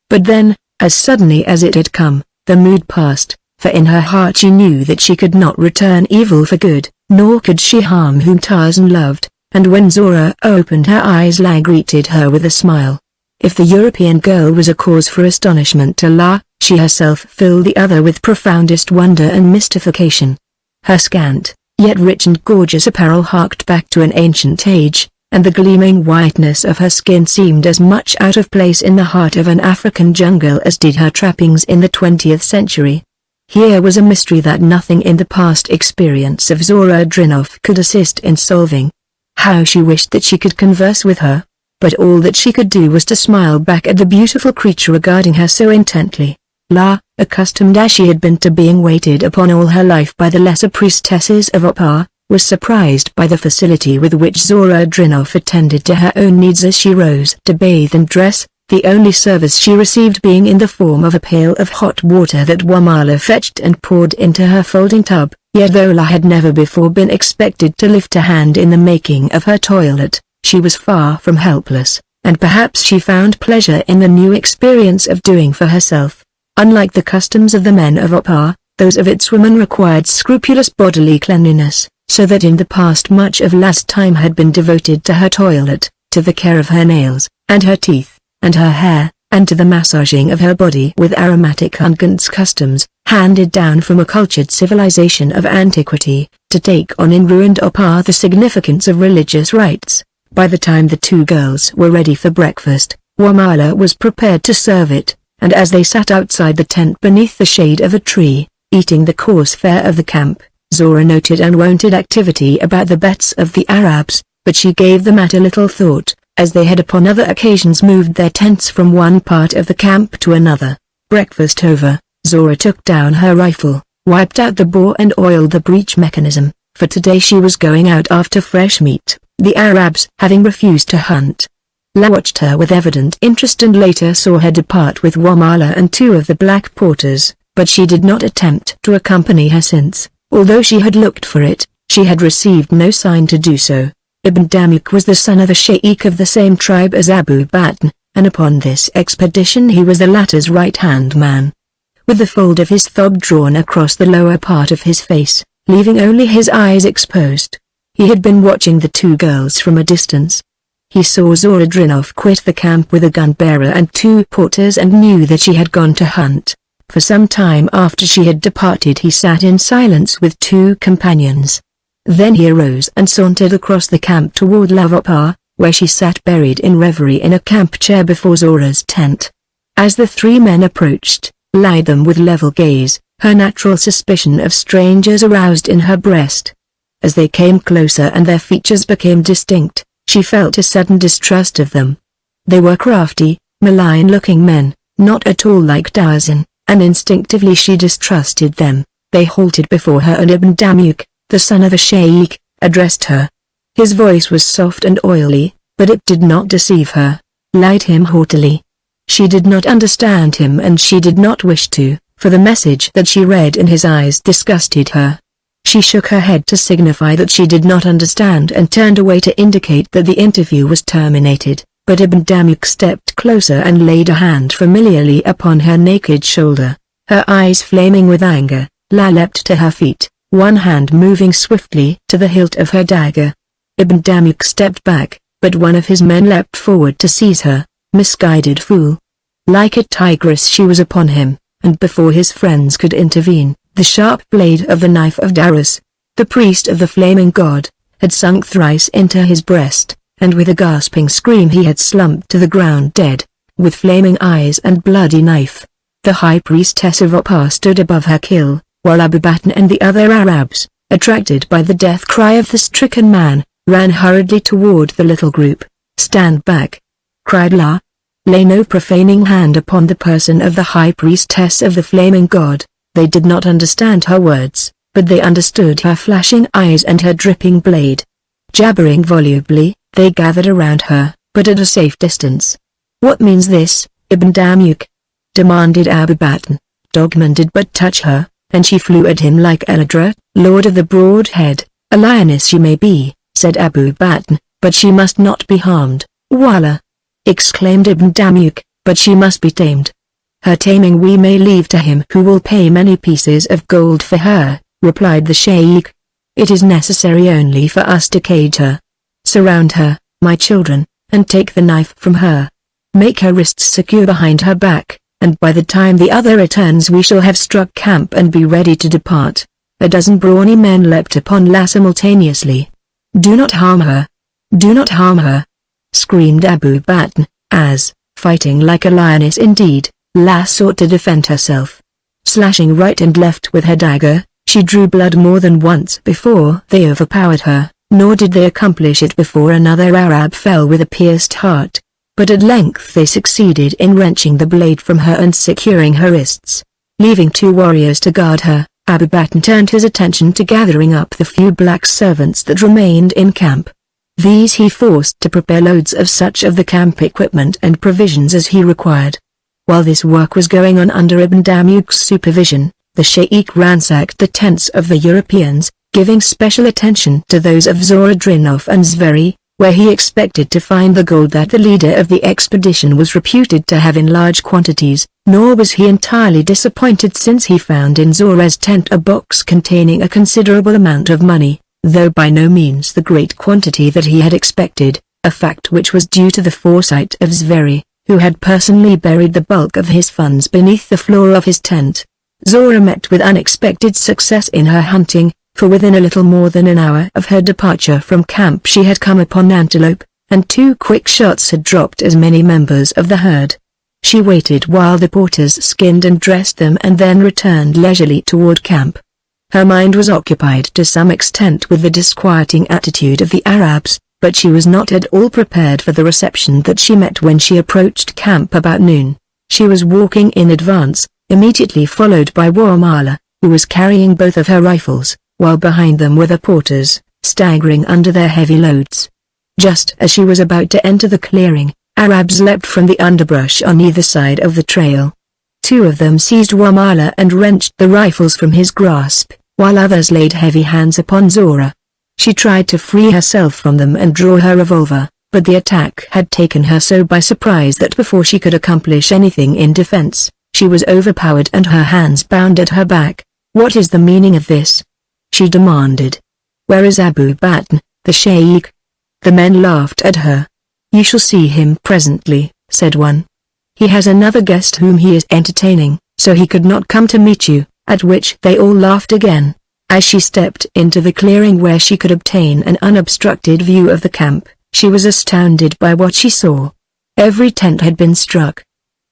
But then, as suddenly as it had come, the mood passed, for in her heart she knew that she could not return evil for good, nor could she harm whom Tarzan loved, and when Zora opened her eyes La greeted her with a smile. If the European girl was a cause for astonishment to La, she herself filled the other with profoundest wonder and mystification. Her scant, yet rich and gorgeous apparel harked back to an ancient age, and the gleaming whiteness of her skin seemed as much out of place in the heart of an African jungle as did her trappings in the 20th century. Here was a mystery that nothing in the past experience of Zora Drinov could assist in solving. How she wished that she could converse with her, but all that she could do was to smile back at the beautiful creature regarding her so intently. La, accustomed as she had been to being waited upon all her life by the lesser priestesses of Opar, was surprised by the facility with which Zora Drinov attended to her own needs as she rose to bathe and dress, the only service she received being in the form of a pail of hot water that Wamala fetched and poured into her folding tub. Yet though La had never before been expected to lift a hand in the making of her toilet, she was far from helpless, and perhaps she found pleasure in the new experience of doing for herself. Unlike the customs of the men of Opar, those of its women required scrupulous bodily cleanliness, so that in the past much of La's time had been devoted to her toilet, to the care of her nails, and her teeth, and her hair, and to the massaging of her body with aromatic unguents, customs, handed down from a cultured civilization of antiquity, to take on in ruined Opar the significance of religious rites. By the time the two girls were ready for breakfast, Wamala was prepared to serve it, and as they sat outside the tent beneath the shade of a tree, eating the coarse fare of the camp, Zora noted unwonted activity about the bets of the Arabs, but she gave the matter little thought, as they had upon other occasions moved their tents from one part of the camp to another. Breakfast over, Zora took down her rifle, wiped out the bore and oiled the breech mechanism, for today she was going out after fresh meat, the Arabs having refused to hunt. La watched her with evident interest and later saw her depart with Wamala and two of the black porters, but she did not attempt to accompany her since, although she had looked for it, she had received no sign to do so. Ibn Damuk was the son of a sheikh of the same tribe as Abu Batn, and upon this expedition he was the latter's right-hand man. With the fold of his thob drawn across the lower part of his face, leaving only his eyes exposed, he had been watching the two girls from a distance. He saw Zora Drinov quit the camp with a gun-bearer and two porters and knew that she had gone to hunt. For some time after she had departed he sat in silence with two companions. Then he arose and sauntered across the camp toward Lavapa, where she sat buried in reverie in a camp chair before Zora's tent. As the three men approached, eyed them with level gaze, her natural suspicion of strangers aroused in her breast. As they came closer and their features became distinct, she felt a sudden distrust of them. They were crafty, malign-looking men, not at all like Tarzan, and instinctively she distrusted them. They halted before her and Ibn Damuk, the son of a sheikh, addressed her. His voice was soft and oily, but it did not deceive her, lied him haughtily. She did not understand him and she did not wish to, for the message that she read in his eyes disgusted her. She shook her head to signify that she did not understand and turned away to indicate that the interview was terminated, but Ibn Damuk stepped closer and laid a hand familiarly upon her naked shoulder. Her eyes flaming with anger, La leapt to her feet, one hand moving swiftly to the hilt of her dagger. Ibn Damuk stepped back, but one of his men leapt forward to seize her. Misguided fool. Like a tigress she was upon him, and before his friends could intervene, the sharp blade of the knife of Darius, the priest of the flaming god, had sunk thrice into his breast, and with a gasping scream he had slumped to the ground dead, with flaming eyes and bloody knife. The high priestess of Opar stood above her kill, while Abu Batn and the other Arabs, attracted by the death cry of the stricken man, ran hurriedly toward the little group. "Stand back!" cried La. "Lay no profaning hand upon the person of the high priestess of the flaming god." They did not understand her words, but they understood her flashing eyes and her dripping blade. Jabbering volubly, they gathered around her, but at a safe distance. "What means this, Ibn Damuk?" demanded Abu Batn. Dogman did but touch her, and she flew at him like Eladra, Lord of the Broad Head. "A lioness she may be," said Abu Batn, "but she must not be harmed." "Wallah!" exclaimed Ibn Damuk, "but she must be tamed." "Her taming we may leave to him who will pay many pieces of gold for her," replied the sheikh. "It is necessary only for us to cage her. Surround her, my children, and take the knife from her. Make her wrists secure behind her back, and by the time the other returns we shall have struck camp and be ready to depart." A dozen brawny men leapt upon La simultaneously. "Do not harm her! Do not harm her!" screamed Abu Batn, as, fighting like a lioness indeed, La sought to defend herself. Slashing right and left with her dagger, she drew blood more than once before they overpowered her, nor did they accomplish it before another Arab fell with a pierced heart. But at length they succeeded in wrenching the blade from her and securing her wrists. Leaving 2 warriors to guard her, Abu Batn turned his attention to gathering up the few black servants that remained in camp. These he forced to prepare loads of such of the camp equipment and provisions as he required. While this work was going on under Ibn Damuk's supervision, the sheikh ransacked the tents of the Europeans, giving special attention to those of Zoradrinov and Zveri, where he expected to find the gold that the leader of the expedition was reputed to have in large quantities, nor was he entirely disappointed since he found in Zora's tent a box containing a considerable amount of money, though by no means the great quantity that he had expected, a fact which was due to the foresight of Zveri, who had personally buried the bulk of his funds beneath the floor of his tent. Zora met with unexpected success in her hunting, for within a little more than an hour of her departure from camp she had come upon antelope, and 2 quick shots had dropped as many members of the herd. She waited while the porters skinned and dressed them and then returned leisurely toward camp. Her mind was occupied to some extent with the disquieting attitude of the Arabs, but she was not at all prepared for the reception that she met when she approached camp about noon. She was walking in advance, immediately followed by Warmala, who was carrying both of her rifles, while behind them were the porters, staggering under their heavy loads. Just as she was about to enter the clearing, Arabs leapt from the underbrush on either side of the trail. 2 of them seized Warmala and wrenched the rifles from his grasp, while others laid heavy hands upon Zora. She tried to free herself from them and draw her revolver, but the attack had taken her so by surprise that before she could accomplish anything in defense, she was overpowered and her hands bound at her back. "What is the meaning of this?" she demanded. "Where is Abu Batn, the sheikh?" The men laughed at her. "You shall see him presently," said one. "He has another guest whom he is entertaining, so he could not come to meet you," at which they all laughed again. As she stepped into the clearing where she could obtain an unobstructed view of the camp, she was astounded by what she saw. Every tent had been struck.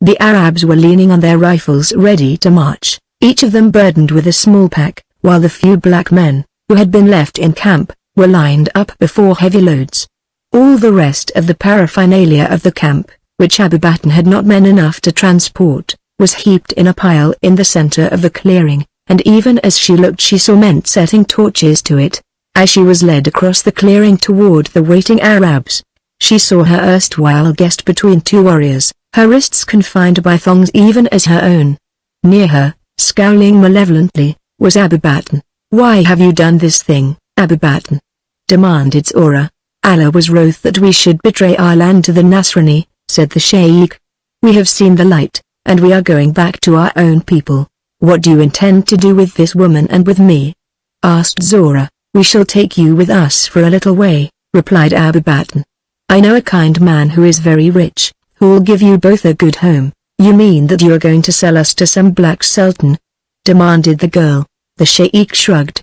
The Arabs were leaning on their rifles ready to march, each of them burdened with a small pack, while the few black men, who had been left in camp, were lined up before heavy loads. All the rest of the paraphernalia of the camp, which Abu Batn had not men enough to transport, was heaped in a pile in the center of the clearing, and even as she looked she saw men setting torches to it. As she was led across the clearing toward the waiting Arabs, she saw her erstwhile guest between 2 warriors, her wrists confined by thongs even as her own. Near her, scowling malevolently, was Abu Batn. "Why have you done this thing, Abu Batn?" demanded Zora. "Allah was wroth that we should betray our land to the Nasrani," said the sheikh. "We have seen the light, and we are going back to our own people. What do you intend to do with this woman and with me?" asked Zora. "We shall take you with us for a little way," replied Abu Batn. "I know a kind man who is very rich, who will give you both a good home." "You mean that you are going to sell us to some black sultan?" demanded the girl. The sheikh shrugged.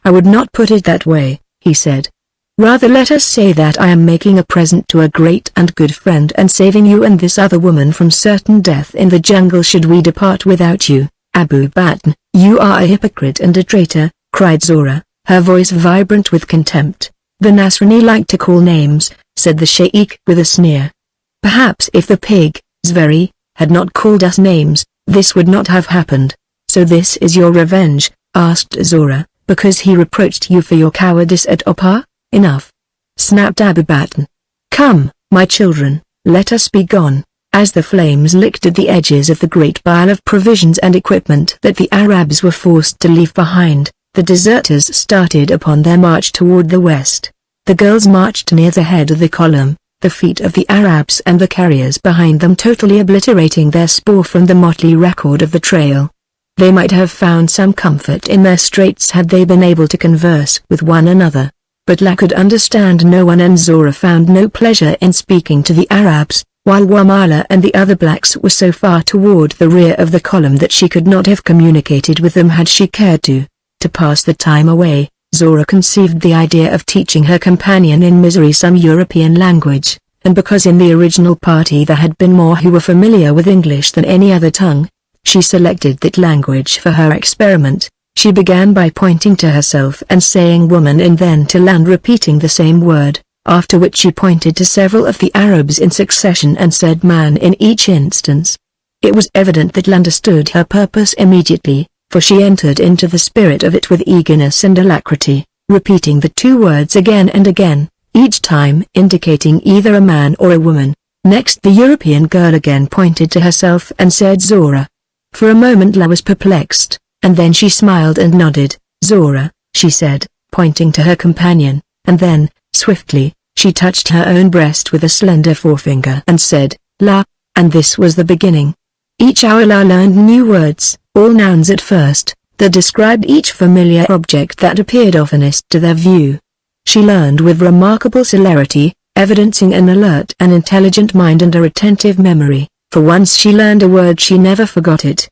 "I would not put it that way," he said. "Rather let us say that I am making a present to a great and good friend and saving you and this other woman from certain death in the jungle should we depart without you." "Abu Batn, you are a hypocrite and a traitor," cried Zora, her voice vibrant with contempt. "The Nasrani like to call names," said the sheikh with a sneer. "Perhaps if the pig, Zveri, had not called us names, this would not have happened. So this is your revenge?" asked Zora, because he reproached you for your cowardice at Opar? Enough!" snapped Abu Bakr. "Come, my children, let us be gone." As the flames licked at the edges of the great pile of provisions and equipment that the Arabs were forced to leave behind, the deserters started upon their march toward the west. The girls marched near the head of the column, the feet of the Arabs and the carriers behind them totally obliterating their spoor from the motley record of the trail. They might have found some comfort in their straits had they been able to converse with one another. But La could understand no one, and Zora found no pleasure in speaking to the Arabs, while Wamala and the other blacks were so far toward the rear of the column that she could not have communicated with them had she cared to. To pass the time away, Zora conceived the idea of teaching her companion in misery some European language, and because in the original party there had been more who were familiar with English than any other tongue, she selected that language for her experiment. She began by pointing to herself and saying woman and then to land, repeating the same word, after which she pointed to several of the Arabs in succession and said man in each instance. It was evident that Land understood her purpose immediately, for she entered into the spirit of it with eagerness and alacrity, repeating the two words again and again, each time indicating either a man or a woman. Next the European girl again pointed to herself and said Zora. For a moment La was perplexed, and then she smiled and nodded. Zora, she said, pointing to her companion, and then, swiftly, she touched her own breast with a slender forefinger and said, La, and this was the beginning. Each hour La learned new words, all nouns at first, that described each familiar object that appeared oftenest to their view. She learned with remarkable celerity, evidencing an alert and intelligent mind and a retentive memory, for once she learned a word she never forgot it.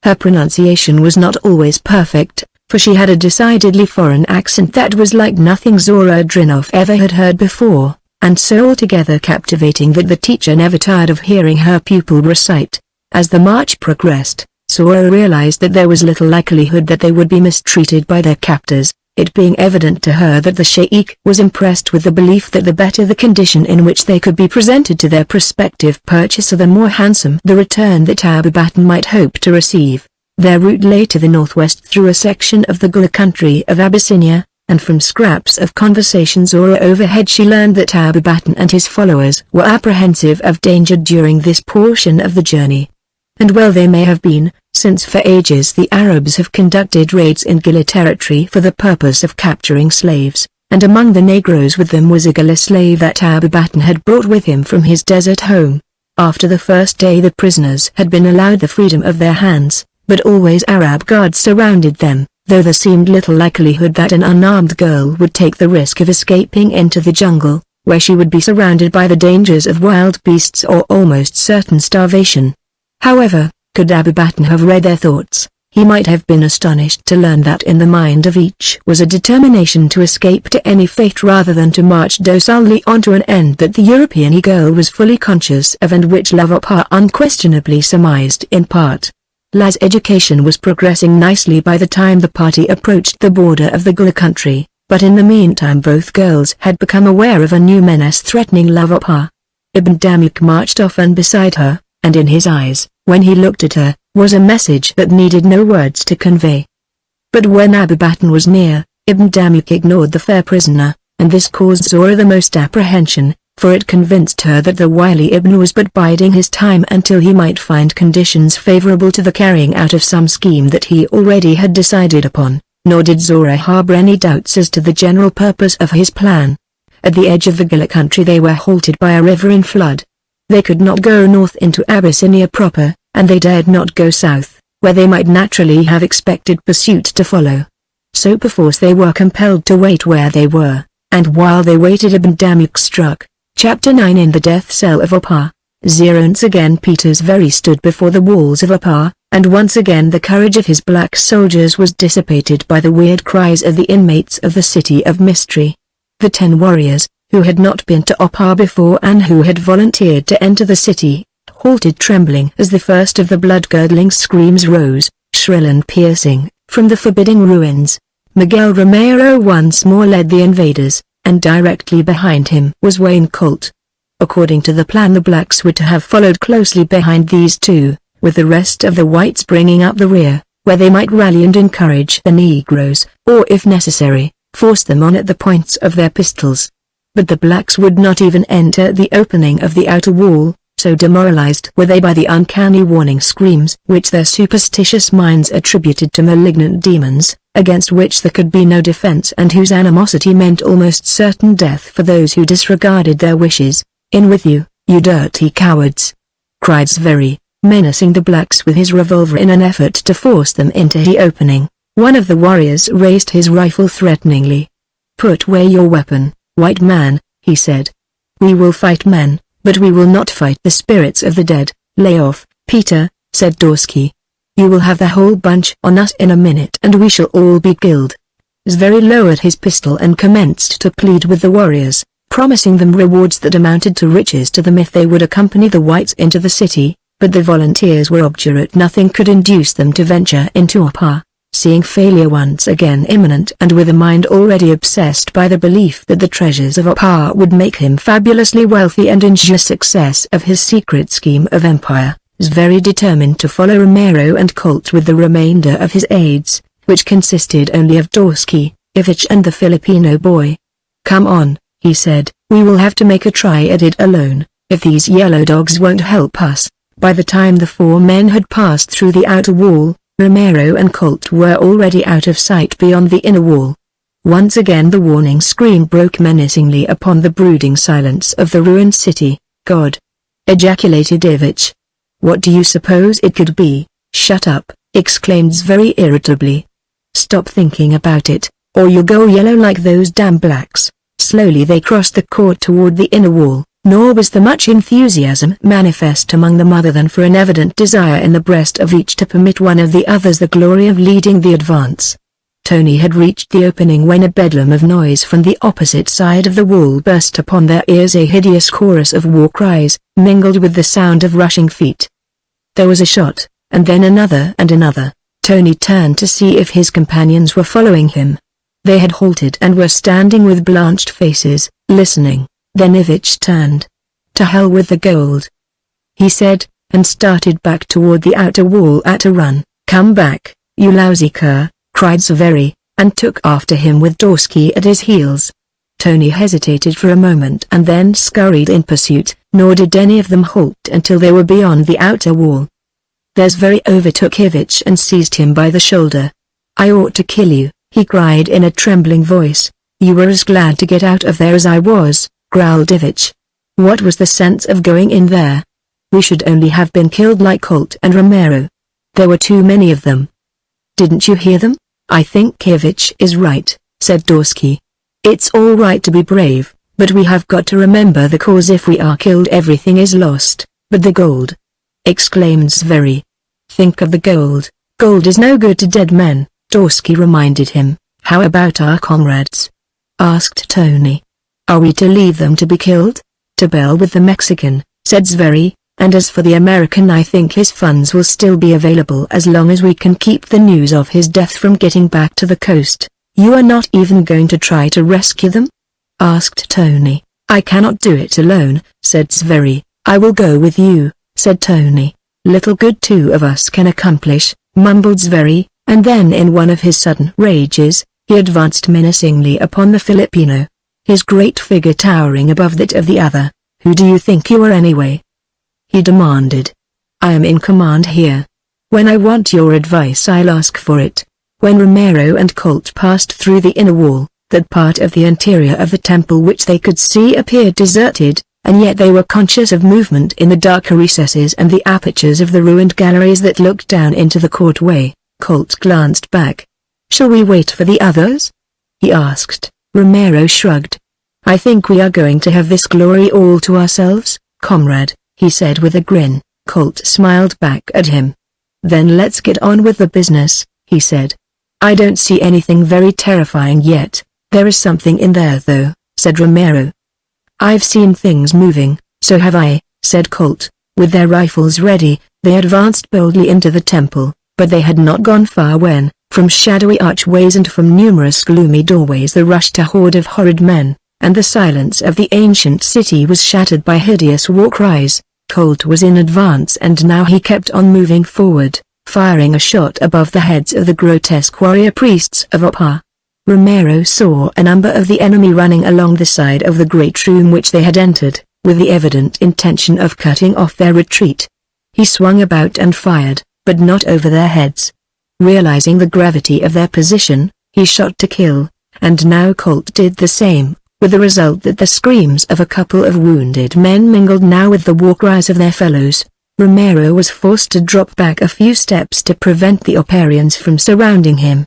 Her pronunciation was not always perfect, for she had a decidedly foreign accent that was like nothing Zora Drinov ever had heard before, and so altogether captivating that the teacher never tired of hearing her pupil recite. As the march progressed, Zora realized that there was little likelihood that they would be mistreated by their captors, it being evident to her that the sheikh was impressed with the belief that the better the condition in which they could be presented to their prospective purchaser the more handsome the return that Abu Bakr might hope to receive. Their route lay to the northwest through a section of the Gula country of Abyssinia, and from scraps of conversation Zora overhead she learned that Abu Bakr and his followers were apprehensive of danger during this portion of the journey. And well they may have been, since for ages the Arabs have conducted raids in Gila territory for the purpose of capturing slaves, and among the Negroes with them was a Gila slave that Abu Bakr had brought with him from his desert home. After the first day the prisoners had been allowed the freedom of their hands, but always Arab guards surrounded them, though there seemed little likelihood that an unarmed girl would take the risk of escaping into the jungle, where she would be surrounded by the dangers of wild beasts or almost certain starvation. However, could Abu Bakr have read their thoughts, he might have been astonished to learn that in the mind of each was a determination to escape to any fate rather than to march docilely on to an end that the European girl was fully conscious of and which Lavapa unquestionably surmised in part. La's education was progressing nicely by the time the party approached the border of the Gula country, but in the meantime both girls had become aware of a new menace threatening Lavapa. Ibn Damuk marched often beside her, and in his eyes, when he looked at her, was a message that needed no words to convey. But when Abu Bakr was near, Ibn Damuk ignored the fair prisoner, and this caused Zora the most apprehension, for it convinced her that the wily Ibn was but biding his time until he might find conditions favorable to the carrying out of some scheme that he already had decided upon, nor did Zora harbor any doubts as to the general purpose of his plan. At the edge of the Gila country they were halted by a river in flood. They could not go north into Abyssinia proper, and they dared not go south, where they might naturally have expected pursuit to follow. So perforce they were compelled to wait where they were, and while they waited Ibn Damuk struck. Chapter 9 In the death cell of Opar. Once again Peter's Very stood before the walls of Opar, and once again the courage of his black soldiers was dissipated by the weird cries of the inmates of the City of Mystery. The 10 warriors, who had not been to Opar before and who had volunteered to enter the city, halted trembling as the first of the blood-curdling screams rose, shrill and piercing, from the forbidding ruins. Miguel Romero once more led the invaders, and directly behind him was Wayne Colt. According to the plan the blacks were to have followed closely behind these two, with the rest of the whites bringing up the rear, where they might rally and encourage the Negroes, or if necessary, force them on at the points of their pistols. But the blacks would not even enter the opening of the outer wall, so demoralized were they by the uncanny warning screams which their superstitious minds attributed to malignant demons, against which there could be no defense and whose animosity meant almost certain death for those who disregarded their wishes. "In with you, you dirty cowards!" cried Sverre, menacing the blacks with his revolver in an effort to force them into the opening. One of the warriors raised his rifle threateningly. "Put away your weapon, white man," he said. "We will fight men, but we will not fight the spirits of the dead." "Lay off, Peter," said Dorsky. "You will have the whole bunch on us in a minute and we shall all be killed." Sverre lowered his pistol and commenced to plead with the warriors, promising them rewards that amounted to riches to them if they would accompany the whites into the city, but the volunteers were obdurate. Nothing could induce them to venture into Opar. Seeing failure once again imminent and with a mind already obsessed by the belief that the treasures of Opar would make him fabulously wealthy and ensure success of his secret scheme of empire, Sverre determined to follow Romero and Colt with the remainder of his aides, which consisted only of Dorsky, Ivich and the Filipino boy. "Come on," he said, "we will have to make a try at it alone, if these yellow dogs won't help us." By the time the four men had passed through the outer wall, Romero and Colt were already out of sight beyond the inner wall. Once again the warning scream broke menacingly upon the brooding silence of the ruined city. "God!" ejaculated Ivich. "What do you suppose it could be?" "Shut up," exclaimed Sverre irritably. "Stop thinking about it, or you'll go yellow like those damn blacks." Slowly they crossed the court toward the inner wall, nor was there much enthusiasm manifest among them other than for an evident desire in the breast of each to permit one of the others the glory of leading the advance. Tony had reached the opening when a bedlam of noise from the opposite side of the wall burst upon their ears, a hideous chorus of war cries, mingled with the sound of rushing feet. There was a shot, and then another and another. Tony turned to see if his companions were following him. They had halted and were standing with blanched faces, listening. Then Ivich turned. "To hell with the gold," he said, and started back toward the outer wall at a run. "Come back, you lousy cur," cried Sverre, and took after him with Dorsky at his heels. Tony hesitated for a moment and then scurried in pursuit, nor did any of them halt until they were beyond the outer wall. Sverre overtook Ivich and seized him by the shoulder. "I ought to kill you," he cried in a trembling voice. "You were as glad to get out of there as I was," growled Ivich. "What was the sense of going in there? We should only have been killed like Colt and Romero. There were too many of them." "Didn't you hear them?" "I think Ivich is right," said Dorsky. "It's all right to be brave, but we have got to remember the cause. If we are killed everything is lost." "But the gold!" exclaimed Sverre. "Think of the gold. Gold is no good to dead men," Dorsky reminded him. "How about our comrades?" asked Tony. "Are we to leave them to be killed?" "To bell with the Mexican," said Sverre, "and as for the American, I think his funds will still be available as long as we can keep the news of his death from getting back to the coast." "You are not even going to try to rescue them?" asked Tony. "I cannot do it alone," said Sverre. "I will go with you," said Tony. "Little good two of us can accomplish," mumbled Sverre, and then in one of his sudden rages, he advanced menacingly upon the Filipino, his great figure towering above that of the other. "Who do you think you are anyway?" he demanded. "I am in command here. When I want your advice I'll ask for it." When Romero and Colt passed through the inner wall, that part of the interior of the temple which they could see appeared deserted, and yet they were conscious of movement in the darker recesses and the apertures of the ruined galleries that looked down into the courtway. Colt glanced back. "Shall we wait for the others?" he asked. Romero shrugged. "I think we are going to have this glory all to ourselves, comrade," he said with a grin. Colt smiled back at him. "Then let's get on with the business," he said. "I don't see anything very terrifying yet." "There is something in there though," said Romero. "I've seen things moving." "So have I," said Colt. With their rifles ready, they advanced boldly into the temple, but they had not gone far when, from shadowy archways and from numerous gloomy doorways there rushed a horde of horrid men, and the silence of the ancient city was shattered by hideous war cries. Colt was in advance and now he kept on moving forward, firing a shot above the heads of the grotesque warrior priests of Opar. Romero saw a number of the enemy running along the side of the great room which they had entered, with the evident intention of cutting off their retreat. He swung about and fired, but not over their heads. Realizing the gravity of their position, he shot to kill, and now Colt did the same, with the result that the screams of a couple of wounded men mingled now with the war cries of their fellows. Romero was forced to drop back a few steps to prevent the Oparians from surrounding him.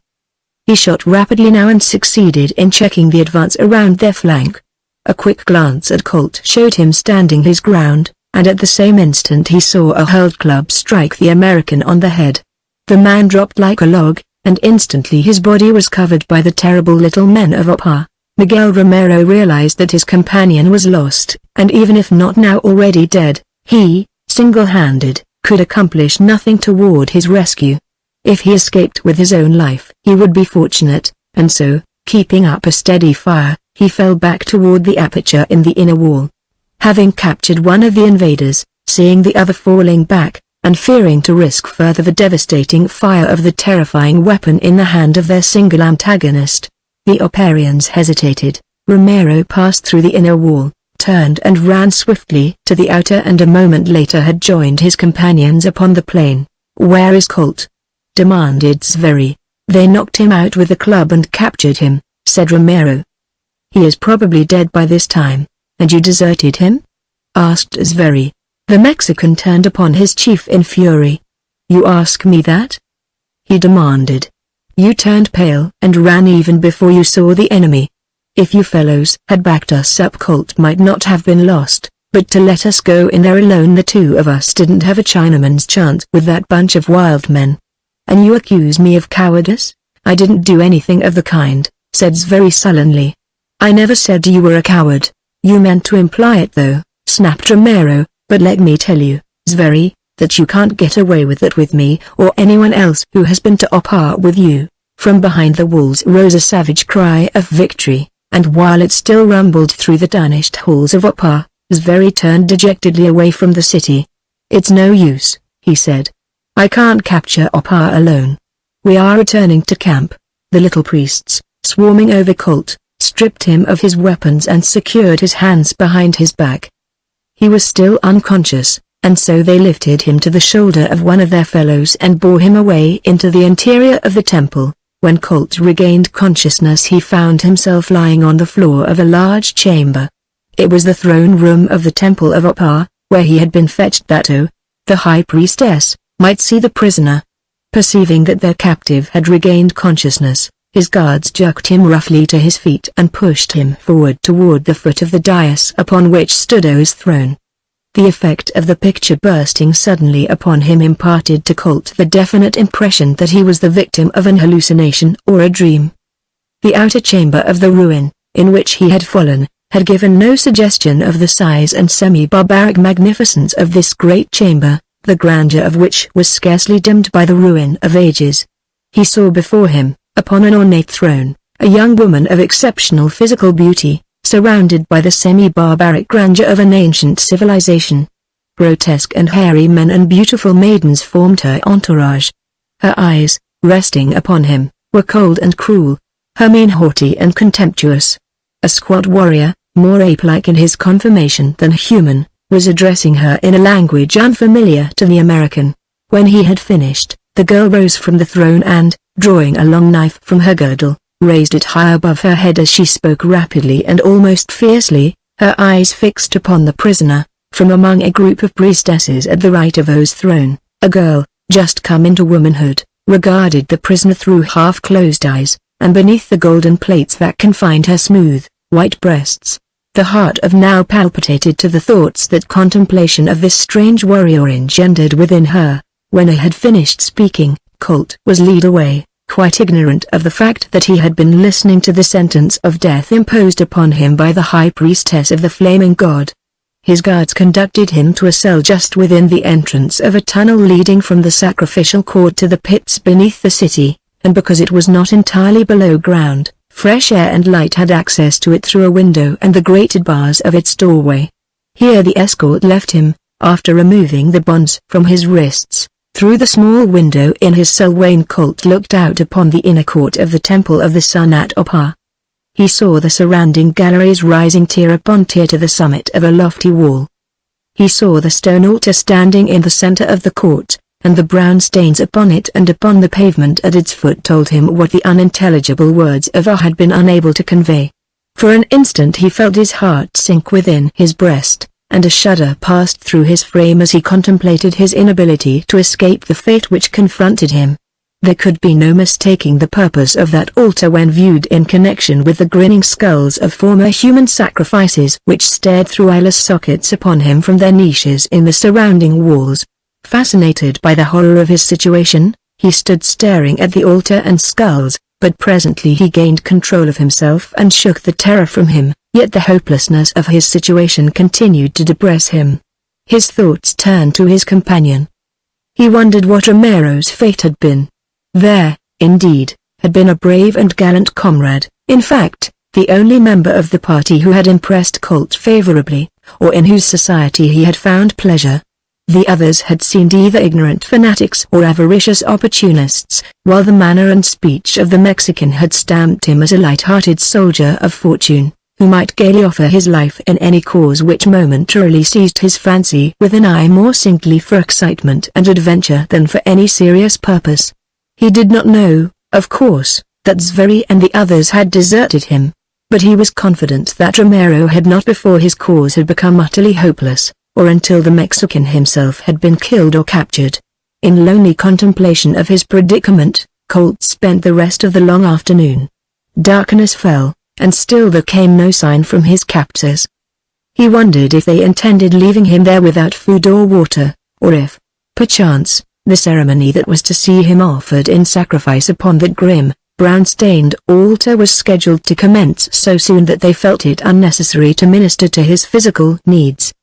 He shot rapidly now and succeeded in checking the advance around their flank. A quick glance at Colt showed him standing his ground, and at the same instant he saw a hurled club strike the American on the head. The man dropped like a log, and instantly his body was covered by the terrible little men of Opar. Miguel Romero realized that his companion was lost, and even if not now already dead, he, single-handed, could accomplish nothing toward his rescue. If he escaped with his own life, he would be fortunate, and so, keeping up a steady fire, he fell back toward the aperture in the inner wall. Having captured one of the invaders, seeing the other falling back, and fearing to risk further the devastating fire of the terrifying weapon in the hand of their single antagonist, the Oparians hesitated. Romero passed through the inner wall, turned and ran swiftly to the outer, and a moment later had joined his companions upon the plain. "Where is Colt?" demanded Zveri. "They knocked him out with a club and captured him," said Romero. "He is probably dead by this time." "And you deserted him?" asked Zveri. The Mexican turned upon his chief in fury. "You ask me that?" he demanded. "You turned pale and ran even before you saw the enemy. If you fellows had backed us up, Colt might not have been lost, but to let us go in there alone, the two of us didn't have a Chinaman's chance with that bunch of wild men." "And you accuse me of cowardice?" "I didn't do anything of the kind," said Zveri sullenly. "I never said you were a coward." "You meant to imply it though," snapped Romero, "but let me tell you, Zveri, that you can't get away with it with me or anyone else who has been to Opar with you." From behind the walls rose a savage cry of victory, and while it still rumbled through the tarnished halls of Opar, Zveri turned dejectedly away from the city. "It's no use," he said. "I can't capture Opar alone. We are returning to camp." The little priests, swarming over Colt, stripped him of his weapons and secured his hands behind his back. He was still unconscious, and so they lifted him to the shoulder of one of their fellows and bore him away into the interior of the temple. When Colt regained consciousness, he found himself lying on the floor of a large chamber. It was the throne room of the Temple of Opar, where he had been fetched that the high priestess might see the prisoner. Perceiving that their captive had regained consciousness, his guards jerked him roughly to his feet and pushed him forward toward the foot of the dais upon which stood O's throne. The effect of the picture bursting suddenly upon him imparted to Colt the definite impression that he was the victim of an hallucination or a dream. The outer chamber of the ruin, in which he had fallen, had given no suggestion of the size and semi-barbaric magnificence of this great chamber, the grandeur of which was scarcely dimmed by the ruin of ages. He saw before him, upon an ornate throne, a young woman of exceptional physical beauty, surrounded by the semi-barbaric grandeur of an ancient civilization. Grotesque and hairy men and beautiful maidens formed her entourage. Her eyes, resting upon him, were cold and cruel, her mien haughty and contemptuous. A squat warrior, more ape-like in his conformation than human, was addressing her in a language unfamiliar to the American. When he had finished, the girl rose from the throne and, drawing a long knife from her girdle, raised it high above her head as she spoke rapidly and almost fiercely, her eyes fixed upon the prisoner. From among a group of priestesses at the right of O's throne, a girl, just come into womanhood, regarded the prisoner through half-closed eyes, and beneath the golden plates that confined her smooth, white breasts, the heart of now palpitated to the thoughts that contemplation of this strange warrior engendered within her. When I had finished speaking, Colt was led away, quite ignorant of the fact that he had been listening to the sentence of death imposed upon him by the high priestess of the flaming god. His guards conducted him to a cell just within the entrance of a tunnel leading from the sacrificial court to the pits beneath the city, and because it was not entirely below ground, fresh air and light had access to it through a window and the grated bars of its doorway. Here the escort left him, after removing the bonds from his wrists. Through the small window in his cell Wayne Colt looked out upon the inner court of the Temple of the Sun at Opar. He saw the surrounding galleries rising tier upon tier to the summit of a lofty wall. He saw the stone altar standing in the center of the court, and the brown stains upon it and upon the pavement at its foot told him what the unintelligible words of Ah had been unable to convey. For an instant he felt his heart sink within his breast, and a shudder passed through his frame as he contemplated his inability to escape the fate which confronted him. There could be no mistaking the purpose of that altar when viewed in connection with the grinning skulls of former human sacrifices which stared through eyeless sockets upon him from their niches in the surrounding walls. Fascinated by the horror of his situation, he stood staring at the altar and skulls, but presently he gained control of himself and shook the terror from him, yet the hopelessness of his situation continued to depress him. His thoughts turned to his companion. He wondered what Romero's fate had been. There, indeed, had been a brave and gallant comrade, in fact, the only member of the party who had impressed Colt favorably, or in whose society he had found pleasure. The others had seemed either ignorant fanatics or avaricious opportunists, while the manner and speech of the Mexican had stamped him as a light-hearted soldier of fortune, who might gaily offer his life in any cause which momentarily seized his fancy with an eye more singly for excitement and adventure than for any serious purpose. He did not know, of course, that Zveri and the others had deserted him, but he was confident that Romero had not before his cause had become utterly hopeless, or until the Mexican himself had been killed or captured. In lonely contemplation of his predicament, Colt spent the rest of the long afternoon. Darkness fell, and still there came no sign from his captors. He wondered if they intended leaving him there without food or water, or if, perchance, the ceremony that was to see him offered in sacrifice upon that grim, brown-stained altar was scheduled to commence so soon that they felt it unnecessary to minister to his physical needs.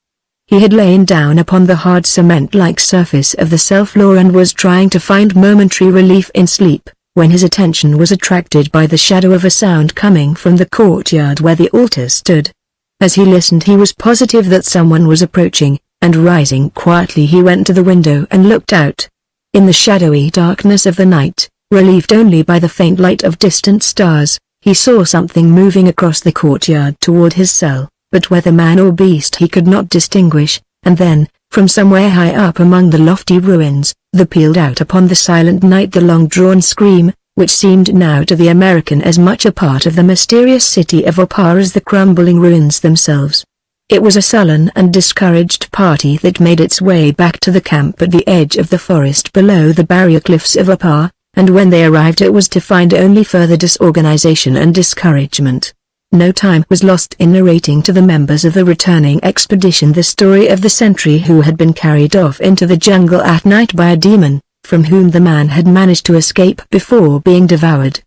He had lain down upon the hard cement-like surface of the cell floor and was trying to find momentary relief in sleep, when his attention was attracted by the shadow of a sound coming from the courtyard where the altar stood. As he listened he was positive that someone was approaching, and rising quietly he went to the window and looked out. In the shadowy darkness of the night, relieved only by the faint light of distant stars, he saw something moving across the courtyard toward his cell, but whether man or beast he could not distinguish, and then, from somewhere high up among the lofty ruins, there pealed out upon the silent night the long-drawn scream, which seemed now to the American as much a part of the mysterious city of Opar as the crumbling ruins themselves. It was a sullen and discouraged party that made its way back to the camp at the edge of the forest below the barrier cliffs of Opar, and when they arrived it was to find only further disorganization and discouragement. No time was lost in narrating to the members of the returning expedition the story of the sentry who had been carried off into the jungle at night by a demon, from whom the man had managed to escape before being devoured.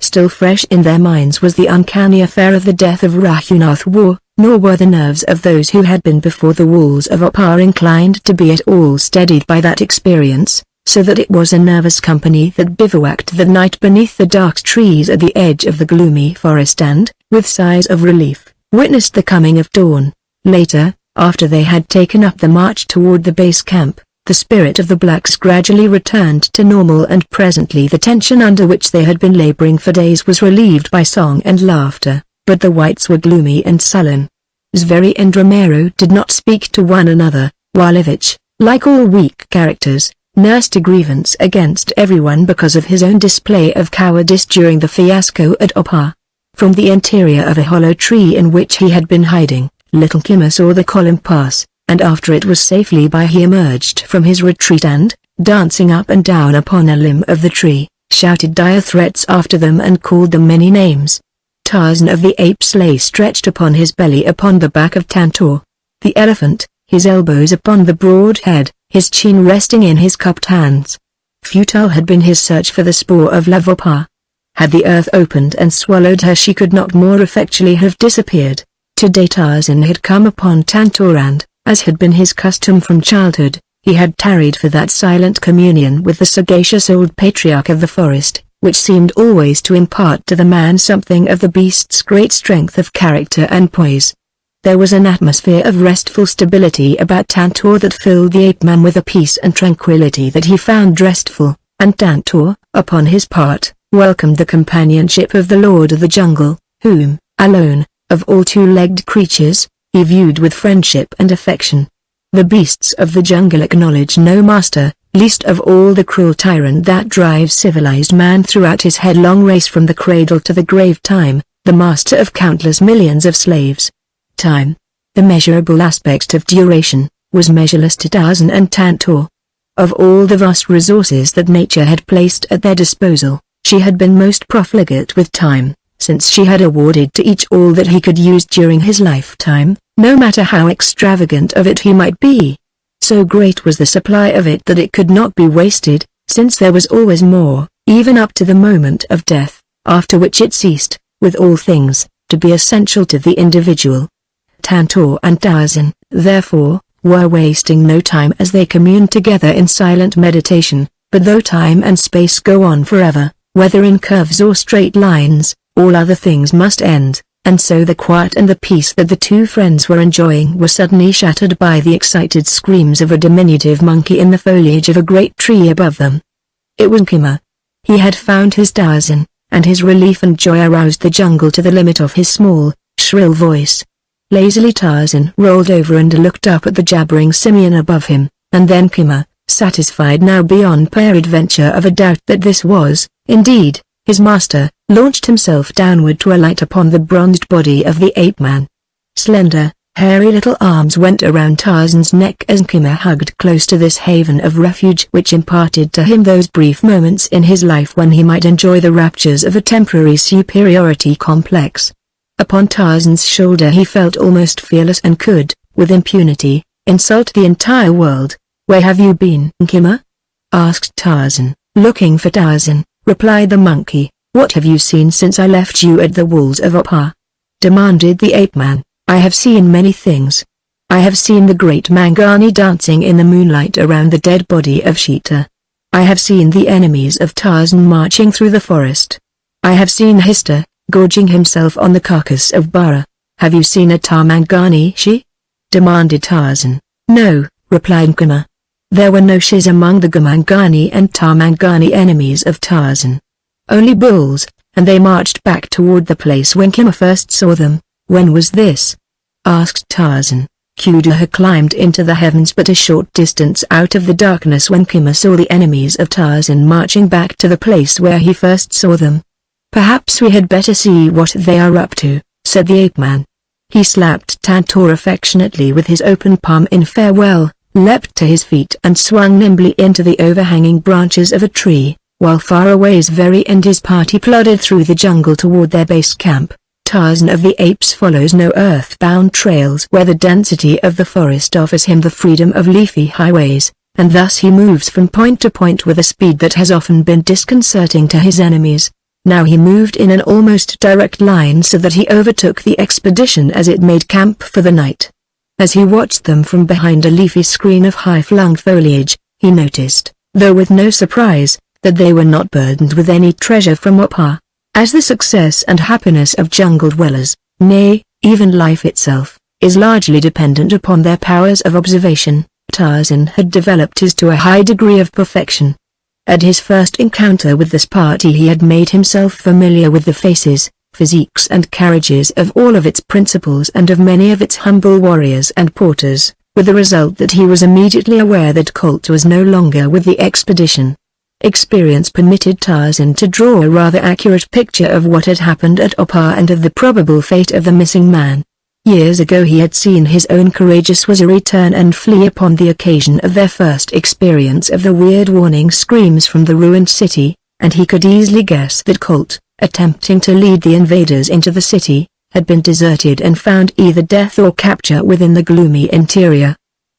Still fresh in their minds was the uncanny affair of the death of Rahunath War, nor were the nerves of those who had been before the walls of Opar inclined to be at all steadied by that experience, so that it was a nervous company that bivouacked that night beneath the dark trees at the edge of the gloomy forest and, with sighs of relief, witnessed the coming of dawn. Later, after they had taken up the march toward the base camp, the spirit of the blacks gradually returned to normal and presently the tension under which they had been laboring for days was relieved by song and laughter, but the whites were gloomy and sullen. Zveri and Romero did not speak to one another, while Ivich, like all weak characters, nursed a grievance against everyone because of his own display of cowardice during the fiasco at Opar. From the interior of a hollow tree in which he had been hiding, little Kimmer saw the column pass, and after it was safely by he emerged from his retreat and, dancing up and down upon a limb of the tree, shouted dire threats after them and called them many names. Tarzan of the apes lay stretched upon his belly upon the back of Tantor. The elephant, his elbows upon the broad head, his chin resting in his cupped hands. Futile had been his search for the spoor of Lavopar. Had the earth opened and swallowed her she could not more effectually have disappeared. Today Tarzan had come upon Tantor and, as had been his custom from childhood, he had tarried for that silent communion with the sagacious old patriarch of the forest, which seemed always to impart to the man something of the beast's great strength of character and poise. There was an atmosphere of restful stability about Tantor that filled the ape-man with a peace and tranquility that he found restful, and Tantor, upon his part, welcomed the companionship of the Lord of the Jungle, whom, alone, of all two-legged creatures, he viewed with friendship and affection. The beasts of the jungle acknowledge no master, least of all the cruel tyrant that drives civilized man throughout his headlong race from the cradle to the grave. Time, the master of countless millions of slaves. Time, the measurable aspect of duration, was measureless to Tarzan and Tantor. Of all the vast resources that nature had placed at their disposal, she had been most profligate with time, since she had awarded to each all that he could use during his lifetime, no matter how extravagant of it he might be. So great was the supply of it that it could not be wasted, since there was always more, even up to the moment of death, after which it ceased, with all things, to be essential to the individual. Tantor and Tarzan, therefore, were wasting no time as they communed together in silent meditation, but though time and space go on forever, whether in curves or straight lines, all other things must end, and so the quiet and the peace that the two friends were enjoying were suddenly shattered by the excited screams of a diminutive monkey in the foliage of a great tree above them. It was Kima. He had found his Tarzan, and his relief and joy aroused the jungle to the limit of his small, shrill voice. Lazily Tarzan rolled over and looked up at the jabbering simian above him, and then Kima, satisfied now beyond peradventure of a doubt that this was, indeed, his master, launched himself downward to alight upon the bronzed body of the ape-man. Slender, hairy little arms went around Tarzan's neck as Kima hugged close to this haven of refuge which imparted to him those brief moments in his life when he might enjoy the raptures of a temporary superiority complex. Upon Tarzan's shoulder he felt almost fearless and could, with impunity, insult the entire world. "Where have you been, Kima?" asked Tarzan. "Looking for Tarzan," replied the monkey. "What have you seen since I left you at the walls of Oppa?" demanded the ape-man. "I have seen many things. I have seen the great Mangani dancing in the moonlight around the dead body of Sheeta. I have seen the enemies of Tarzan marching through the forest. I have seen Hista, gorging himself on the carcass of Bara. Have you seen a Tarmangani she?" demanded Tarzan. "No," replied Kima. There were no shis among the Gamangani and Tarmangani enemies of Tarzan. Only bulls, and they marched back toward the place when Kima first saw them. "When was this?" asked Tarzan. Kudu had climbed into the heavens but a short distance out of the darkness when Kima saw the enemies of Tarzan marching back to the place where he first saw them. "Perhaps we had better see what they are up to," said the ape-man. He slapped Tantor affectionately with his open palm in farewell, leapt to his feet and swung nimbly into the overhanging branches of a tree, while far away's very end his party plodded through the jungle toward their base camp. Tarzan of the Apes follows no earthbound trails where the density of the forest offers him the freedom of leafy highways, and thus he moves from point to point with a speed that has often been disconcerting to his enemies. Now he moved in an almost direct line so that he overtook the expedition as it made camp for the night. As he watched them from behind a leafy screen of high-flung foliage, he noticed, though with no surprise, that they were not burdened with any treasure from Oppa. As the success and happiness of jungle dwellers, nay, even life itself, is largely dependent upon their powers of observation, Tarzan had developed his to a high degree of perfection. At his first encounter with this party he had made himself familiar with the faces, physiques and carriages of all of its principals and of many of its humble warriors and porters, with the result that he was immediately aware that Colt was no longer with the expedition. Experience permitted Tarzan to draw a rather accurate picture of what had happened at Oppa and of the probable fate of the missing man. Years ago he had seen his own courageous waziri turn and flee upon the occasion of their first experience of the weird warning screams from the ruined city, and he could easily guess that Colt, attempting to lead the invaders into the city, had been deserted and found either death or capture within the gloomy interior.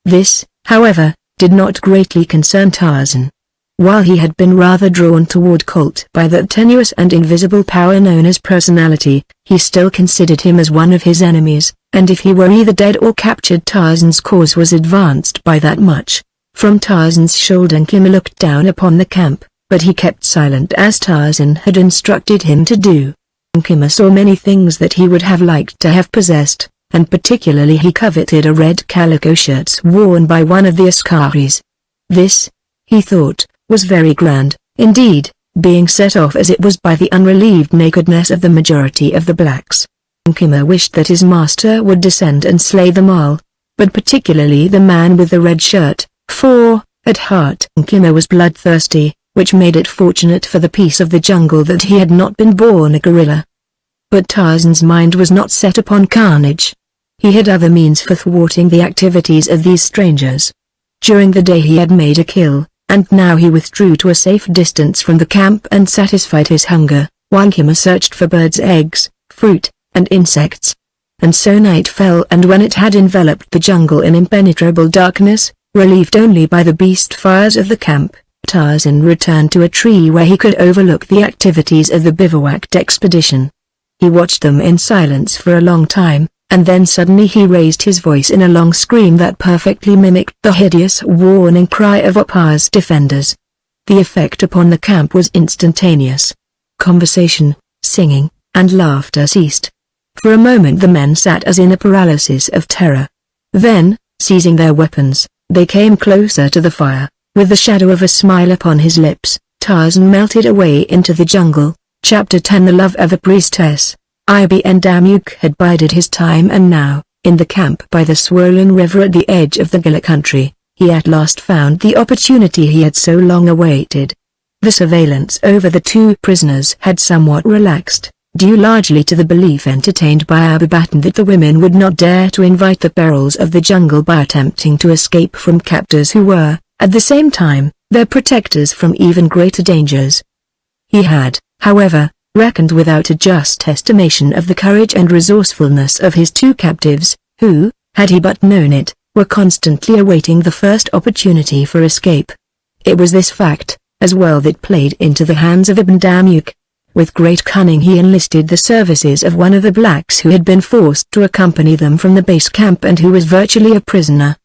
This, however, did not greatly concern Tarzan. While he had been rather drawn toward Colt by that tenuous and invisible power known as personality, he still considered him as one of his enemies, and if he were either dead or captured Tarzan's cause was advanced by that much. From Tarzan's shoulder Kima looked down upon the camp, but he kept silent as Tarzan had instructed him to do. Kima saw many things that he would have liked to have possessed, and particularly he coveted a red calico shirt worn by one of the askaris. This, he thought, was very grand, indeed, being set off as it was by the unrelieved nakedness of the majority of the blacks. Nkima wished that his master would descend and slay them all, but particularly the man with the red shirt, for, at heart, Nkima was bloodthirsty, which made it fortunate for the peace of the jungle that he had not been born a gorilla. But Tarzan's mind was not set upon carnage. He had other means for thwarting the activities of these strangers. During the day he had made a kill, and now he withdrew to a safe distance from the camp and satisfied his hunger, while Nkima searched for birds' eggs, fruit, and insects. And so night fell, and when it had enveloped the jungle in impenetrable darkness, relieved only by the beast fires of the camp, Tarzan returned to a tree where he could overlook the activities of the bivouacked expedition. He watched them in silence for a long time, and then suddenly he raised his voice in a long scream that perfectly mimicked the hideous warning cry of Opa's defenders. The effect upon the camp was instantaneous. Conversation, singing, and laughter ceased. For a moment the men sat as in a paralysis of terror. Then, seizing their weapons, they came closer to the fire. With the shadow of a smile upon his lips, Tarzan melted away into the jungle. Chapter 10 The Love of a Priestess. Ibn Damuk had bided his time, and now, in the camp by the swollen river at the edge of the Gila country, he at last found the opportunity he had so long awaited. The surveillance over the two prisoners had somewhat relaxed, due largely to the belief entertained by Abu Bakr that the women would not dare to invite the perils of the jungle by attempting to escape from captors who were, at the same time, their protectors from even greater dangers. He had, however, reckoned without a just estimation of the courage and resourcefulness of his two captives, who, had he but known it, were constantly awaiting the first opportunity for escape. It was this fact, as well, that played into the hands of Ibn Damuk. With great cunning he enlisted the services of one of the blacks who had been forced to accompany them from the base camp and who was virtually a prisoner.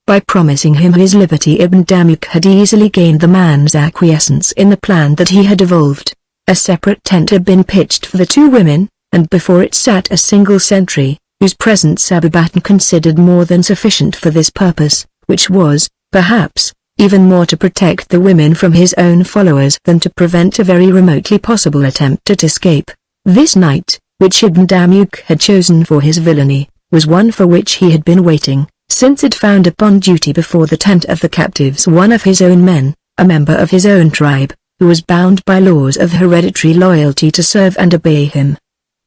By promising him his liberty, Ibn Damuk had easily gained the man's acquiescence in the plan that he had evolved. A separate tent had been pitched for the two women, and before it sat a single sentry, whose presence Abu Bakr considered more than sufficient for this purpose, which was, perhaps, even more to protect the women from his own followers than to prevent a very remotely possible attempt at escape. This night, which Ibn Damuk had chosen for his villainy, was one for which he had been waiting, since it found upon duty before the tent of the captives one of his own men, a member of his own tribe, who was bound by laws of hereditary loyalty to serve and obey him.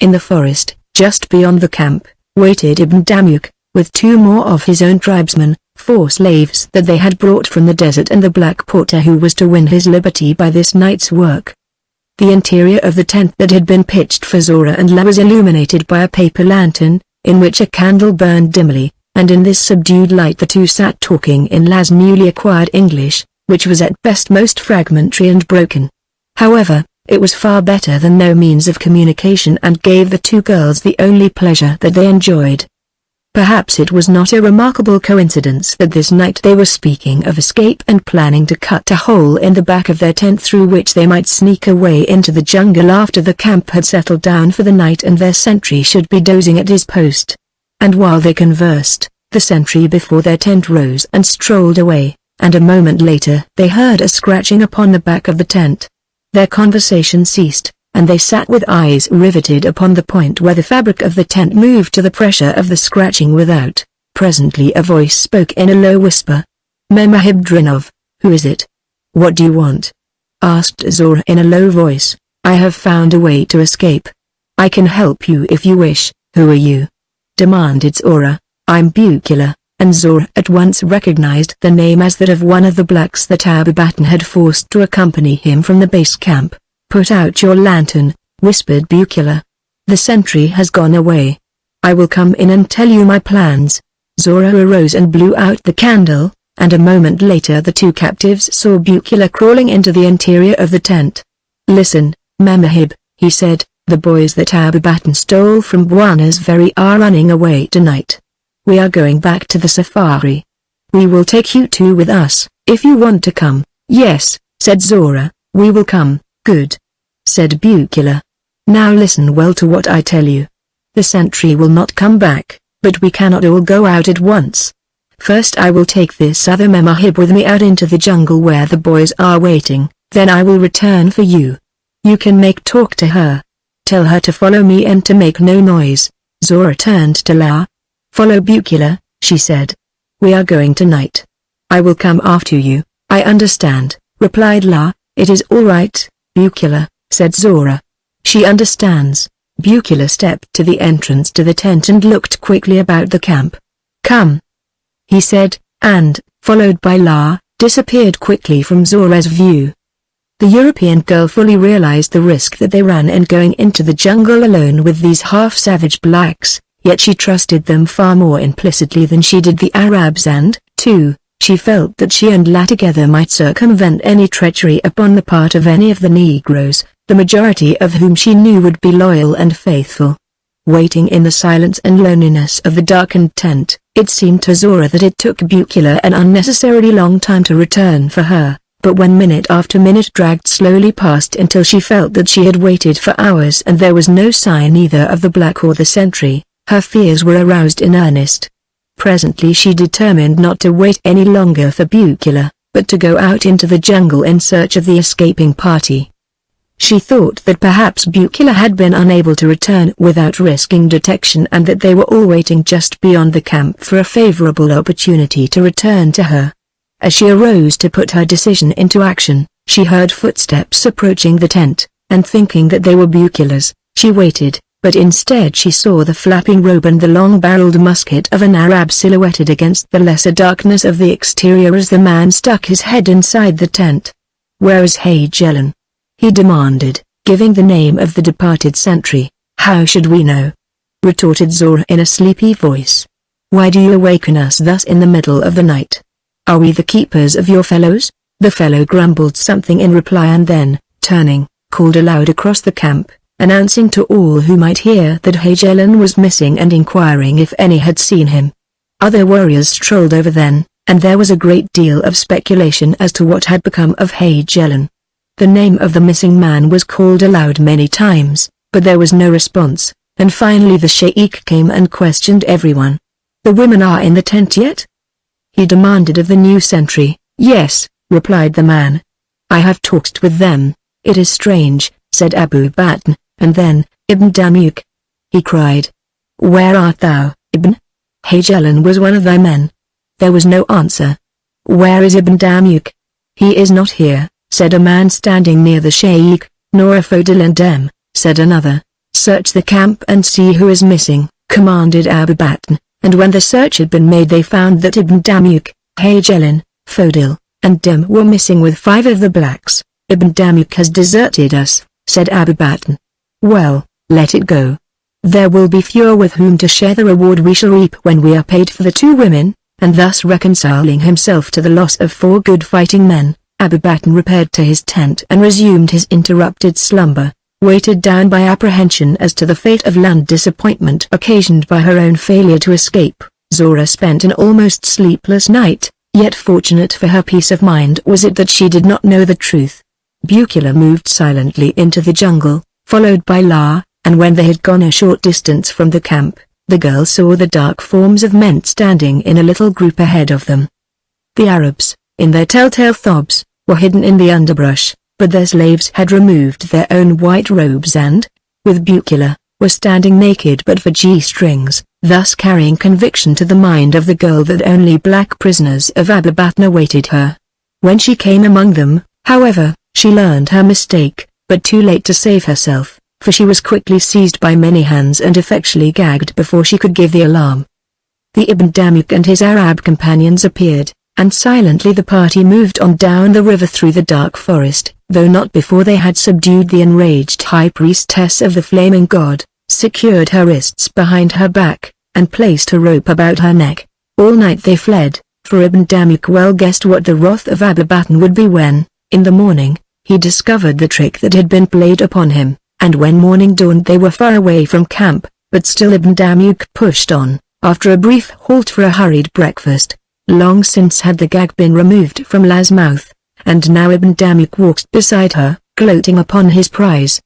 In the forest, just beyond the camp, waited Ibn Damuk, with two more of his own tribesmen, 4 slaves that they had brought from the desert, and the black porter who was to win his liberty by this night's work. The interior of the tent that had been pitched for Zora and La was illuminated by a paper lantern, in which a candle burned dimly, and in this subdued light the two sat talking in La's newly acquired English, which was at best most fragmentary and broken. However, it was far better than no means of communication, and gave the two girls the only pleasure that they enjoyed. Perhaps it was not a remarkable coincidence that this night they were speaking of escape and planning to cut a hole in the back of their tent through which they might sneak away into the jungle after the camp had settled down for the night and their sentry should be dozing at his post. And while they conversed, the sentry before their tent rose and strolled away, and a moment later they heard a scratching upon the back of the tent. Their conversation ceased, and they sat with eyes riveted upon the point where the fabric of the tent moved to the pressure of the scratching without. Presently a voice spoke in a low whisper. "Memahib Drinov, who is it? What do you want?" asked Zora in a low voice. "I have found a way to escape. I can help you if you wish." "Who are you?" demanded Zora. "I'm Bukula," and Zora at once recognized the name as that of one of the blacks that Abu Bakr had forced to accompany him from the base camp. "Put out your lantern," whispered Bukula. "The sentry has gone away. I will come in and tell you my plans." Zora arose and blew out the candle, and a moment later the two captives saw Bukula crawling into the interior of the tent. "Listen, Memahib," he said, "the boys that Abu Bakr stole from Bwana's Ferry are running away tonight. We are going back to the safari. We will take you two with us, if you want to come." "Yes," said Zora, "we will come." "Good," said Bukula. "Now listen well to what I tell you. The sentry will not come back. but we cannot all go out at once. First I will take this other memahib with me out into the jungle where the boys are waiting, then I will return for you. You can make talk to her. Tell her to follow me and to make no noise." Zora turned to La. "Follow Bucula," she said. "We are going tonight. I will come after you." "I understand," replied La. "It is all right, Bucula," said Zora. "She understands." Bucula stepped to the entrance to the tent and looked quickly about the camp. "Come," he said, and, followed by La, disappeared quickly from Zora's view. The European girl fully realized the risk that they ran in going into the jungle alone with these half-savage blacks, yet she trusted them far more implicitly than she did the Arabs and, too, she felt that she and La together might circumvent any treachery upon the part of any of the Negroes, the majority of whom she knew would be loyal and faithful. Waiting in the silence and loneliness of the darkened tent, it seemed to Zora that it took Bucula an unnecessarily long time to return for her. But when minute after minute dragged slowly past until she felt that she had waited for hours and there was no sign either of the black or the sentry, her fears were aroused in earnest. Presently she determined not to wait any longer for Bucula, but to go out into the jungle in search of the escaping party. She thought that perhaps Bucula had been unable to return without risking detection and that they were all waiting just beyond the camp for a favorable opportunity to return to her. As she arose to put her decision into action, she heard footsteps approaching the tent, and thinking that they were Bucula's, she waited, but instead she saw the flapping robe and the long-barreled musket of an Arab silhouetted against the lesser darkness of the exterior as the man stuck his head inside the tent. "Where is Hagelen?" he demanded, giving the name of the departed sentry. "How should we know?" retorted Zora in a sleepy voice. "Why do you awaken us thus in the middle of the night? Are we the keepers of your fellows?" The fellow grumbled something in reply and then, turning, called aloud across the camp, announcing to all who might hear that Hagelen was missing and inquiring if any had seen him. Other warriors strolled over then, and there was a great deal of speculation as to what had become of Hagelen. The name of the missing man was called aloud many times, but there was no response, and finally the sheikh came and questioned everyone. "The women are in the tent yet?" he demanded of the new sentry. "Yes," replied the man. "I have talked with them." "It is strange," said Abu Batn, and then, "Ibn Damuk!" he cried. "Where art thou, Ibn? Hagelen was one of thy men." There was no answer. "Where is Ibn Damuk?" "He is not here," said a man standing near the sheikh. "Nor a Fodilendem," said another. "Search the camp and see who is missing," commanded Abu Batn. And when the search had been made they found that Ibn Damuk, Hagelen, Fodil, and Dem were missing with 5 of the blacks. "Ibn Damuk has deserted us," said Abu Batn. "Well, let it go. There will be fewer with whom to share the reward we shall reap when we are paid for the 2 women," and thus reconciling himself to the loss of 4 good fighting men, Abu Batn repaired to his tent and resumed his interrupted slumber. Weighted down by apprehension as to the fate of Land disappointment occasioned by her own failure to escape, Zora spent an almost sleepless night, yet fortunate for her peace of mind was it that she did not know the truth. Bucula moved silently into the jungle, followed by La, and when they had gone a short distance from the camp, the girl saw the dark forms of men standing in a little group ahead of them. The Arabs, in their telltale thobs, were hidden in the underbrush, but their slaves had removed their own white robes and, with Bucula, were standing naked but for G-strings, thus carrying conviction to the mind of the girl that only black prisoners of Abu Batn awaited her. When she came among them, however, she learned her mistake, but too late to save herself, for she was quickly seized by many hands and effectually gagged before she could give the alarm. The Ibn Damuk and his Arab companions appeared, and silently the party moved on down the river through the dark forest, though not before they had subdued the enraged high priestess of the flaming god, secured her wrists behind her back, and placed a rope about her neck. All night they fled, for Ibn Damuk well guessed what the wrath of Abu Batn would be when, in the morning, he discovered the trick that had been played upon him, and when morning dawned they were far away from camp, but still Ibn Damuk pushed on, after a brief halt for a hurried breakfast. Long since had the gag been removed from La's mouth, and now Ibn Damuk walked beside her, gloating upon his prize.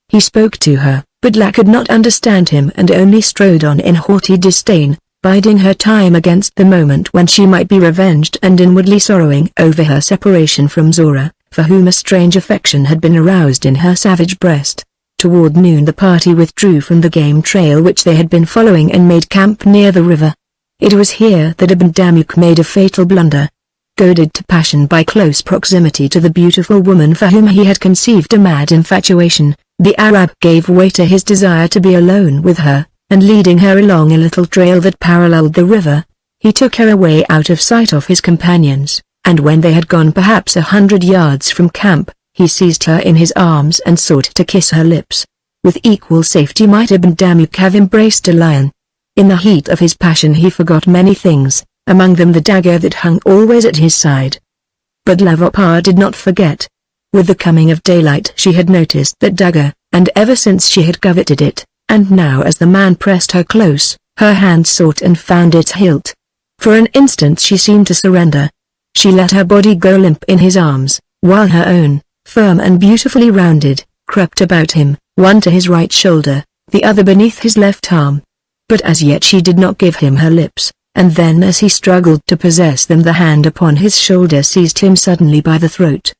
He spoke to her, But La could not understand him and only strode on in haughty disdain, biding her time against the moment when she might be revenged and inwardly sorrowing over her separation from Zora, for whom a strange affection had been aroused in her savage breast. Toward noon the party withdrew from the game trail which they had been following and made camp near the river. It was here that Ibn Damuk made a fatal blunder. Goaded to passion by close proximity to the beautiful woman for whom he had conceived a mad infatuation, the Arab gave way to his desire to be alone with her, and leading her along a little trail that paralleled the river, he took her away out of sight of his companions, and when they had gone perhaps 100 yards from camp, he seized her in his arms and sought to kiss her lips. With equal safety might Ibn Damuk have embraced a lion. In the heat of his passion he forgot many things, among them the dagger that hung always at his side. But Lavopar did not forget. With the coming of daylight she had noticed that dagger, and ever since she had coveted it, and now as the man pressed her close, her hand sought and found its hilt. For an instant she seemed to surrender. She let her body go limp in his arms, while her own, firm and beautifully rounded, crept about him, one to his right shoulder, the other beneath his left arm. But as yet she did not give him her lips, and then as he struggled to possess them the hand upon his shoulder seized him suddenly by the throat.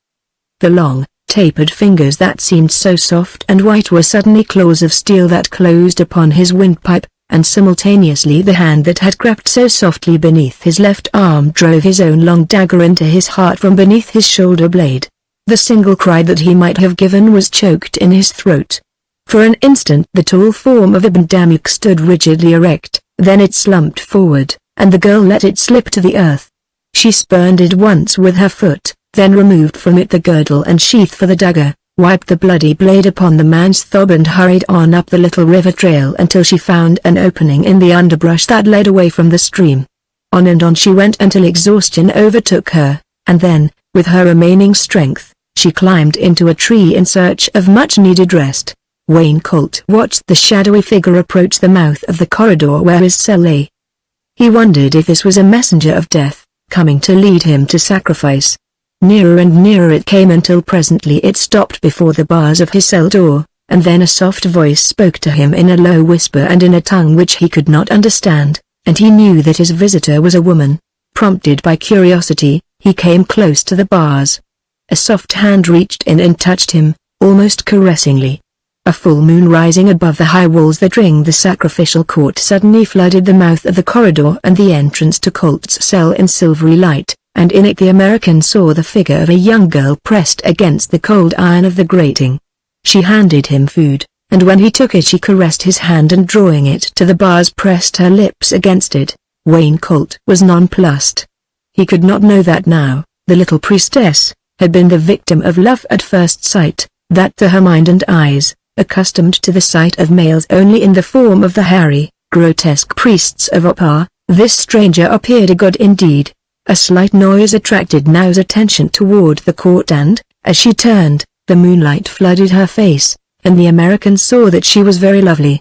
The long, tapered fingers that seemed so soft and white were suddenly claws of steel that closed upon his windpipe, and simultaneously the hand that had crept so softly beneath his left arm drove his own long dagger into his heart from beneath his shoulder blade. The single cry that he might have given was choked in his throat. For an instant the tall form of Ibn Damuk stood rigidly erect, then it slumped forward, and the girl let it slip to the earth. She spurned it once with her foot, then removed from it the girdle and sheath for the dagger, wiped the bloody blade upon the man's thob and hurried on up the little river trail until she found an opening in the underbrush that led away from the stream. On and on she went until exhaustion overtook her, and then, with her remaining strength, she climbed into a tree in search of much-needed rest. Wayne Colt watched the shadowy figure approach the mouth of the corridor where his cell lay. He wondered if this was a messenger of death, coming to lead him to sacrifice. Nearer and nearer it came until presently it stopped before the bars of his cell door, and then a soft voice spoke to him in a low whisper and in a tongue which he could not understand, and he knew that his visitor was a woman. Prompted by curiosity, he came close to the bars. A soft hand reached in and touched him, almost caressingly. A full moon rising above the high walls that ringed the sacrificial court suddenly flooded the mouth of the corridor and the entrance to Colt's cell in silvery light, and in it the American saw the figure of a young girl pressed against the cold iron of the grating. She handed him food, and when he took it she caressed his hand and drawing it to the bars pressed her lips against it. Wayne Colt was nonplussed. He could not know that now, the little priestess, had been the victim of love at first sight, that to her mind and eyes, accustomed to the sight of males only in the form of the hairy, grotesque priests of Opar, this stranger appeared a god indeed. A slight noise attracted Nau's attention toward the court and, as she turned, the moonlight flooded her face, and the American saw that she was very lovely.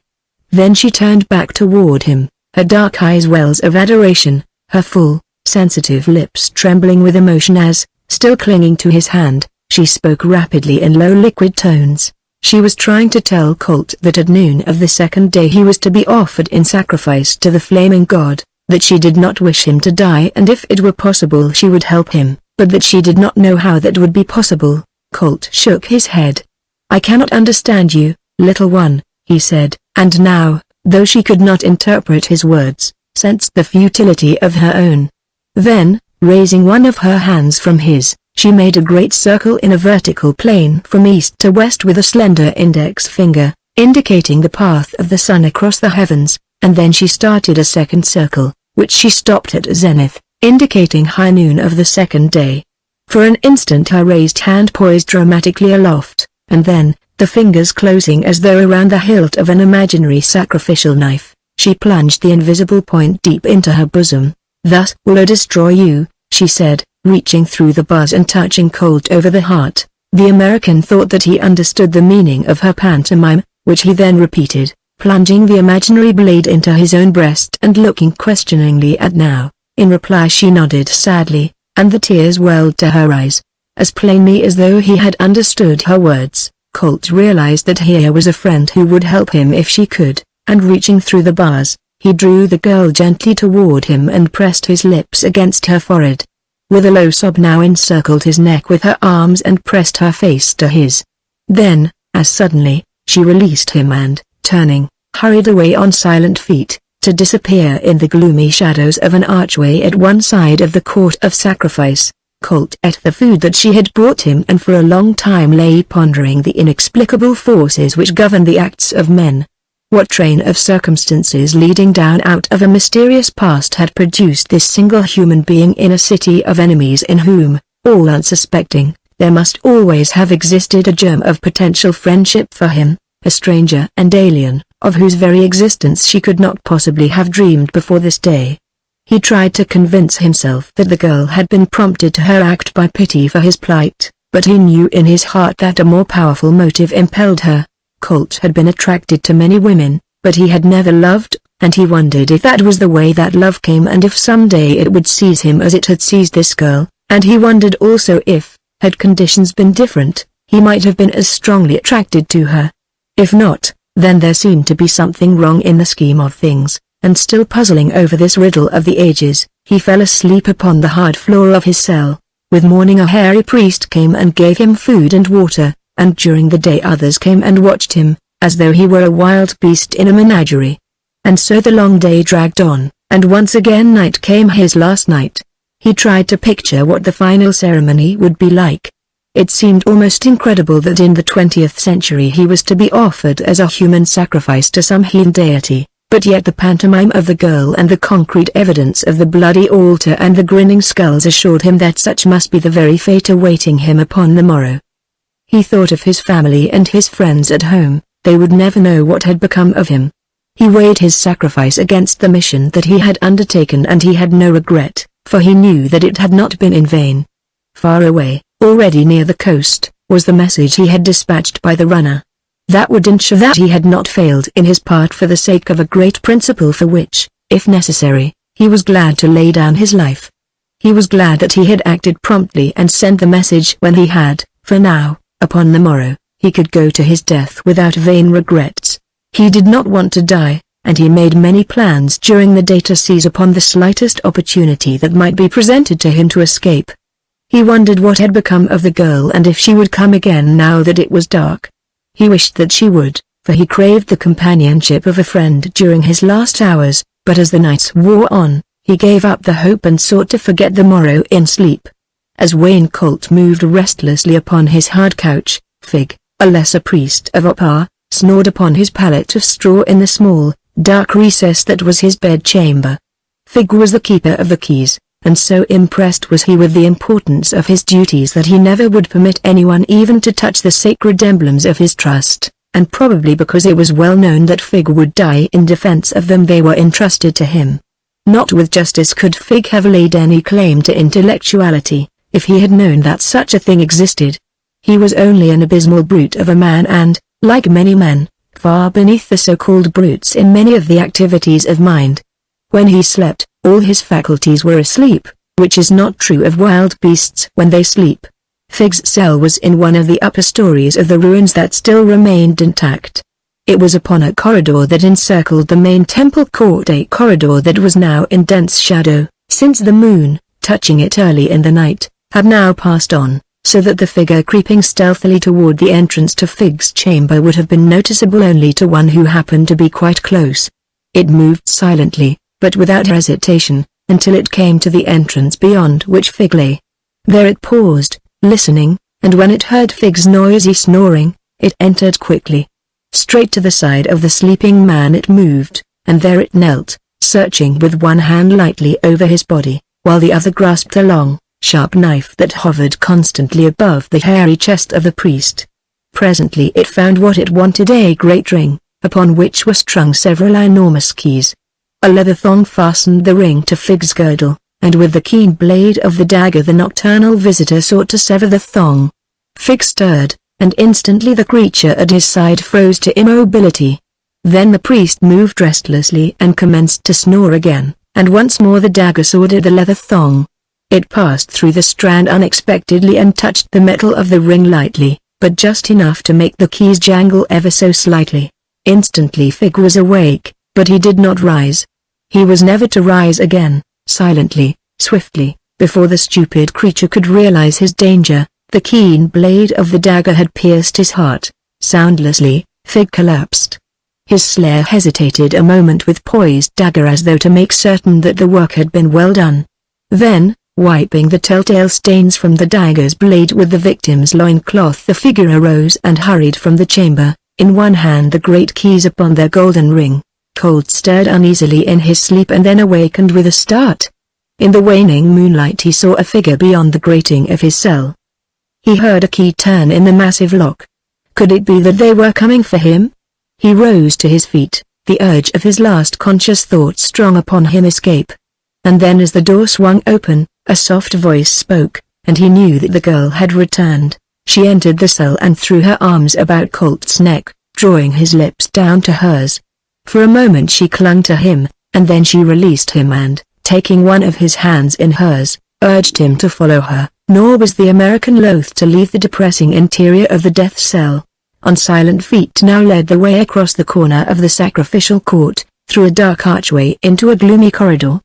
Then she turned back toward him, her dark eyes wells of adoration, her full, sensitive lips trembling with emotion as, still clinging to his hand, she spoke rapidly in low liquid tones. She was trying to tell Colt that at noon of the second day he was to be offered in sacrifice to the flaming god, that she did not wish him to die and if it were possible she would help him, but that she did not know how that would be possible. Colt shook his head. "I cannot understand you, little one," he said, and now, though she could not interpret his words, sensed the futility of her own. Then, raising one of her hands from his, she made a great circle in a vertical plane from east to west with a slender index finger, indicating the path of the sun across the heavens, and then she started a second circle, which she stopped at zenith, indicating high noon of the second day. For an instant her raised hand poised dramatically aloft, and then, the fingers closing as though around the hilt of an imaginary sacrificial knife, she plunged the invisible point deep into her bosom. "Thus will I destroy you," she said, reaching through the bars and touching Colt over the heart. The American thought that he understood the meaning of her pantomime, which he then repeated, plunging the imaginary blade into his own breast and looking questioningly at Nao. In reply she nodded sadly, and the tears welled to her eyes, as plainly as though he had understood her words. Colt realized that here was a friend who would help him if she could, and reaching through the bars, he drew the girl gently toward him and pressed his lips against her forehead. With a low sob now encircled his neck with her arms and pressed her face to his. Then, as suddenly, she released him and, turning, hurried away on silent feet, to disappear in the gloomy shadows of an archway at one side of the court of sacrifice. Colt ate the food that she had brought him and for a long time lay pondering the inexplicable forces which govern the acts of men. What train of circumstances leading down out of a mysterious past had produced this single human being in a city of enemies in whom, all unsuspecting, there must always have existed a germ of potential friendship for him, a stranger and alien, of whose very existence she could not possibly have dreamed before this day. He tried to convince himself that the girl had been prompted to her act by pity for his plight, but he knew in his heart that a more powerful motive impelled her. Colt had been attracted to many women, but he had never loved, and he wondered if that was the way that love came and if someday it would seize him as it had seized this girl, and he wondered also if, had conditions been different, he might have been as strongly attracted to her. If not, then there seemed to be something wrong in the scheme of things, and still puzzling over this riddle of the ages, he fell asleep upon the hard floor of his cell. With morning a hairy priest came and gave him food and water, and during the day others came and watched him, as though he were a wild beast in a menagerie. And so the long day dragged on, and once again night came, his last night. He tried to picture what the final ceremony would be like. It seemed almost incredible that in the 20th century he was to be offered as a human sacrifice to some heathen deity, but yet the pantomime of the girl and the concrete evidence of the bloody altar and the grinning skulls assured him that such must be the very fate awaiting him upon the morrow. He thought of his family and his friends at home. They would never know what had become of him. He weighed his sacrifice against the mission that he had undertaken, and he had no regret, for he knew that it had not been in vain. Far away, already near the coast, was the message he had dispatched by the runner. That would ensure that he had not failed in his part for the sake of a great principle for which, if necessary, he was glad to lay down his life. He was glad that he had acted promptly and sent the message when he had, for now, upon the morrow, he could go to his death without vain regrets. He did not want to die, and he made many plans during the day to seize upon the slightest opportunity that might be presented to him to escape. He wondered what had become of the girl and if she would come again now that it was dark. He wished that she would, for he craved the companionship of a friend during his last hours, but as the nights wore on, he gave up the hope and sought to forget the morrow in sleep. As Wayne Colt moved restlessly upon his hard couch, Fig, a lesser priest of Opar, snored upon his pallet of straw in the small, dark recess that was his bedchamber. Fig was the keeper of the keys, and so impressed was he with the importance of his duties that he never would permit anyone even to touch the sacred emblems of his trust, and probably because it was well known that Fig would die in defense of them, they were entrusted to him. Not with justice could Fig have laid any claim to intellectuality, if he had known that such a thing existed. He was only an abysmal brute of a man and, like many men, far beneath the so-called brutes in many of the activities of mind. When he slept, all his faculties were asleep, which is not true of wild beasts when they sleep. Fig's cell was in one of the upper stories of the ruins that still remained intact. It was upon a corridor that encircled the main temple court, a corridor that was now in dense shadow, since the moon, touching it early in the night, had now passed on, so that the figure creeping stealthily toward the entrance to Fig's chamber would have been noticeable only to one who happened to be quite close. It moved silently, but without hesitation, until it came to the entrance beyond which Fig lay. There it paused, listening, and when it heard Fig's noisy snoring, it entered quickly. Straight to the side of the sleeping man it moved, and there it knelt, searching with one hand lightly over his body, while the other grasped a long, sharp knife that hovered constantly above the hairy chest of the priest. Presently it found what it wanted, a great ring, upon which were strung several enormous keys. A leather thong fastened the ring to Fig's girdle, and with the keen blade of the dagger the nocturnal visitor sought to sever the thong. Fig stirred, and instantly the creature at his side froze to immobility. Then the priest moved restlessly and commenced to snore again, and once more the dagger sawed at the leather thong. It passed through the strand unexpectedly and touched the metal of the ring lightly, but just enough to make the keys jangle ever so slightly. Instantly Fig was awake, but he did not rise. He was never to rise again. Silently, swiftly, before the stupid creature could realize his danger, the keen blade of the dagger had pierced his heart. Soundlessly, Fig collapsed. His slayer hesitated a moment with poised dagger as though to make certain that the work had been well done. Then, wiping the telltale stains from the dagger's blade with the victim's loincloth, the figure arose and hurried from the chamber, in one hand the great keys upon their golden ring. Colt stirred uneasily in his sleep and then awakened with a start. In the waning moonlight he saw a figure beyond the grating of his cell. He heard a key turn in the massive lock. Could it be that they were coming for him? He rose to his feet, the urge of his last conscious thought strong upon him escape. And then as the door swung open, a soft voice spoke, and he knew that the girl had returned. She entered the cell and threw her arms about Colt's neck, drawing his lips down to hers. For a moment she clung to him, and then she released him and, taking one of his hands in hers, urged him to follow her, nor was the American loath to leave the depressing interior of the death cell. On silent feet now led the way across the corner of the sacrificial court, through a dark archway into a gloomy corridor.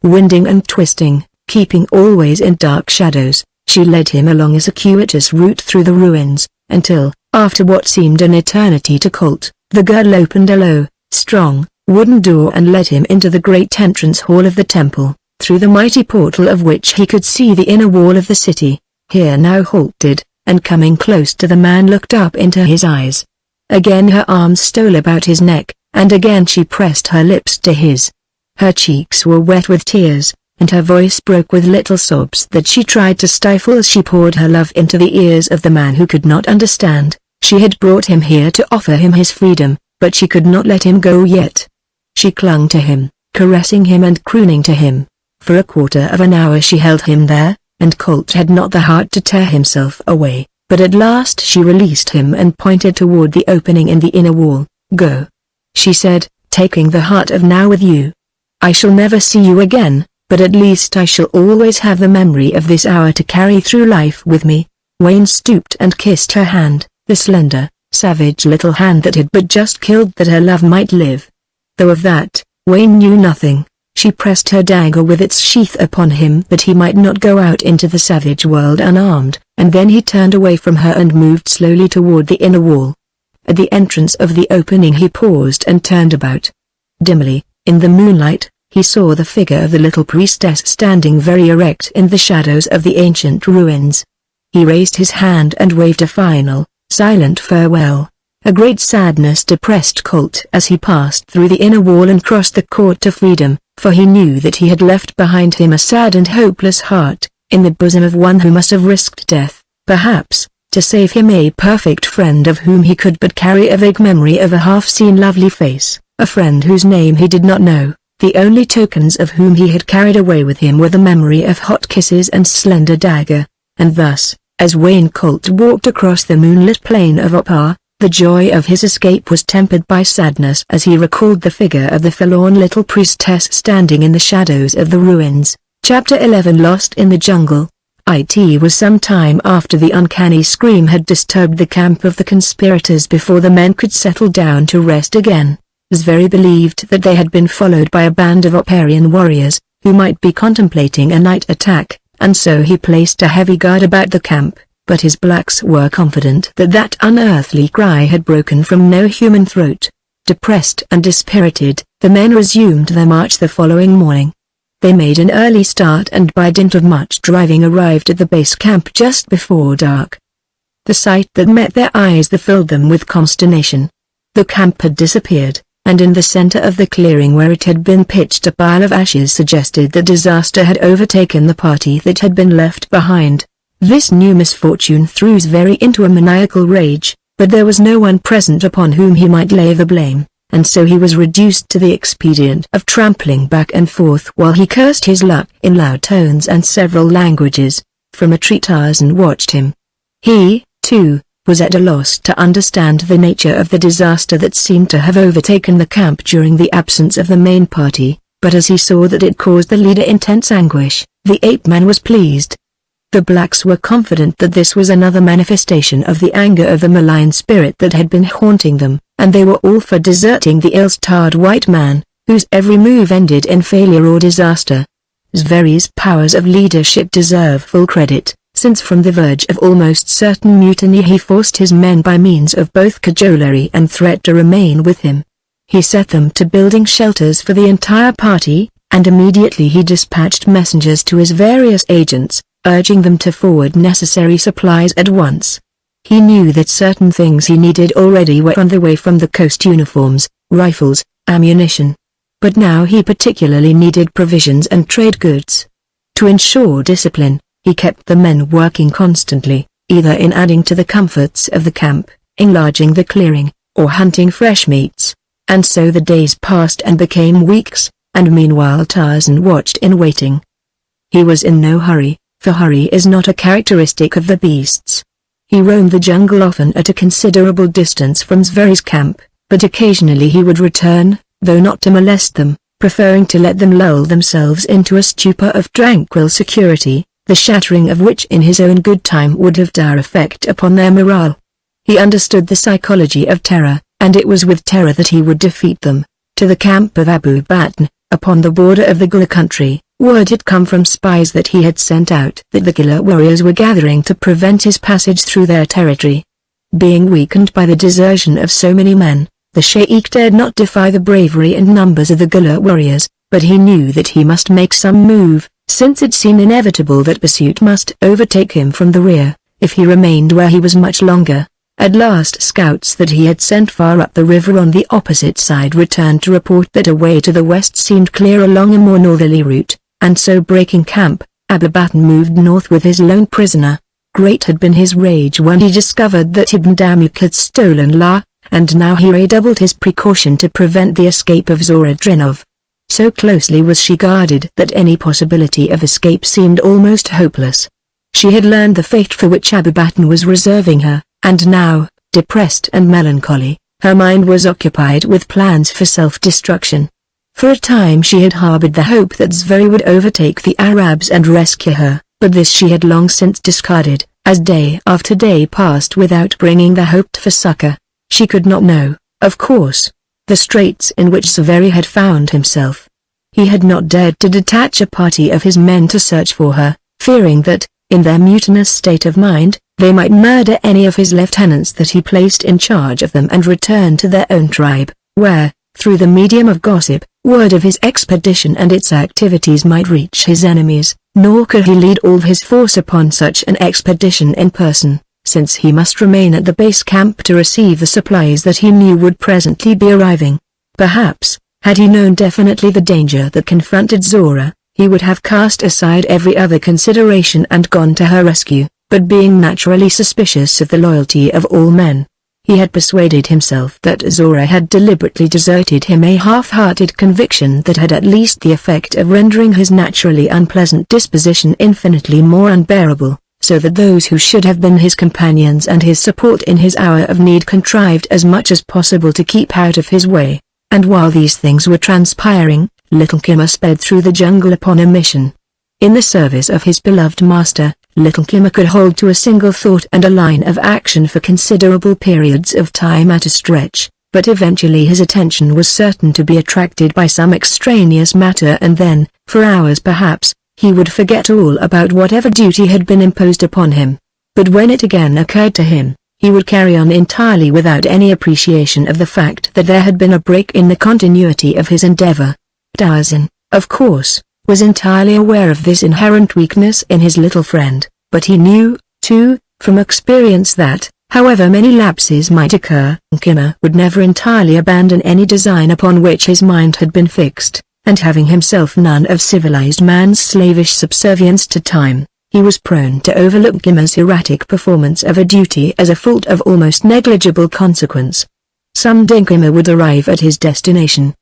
Winding and twisting, keeping always in dark shadows, she led him along a circuitous route through the ruins, until, after what seemed an eternity to Colt, the girl opened a low, strong, wooden door and led him into the great entrance hall of the temple, through the mighty portal of which he could see the inner wall of the city. Here now halted, and coming close to the man looked up into his eyes. Again her arms stole about his neck, and again she pressed her lips to his. Her cheeks were wet with tears, and her voice broke with little sobs that she tried to stifle as she poured her love into the ears of the man who could not understand. She had brought him here to offer him his freedom, but she could not let him go yet. She clung to him, caressing him and crooning to him. For a quarter of an hour she held him there, and Colt had not the heart to tear himself away, but at last she released him and pointed toward the opening in the inner wall. "Go," she said, taking the heart of now with you. "I shall never see you again, but at least I shall always have the memory of this hour to carry through life with me." Wayne stooped and kissed her hand, the slender, savage little hand that had but just killed that her love might live. Though of that, Wayne knew nothing. She pressed her dagger with its sheath upon him that he might not go out into the savage world unarmed, and then he turned away from her and moved slowly toward the inner wall. At the entrance of the opening he paused and turned about. Dimly, in the moonlight, he saw the figure of the little priestess standing very erect in the shadows of the ancient ruins. He raised his hand and waved a final, silent farewell. A great sadness depressed Colt as he passed through the inner wall and crossed the court to freedom, for he knew that he had left behind him a sad and hopeless heart, in the bosom of one who must have risked death, perhaps, to save him a perfect friend of whom he could but carry a vague memory of a half-seen lovely face, a friend whose name he did not know, the only tokens of whom he had carried away with him were the memory of hot kisses and slender dagger, and thus, as Wayne Colt walked across the moonlit plain of Opar, the joy of his escape was tempered by sadness as he recalled the figure of the forlorn little priestess standing in the shadows of the ruins. Chapter 11 Lost in the Jungle. It was some time after the uncanny scream had disturbed the camp of the conspirators before the men could settle down to rest again. Zvery believed that they had been followed by a band of Oparian warriors, who might be contemplating a night attack, and so he placed a heavy guard about the camp. But his blacks were confident that that unearthly cry had broken from no human throat. Depressed and dispirited, the men resumed their march the following morning. They made an early start and by dint of much driving arrived at the base camp just before dark. The sight that met their eyes filled them with consternation. The camp had disappeared, and in the center of the clearing where it had been pitched a pile of ashes suggested that disaster had overtaken the party that had been left behind. This new misfortune threw Zvery into a maniacal rage, but there was no one present upon whom he might lay the blame, and so he was reduced to the expedient of trampling back and forth while he cursed his luck in loud tones and several languages. From a tree Tarzan watched him. He, too, was at a loss to understand the nature of the disaster that seemed to have overtaken the camp during the absence of the main party, but as he saw that it caused the leader intense anguish, the ape-man was pleased. The blacks were confident that this was another manifestation of the anger of the malign spirit that had been haunting them, and they were all for deserting the ill-starred white man, whose every move ended in failure or disaster. Zveri's powers of leadership deserve full credit, since from the verge of almost certain mutiny he forced his men by means of both cajolery and threat to remain with him. He set them to building shelters for the entire party, and immediately he dispatched messengers to his various agents, urging them to forward necessary supplies at once. He knew that certain things he needed already were on the way, from the coast uniforms, rifles, ammunition. But now he particularly needed provisions and trade goods. To ensure discipline, he kept the men working constantly, either in adding to the comforts of the camp, enlarging the clearing, or hunting fresh meats. And so the days passed and became weeks, and meanwhile Tarzan watched in waiting. He was in no hurry, for hurry is not a characteristic of the beasts. He roamed the jungle often at a considerable distance from Zveri's camp, but occasionally he would return, though not to molest them, preferring to let them lull themselves into a stupor of tranquil security, the shattering of which in his own good time would have dire effect upon their morale. He understood the psychology of terror, and it was with terror that he would defeat them. To the camp of Abu Batn, upon the border of the Gila country, word had come from spies that he had sent out that the Gila warriors were gathering to prevent his passage through their territory. Being weakened by the desertion of so many men, the Sheikh dared not defy the bravery and numbers of the Gila warriors, but he knew that he must make some move, since it seemed inevitable that pursuit must overtake him from the rear, if he remained where he was much longer. At last scouts that he had sent far up the river on the opposite side returned to report that a way to the west seemed clear along a more northerly route, and so breaking camp, Abu Batn moved north with his lone prisoner. Great had been his rage when he discovered that Ibn Damuk had stolen La, and now he redoubled his precaution to prevent the escape of Zora Drinov. So closely was she guarded that any possibility of escape seemed almost hopeless. She had learned the fate for which Abu Batn was reserving her, and now, depressed and melancholy, her mind was occupied with plans for self-destruction. For a time she had harbored the hope that Zveri would overtake the Arabs and rescue her, but this she had long since discarded, as day after day passed without bringing the hoped-for succor. She could not know, of course, the straits in which Zveri had found himself. He had not dared to detach a party of his men to search for her, fearing that, in their mutinous state of mind, they might murder any of his lieutenants that he placed in charge of them and return to their own tribe, where, through the medium of gossip, word of his expedition and its activities might reach his enemies. Nor could he lead all his force upon such an expedition in person, since he must remain at the base camp to receive the supplies that he knew would presently be arriving. Perhaps, had he known definitely the danger that confronted Zora, he would have cast aside every other consideration and gone to her rescue, but being naturally suspicious of the loyalty of all men, he had persuaded himself that Zora had deliberately deserted him, a half-hearted conviction that had at least the effect of rendering his naturally unpleasant disposition infinitely more unbearable, so that those who should have been his companions and his support in his hour of need contrived as much as possible to keep out of his way. And while these things were transpiring, little Kimmer sped through the jungle upon a mission. In the service of his beloved master, little Kimmer could hold to a single thought and a line of action for considerable periods of time at a stretch, but eventually his attention was certain to be attracted by some extraneous matter, and then, for hours perhaps, he would forget all about whatever duty had been imposed upon him. But when it again occurred to him, he would carry on entirely without any appreciation of the fact that there had been a break in the continuity of his endeavor. Tarzan, of course, was entirely aware of this inherent weakness in his little friend, but he knew, too, from experience that, however many lapses might occur, Kimmer would never entirely abandon any design upon which his mind had been fixed, and having himself none of civilized man's slavish subservience to time, he was prone to overlook Kimmer's erratic performance of a duty as a fault of almost negligible consequence. Some day Kimmer would arrive at his destination.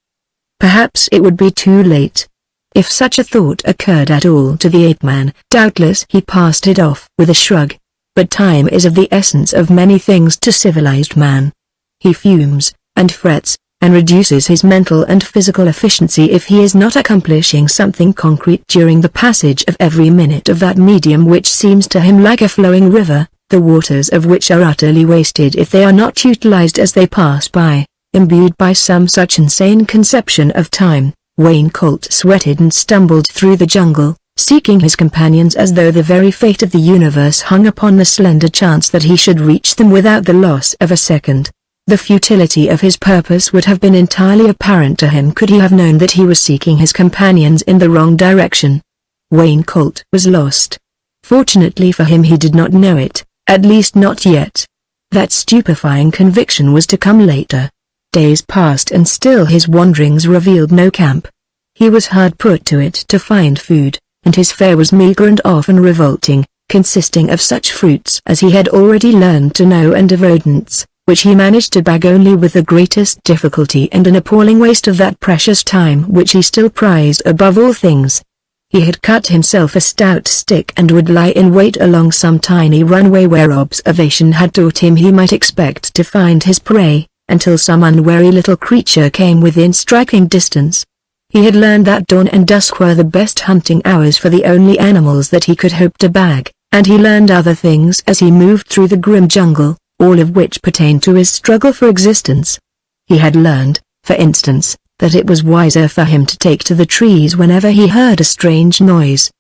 Perhaps it would be too late. If such a thought occurred at all to the ape-man, doubtless he passed it off with a shrug. But time is of the essence of many things to civilized man. He fumes, and frets, and reduces his mental and physical efficiency if he is not accomplishing something concrete during the passage of every minute of that medium which seems to him like a flowing river, the waters of which are utterly wasted if they are not utilized as they pass by. Imbued by some such insane conception of time, Wayne Colt sweated and stumbled through the jungle, seeking his companions as though the very fate of the universe hung upon the slender chance that he should reach them without the loss of a second. The futility of his purpose would have been entirely apparent to him could he have known that he was seeking his companions in the wrong direction. Wayne Colt was lost. Fortunately for him he did not know it, at least not yet. That stupefying conviction was to come later. Days passed and still his wanderings revealed no camp. He was hard put to it to find food, and his fare was meager and often revolting, consisting of such fruits as he had already learned to know and of rodents, which he managed to bag only with the greatest difficulty and an appalling waste of that precious time which he still prized above all things. He had cut himself a stout stick and would lie in wait along some tiny runway where observation had taught him he might expect to find his prey, until some unwary little creature came within striking distance. He had learned that dawn and dusk were the best hunting hours for the only animals that he could hope to bag, and he learned other things as he moved through the grim jungle, all of which pertained to his struggle for existence. He had learned, for instance, that it was wiser for him to take to the trees whenever he heard a strange noise.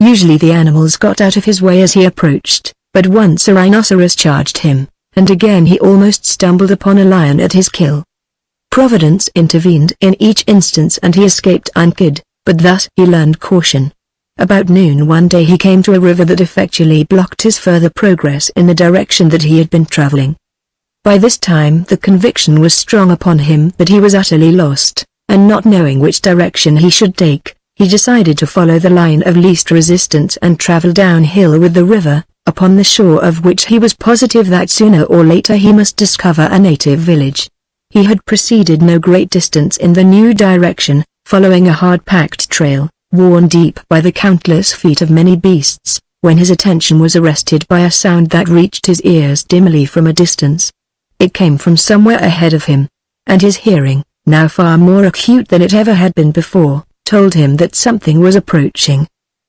Usually the animals got out of his way as he approached, but once a rhinoceros charged him, and again he almost stumbled upon a lion at his kill. Providence intervened in each instance and he escaped unscathed, but thus he learned caution. About noon one day he came to a river that effectually blocked his further progress in the direction that he had been traveling. By this time the conviction was strong upon him that he was utterly lost, and not knowing which direction he should take, he decided to follow the line of least resistance and travel downhill with the river, upon the shore of which he was positive that sooner or later he must discover a native village. He had proceeded no great distance in the new direction, following a hard-packed trail, worn deep by the countless feet of many beasts, when his attention was arrested by a sound that reached his ears dimly from a distance. It came from somewhere ahead of him, and his hearing, now far more acute than it ever had been before, told him that something was approaching.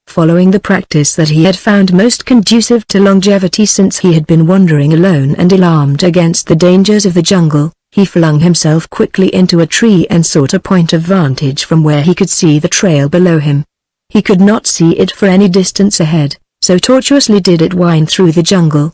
Following the practice that he had found most conducive to longevity since he had been wandering alone and alarmed against the dangers of the jungle, he flung himself quickly into a tree and sought a point of vantage from where he could see the trail below him. He could not see it for any distance ahead, so tortuously did it wind through the jungle.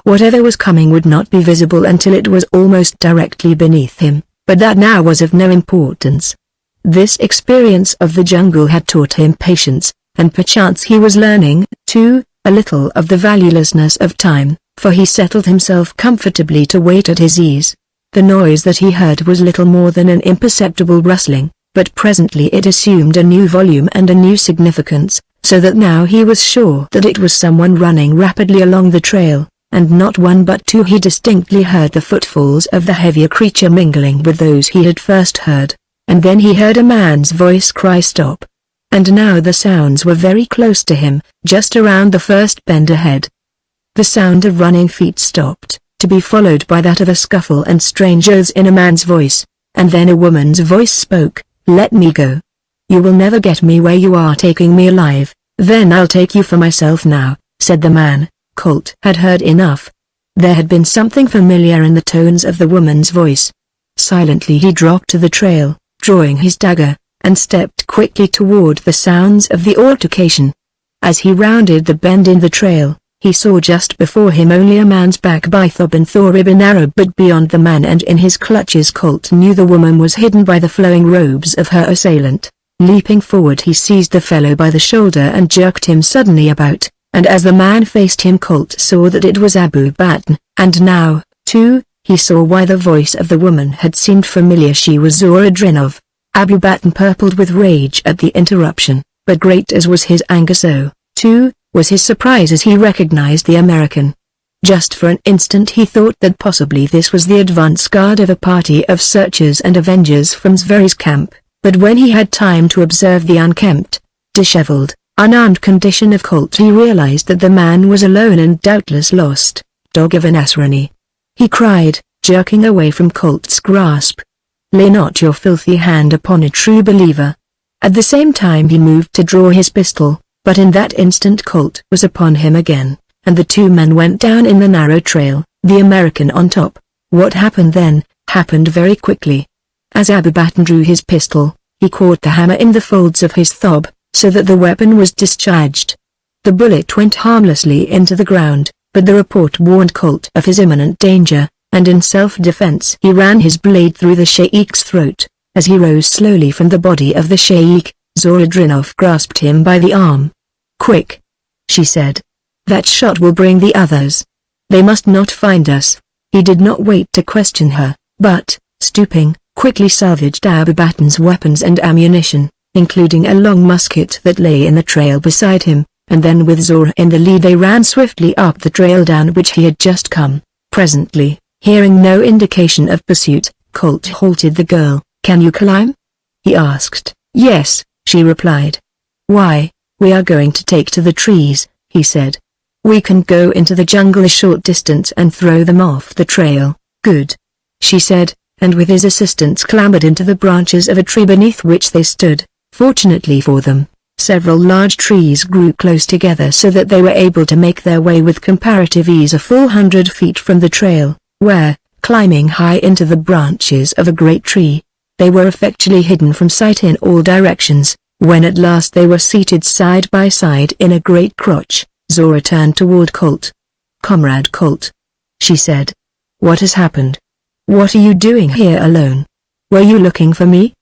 Whatever was coming would not be visible until it was almost directly beneath him, but that now was of no importance. This experience of the jungle had taught him patience, and perchance he was learning, too, a little of the valuelessness of time, for he settled himself comfortably to wait at his ease. The noise that he heard was little more than an imperceptible rustling, but presently it assumed a new volume and a new significance, so that now he was sure that it was someone running rapidly along the trail, and not one but two. He distinctly heard the footfalls of the heavier creature mingling with those he had first heard, and then he heard a man's voice cry stop. And now the sounds were very close to him, just around the first bend ahead. The sound of running feet stopped, to be followed by that of a scuffle and strange oaths in a man's voice, and then a woman's voice spoke, "Let me go. You will never get me where you are taking me alive." "Then I'll take you for myself now," said the man. Colt had heard enough. There had been something familiar in the tones of the woman's voice. Silently he dropped to the trail, drawing his dagger, and stepped quickly toward the sounds of the altercation. As he rounded the bend in the trail, he saw just before him only a man's back by Thob and Thorib an arrow, but beyond the man and in his clutches Colt knew the woman was hidden by the flowing robes of her assailant. Leaping forward he seized the fellow by the shoulder and jerked him suddenly about, and as the man faced him Colt saw that it was Abu Batn, and now, too, he saw why the voice of the woman had seemed familiar. She was Zora Drinov. Abu Batn purpled with rage at the interruption, but great as was his anger so, too, was his surprise as he recognized the American. Just for an instant he thought that possibly this was the advance guard of a party of searchers and avengers from Zveri's camp, but when he had time to observe the unkempt, disheveled, unarmed condition of Colt he realized that the man was alone and doubtless lost. "Dog of an Asrani!" he cried, jerking away from Colt's grasp. lay not your filthy hand upon a true believer. At the same time he moved to draw his pistol, but in that instant Colt was upon him again, and the two men went down in the narrow trail, the American on top. What happened then, happened very quickly. As Abubaton drew his pistol, he caught the hammer in the folds of his thob, so that the weapon was discharged. The bullet went harmlessly into the ground, but the report warned Colt of his imminent danger, and in self-defense he ran his blade through the sheikh's throat. As he rose slowly from the body of the sheikh, Zora Drinov grasped him by the arm. "Quick," she said. "That shot will bring the others. They must not find us." He did not wait to question her, but, stooping, quickly salvaged Abubaton's weapons and ammunition, including a long musket that lay in the trail beside him, and then with Zora in the lead they ran swiftly up the trail down which he had just come. Presently, hearing no indication of pursuit, Colt halted the girl. "Can you climb?" he asked. "Yes," she replied. "Why, we are going to take to the trees," he said. "We can go into the jungle a short distance and throw them off the trail." "Good," she said, and with his assistance clambered into the branches of a tree beneath which they stood. Fortunately for them, several large trees grew close together so that they were able to make their way with comparative ease a full 100 feet from the trail, where, climbing high into the branches of a great tree, they were effectually hidden from sight in all directions. When at last they were seated side by side in a great crotch, Zora turned toward Colt. "Comrade Colt," she said. "What has happened? What are you doing here alone? Were you looking for me?"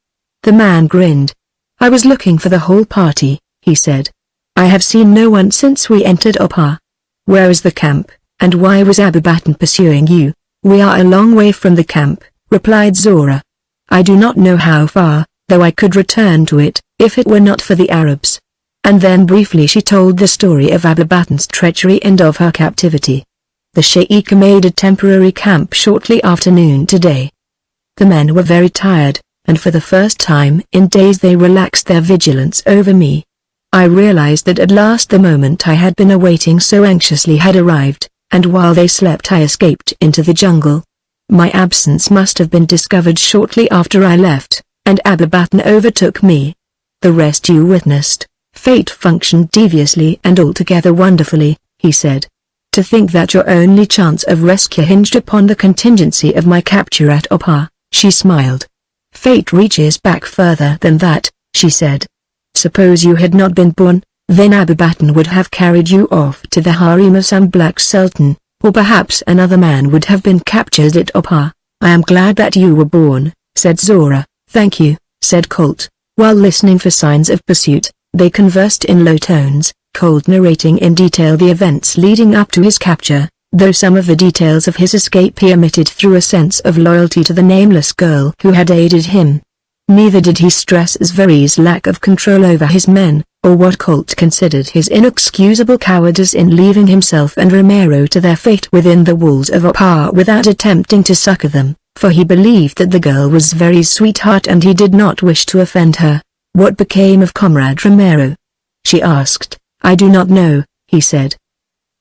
The man grinned. "I was looking for the whole party," he said. "I have seen no one since we entered Opar. Where is the camp, and why was Abubaton pursuing you?" "We are a long way from the camp," replied Zora. "I do not know how far, though I could return to it, if it were not for the Arabs." And then briefly she told the story of Abubaton's treachery and of her captivity. The sheikh made a temporary camp shortly after noon today. The men were very tired, and for the first time in days they relaxed their vigilance over me. I realized that at last the moment I had been awaiting so anxiously had arrived, and while they slept I escaped into the jungle. My absence must have been discovered shortly after I left, and Abubaton overtook me. The rest you witnessed. Fate functioned deviously and altogether wonderfully, he said. To think that your only chance of rescue hinged upon the contingency of my capture at Opar, she smiled. Fate reaches back further than that, she said. Suppose you had not been born, then Abubaton would have carried you off to the harem of some black sultan, or perhaps another man would have been captured at Opar. I am glad that you were born, said Zora. Thank you, said Colt. While listening for signs of pursuit, they conversed in low tones, Colt narrating in detail the events leading up to his capture, though some of the details of his escape he omitted through a sense of loyalty to the nameless girl who had aided him. Neither did he stress Zveri's lack of control over his men, or what Colt considered his inexcusable cowardice in leaving himself and Romero to their fate within the walls of Opar without attempting to succor them, for he believed that the girl was Zveri's sweetheart and he did not wish to offend her. What became of Comrade Romero? She asked. I do not know, he said.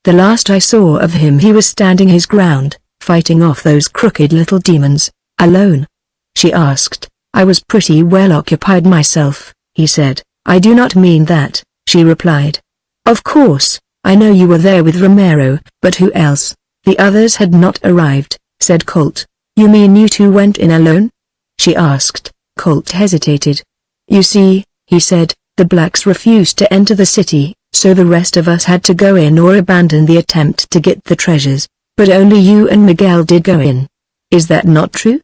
The last I saw of him he was standing his ground, fighting off those crooked little demons, alone. She asked. I was pretty well occupied myself, he said. I do not mean that, she replied. Of course, I know you were there with Romero, but who else? The others had not arrived, said Colt. You mean you two went in alone? She asked. Colt hesitated. You see, he said, the blacks refused to enter the city, so the rest of us had to go in or abandon the attempt to get the treasures, but only you and Miguel did go in. Is that not true?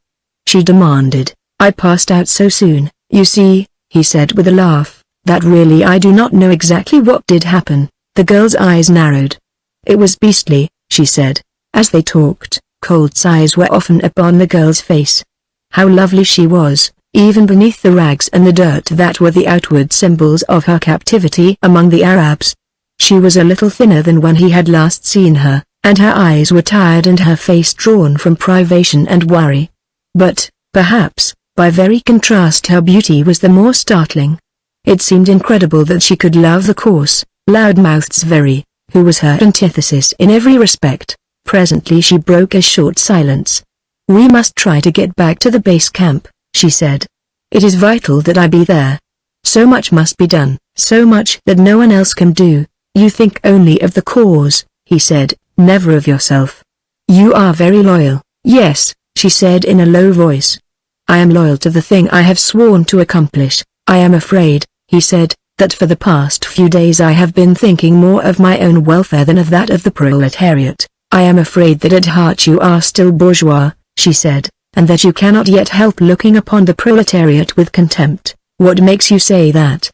She demanded. I passed out so soon, you see, he said with a laugh, that really I do not know exactly what did happen. The girl's eyes narrowed. It was beastly, she said. As they talked, Colt's eyes were often upon the girl's face. How lovely she was, even beneath the rags and the dirt that were the outward symbols of her captivity among the Arabs. She was a little thinner than when he had last seen her, and her eyes were tired and her face drawn from privation and worry. But, perhaps, by very contrast her beauty was the more startling. It seemed incredible that she could love the coarse, loud-mouthed Zveri, who was her antithesis in every respect. Presently she broke a short silence. We must try to get back to the base camp, she said. It is vital that I be there. So much must be done, so much that no one else can do. You think only of the cause, he said, never of yourself. You are very loyal. Yes, she said in a low voice. I am loyal to the thing I have sworn to accomplish. I am afraid, he said, that for the past few days I have been thinking more of my own welfare than of that of the proletariat. I am afraid that at heart you are still bourgeois, she said, and that you cannot yet help looking upon the proletariat with contempt. What makes you say that?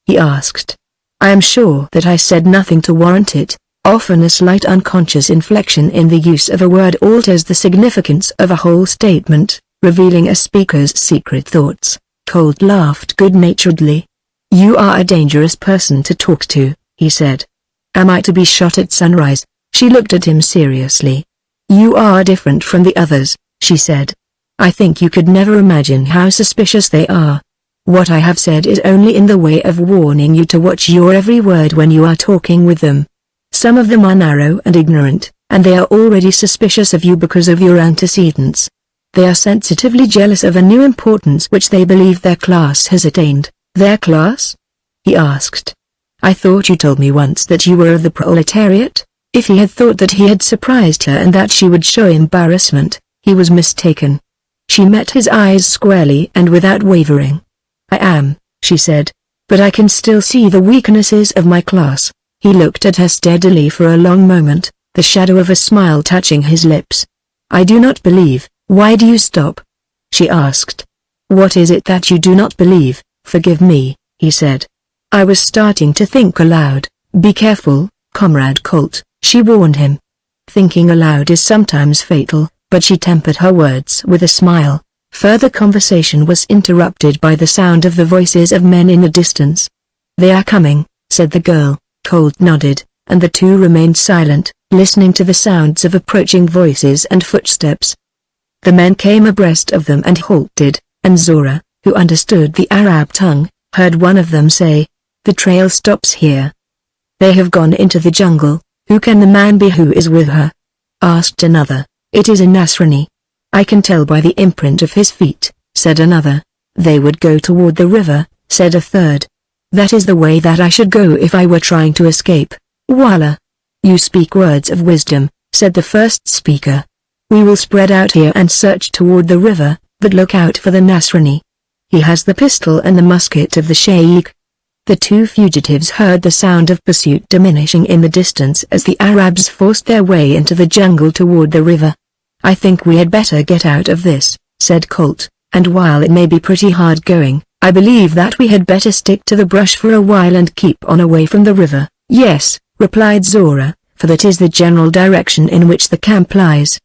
He asked. I am sure that I said nothing to warrant it. Often a slight unconscious inflection in the use of a word alters the significance of a whole statement, revealing a speaker's secret thoughts. Colt laughed good-naturedly. You are a dangerous person to talk to, he said. Am I to be shot at sunrise? She looked at him seriously. You are different from the others, she said. I think you could never imagine how suspicious they are. What I have said is only in the way of warning you to watch your every word when you are talking with them. Some of them are narrow and ignorant, and they are already suspicious of you because of your antecedents. They are sensitively jealous of a new importance which they believe their class has attained. Their class? He asked. I thought you told me once that you were of the proletariat? If he had thought that he had surprised her and that she would show embarrassment, he was mistaken. She met his eyes squarely and without wavering. I am, she said, but I can still see the weaknesses of my class. He looked at her steadily for a long moment, the shadow of a smile touching his lips. I do not believe. Why do you stop? She asked. What is it that you do not believe? Forgive me, he said. I was starting to think aloud. Be careful, Comrade Colt, she warned him. Thinking aloud is sometimes fatal, but she tempered her words with a smile. Further conversation was interrupted by the sound of the voices of men in the distance. They are coming, said the girl. Colt nodded, and the two remained silent, listening to the sounds of approaching voices and footsteps. The men came abreast of them and halted, and Zora, who understood the Arab tongue, heard one of them say, The trail stops here. They have gone into the jungle. Who can the man be who is with her? Asked another. It is a Nasrani. I can tell by the imprint of his feet, said another. They would go toward the river, said a third. That is the way that I should go if I were trying to escape. Wallah. You speak words of wisdom, said the first speaker. We will spread out here and search toward the river, but look out for the Nasrani. He has the pistol and the musket of the sheikh. The two fugitives heard the sound of pursuit diminishing in the distance as the Arabs forced their way into the jungle toward the river. I think we had better get out of this, said Colt, and while it may be pretty hard going, I believe that we had better stick to the brush for a while and keep on away from the river. Yes, replied Zora, for that is the general direction in which the camp lies.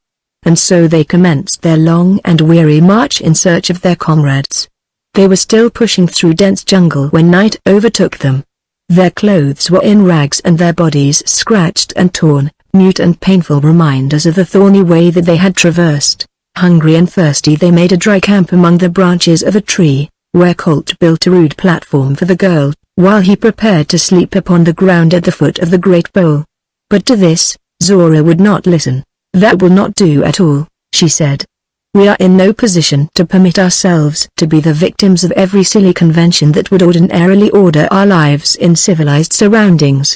And so they commenced their long and weary march in search of their comrades. They were still pushing through dense jungle when night overtook them. Their clothes were in rags and their bodies scratched and torn, mute and painful reminders of the thorny way that they had traversed. Hungry and thirsty they made a dry camp among the branches of a tree, where Colt built a rude platform for the girl, while he prepared to sleep upon the ground at the foot of the great bole. But to this, Zora would not listen. That will not do at all, she said. We are in no position to permit ourselves to be the victims of every silly convention that would ordinarily order our lives in civilized surroundings.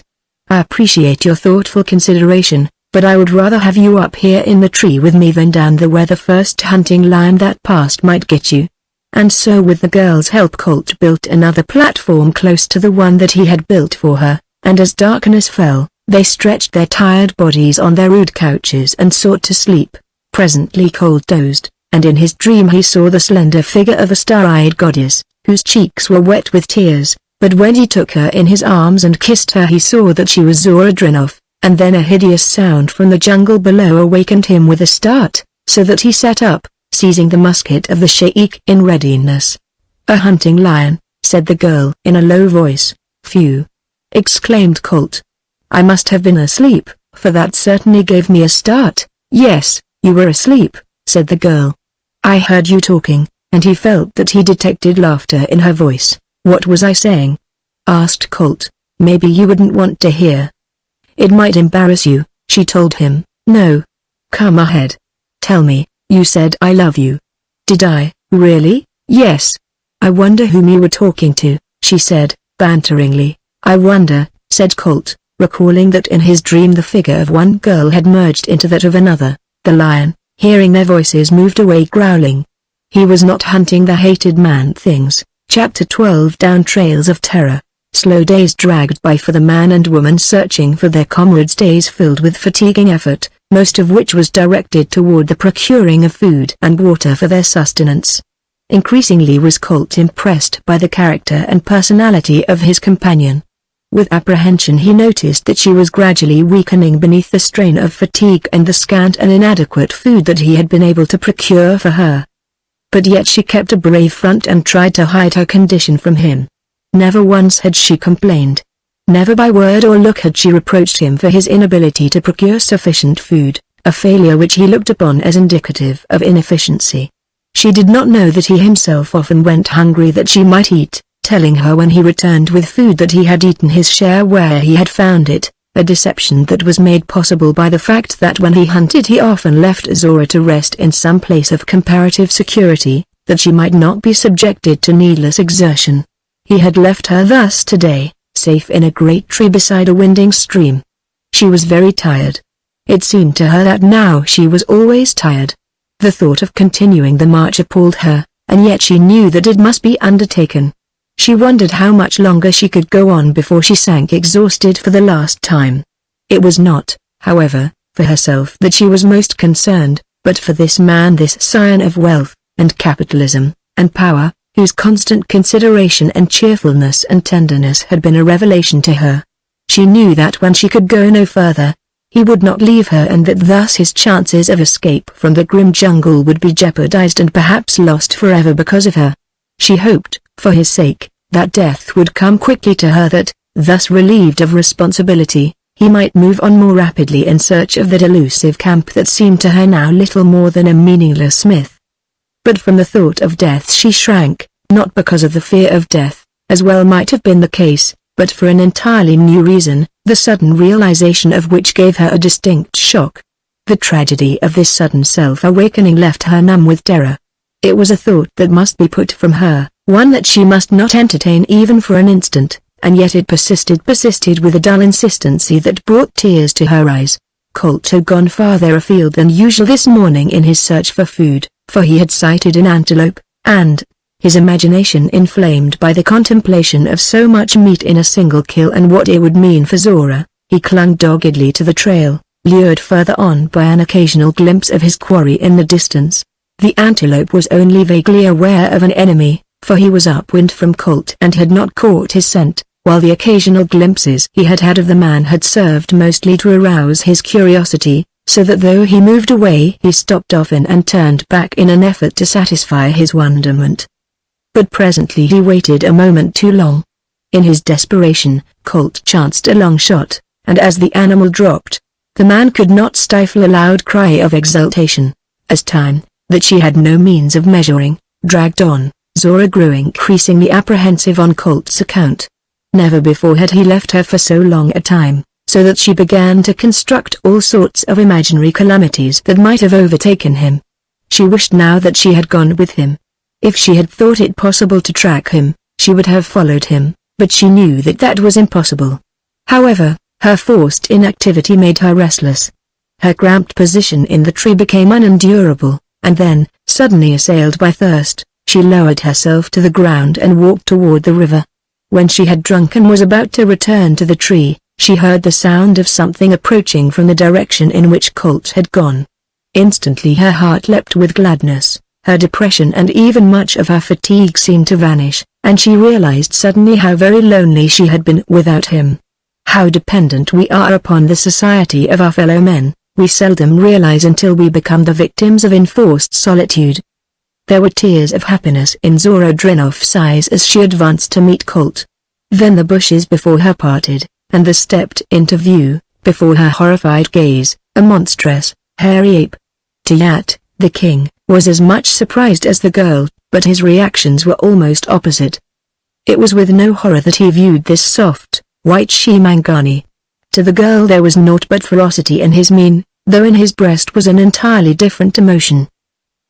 I appreciate your thoughtful consideration, but I would rather have you up here in the tree with me than down there where the first hunting lion that passed might get you. And so with the girl's help Colt built another platform close to the one that he had built for her, and as darkness fell, they stretched their tired bodies on their rude couches and sought to sleep. Presently Colt dozed, and in his dream he saw the slender figure of a star-eyed goddess, whose cheeks were wet with tears, but when he took her in his arms and kissed her he saw that she was Zora Drenov, and then a hideous sound from the jungle below awakened him with a start, so that he sat up, seizing the musket of the sheikh in readiness. A hunting lion, said the girl in a low voice. Phew! Exclaimed Colt. I must have been asleep, for that certainly gave me a start. Yes, you were asleep, said the girl. I heard you talking, and he felt that he detected laughter in her voice. What was I saying? Asked Colt. Maybe you wouldn't want to hear. It might embarrass you, she told him. No. Come ahead. Tell me, you said I love you. Did I, really? "Yes. I wonder whom you were talking to," she said, banteringly. "I wonder," said Colt, recalling that in his dream the figure of one girl had merged into that of another. The lion, hearing their voices, moved away growling. He was not hunting the hated man-things. Chapter 12. Down trails of terror. Slow days dragged by for the man and woman searching for their comrades, days filled with fatiguing effort, most of which was directed toward the procuring of food and water for their sustenance. Increasingly was Colt impressed by the character and personality of his companion. With apprehension he noticed that she was gradually weakening beneath the strain of fatigue and the scant and inadequate food that he had been able to procure for her. But yet she kept a brave front and tried to hide her condition from him. Never once had she complained. Never by word or look had she reproached him for his inability to procure sufficient food, a failure which he looked upon as indicative of inefficiency. She did not know that he himself often went hungry that she might eat, telling her when he returned with food that he had eaten his share where he had found it, a deception that was made possible by the fact that when he hunted he often left Zora to rest in some place of comparative security, that she might not be subjected to needless exertion. He had left her thus today, safe in a great tree beside a winding stream. She was very tired. It seemed to her that now she was always tired. The thought of continuing the march appalled her, and yet she knew that it must be undertaken. She wondered how much longer she could go on before she sank exhausted for the last time. It was not, however, for herself that she was most concerned, but for this man, this scion of wealth, and capitalism, and power, whose constant consideration and cheerfulness and tenderness had been a revelation to her. She knew that when she could go no further, he would not leave her, and that thus his chances of escape from the grim jungle would be jeopardized and perhaps lost forever because of her. She hoped, for his sake, that death would come quickly to her, that, thus relieved of responsibility, he might move on more rapidly in search of that elusive camp that seemed to her now little more than a meaningless myth. But from the thought of death she shrank, not because of the fear of death, as well might have been the case, but for an entirely new reason, the sudden realization of which gave her a distinct shock. The tragedy of this sudden self-awakening left her numb with terror. It was a thought that must be put from her, one that she must not entertain even for an instant, and yet it persisted with a dull insistency that brought tears to her eyes. Colt had gone farther afield than usual this morning in his search for food, for he had sighted an antelope, and, his imagination inflamed by the contemplation of so much meat in a single kill and what it would mean for Zora, he clung doggedly to the trail, lured further on by an occasional glimpse of his quarry in the distance. The antelope was only vaguely aware of an enemy, for he was upwind from Colt and had not caught his scent, while the occasional glimpses he had had of the man had served mostly to arouse his curiosity, so that though he moved away he stopped often and turned back in an effort to satisfy his wonderment. But presently he waited a moment too long. In his desperation, Colt chanced a long shot, and as the animal dropped, the man could not stifle a loud cry of exultation. As time, that she had no means of measuring, dragged on, Zora grew increasingly apprehensive on Colt's account. Never before had he left her for so long a time, so that she began to construct all sorts of imaginary calamities that might have overtaken him. She wished now that she had gone with him. If she had thought it possible to track him, she would have followed him, but she knew that that was impossible. However, her forced inactivity made her restless. Her cramped position in the tree became unendurable, and then, suddenly assailed by thirst, she lowered herself to the ground and walked toward the river. When she had drunk and was about to return to the tree, she heard the sound of something approaching from the direction in which Colt had gone. Instantly her heart leapt with gladness, her depression and even much of her fatigue seemed to vanish, and she realized suddenly how very lonely she had been without him. How dependent we are upon the society of our fellow men, we seldom realize until we become the victims of enforced solitude. There were tears of happiness in Zora Drinoff's eyes as she advanced to meet Colt. Then the bushes before her parted, and there stepped into view, before her horrified gaze, a monstrous, hairy ape. Tiyat, the king, was as much surprised as the girl, but his reactions were almost opposite. It was with no horror that he viewed this soft, white she-mangani. To the girl there was naught but ferocity in his mien, though in his breast was an entirely different emotion.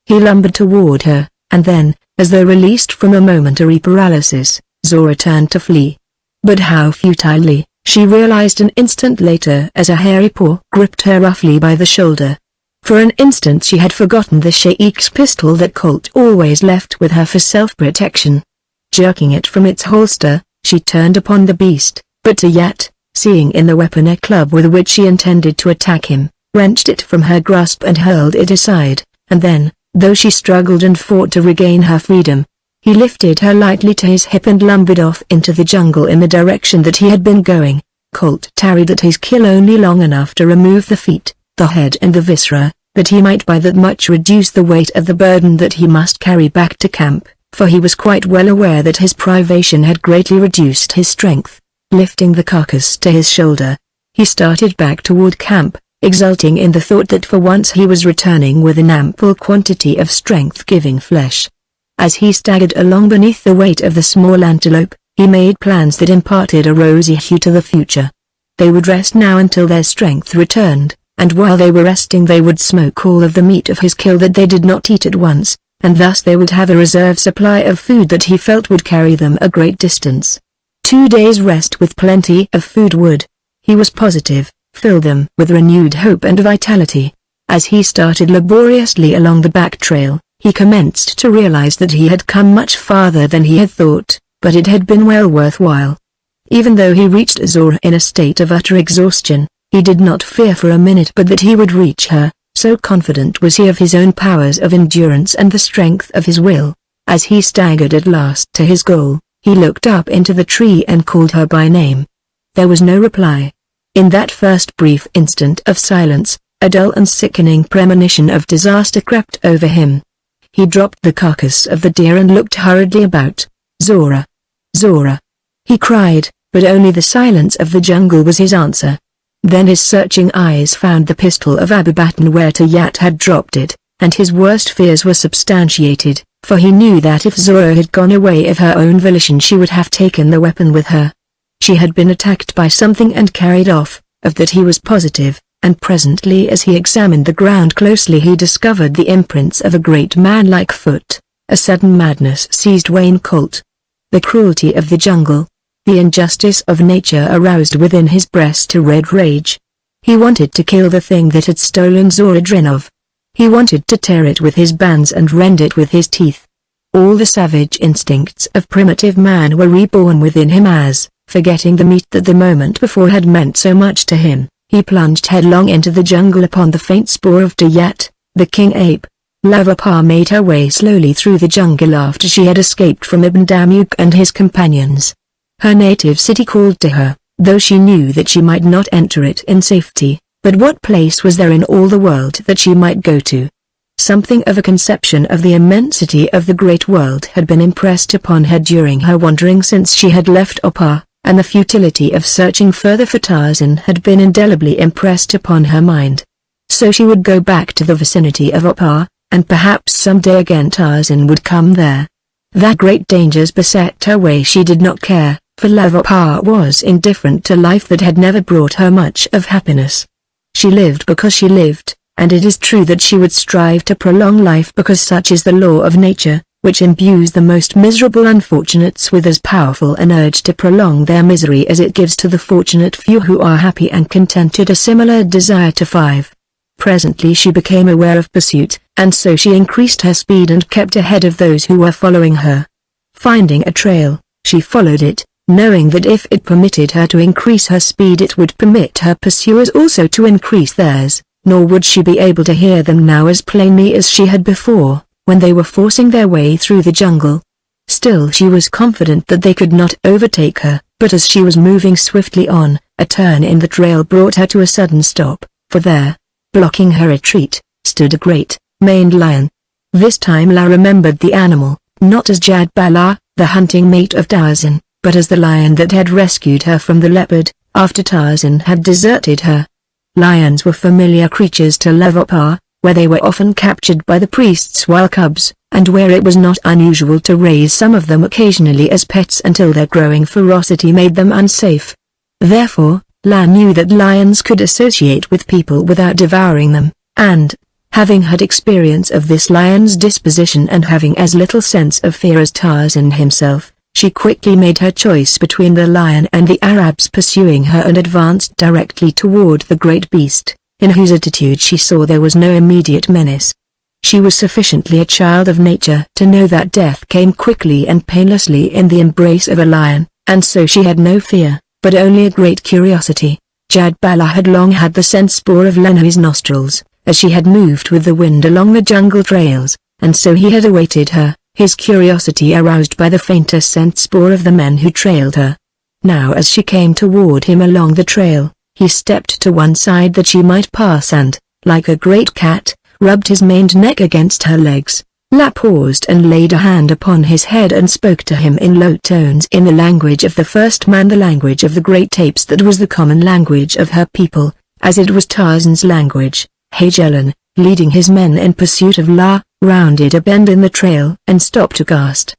He lumbered toward her, and then, As though released from a momentary paralysis, Zora turned to flee. But how futilely, she realized an instant later as a hairy paw gripped her roughly by the shoulder. For an instant she had forgotten the Sheikh's pistol that Colt always left with her for self-protection. Jerking it from its holster, she turned upon the beast, but Tayat, seeing in the weapon a club with which she intended to attack him, wrenched it from her grasp and hurled it aside, and then, though she struggled and fought to regain her freedom, he lifted her lightly to his hip and lumbered off into the jungle in the direction that he had been going. Colt tarried at his kill only long enough to remove the feet, the head and the viscera, that he might by that much reduce the weight of the burden that he must carry back to camp, for he was quite well aware that his privation had greatly reduced his strength. Lifting the carcass to his shoulder, he started back toward camp, exulting in the thought that for once he was returning with an ample quantity of strength-giving flesh. As he staggered along beneath the weight of the small antelope, he made plans that imparted a rosy hue to the future. They would rest now until their strength returned, and while they were resting they would smoke all of the meat of his kill that they did not eat at once, and thus they would have a reserve supply of food that he felt would carry them a great distance. 2 days' rest with plenty of food would, he was positive, fill them with renewed hope and vitality. As he started laboriously along the back trail, he commenced to realize that he had come much farther than he had thought, but it had been well worthwhile. Even though he reached Zora in a state of utter exhaustion, he did not fear for a minute but that he would reach her, so confident was he of his own powers of endurance and the strength of his will. As he staggered at last to his goal, he looked up into the tree and called her by name. There was no reply. In that first brief instant of silence, a dull and sickening premonition of disaster crept over him. He dropped the carcass of the deer and looked hurriedly about. Zora! Zora! He cried, but only the silence of the jungle was his answer. Then his searching eyes found the pistol of Abubatan where Tayat had dropped it, and his worst fears were substantiated, for he knew that if Zora had gone away of her own volition she would have taken the weapon with her. She had been attacked by something and carried off, of that he was positive, and presently as he examined the ground closely he discovered the imprints of a great man-like foot. A sudden madness seized Wayne Colt. The cruelty of the jungle, the injustice of nature aroused within his breast a red rage. He wanted to kill the thing that had stolen Zora Drinov. He wanted to tear it with his bands and rend it with his teeth. All the savage instincts of primitive man were reborn within him as, forgetting the meat that the moment before had meant so much to him, he plunged headlong into the jungle upon the faint spoor of Tayat, the king ape. Lavapa made her way slowly through the jungle after she had escaped from Ibn Damuk and his companions. Her native city called to her, though she knew that she might not enter it in safety, but what place was there in all the world that she might go to? Something of a conception of the immensity of the great world had been impressed upon her during her wandering since she had left Opar, and the futility of searching further for Tarzan had been indelibly impressed upon her mind. So she would go back to the vicinity of Opar, and perhaps someday again Tarzan would come there. That great dangers beset her way she did not care, for Lavapa was indifferent to life that had never brought her much of happiness. She lived because she lived, and it is true that she would strive to prolong life because such is the law of nature, which imbues the most miserable unfortunates with as powerful an urge to prolong their misery as it gives to the fortunate few who are happy and contented a similar desire to 5. Presently she became aware of pursuit, and so she increased her speed and kept ahead of those who were following her. Finding a trail, she followed it, knowing that if it permitted her to increase her speed it would permit her pursuers also to increase theirs, nor would she be able to hear them now as plainly as she had before, when they were forcing their way through the jungle. Still she was confident that they could not overtake her, but as she was moving swiftly on, a turn in the trail brought her to a sudden stop, for there, blocking her retreat, stood a great, maned lion. This time La remembered the animal, not as Jad Bala, the hunting mate of Tarzan, but as the lion that had rescued her from the leopard, after Tarzan had deserted her. Lions were familiar creatures to Lavapa, where they were often captured by the priests while cubs, and where it was not unusual to raise some of them occasionally as pets until their growing ferocity made them unsafe. Therefore, La knew that lions could associate with people without devouring them, and, Having had experience of this lion's disposition and having as little sense of fear as Tarzan himself, she quickly made her choice between the lion and the Arabs pursuing her and advanced directly toward the great beast, in whose attitude she saw there was no immediate menace. She was sufficiently a child of nature to know that death came quickly and painlessly in the embrace of a lion, and so she had no fear, but only a great curiosity. Jadbala had long had the scent spoor of Lena's nostrils, as she had moved with the wind along the jungle trails, and so he had awaited her, his curiosity aroused by the fainter scent spoor of the men who trailed her. Now as she came toward him along the trail, he stepped to one side that she might pass and, like a great cat, rubbed his maned neck against her legs. La paused and laid a hand upon his head and spoke to him in low tones in the language of the first man, the language of the great apes that was the common language of her people, as it was Tarzan's language. Hagelin, leading his men in pursuit of La, rounded a bend in the trail and stopped aghast.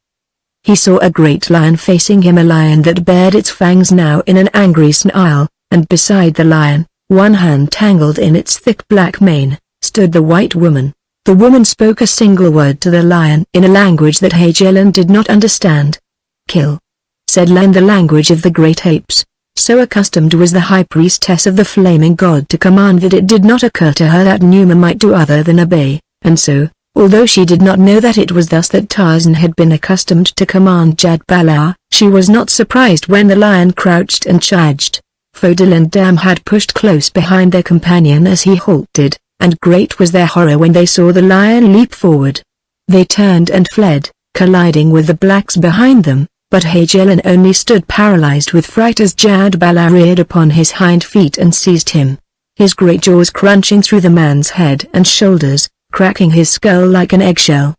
He saw a great lion facing him, a lion that bared its fangs now in an angry snarl, and beside the lion, one hand tangled in its thick black mane, stood the white woman. The woman spoke a single word to the lion in a language that Hagelin did not understand. "Kill," said La in the language of the great apes. So accustomed was the high priestess of the flaming god to command that it did not occur to her that Numa might do other than obey, and so, although she did not know that it was thus that Tarzan had been accustomed to command Jadbala, she was not surprised when the lion crouched and charged. Fodil and Dam had pushed close behind their companion as he halted, and great was their horror when they saw the lion leap forward. They turned and fled, colliding with the blacks behind them, but Hagelin only stood paralyzed with fright as Jadbala reared upon his hind feet and seized him. His great jaws crunching through the man's head and shoulders, cracking his skull like an eggshell.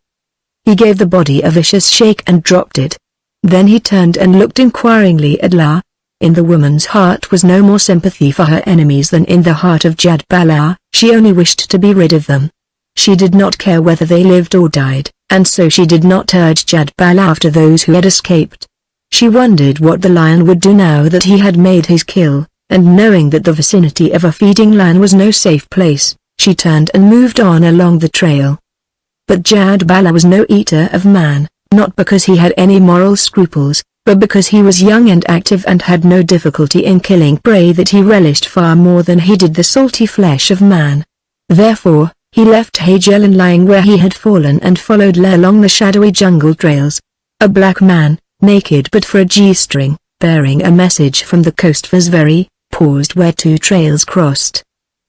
He gave the body a vicious shake and dropped it. Then he turned and looked inquiringly at La. In the woman's heart was no more sympathy for her enemies than in the heart of Jadbala. She only wished to be rid of them. She did not care whether they lived or died, and so she did not urge Jadbala after those who had escaped. She wondered what the lion would do now that he had made his kill, and knowing that the vicinity of a feeding lion was no safe place, she turned and moved on along the trail. But Jadbala was no eater of man, not because he had any moral scruples, but because he was young and active and had no difficulty in killing prey that he relished far more than he did the salty flesh of man. Therefore, he left Hagelin lying where he had fallen and followed La along the shadowy jungle trails. A black man, naked but for a G-string, bearing a message from the coast for Zveri, paused where two trails crossed.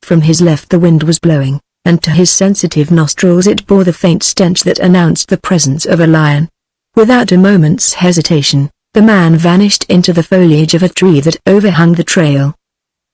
From his left the wind was blowing, and to his sensitive nostrils it bore the faint stench that announced the presence of a lion. Without a moment's hesitation, the man vanished into the foliage of a tree that overhung the trail.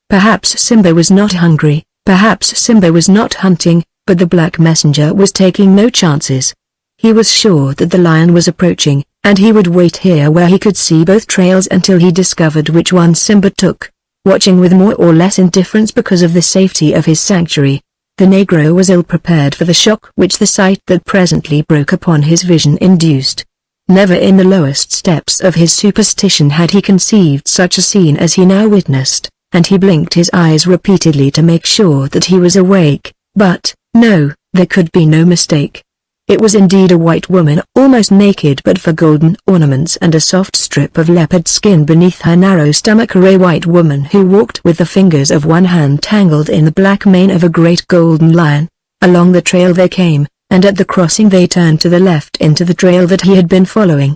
Perhaps Simba was not hungry, perhaps Simba was not hunting, but the black messenger was taking no chances. He was sure that the lion was approaching, and he would wait here where he could see both trails until he discovered which one Simba took. Watching with more or less indifference because of the safety of his sanctuary, the Negro was ill-prepared for the shock which the sight that presently broke upon his vision induced. Never in the lowest steps of his superstition had he conceived such a scene as he now witnessed, and he blinked his eyes repeatedly to make sure that he was awake, but, no, there could be no mistake. It was indeed a white woman, almost naked but for golden ornaments and a soft strip of leopard skin beneath her narrow stomach, a white woman who walked with the fingers of one hand tangled in the black mane of a great golden lion. Along the trail they came, and at the crossing they turned to the left into the trail that he had been following.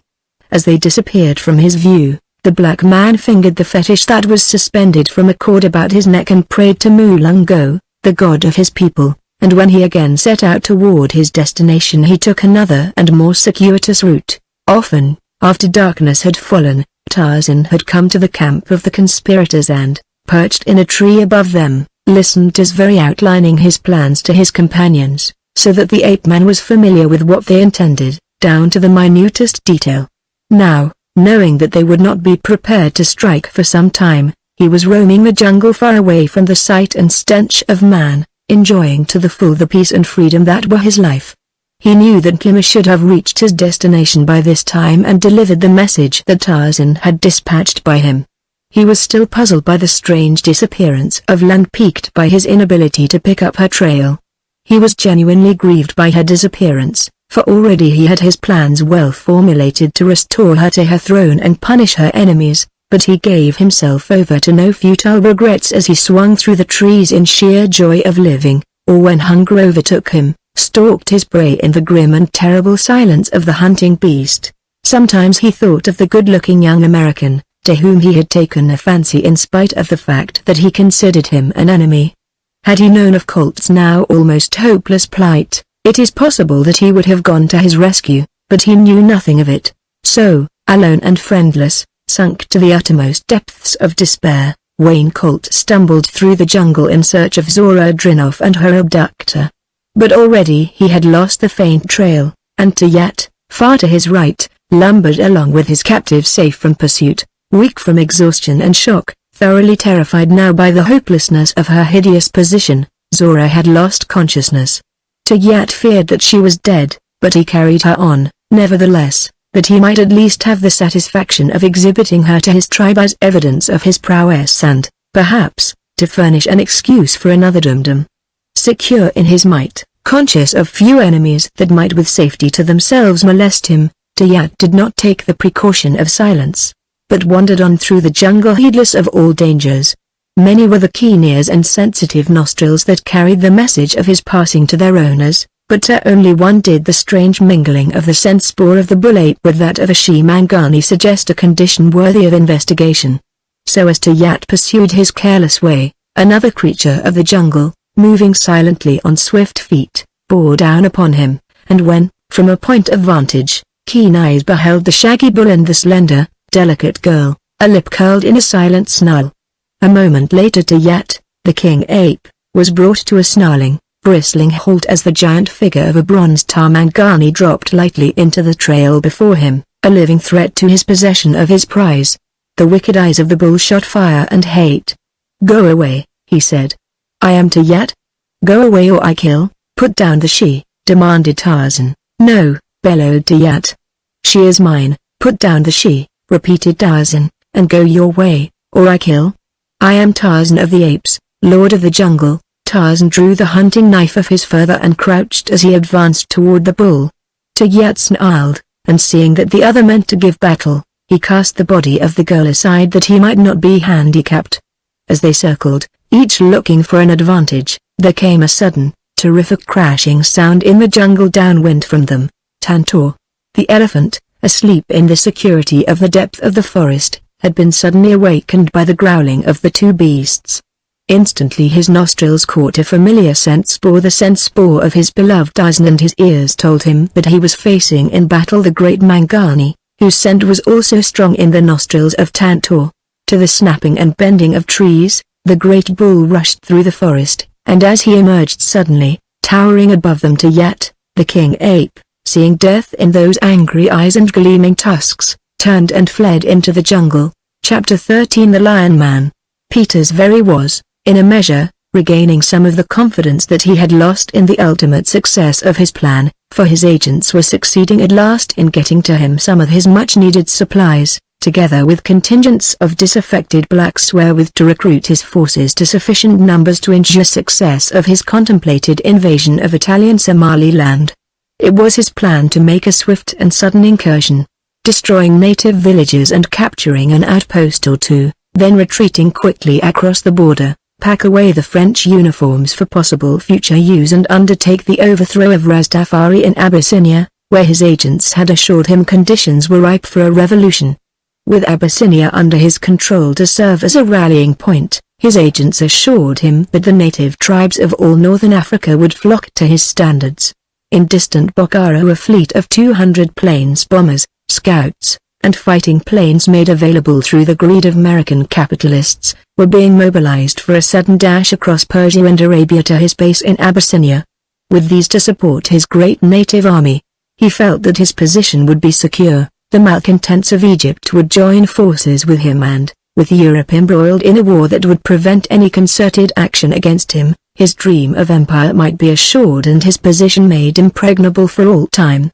As they disappeared from his view, the black man fingered the fetish that was suspended from a cord about his neck and prayed to Mulungo, the god of his people. And when he again set out toward his destination he took another and more circuitous route. Often, after darkness had fallen, Tarzan had come to the camp of the conspirators and, perched in a tree above them, listened to Zveri outlining his plans to his companions, so that the ape-man was familiar with what they intended, down to the minutest detail. Now, knowing that they would not be prepared to strike for some time, he was roaming the jungle far away from the sight and stench of man, enjoying to the full the peace and freedom that were his life. He knew that Kima should have reached his destination by this time and delivered the message that Tarzan had dispatched by him. He was still puzzled by the strange disappearance of Lan, piqued by his inability to pick up her trail. He was genuinely grieved by her disappearance, for already he had his plans well formulated to restore her to her throne and punish her enemies, but he gave himself over to no futile regrets as he swung through the trees in sheer joy of living, or when hunger overtook him, stalked his prey in the grim and terrible silence of the hunting beast. Sometimes he thought of the good-looking young American, to whom he had taken a fancy in spite of the fact that he considered him an enemy. Had he known of Colt's now almost hopeless plight, it is possible that he would have gone to his rescue, but he knew nothing of it. So, alone and friendless, sunk to the uttermost depths of despair, Wayne Colt stumbled through the jungle in search of Zora Drinoff and her abductor. But already he had lost the faint trail, and Tayet, far to his right, lumbered along with his captive safe from pursuit, weak from exhaustion and shock, thoroughly terrified now by the hopelessness of her hideous position. Zora had lost consciousness. Tayet feared that she was dead, but he carried her on, nevertheless, that he might at least have the satisfaction of exhibiting her to his tribe as evidence of his prowess and, perhaps, to furnish an excuse for another dum-dum. Secure in his might, conscious of few enemies that might with safety to themselves molest him, Tayet did not take the precaution of silence, but wandered on through the jungle heedless of all dangers. Many were the keen ears and sensitive nostrils that carried the message of his passing to their owners, but to only one did the strange mingling of the scent spoor of the bull ape with that of a she-mangani suggest a condition worthy of investigation. So as Tayet pursued his careless way, another creature of the jungle, moving silently on swift feet, bore down upon him, and when, from a point of vantage, keen eyes beheld the shaggy bull and the slender, delicate girl, a lip curled in a silent snarl. A moment later Tayet, the king ape, was brought to a snarling, bristling halt as the giant figure of a bronze Tarmangani dropped lightly into the trail before him, a living threat to his possession of his prize. The wicked eyes of the bull shot fire and hate. "Go away," he said. "I am Tayet. Go away or I kill." "Put down the she," demanded Tarzan. "No," bellowed Tayet. "She is mine." "Put down the she," repeated Tarzan, "and go your way, or I kill." "I am Tarzan of the Apes, Lord of the Jungle." Tarzan drew the hunting knife of his further and crouched as he advanced toward the bull. Tayet snarled, and seeing that the other meant to give battle, he cast the body of the girl aside that he might not be handicapped. As they circled, each looking for an advantage, there came a sudden, terrific crashing sound in the jungle downwind from them. Tantor, the elephant, asleep in the security of the depth of the forest, had been suddenly awakened by the growling of the two beasts. Instantly his nostrils caught a familiar scent spoor, the scent spoor of his beloved Tarzan, and his ears told him that he was facing in battle the great Mangani, whose scent was also strong in the nostrils of Tantor. To the snapping and bending of trees, the great bull rushed through the forest, and as he emerged suddenly, towering above them Tayet, the king ape, seeing death in those angry eyes and gleaming tusks, turned and fled into the jungle. Chapter 13 The Lion Man. Peters Very was, in a measure, regaining some of the confidence that he had lost in the ultimate success of his plan, for his agents were succeeding at last in getting to him some of his much-needed supplies, together with contingents of disaffected blacks wherewith to recruit his forces to sufficient numbers to ensure success of his contemplated invasion of Italian Somaliland. It was his plan to make a swift and sudden incursion, destroying native villages and capturing an outpost or two, then retreating quickly across the border, pack away the French uniforms for possible future use and undertake the overthrow of Rastafari in Abyssinia, where his agents had assured him conditions were ripe for a revolution. With Abyssinia under his control to serve as a rallying point, his agents assured him that the native tribes of all northern Africa would flock to his standards. In distant Bokaro a fleet of 200 planes bombers, scouts, and fighting planes made available through the greed of American capitalists, were being mobilized for a sudden dash across Persia and Arabia to his base in Abyssinia. With these to support his great native army, he felt that his position would be secure. The malcontents of Egypt would join forces with him and, with Europe embroiled in a war that would prevent any concerted action against him, his dream of empire might be assured and his position made impregnable for all time.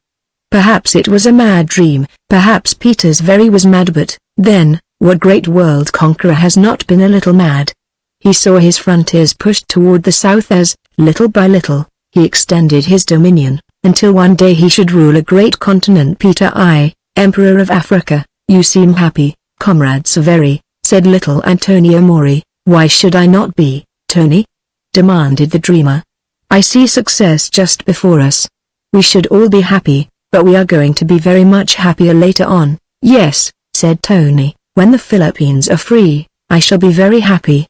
Perhaps it was a mad dream, perhaps Peters Very was mad, but, then, what great world conqueror has not been a little mad? He saw his frontiers pushed toward the south as, little by little, he extended his dominion, until one day he should rule a great continent. Peter I, Emperor of Africa, you seem happy, Comrade Severi, said little Antonio Mori. Why should I not be, Tony? Demanded the dreamer. I see success just before us. We should all be happy, but we are going to be very much happier later on. Yes, said Tony, when the Philippines are free, I shall be very happy.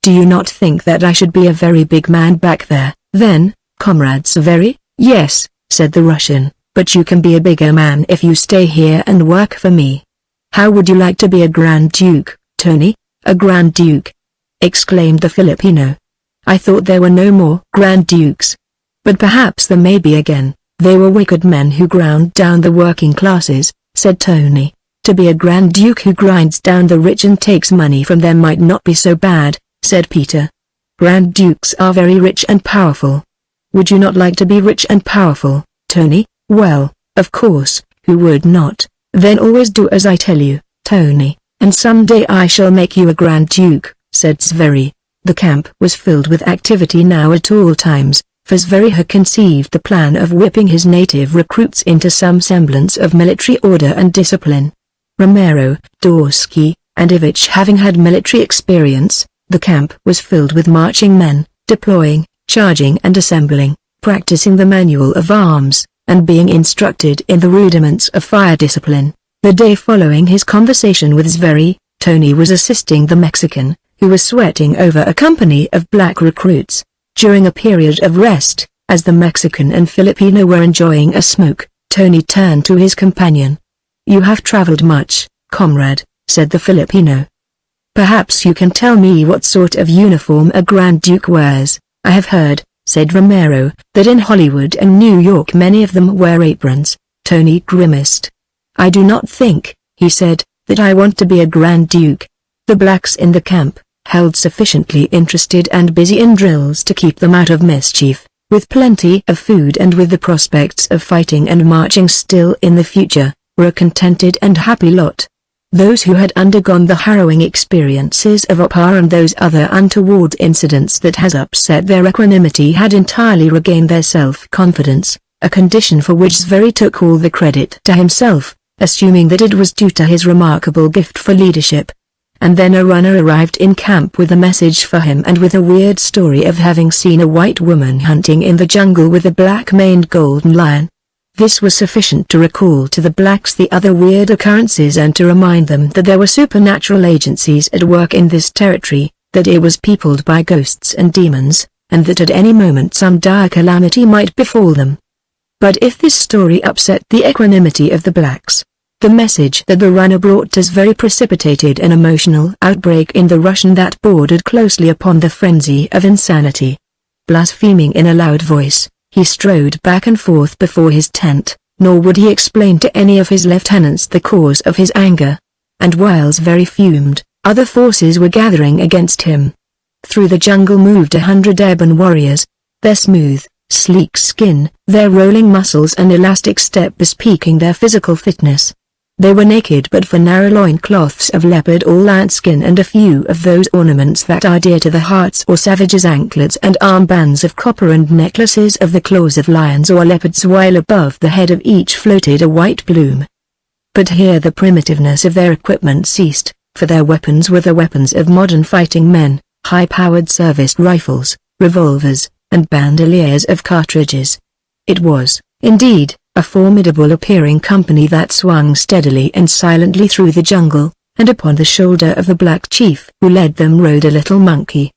Do you not think that I should be a very big man back there, then, Comrade Severi? Yes, said the Russian, but you can be a bigger man if you stay here and work for me. How would you like to be a Grand Duke, Tony? A Grand Duke? Exclaimed the Filipino. I thought there were no more Grand Dukes. But perhaps there may be again. They were wicked men who ground down the working classes, said Tony. To be a Grand Duke who grinds down the rich and takes money from them might not be so bad, said Peter. Grand Dukes are very rich and powerful. Would you not like to be rich and powerful, Tony? Well, of course, who would not? Then always do as I tell you, Tony, and someday I shall make you a Grand Duke, said Severi. The camp was filled with activity now at all times, for Severi had conceived the plan of whipping his native recruits into some semblance of military order and discipline. Romero, Dorsky, and Ivich having had military experience, the camp was filled with marching men, deploying, charging and assembling, practicing the manual of arms, and being instructed in the rudiments of fire discipline. The day following his conversation with Severi, Tony was assisting the Mexican, who was sweating over a company of black recruits. During a period of rest, as the Mexican and Filipino were enjoying a smoke, Tony turned to his companion. You have traveled much, comrade, said the Filipino. Perhaps you can tell me what sort of uniform a Grand Duke wears. I have heard, said Romero, that in Hollywood and New York many of them wear aprons. Tony grimaced. I do not think, he said, that I want to be a Grand Duke. The blacks in the camp, held sufficiently interested and busy in drills to keep them out of mischief, with plenty of food and with the prospects of fighting and marching still in the future, were a contented and happy lot. Those who had undergone the harrowing experiences of Opar and those other untoward incidents that has upset their equanimity had entirely regained their self-confidence, a condition for which Severi took all the credit to himself, assuming that it was due to his remarkable gift for leadership. And then a runner arrived in camp with a message for him and with a weird story of having seen a white woman hunting in the jungle with a black-maned golden lion. This was sufficient to recall to the blacks the other weird occurrences and to remind them that there were supernatural agencies at work in this territory, that it was peopled by ghosts and demons, and that at any moment some dire calamity might befall them. But if this story upset the equanimity of the blacks, the message that the runner brought us very precipitated an emotional outbreak in the Russian that bordered closely upon the frenzy of insanity. Blaspheming in a loud voice, he strode back and forth before his tent, nor would he explain to any of his lieutenants the cause of his anger. And while Severi fumed, other forces were gathering against him. Through the jungle moved 100 ebon warriors, their smooth, sleek skin, their rolling muscles and elastic step bespeaking their physical fitness. They were naked but for narrow loincloths of leopard or lion skin and a few of those ornaments that are dear to the hearts or savages, anklets and armbands of copper and necklaces of the claws of lions or leopards, while above the head of each floated a white plume. But here the primitiveness of their equipment ceased, for their weapons were the weapons of modern fighting men, high-powered service rifles, revolvers, and bandoliers of cartridges. It was, indeed, a formidable appearing company that swung steadily and silently through the jungle, and upon the shoulder of the black chief who led them rode a little monkey.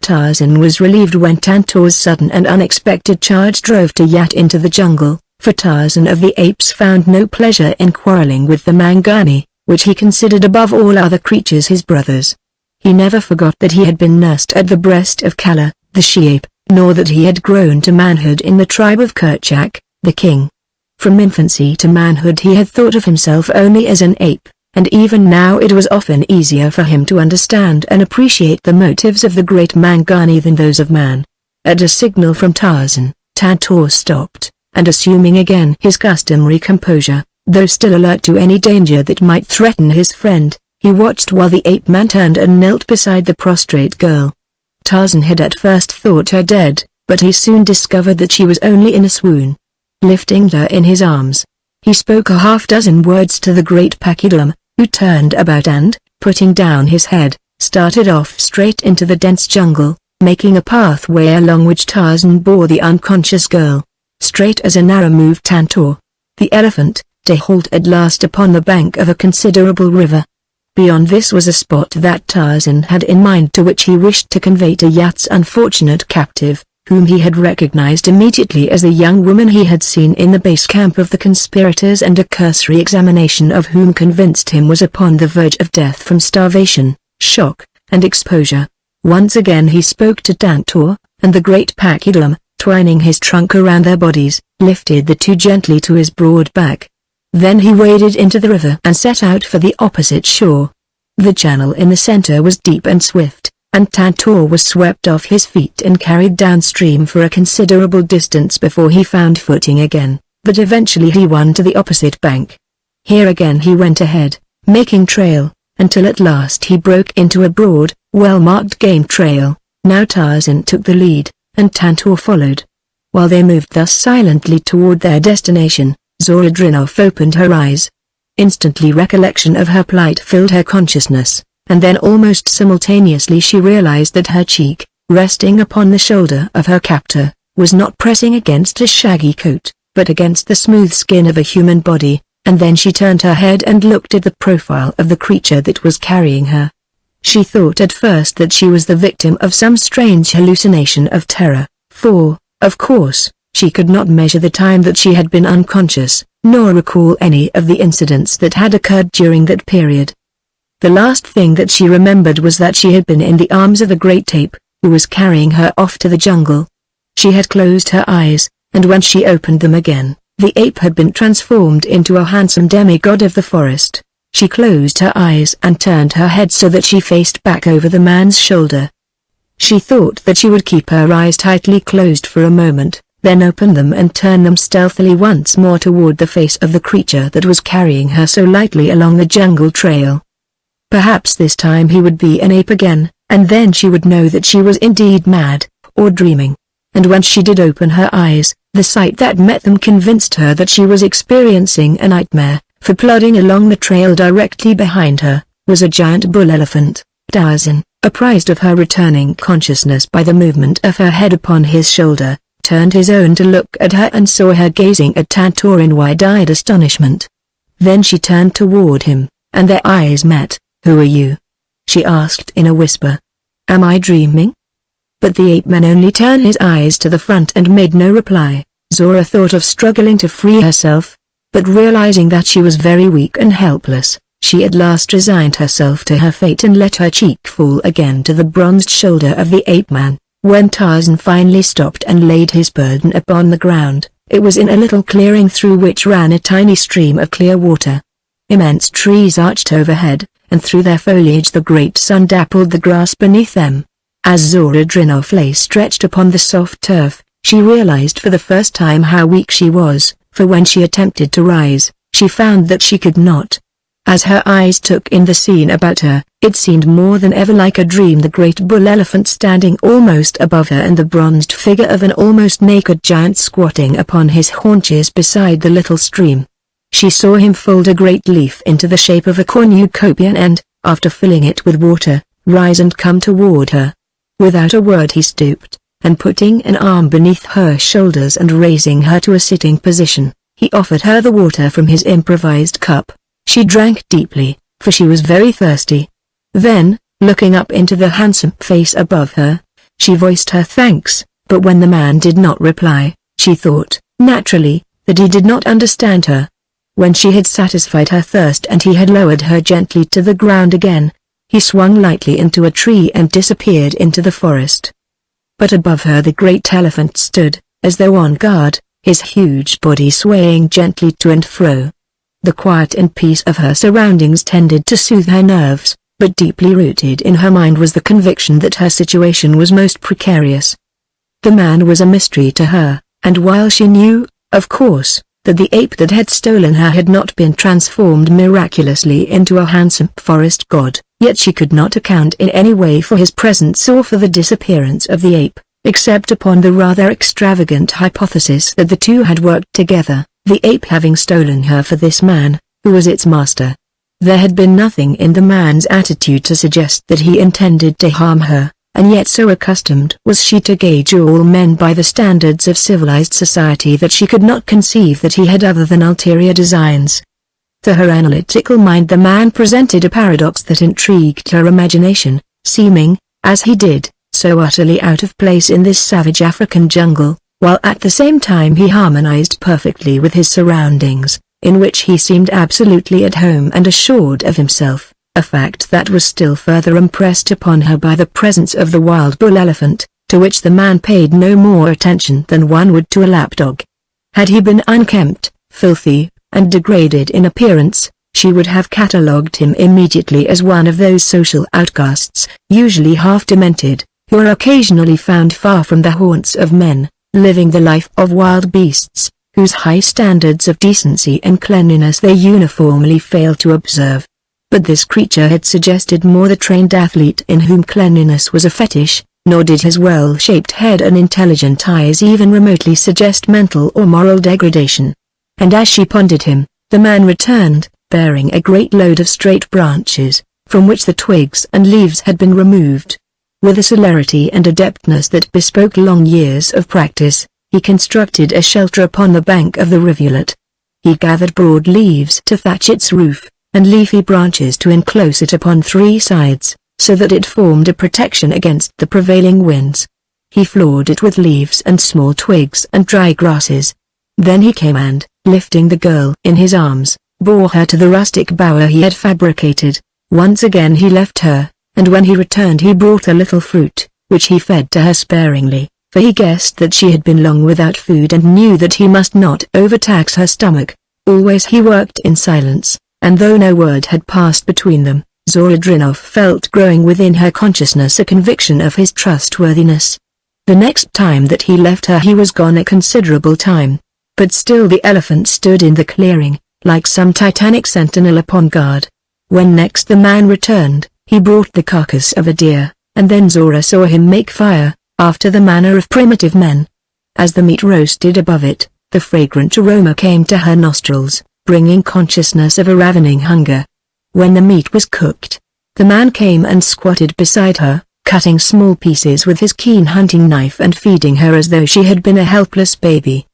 Tarzan was relieved when Tantor's sudden and unexpected charge drove Tayat into the jungle, for Tarzan of the Apes found no pleasure in quarreling with the Mangani, which he considered above all other creatures his brothers. He never forgot that he had been nursed at the breast of Kala, the she-ape, nor that he had grown to manhood in the tribe of Kerchak, the king. From infancy to manhood he had thought of himself only as an ape, and even now it was often easier for him to understand and appreciate the motives of the great Mangani than those of man. At a signal from Tarzan, Tantor stopped, and assuming again his customary composure, though still alert to any danger that might threaten his friend, he watched while the ape-man turned and knelt beside the prostrate girl. Tarzan had at first thought her dead, but he soon discovered that she was only in a swoon. Lifting her in his arms, he spoke a half-dozen words to the great pachyderm, who turned about and, putting down his head, started off straight into the dense jungle, making a pathway along which Tarzan bore the unconscious girl. Straight as an arrow moved Tantor, the elephant, to halt at last upon the bank of a considerable river. Beyond this was a spot that Tarzan had in mind, to which he wished to convey Tayat's unfortunate captive, whom he had recognized immediately as the young woman he had seen in the base camp of the conspirators, and a cursory examination of whom convinced him was upon the verge of death from starvation, shock, and exposure. Once again he spoke to Tantor, and the great pachyderm, twining his trunk around their bodies, lifted the two gently to his broad back. Then he waded into the river and set out for the opposite shore. The channel in the center was deep and swift, and Tantor was swept off his feet and carried downstream for a considerable distance before he found footing again, but eventually he won to the opposite bank. Here again he went ahead, making trail, until at last he broke into a broad, well-marked game trail. Now Tarzan took the lead, and Tantor followed. While they moved thus silently toward their destination, Zora Drinoff opened her eyes. Instantly recollection of her plight filled her consciousness, and then almost simultaneously she realized that her cheek, resting upon the shoulder of her captor, was not pressing against a shaggy coat, but against the smooth skin of a human body, and then she turned her head and looked at the profile of the creature that was carrying her. She thought at first that she was the victim of some strange hallucination of terror, for, of course, she could not measure the time that she had been unconscious, nor recall any of the incidents that had occurred during that period. The last thing that she remembered was that she had been in the arms of a great ape, who was carrying her off to the jungle. She had closed her eyes, and when she opened them again, the ape had been transformed into a handsome demigod of the forest. She closed her eyes and turned her head so that she faced back over the man's shoulder. She thought that she would keep her eyes tightly closed for a moment, then open them and turn them stealthily once more toward the face of the creature that was carrying her so lightly along the jungle trail. Perhaps this time he would be an ape again, and then she would know that she was indeed mad, or dreaming. And when she did open her eyes, the sight that met them convinced her that she was experiencing a nightmare, for plodding along the trail directly behind her, was a giant bull elephant. Tarzan, apprised of her returning consciousness by the movement of her head upon his shoulder, turned his own to look at her and saw her gazing at Tantor in wide-eyed astonishment. Then she turned toward him, and their eyes met. "Who are you?" she asked in a whisper. "Am I dreaming?" But the ape-man only turned his eyes to the front and made no reply. Zora thought of struggling to free herself, but realizing that she was very weak and helpless, she at last resigned herself to her fate and let her cheek fall again to the bronzed shoulder of the ape-man. When Tarzan finally stopped and laid his burden upon the ground, it was in a little clearing through which ran a tiny stream of clear water. Immense trees arched overhead, and through their foliage the great sun dappled the grass beneath them. As Zora Drinoff lay stretched upon the soft turf, she realized for the first time how weak she was, for when she attempted to rise, she found that she could not. As her eyes took in the scene about her, it seemed more than ever like a dream, the great bull elephant standing almost above her and the bronzed figure of an almost naked giant squatting upon his haunches beside the little stream. She saw him fold a great leaf into the shape of a cornucopia and, after filling it with water, rise and come toward her. Without a word he stooped, and putting an arm beneath her shoulders and raising her to a sitting position, he offered her the water from his improvised cup. She drank deeply, for she was very thirsty. Then, looking up into the handsome face above her, she voiced her thanks, but when the man did not reply, she thought, naturally, that he did not understand her. When she had satisfied her thirst and he had lowered her gently to the ground again, he swung lightly into a tree and disappeared into the forest. But above her the great elephant stood, as though on guard, his huge body swaying gently to and fro. The quiet and peace of her surroundings tended to soothe her nerves, but deeply rooted in her mind was the conviction that her situation was most precarious. The man was a mystery to her, and while she knew, of course, that the ape that had stolen her had not been transformed miraculously into a handsome forest god, yet she could not account in any way for his presence or for the disappearance of the ape, except upon the rather extravagant hypothesis that the two had worked together, the ape having stolen her for this man, who was its master. There had been nothing in the man's attitude to suggest that he intended to harm her, and yet so accustomed was she to gauge all men by the standards of civilized society that she could not conceive that he had other than ulterior designs. To her analytical mind the man presented a paradox that intrigued her imagination, seeming, as he did, so utterly out of place in this savage African jungle, while at the same time he harmonized perfectly with his surroundings, in which he seemed absolutely at home and assured of himself, a fact that was still further impressed upon her by the presence of the wild bull elephant, to which the man paid no more attention than one would to a lapdog. Had he been unkempt, filthy, and degraded in appearance, she would have catalogued him immediately as one of those social outcasts, usually half-demented, who are occasionally found far from the haunts of men, living the life of wild beasts, whose high standards of decency and cleanliness they uniformly fail to observe. But this creature had suggested more the trained athlete in whom cleanliness was a fetish, nor did his well-shaped head and intelligent eyes even remotely suggest mental or moral degradation. And as she pondered him, the man returned, bearing a great load of straight branches, from which the twigs and leaves had been removed. With a celerity and adeptness that bespoke long years of practice, he constructed a shelter upon the bank of the rivulet. He gathered broad leaves to thatch its roof, and leafy branches to enclose it upon three sides, so that it formed a protection against the prevailing winds. He floored it with leaves and small twigs and dry grasses. Then he came and, lifting the girl in his arms, bore her to the rustic bower he had fabricated. Once again he left her, and when he returned he brought a little fruit, which he fed to her sparingly, for he guessed that she had been long without food and knew that he must not overtax her stomach. Always he worked in silence, and though no word had passed between them, Zora Drinov felt growing within her consciousness a conviction of his trustworthiness. The next time that he left her he was gone a considerable time, but still the elephant stood in the clearing, like some titanic sentinel upon guard. When next the man returned, he brought the carcass of a deer, and then Zora saw him make fire, after the manner of primitive men. As the meat roasted above it, the fragrant aroma came to her nostrils, bringing consciousness of a ravening hunger. When the meat was cooked, the man came and squatted beside her, cutting small pieces with his keen hunting knife and feeding her as though she had been a helpless baby.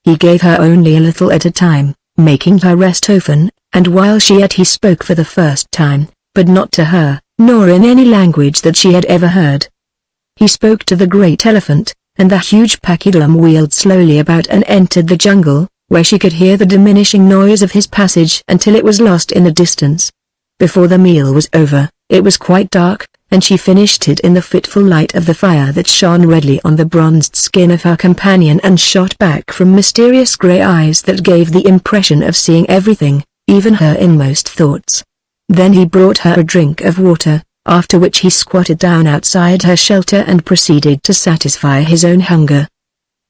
He gave her only a little at a time, making her rest often, and while she ate he spoke for the first time, but not to her, nor in any language that she had ever heard. He spoke to the great elephant, and the huge pachyderm wheeled slowly about and entered the jungle, where she could hear the diminishing noise of his passage until it was lost in the distance. Before the meal was over, it was quite dark, and she finished it in the fitful light of the fire that shone redly on the bronzed skin of her companion and shot back from mysterious grey eyes that gave the impression of seeing everything, even her inmost thoughts. Then he brought her a drink of water, after which he squatted down outside her shelter and proceeded to satisfy his own hunger.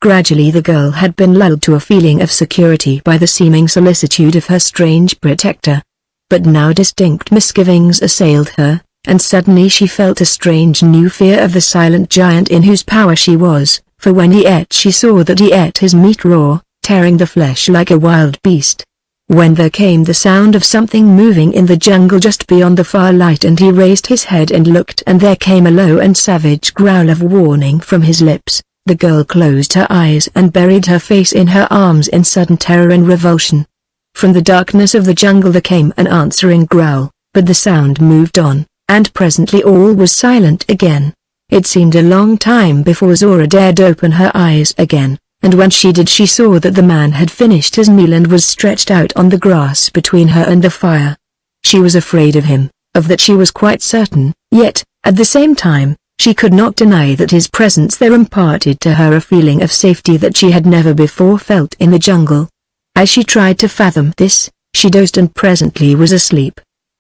Gradually the girl had been lulled to a feeling of security by the seeming solicitude of her strange protector. But now distinct misgivings assailed her, and suddenly she felt a strange new fear of the silent giant in whose power she was, for when he ate she saw that he ate his meat raw, tearing the flesh like a wild beast. When there came the sound of something moving in the jungle just beyond the far light and he raised his head and looked and there came a low and savage growl of warning from his lips, the girl closed her eyes and buried her face in her arms in sudden terror and revulsion. From the darkness of the jungle there came an answering growl, but the sound moved on, and presently all was silent again. It seemed a long time before Zora dared open her eyes again, and when she did she saw that the man had finished his meal and was stretched out on the grass between her and the fire. She was afraid of him, of that she was quite certain, yet, at the same time, she could not deny that his presence there imparted to her a feeling of safety that she had never before felt in the jungle. As she tried to fathom this, she dozed and presently was asleep.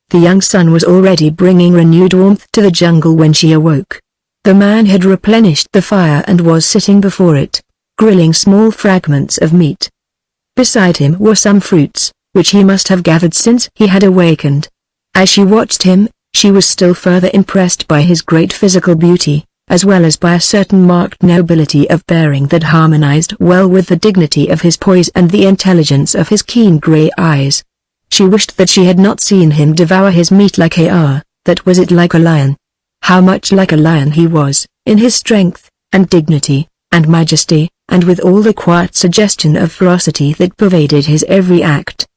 The young sun was already bringing renewed warmth to the jungle when she awoke. The man had replenished the fire and was sitting before it, grilling small fragments of meat. Beside him were some fruits, which he must have gathered since he had awakened. As she watched him, she was still further impressed by his great physical beauty, as well as by a certain marked nobility of bearing that harmonized well with the dignity of his poise and the intelligence of his keen gray eyes. She wished that she had not seen him devour his meat like that was it like a lion. How much like a lion he was, in his strength, and dignity, and majesty, and with all the quiet suggestion of ferocity that pervaded his every act.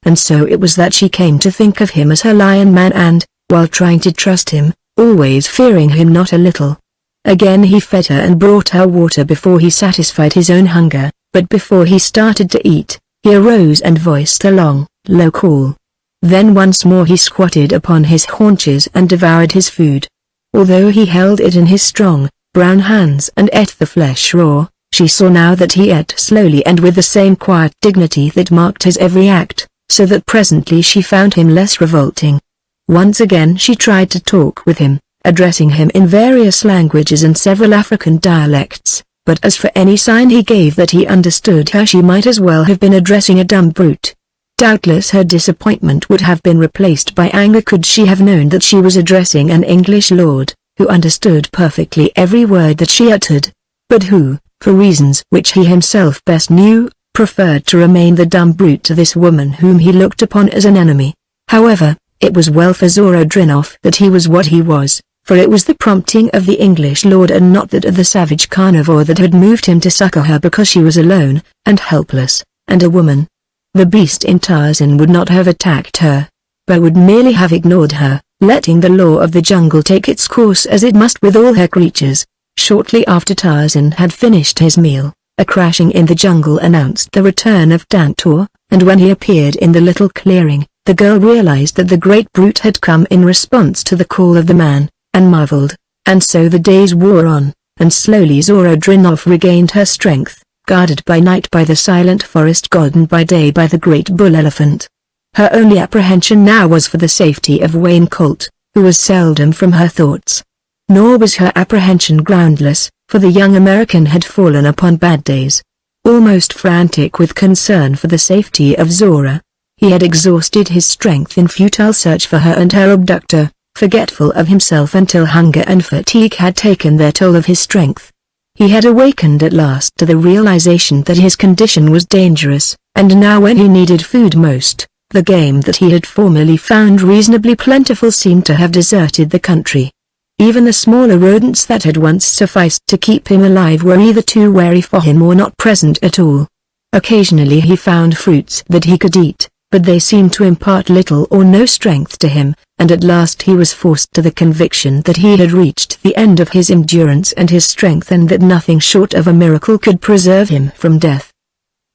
And so it was that she came to think of him as her lion man and, while trying to trust him, always fearing him not a little. Again he fed her and brought her water before he satisfied his own hunger, but before he started to eat, he arose and voiced a long, low call. Then once more he squatted upon his haunches and devoured his food. Although he held it in his strong, brown hands and ate the flesh raw, she saw now that he ate slowly and with the same quiet dignity that marked his every act, so that presently she found him less revolting. Once again she tried to talk with him, addressing him in various languages and several African dialects, but as for any sign he gave that he understood her she might as well have been addressing a dumb brute. Doubtless her disappointment would have been replaced by anger could she have known that she was addressing an English lord, who understood perfectly every word that she uttered, but who, for reasons which he himself best knew, preferred to remain the dumb brute to this woman whom he looked upon as an enemy. However, it was well for Zorodrinov that he was what he was, for it was the prompting of the English lord and not that of the savage carnivore that had moved him to succor her because she was alone, and helpless, and a woman. The beast in Tarzan would not have attacked her, but would merely have ignored her, letting the law of the jungle take its course as it must with all her creatures. Shortly after Tarzan had finished his meal, a crashing in the jungle announced the return of Dantor, and when he appeared in the little clearing, the girl realized that the great brute had come in response to the call of the man, and marveled. And so the days wore on, and slowly Zorodrinov regained her strength, guarded by night by the silent forest god and by day by the great bull elephant. Her only apprehension now was for the safety of Wayne Colt, who was seldom from her thoughts. Nor was her apprehension groundless, for the young American had fallen upon bad days. Almost frantic with concern for the safety of Zora, he had exhausted his strength in futile search for her and her abductor, forgetful of himself until hunger and fatigue had taken their toll of his strength. He had awakened at last to the realization that his condition was dangerous, and now when he needed food most, the game that he had formerly found reasonably plentiful seemed to have deserted the country. Even the smaller rodents that had once sufficed to keep him alive were either too wary for him or not present at all. Occasionally he found fruits that he could eat, but they seemed to impart little or no strength to him, and at last he was forced to the conviction that he had reached the end of his endurance and his strength and that nothing short of a miracle could preserve him from death.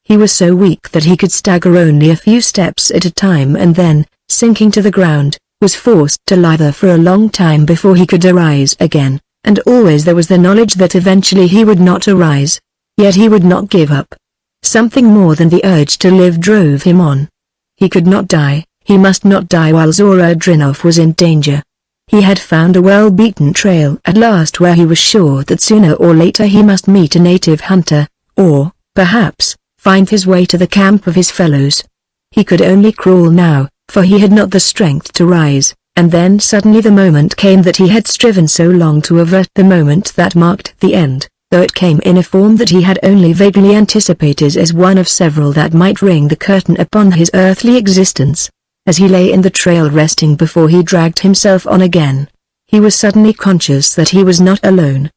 He was so weak that he could stagger only a few steps at a time and then, sinking to the ground, was forced to lie there for a long time before he could arise again, and always there was the knowledge that eventually he would not arise. Yet he would not give up. Something more than the urge to live drove him on. He could not die, he must not die while Zorodrinov was in danger. He had found a well-beaten trail at last where he was sure that sooner or later he must meet a native hunter, or, perhaps, find his way to the camp of his fellows. He could only crawl now, for he had not the strength to rise, and then suddenly the moment came that he had striven so long to avert, the moment that marked the end, though it came in a form that he had only vaguely anticipated as one of several that might ring the curtain upon his earthly existence. As he lay in the trail resting before he dragged himself on again, he was suddenly conscious that he was not alone.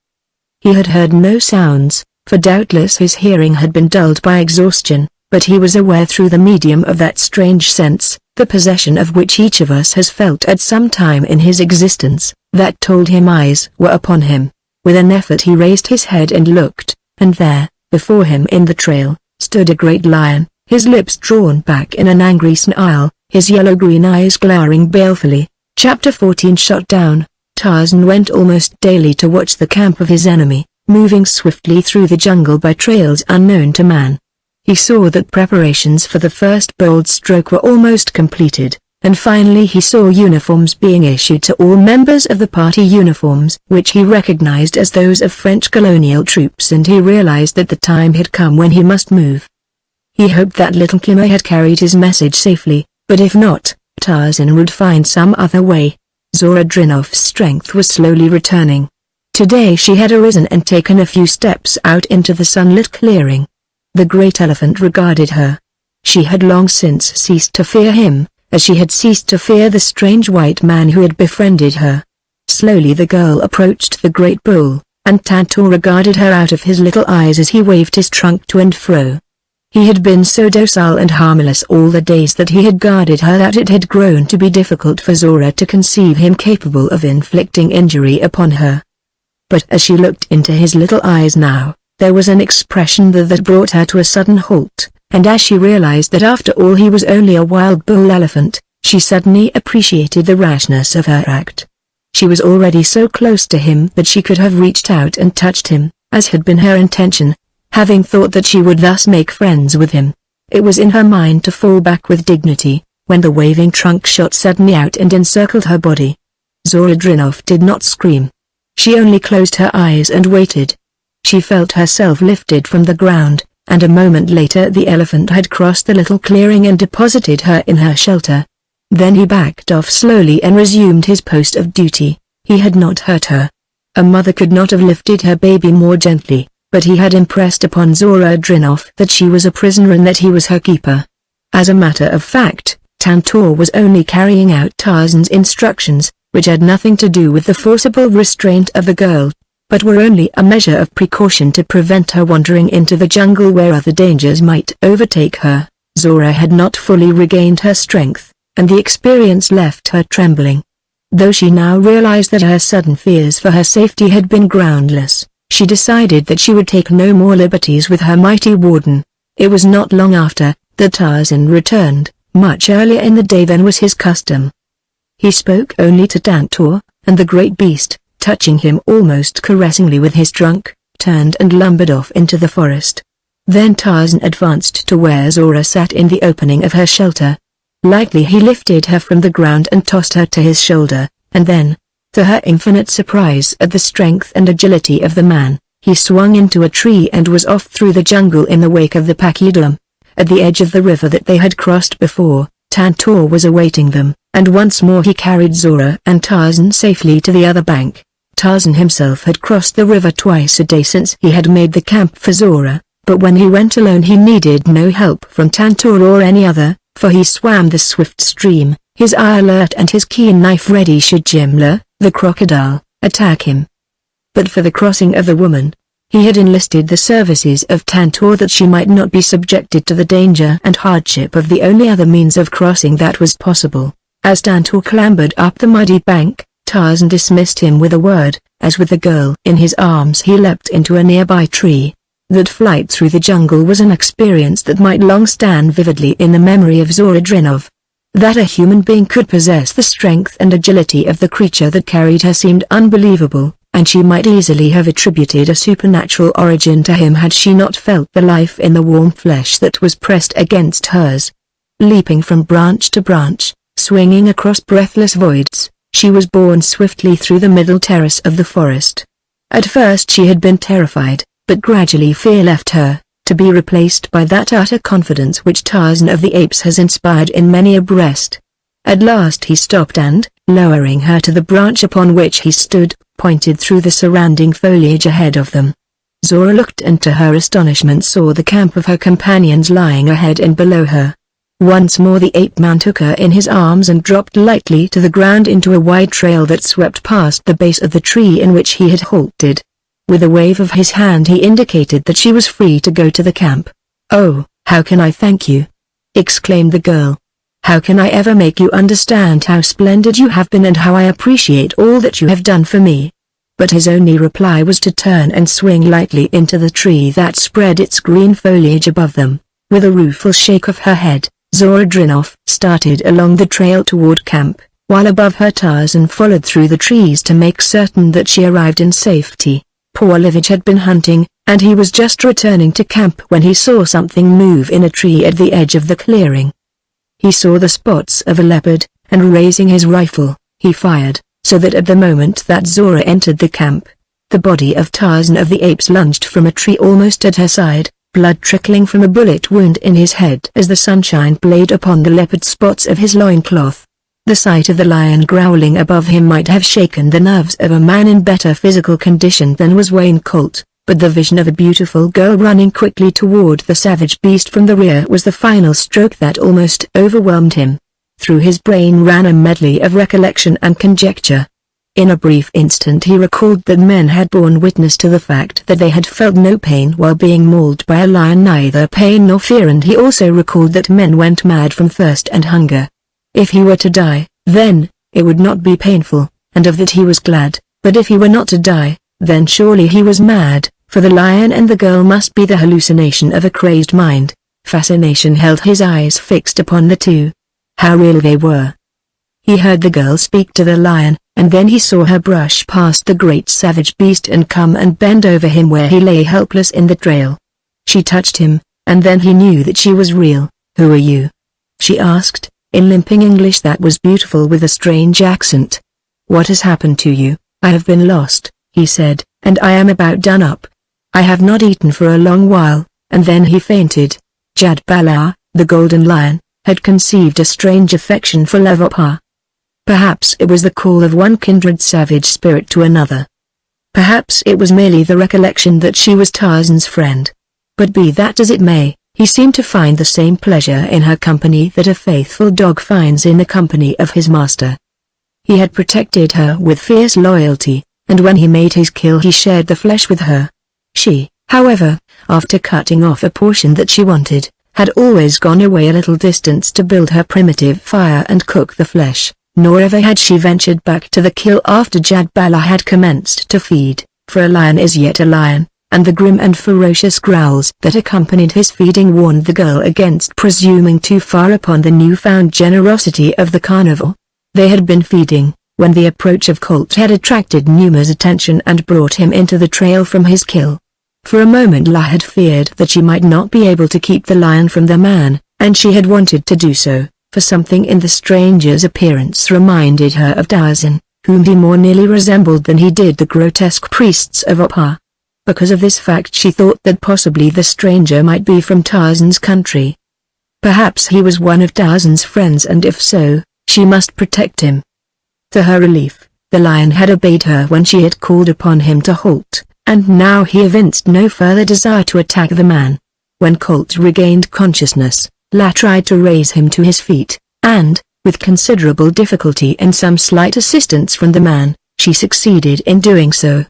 He had heard no sounds, for doubtless his hearing had been dulled by exhaustion, but he was aware through the medium of that strange sense, the possession of which each of us has felt at some time in his existence, that told him eyes were upon him. With an effort he raised his head and looked, and there, before him in the trail, stood a great lion, his lips drawn back in an angry snarl, his yellow-green eyes glowering balefully. Chapter 14 Shot down. Tarzan went almost daily to watch the camp of his enemy, moving swiftly through the jungle by trails unknown to man. He saw that preparations for the first bold stroke were almost completed, and finally he saw uniforms being issued to all members of the party, uniforms which he recognized as those of French colonial troops, and he realized that the time had come when he must move. He hoped that little Kimmer had carried his message safely, but if not, Tarzan would find some other way. Zorodrinov's strength was slowly returning. Today she had arisen and taken a few steps out into the sunlit clearing. The great elephant regarded her. She had long since ceased to fear him, as she had ceased to fear the strange white man who had befriended her. Slowly the girl approached the great bull, and Tantor regarded her out of his little eyes as he waved his trunk to and fro. He had been so docile and harmless all the days that he had guarded her that it had grown to be difficult for Zora to conceive him capable of inflicting injury upon her. But as she looked into his little eyes now, there was an expression that brought her to a sudden halt, and as she realized that after all he was only a wild bull elephant, she suddenly appreciated the rashness of her act. She was already so close to him that she could have reached out and touched him, as had been her intention, having thought that she would thus make friends with him. It was in her mind to fall back with dignity, when the waving trunk shot suddenly out and encircled her body. Zora Drinov did not scream. She only closed her eyes and waited. She felt herself lifted from the ground, and a moment later the elephant had crossed the little clearing and deposited her in her shelter. Then he backed off slowly and resumed his post of duty. He had not hurt her. A mother could not have lifted her baby more gently, but he had impressed upon Zora Drinov that she was a prisoner and that he was her keeper. As a matter of fact, Tantor was only carrying out Tarzan's instructions, which had nothing to do with the forcible restraint of the girl, but were only a measure of precaution to prevent her wandering into the jungle where other dangers might overtake her. Zora had not fully regained her strength, and the experience left her trembling. Though she now realized that her sudden fears for her safety had been groundless, she decided that she would take no more liberties with her mighty warden. It was not long after that Tarzan returned, much earlier in the day than was his custom. He spoke only to Tantor, and the great beast, touching him almost caressingly with his trunk, turned and lumbered off into the forest. Then Tarzan advanced to where Zora sat in the opening of her shelter. Lightly he lifted her from the ground and tossed her to his shoulder, and then, to her infinite surprise at the strength and agility of the man, he swung into a tree and was off through the jungle in the wake of the pachyderm. At the edge of the river that they had crossed before, Tantor was awaiting them, and once more he carried Zora and Tarzan safely to the other bank. Tarzan himself had crossed the river twice a day since he had made the camp for Zora, but when he went alone he needed no help from Tantor or any other, for he swam the swift stream, his eye alert and his keen knife ready should Jimla, the crocodile, attack him. But for the crossing of the woman, he had enlisted the services of Tantor that she might not be subjected to the danger and hardship of the only other means of crossing that was possible. As Tantor clambered up the muddy bank, Tarzan dismissed him with a word, as with the girl in his arms he leapt into a nearby tree. That flight through the jungle was an experience that might long stand vividly in the memory of Zora Drinov. That a human being could possess the strength and agility of the creature that carried her seemed unbelievable, and she might easily have attributed a supernatural origin to him had she not felt the life in the warm flesh that was pressed against hers. Leaping from branch to branch, swinging across breathless voids, she was borne swiftly through the middle terrace of the forest. At first she had been terrified, but gradually fear left her, to be replaced by that utter confidence which Tarzan of the Apes has inspired in many a breast. At last he stopped and, lowering her to the branch upon which he stood, pointed through the surrounding foliage ahead of them. Zora looked and to her astonishment saw the camp of her companions lying ahead and below her. Once more the ape-man took her in his arms and dropped lightly to the ground into a wide trail that swept past the base of the tree in which he had halted. With a wave of his hand he indicated that she was free to go to the camp. "Oh, how can I thank you?" exclaimed the girl. "How can I ever make you understand how splendid you have been and how I appreciate all that you have done for me?" But his only reply was to turn and swing lightly into the tree that spread its green foliage above them. With a rueful shake of her head, Zora Drinov started along the trail toward camp, while above her Tarzan followed through the trees to make certain that she arrived in safety. Poor Livage had been hunting, and he was just returning to camp when he saw something move in a tree at the edge of the clearing. He saw the spots of a leopard, and raising his rifle, he fired, so that at the moment that Zora entered the camp, the body of Tarzan of the Apes lunged from a tree almost at her side, blood trickling from a bullet wound in his head as the sunshine played upon the leopard spots of his loincloth. The sight of the lion growling above him might have shaken the nerves of a man in better physical condition than was Wayne Colt, but the vision of a beautiful girl running quickly toward the savage beast from the rear was the final stroke that almost overwhelmed him. Through his brain ran a medley of recollection and conjecture. In a brief instant he recalled that men had borne witness to the fact that they had felt no pain while being mauled by a lion, neither pain nor fear, and he also recalled that men went mad from thirst and hunger. If he were to die, then, it would not be painful, and of that he was glad, but if he were not to die, then surely he was mad, for the lion and the girl must be the hallucination of a crazed mind. Fascination held his eyes fixed upon the two. How real they were. He heard the girl speak to the lion, and then he saw her brush past the great savage beast and come and bend over him where he lay helpless in the trail. She touched him, and then he knew that she was real. "Who are you?" she asked, in limping English that was beautiful with a strange accent. "What has happened to you?" "I have been lost," he said, "and I am about done up. I have not eaten for a long while," and then he fainted. Jad Bala, the golden lion, had conceived a strange affection for Lavapa. Perhaps it was the call of one kindred savage spirit to another. Perhaps it was merely the recollection that she was Tarzan's friend. But be that as it may, he seemed to find the same pleasure in her company that a faithful dog finds in the company of his master. He had protected her with fierce loyalty, and when he made his kill he shared the flesh with her. She, however, after cutting off a portion that she wanted, had always gone away a little distance to build her primitive fire and cook the flesh, nor ever had she ventured back to the kill after Jad Bala had commenced to feed, for a lion is yet a lion, and the grim and ferocious growls that accompanied his feeding warned the girl against presuming too far upon the newfound generosity of the carnivore. They had been feeding, when the approach of Colt had attracted Numa's attention and brought him into the trail from his kill. For a moment La had feared that she might not be able to keep the lion from the man, and she had wanted to do so, for something in the stranger's appearance reminded her of Tarzan, whom he more nearly resembled than he did the grotesque priests of Opar. Because of this fact she thought that possibly the stranger might be from Tarzan's country. Perhaps he was one of Tarzan's friends, and if so, she must protect him. To her relief, the lion had obeyed her when she had called upon him to halt, and now he evinced no further desire to attack the man. When Colt regained consciousness, La tried to raise him to his feet, and, with considerable difficulty and some slight assistance from the man, she succeeded in doing so.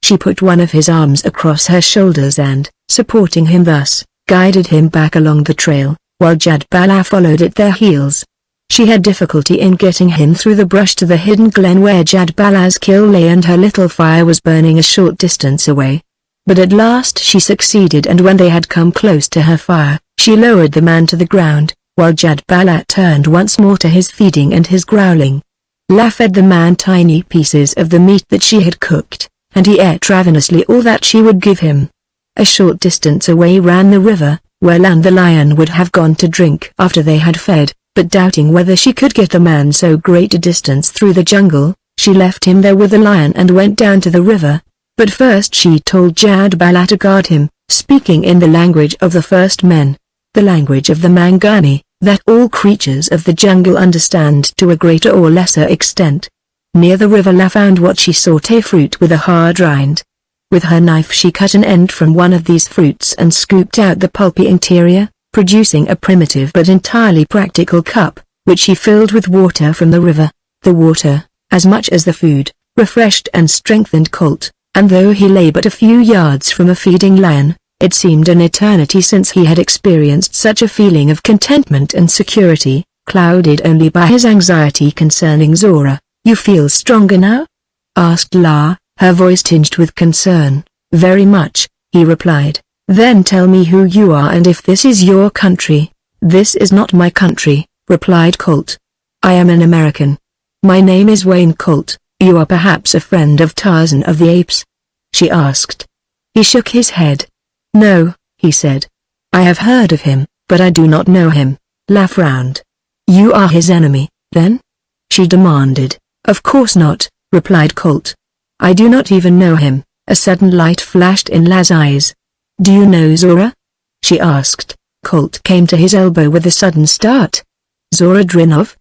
She put one of his arms across her shoulders and, supporting him thus, guided him back along the trail, while Jad Bala followed at their heels. She had difficulty in getting him through the brush to the hidden glen where Jad Bala's kill lay, and her little fire was burning a short distance away. But at last she succeeded, and when they had come close to her fire, she lowered the man to the ground, while Jad Bala turned once more to his feeding and his growling. La fed the man tiny pieces of the meat that she had cooked, and he ate ravenously all that she would give him. A short distance away ran the river, where Lan the lion would have gone to drink after they had fed, but doubting whether she could get the man so great a distance through the jungle, she left him there with the lion and went down to the river. But first she told Jad Bala to guard him, speaking in the language of the first men, the language of the Mangani, that all creatures of the jungle understand to a greater or lesser extent. Near the river La found what she sought, a fruit with a hard rind. With her knife she cut an end from one of these fruits and scooped out the pulpy interior, producing a primitive but entirely practical cup, which she filled with water from the river. The water, as much as the food, refreshed and strengthened Colt, and though he lay but a few yards from a feeding lion, it seemed an eternity since he had experienced such a feeling of contentment and security, clouded only by his anxiety concerning Zora. "You feel stronger now?" asked La, her voice tinged with concern. "Very much," he replied. "Then tell me who you are and if this is your country." "This is not my country," replied Colt. "I am an American. My name is Wayne Colt." "You are perhaps a friend of Tarzan of the Apes?" she asked. He shook his head. "No," he said. "I have heard of him, but I do not know him." La frowned. "You are his enemy, then?" she demanded. "Of course not," replied Colt. "I do not even know him." A sudden light flashed in La's eyes. "Do you know Zora?" she asked. Colt came to his elbow with a sudden start. "Zora Drinov?"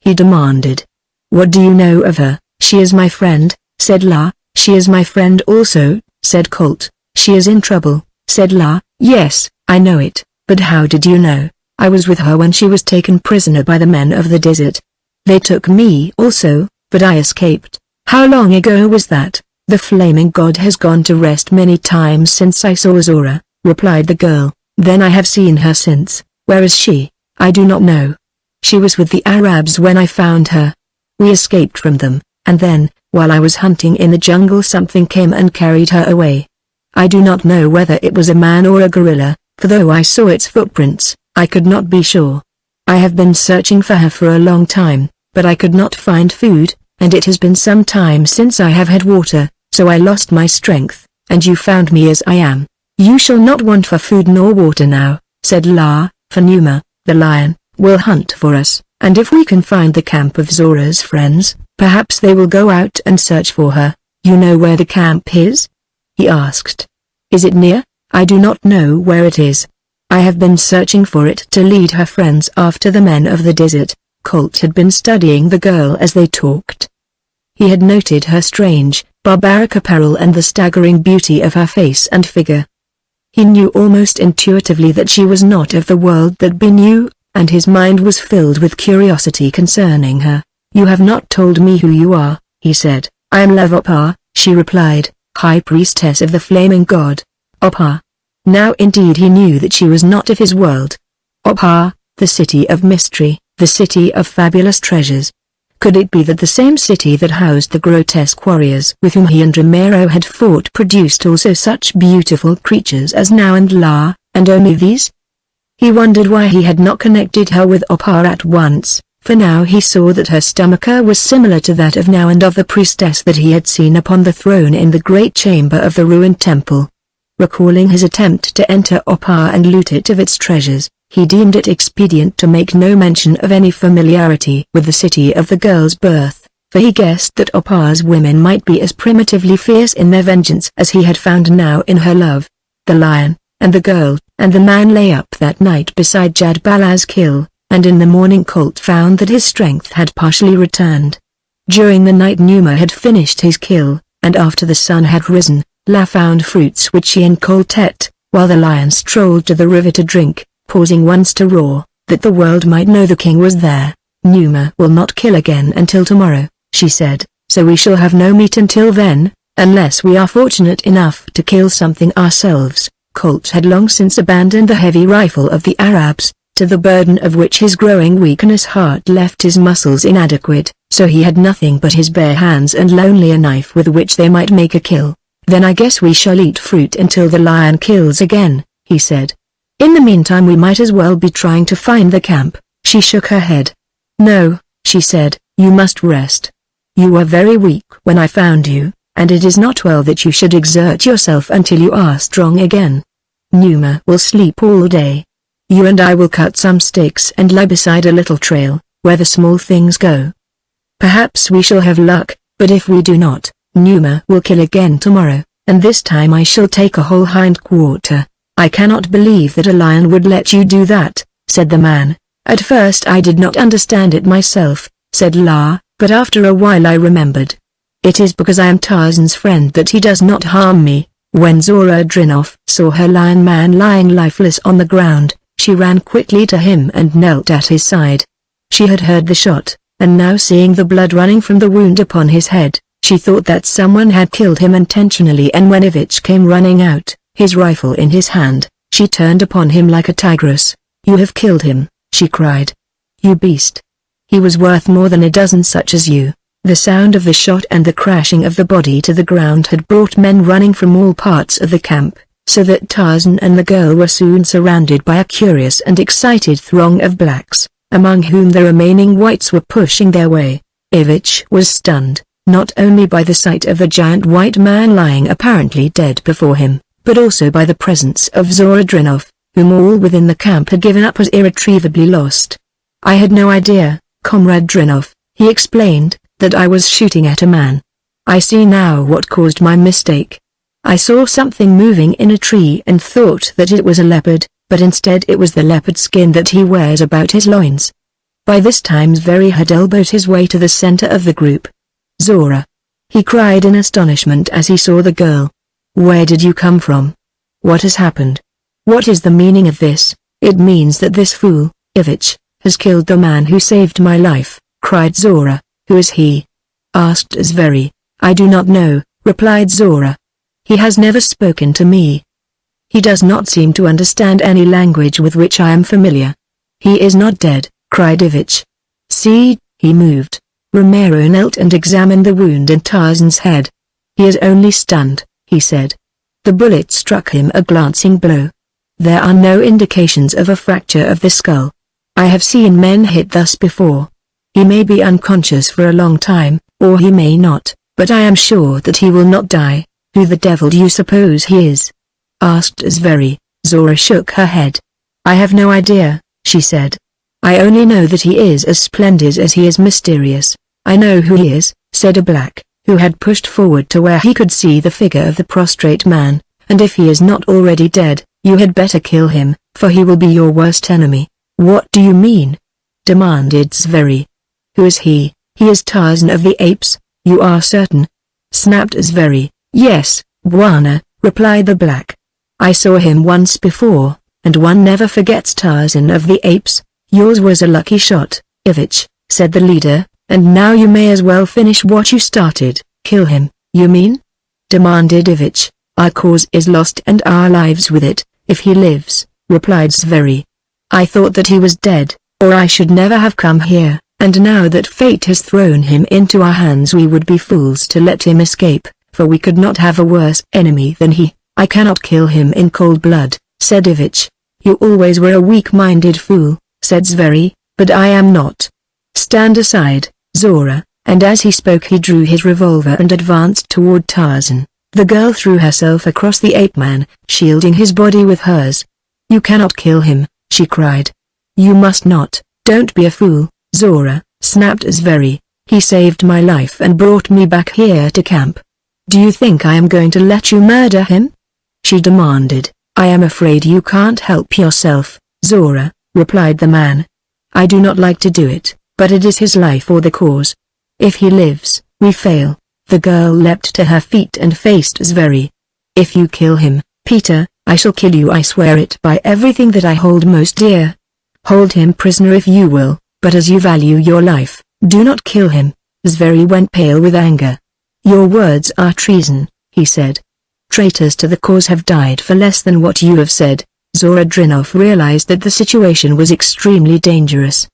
he demanded. "What do you know of her?" "She is my friend," said La. "She is my friend also," said Colt. "She is in trouble," said La. "Yes, I know it, but how did you know?" "I was with her when she was taken prisoner by the men of the desert. They took me also, but I escaped." "How long ago was that?" "The flaming god has gone to rest many times since I saw Zora," replied the girl. "Then I have seen her since." "Where is she?" "I do not know. She was with the Arabs when I found her. We escaped from them, and then, while I was hunting in the jungle, something came and carried her away. I do not know whether it was a man or a gorilla, for though I saw its footprints, I could not be sure. I have been searching for her for a long time, but I could not find food, and it has been some time since I have had water, so I lost my strength, and you found me as I am." "You shall not want for food nor water now," said La, "for Numa, the lion, will hunt for us, and if we can find the camp of Zora's friends, perhaps they will go out and search for her." "You know where the camp is?" he asked. "Is it near?" "I do not know where it is. I have been searching for it to lead her friends after the men of the desert." Colt had been studying the girl as they talked. He had noted her strange, barbaric apparel and the staggering beauty of her face and figure. He knew almost intuitively that she was not of the world that he knew, and his mind was filled with curiosity concerning her. "You have not told me who you are," he said. "I am Love Opar," she replied, "High Priestess of the Flaming God." Opar. Now indeed he knew that she was not of his world. Opar, the city of mystery, the city of fabulous treasures. Could it be that the same city that housed the grotesque warriors with whom he and Romero had fought produced also such beautiful creatures as Now and La, and only these? He wondered why he had not connected her with Opar at once, for now he saw that her stomacher was similar to that of Now and of the priestess that he had seen upon the throne in the great chamber of the ruined temple. Recalling his attempt to enter Opar and loot it of its treasures, he deemed it expedient to make no mention of any familiarity with the city of the girl's birth, for he guessed that Opar's women might be as primitively fierce in their vengeance as he had found Now in her love. The lion, and the girl, and the man lay up that night beside Jadbalaz's kill, and in the morning Colt found that his strength had partially returned. During the night Numa had finished his kill, and after the sun had risen, La found fruits which he and Colt ate, while the lion strolled to the river to drink, pausing once to roar, that the world might know the king was there. "Numa will not kill again until tomorrow," she said, "so we shall have no meat until then, unless we are fortunate enough to kill something ourselves." Colt had long since abandoned the heavy rifle of the Arabs, to the burden of which his growing weakness heart left his muscles inadequate, so he had nothing but his bare hands and only a knife with which they might make a kill. "Then I guess we shall eat fruit until the lion kills again," he said. "In the meantime we might as well be trying to find the camp." She shook her head. "No," she said, "you must rest. You were very weak when I found you, and it is not well that you should exert yourself until you are strong again. Numa will sleep all day. You and I will cut some sticks and lie beside a little trail, where the small things go. Perhaps we shall have luck, but if we do not, Numa will kill again tomorrow, and this time I shall take a whole hindquarter." "I cannot believe that a lion would let you do that," said the man. "At first I did not understand it myself," said La, "but after a while I remembered. It is because I am Tarzan's friend that he does not harm me." When Zora Drinoff saw her lion man lying lifeless on the ground, she ran quickly to him and knelt at his side. She had heard the shot, and now seeing the blood running from the wound upon his head, she thought that someone had killed him intentionally, and when Ivich came running out, his rifle in his hand, she turned upon him like a tigress. "You have killed him," she cried. "You beast. He was worth more than a dozen such as you." The sound of the shot and the crashing of the body to the ground had brought men running from all parts of the camp, so that Tarzan and the girl were soon surrounded by a curious and excited throng of blacks, among whom the remaining whites were pushing their way. Ivich was stunned, not only by the sight of the giant white man lying apparently dead before him, but also by the presence of Zora Drinoff, whom all within the camp had given up as irretrievably lost. "I had no idea, Comrade Drinoff," he explained, "that I was shooting at a man. I see now what caused my mistake. I saw something moving in a tree and thought that it was a leopard, but instead it was the leopard skin that he wears about his loins." By this time Zveri had elbowed his way to the center of the group. "Zora!" he cried in astonishment as he saw the girl. "Where did you come from? What has happened? What is the meaning of this?" "It means that this fool, Ivich, has killed the man who saved my life," cried Zora. "Who is he?" asked Zveri. "I do not know," replied Zora. "He has never spoken to me. He does not seem to understand any language with which I am familiar." "He is not dead," cried Ivich. "See, he moved." Romero knelt and examined the wound in Tarzan's head. "He is only stunned," he said. The bullet struck him a glancing blow. There are no indications of a fracture of the skull. I have seen men hit thus before. He may be unconscious for a long time, or he may not, but I am sure that he will not die. "Who the devil do you suppose he is?" asked Zveri. Zora shook her head. "I have no idea," she said. "I only know that he is as splendid as he is mysterious." "I know who he is," said a black, who had pushed forward to where he could see the figure of the prostrate man, "and if he is not already dead, you had better kill him, for he will be your worst enemy." "What do you mean?" demanded Zveri. "Who is he?" "He is Tarzan of the Apes." "You are certain?" snapped Zveri. "Yes, Bwana," replied the black. "I saw him once before, and one never forgets Tarzan of the Apes." "Yours was a lucky shot, Ivich," said the leader, "and now you may as well finish what you started." "Kill him, you mean?" demanded Ivich. "Our cause is lost and our lives with it, if he lives," replied Zveri. "I thought that he was dead, or I should never have come here, and now that fate has thrown him into our hands we would be fools to let him escape, for we could not have a worse enemy than he." "I cannot kill him in cold blood," said Ivich. "You always were a weak-minded fool," said Zveri, "but I am not. Stand aside, Zora," and as he spoke he drew his revolver and advanced toward Tarzan. The girl threw herself across the ape-man, shielding his body with hers. "You cannot kill him," she cried. "You must not." "Don't be a fool, Zora," snapped Zveri. "He saved my life and brought me back here to camp. Do you think I am going to let you murder him?" she demanded. "I am afraid you can't help yourself, Zora," replied the man. "I do not like to do it, but it is his life or the cause. If he lives, we fail." The girl leapt to her feet and faced Zveri. "If you kill him, Peter, I shall kill you. I swear it by everything that I hold most dear. Hold him prisoner if you will, but as you value your life, do not kill him." Zveri went pale with anger. "Your words are treason," he said. "Traitors to the cause have died for less than what you have said." Zora Drinov realized that the situation was extremely dangerous.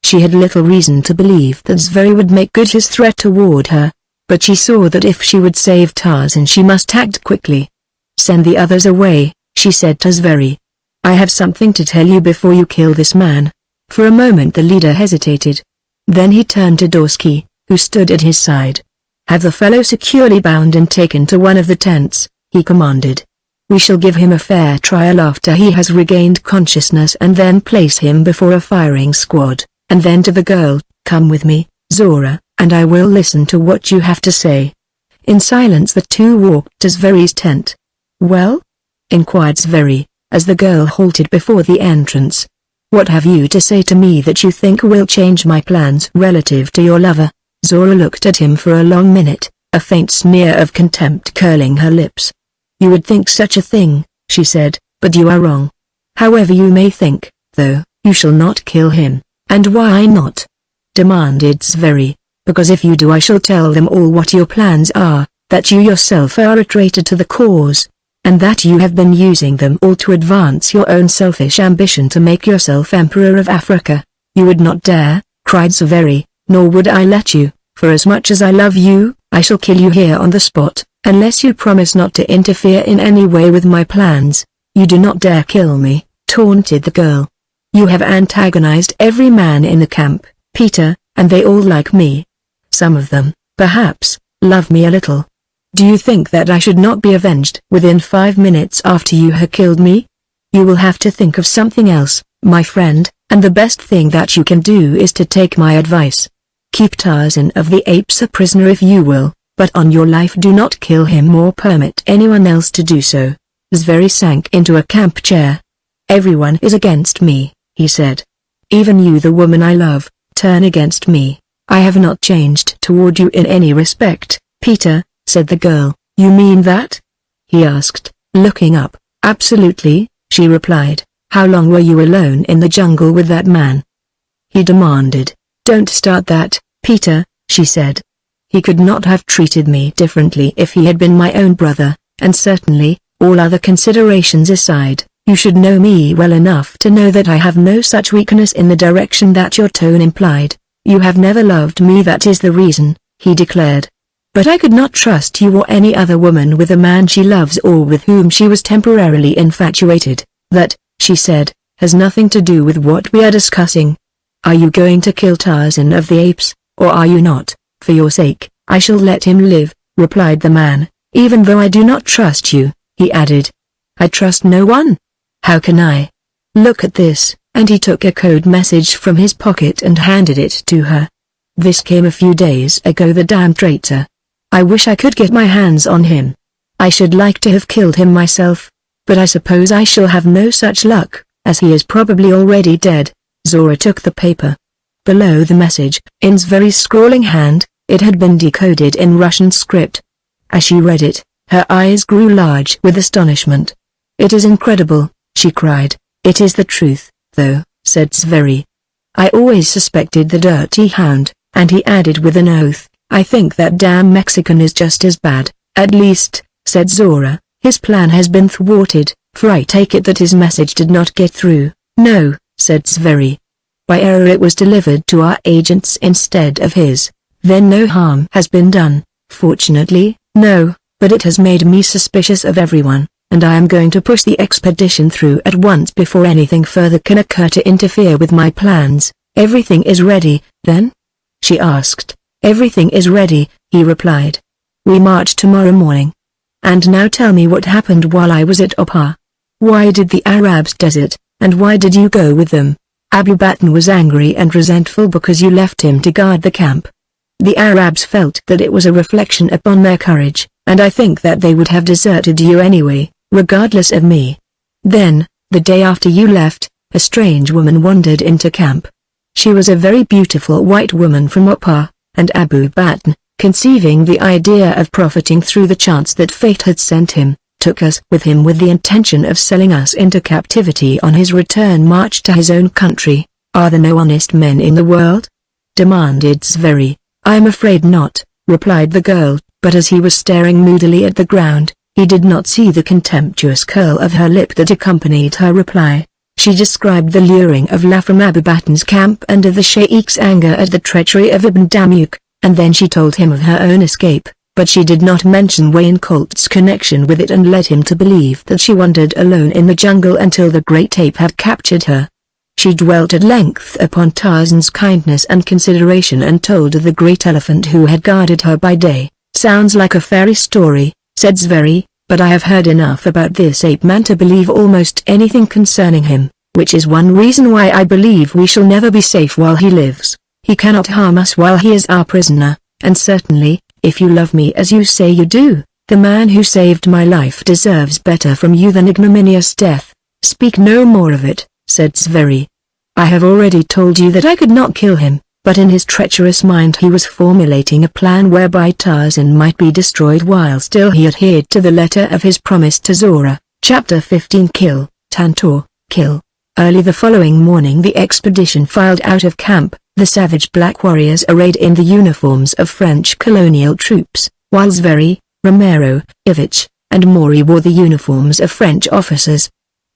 She had little reason to believe that Zveri would make good his threat toward her, but she saw that if she would save Tarzan she must act quickly. "Send the others away," she said to Zveri. "I have something to tell you before you kill this man." For a moment the leader hesitated. Then he turned to Dorsky, who stood at his side. "Have the fellow securely bound and taken to one of the tents," he commanded. "We shall give him a fair trial after he has regained consciousness and then place him before a firing squad." And then to the girl, "Come with me, Zora, and I will listen to what you have to say." In silence the two walked to Zveri's tent. "Well?" inquired Zveri, as the girl halted before the entrance. "What have you to say to me that you think will change my plans relative to your lover?" Zora looked at him for a long minute, a faint sneer of contempt curling her lips. "You would think such a thing," she said, "but you are wrong. However you may think, though, you shall not kill him." "And why not?" demanded Zveri. "Because if you do I shall tell them all what your plans are, that you yourself are a traitor to the cause, and that you have been using them all to advance your own selfish ambition to make yourself Emperor of Africa." "You would not dare," cried Zveri, "nor would I let you, for as much as I love you, I shall kill you here on the spot, unless you promise not to interfere in any way with my plans." "You do not dare kill me," taunted the girl. "You have antagonized every man in the camp, Peter, and they all like me. Some of them, perhaps, love me a little. Do you think that I should not be avenged within 5 minutes after you had killed me? You will have to think of something else, my friend, and the best thing that you can do is to take my advice. Keep Tarzan of the Apes a prisoner if you will, but on your life do not kill him or permit anyone else to do so." Zveri sank into a camp chair. "Everyone is against me," he said. "Even you, the woman I love, turn against me. I have not changed toward you in any respect, Peter," said the girl. "You mean that?" he asked, looking up. "Absolutely," she replied. "How long were you alone in the jungle with that man?" he demanded. "Don't start that, Peter," she said. "He could not have treated me differently if he had been my own brother, and certainly, all other considerations aside, you should know me well enough to know that I have no such weakness in the direction that your tone implied. You have never loved me, that is the reason," he declared. "But I could not trust you or any other woman with a man she loves or with whom she was temporarily infatuated. That," she said, "has nothing to do with what we are discussing. Are you going to kill Tarzan of the Apes, or are you not?" "For your sake, I shall let him live," replied the man. "Even though I do not trust you," he added. "I trust no one. How can I? Look at this," and he took a code message from his pocket and handed it to her. "This came a few days ago. The damn traitor. I wish I could get my hands on him. I should like to have killed him myself. But I suppose I shall have no such luck, as he is probably already dead." Zora took the paper. Below the message, in Zveri's scrawling hand, it had been decoded in Russian script. As she read it, her eyes grew large with astonishment. "It is incredible," she cried. "It is the truth, though," said Zveri. "I always suspected the dirty hound," and he added with an oath, "I think that damn Mexican is just as bad." "At least," said Zora, "his plan has been thwarted, for I take it that his message did not get through." "No," said Zveri. "By error it was delivered to our agents instead of his. Then no harm has been done." "Fortunately, no, but it has made me suspicious of everyone, and I am going to push the expedition through at once before anything further can occur to interfere with my plans." "Everything is ready, then?" she asked. "Everything is ready," he replied. "We march tomorrow morning. And now tell me what happened while I was at Opar. Why did the Arabs desert, and why did you go with them?" "Abu Bakr was angry and resentful because you left him to guard the camp. The Arabs felt that it was a reflection upon their courage, and I think that they would have deserted you anyway, regardless of me. Then, the day after you left, a strange woman wandered into camp. She was a very beautiful white woman from Opar, and Abu Bakr, conceiving the idea of profiting through the chance that fate had sent him, took us with him with the intention of selling us into captivity on his return march to his own country. Are there no honest men in the world?" demanded Zveri. "I'm afraid not," replied the girl, but as he was staring moodily at the ground, he did not see the contemptuous curl of her lip that accompanied her reply. She described the luring of La from Abu Bakr's camp and of the Sheikh's anger at the treachery of Ibn Damuk, and then she told him of her own escape, but she did not mention Wayne Colt's connection with it and led him to believe that she wandered alone in the jungle until the great ape had captured her. She dwelt at length upon Tarzan's kindness and consideration and told of the great elephant who had guarded her by day. "Sounds like a fairy story," said Zveri, "but I have heard enough about this ape man to believe almost anything concerning him, which is one reason why I believe we shall never be safe while he lives. He cannot harm us while he is our prisoner, and certainly, if you love me as you say you do, the man who saved my life deserves better from you than ignominious death." "Speak no more of it," said Zveri. "I have already told you that I could not kill him, but in his treacherous mind he was formulating a plan whereby Tarzan might be destroyed while still he adhered to the letter of his promise to Zora." Chapter 15 Kill, Tantor, Kill. Early the following morning the expedition filed out of camp, the savage black warriors arrayed in the uniforms of French colonial troops, while Zveri, Romero, Ivich, and Maury wore the uniforms of French officers.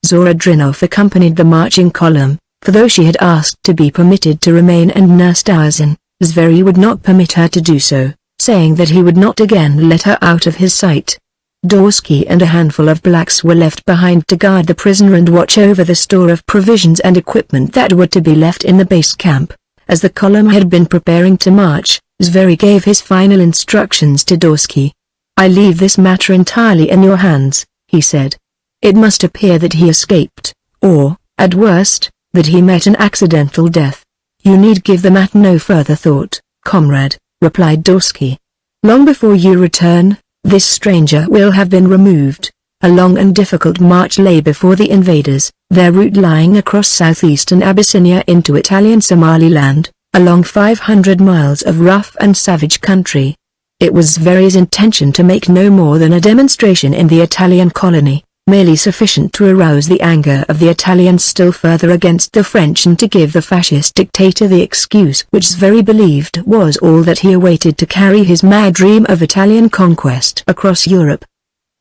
Zora Drinov accompanied the marching column, for though she had asked to be permitted to remain and nurse Tarzan, Zveri would not permit her to do so, saying that he would not again let her out of his sight. Dorsky and a handful of blacks were left behind to guard the prisoner and watch over the store of provisions and equipment that were to be left in the base camp. As the column had been preparing to march, Zveri gave his final instructions to Dorsky. "I leave this matter entirely in your hands," he said. "It must appear that he escaped, or, at worst, that he met an accidental death. You need give the matter no further thought, comrade," replied Dorsky. "Long before you return, this stranger will have been removed." A long and difficult march lay before the invaders, their route lying across southeastern Abyssinia into Italian Somaliland, along 500 miles of rough and savage country. It was Zveri's intention to make no more than a demonstration in the Italian colony, merely sufficient to arouse the anger of the Italians still further against the French and to give the fascist dictator the excuse which Zveri believed was all that he awaited to carry his mad dream of Italian conquest across Europe.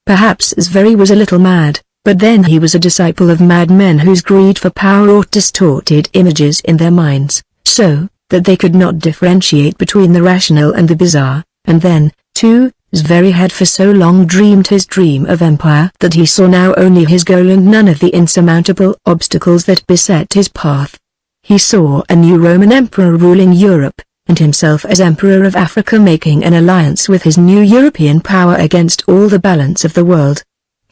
Perhaps Zveri was a little mad, but then he was a disciple of madmen whose greed for power wrought distorted images in their minds, so that they could not differentiate between the rational and the bizarre, and then, too, Zveri had for so long dreamed his dream of empire that he saw now only his goal and none of the insurmountable obstacles that beset his path. He saw a new Roman emperor ruling Europe, and himself as emperor of Africa making an alliance with his new European power against all the balance of the world.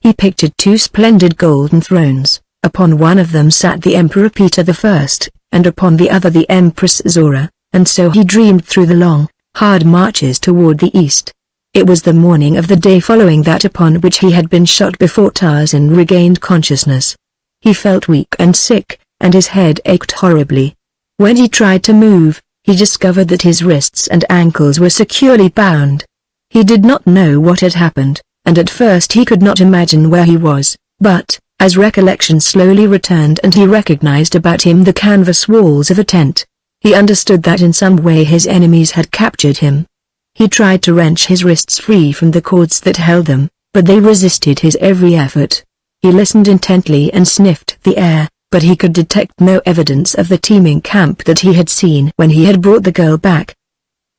He pictured two splendid golden thrones, upon one of them sat the Emperor Peter I, and upon the other the Empress Zora, and so he dreamed through the long, hard marches toward the east. It was the morning of the day following that upon which he had been shot before Tarzan regained consciousness. He felt weak and sick, and his head ached horribly. When he tried to move, he discovered that his wrists and ankles were securely bound. He did not know what had happened, and at first he could not imagine where he was, but, as recollection slowly returned and he recognized about him the canvas walls of a tent, he understood that in some way his enemies had captured him. He tried to wrench his wrists free from the cords that held them, but they resisted his every effort. He listened intently and sniffed the air, but he could detect no evidence of the teeming camp that he had seen when he had brought the girl back.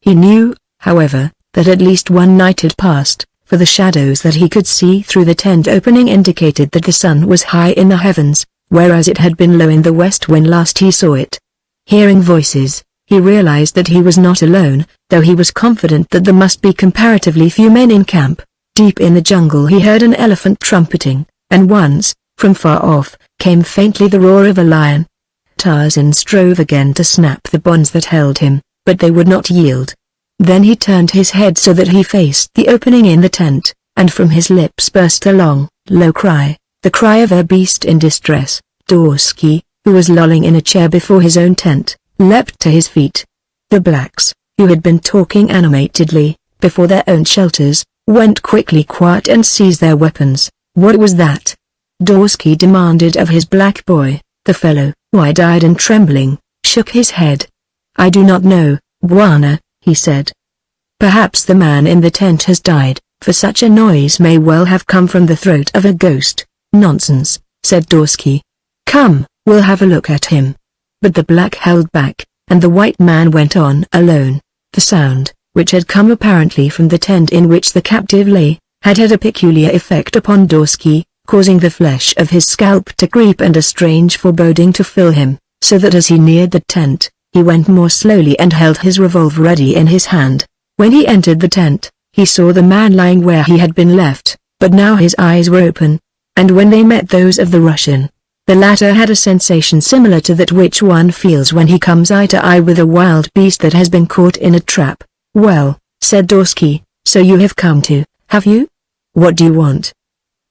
He knew, however, that at least one night had passed, for the shadows that he could see through the tent opening indicated that the sun was high in the heavens, whereas it had been low in the west when last he saw it. Hearing voices, he realized that he was not alone, though he was confident that there must be comparatively few men in camp. Deep in the jungle he heard an elephant trumpeting, and once, from far off, came faintly the roar of a lion. Tarzan strove again to snap the bonds that held him, but they would not yield. Then he turned his head so that he faced the opening in the tent, and from his lips burst a long, low cry, the cry of a beast in distress. Dorsky, who was lolling in a chair before his own tent, leapt to his feet. The blacks, who had been talking animatedly, before their own shelters, went quickly quiet and seized their weapons. What was that? Dorsky demanded of his black boy. The fellow, wide-eyed and trembling, shook his head. I do not know, Bwana, he said. Perhaps the man in the tent has died, for such a noise may well have come from the throat of a ghost. Nonsense, said Dorsky. Come, we'll have a look at him. But the black held back, and the white man went on alone. The sound, which had come apparently from the tent in which the captive lay, had had a peculiar effect upon Dorsky, causing the flesh of his scalp to creep and a strange foreboding to fill him, so that as he neared the tent, he went more slowly and held his revolver ready in his hand. When he entered the tent, he saw the man lying where he had been left, but now his eyes were open, and when they met those of the Russian, the latter had a sensation similar to that which one feels when he comes eye to eye with a wild beast that has been caught in a trap. Well, said Dorsky, so you have come to, have you? What do you want?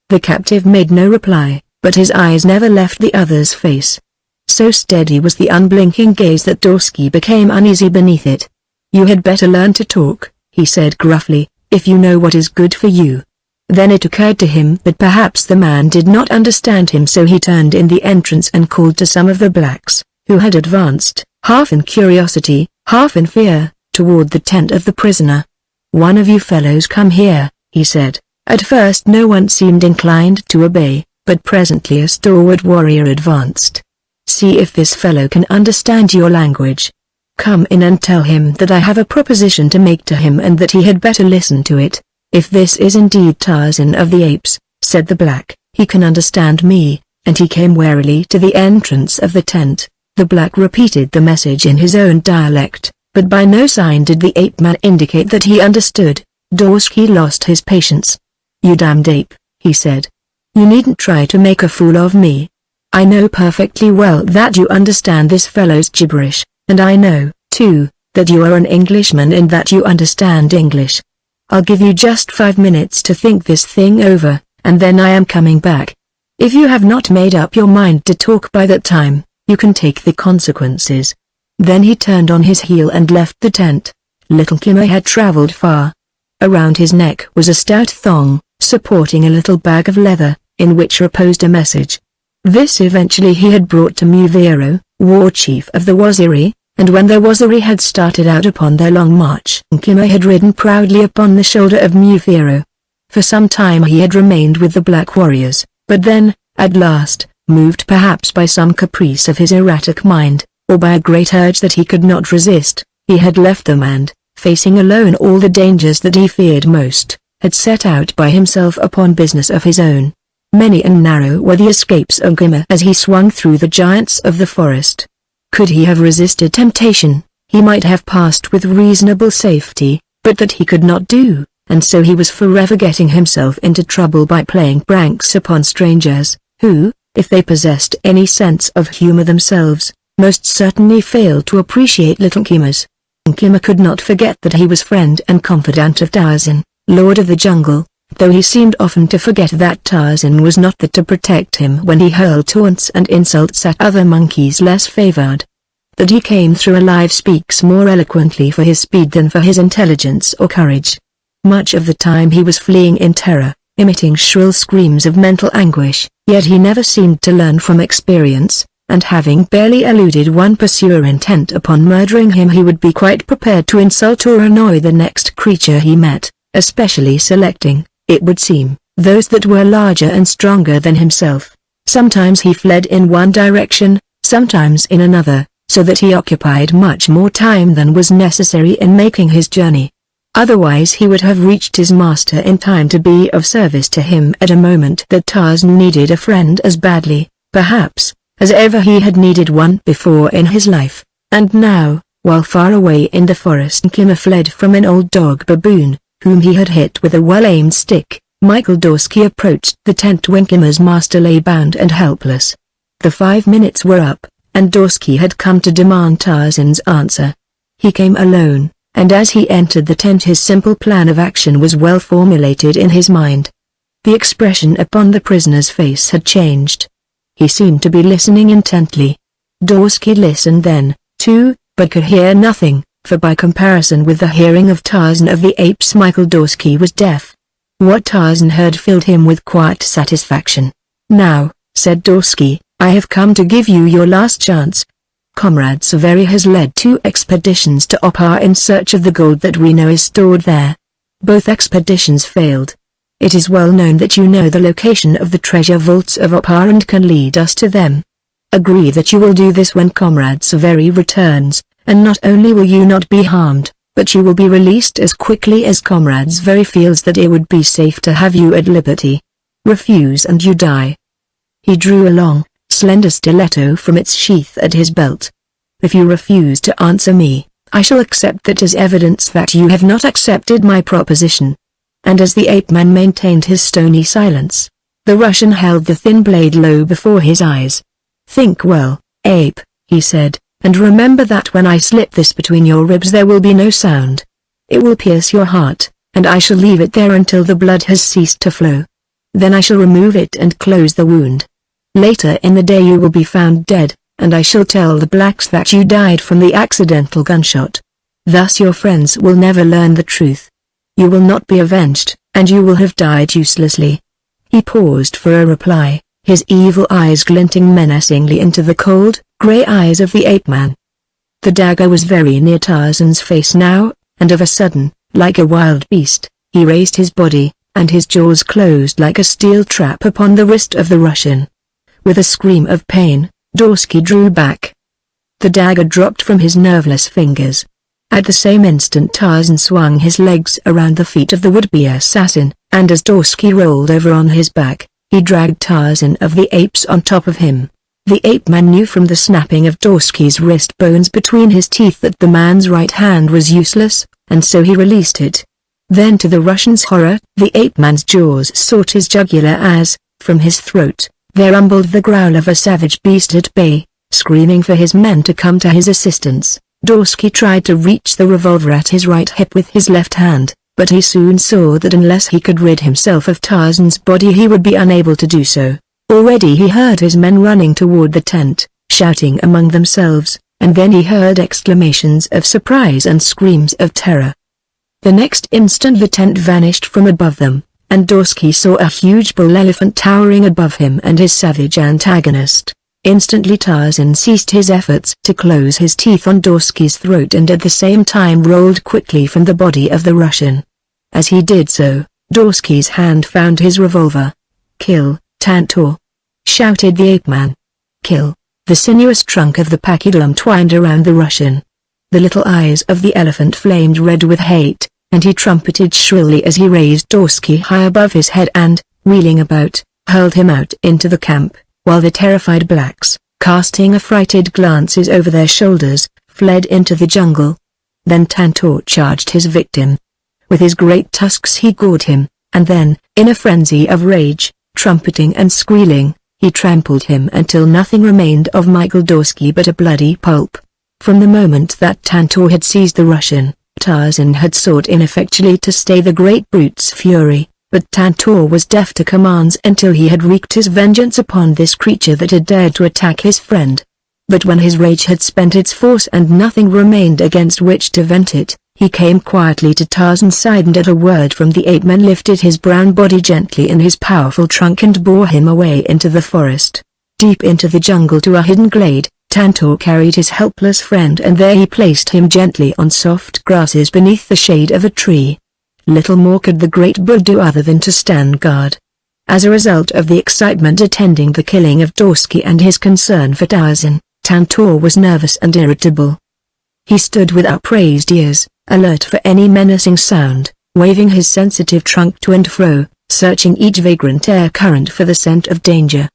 The captive made no reply, but his eyes never left the other's face. So steady was the unblinking gaze that Dorsky became uneasy beneath it. You had better learn to talk, he said gruffly, if you know what is good for you. Then it occurred to him that perhaps the man did not understand him, so he turned in the entrance and called to some of the blacks, who had advanced, half in curiosity, half in fear, toward the tent of the prisoner. One of you fellows come here, he said. At first no one seemed inclined to obey, but presently a stalwart warrior advanced. See if this fellow can understand your language. Come in and tell him that I have a proposition to make to him and that he had better listen to it. If this is indeed Tarzan of the Apes, said the black, he can understand me, and he came warily to the entrance of the tent. The black repeated the message in his own dialect, but by no sign did the ape-man indicate that he understood. Dorsky lost his patience. You damned ape, he said. You needn't try to make a fool of me. I know perfectly well that you understand this fellow's gibberish, and I know, too, that you are an Englishman and that you understand English. I'll give you just 5 minutes to think this thing over, and then I am coming back. If you have not made up your mind to talk by that time, you can take the consequences. Then he turned on his heel and left the tent. Little Kimmer had traveled far. Around his neck was a stout thong, supporting a little bag of leather, in which reposed a message. This eventually he had brought to Muvero, war chief of the Waziri, and when the Waziri had started out upon their long march, Kimmer had ridden proudly upon the shoulder of Muvero. For some time he had remained with the black warriors, but then, at last, moved perhaps by some caprice of his erratic mind, or by a great urge that he could not resist, he had left them and, facing alone all the dangers that he feared most, had set out by himself upon business of his own. Many and narrow were the escapes of Kimmer as he swung through the giants of the forest. Could he have resisted temptation, he might have passed with reasonable safety, but that he could not do, and so he was forever getting himself into trouble by playing pranks upon strangers, who, if they possessed any sense of humor themselves, most certainly failed to appreciate little Kimmer's. Kimmer could not forget that he was friend and confidant of Tarzan, Lord of the Jungle, though he seemed often to forget that Tarzan was not there to protect him when he hurled taunts and insults at other monkeys less favored. That he came through alive speaks more eloquently for his speed than for his intelligence or courage. Much of the time he was fleeing in terror, emitting shrill screams of mental anguish, yet he never seemed to learn from experience, and having barely eluded one pursuer intent upon murdering him, he would be quite prepared to insult or annoy the next creature he met, especially selecting, it would seem, those that were larger and stronger than himself. Sometimes he fled in one direction, sometimes in another, so that he occupied much more time than was necessary in making his journey. Otherwise he would have reached his master in time to be of service to him at a moment that Tarzan needed a friend as badly, perhaps, as ever he had needed one before in his life. And now, while far away in the forest Kimmer fled from an old dog baboon, whom he had hit with a well-aimed stick, Michael Dorsky approached the tent when Kimmer's master lay bound and helpless. The 5 minutes were up, and Dorsky had come to demand Tarzan's answer. He came alone, and as he entered the tent his simple plan of action was well formulated in his mind. The expression upon the prisoner's face had changed. He seemed to be listening intently. Dorsky listened then, too, but could hear nothing, for by comparison with the hearing of Tarzan of the Apes Michael Dorsky was deaf. What Tarzan heard filled him with quiet satisfaction. "Now," said Dorsky, "I have come to give you your last chance. Comrade Severi has led 2 expeditions to Opar in search of the gold that we know is stored there. Both expeditions failed. It is well known that you know the location of the treasure vaults of Opar and can lead us to them. Agree that you will do this when Comrade Severi returns, and not only will you not be harmed, but you will be released as quickly as Comrade Severi feels that it would be safe to have you at liberty. Refuse and you die." He drew a long, slender stiletto from its sheath at his belt. "If you refuse to answer me, I shall accept that as evidence that you have not accepted my proposition." And as the ape-man maintained his stony silence, the Russian held the thin blade low before his eyes. "Think well, ape," he said, "and remember that when I slip this between your ribs there will be no sound. It will pierce your heart, and I shall leave it there until the blood has ceased to flow. Then I shall remove it and close the wound. Later in the day you will be found dead, and I shall tell the blacks that you died from the accidental gunshot. Thus your friends will never learn the truth. You will not be avenged, and you will have died uselessly." He paused for a reply, his evil eyes glinting menacingly into the cold, grey eyes of the ape-man. The dagger was very near Tarzan's face now, and of a sudden, like a wild beast, he raised his body, and his jaws closed like a steel trap upon the wrist of the Russian. With a scream of pain, Dorsky drew back. The dagger dropped from his nerveless fingers. At the same instant Tarzan swung his legs around the feet of the would-be assassin, and as Dorsky rolled over on his back, he dragged Tarzan of the Apes on top of him. The ape-man knew from the snapping of Dorsky's wrist bones between his teeth that the man's right hand was useless, and so he released it. Then to the Russian's horror, the ape-man's jaws sought his jugular as, from his throat, there rumbled the growl of a savage beast at bay, screaming for his men to come to his assistance. Dorsky tried to reach the revolver at his right hip with his left hand, but he soon saw that unless he could rid himself of Tarzan's body he would be unable to do so. Already he heard his men running toward the tent, shouting among themselves, and then he heard exclamations of surprise and screams of terror. The next instant the tent vanished from above them, and Dorsky saw a huge bull elephant towering above him and his savage antagonist. Instantly Tarzan ceased his efforts to close his teeth on Dorsky's throat and at the same time rolled quickly from the body of the Russian. As he did so, Dorsky's hand found his revolver. "Kill, Tantor!" shouted the ape-man. "Kill!" The sinuous trunk of the pachyderm twined around the Russian. The little eyes of the elephant flamed red with hate, and he trumpeted shrilly as he raised Dorsky high above his head and, wheeling about, hurled him out into the camp, while the terrified blacks, casting affrighted glances over their shoulders, fled into the jungle. Then Tantor charged his victim. With his great tusks he gored him, and then, in a frenzy of rage, trumpeting and squealing, he trampled him until nothing remained of Michael Dorsky but a bloody pulp. From the moment that Tantor had seized the Russian, Tarzan had sought ineffectually to stay the great brute's fury, but Tantor was deaf to commands until he had wreaked his vengeance upon this creature that had dared to attack his friend. But when his rage had spent its force and nothing remained against which to vent it, he came quietly to Tarzan's side and at a word from the ape-man lifted his brown body gently in his powerful trunk and bore him away into the forest. Deep into the jungle to a hidden glade, Tantor carried his helpless friend and there he placed him gently on soft grasses beneath the shade of a tree. Little more could the great bull do other than to stand guard. As a result of the excitement attending the killing of Dorsky and his concern for Tarzan, Tantor was nervous and irritable. He stood with upraised ears, alert for any menacing sound, waving his sensitive trunk to and fro, searching each vagrant air current for the scent of danger.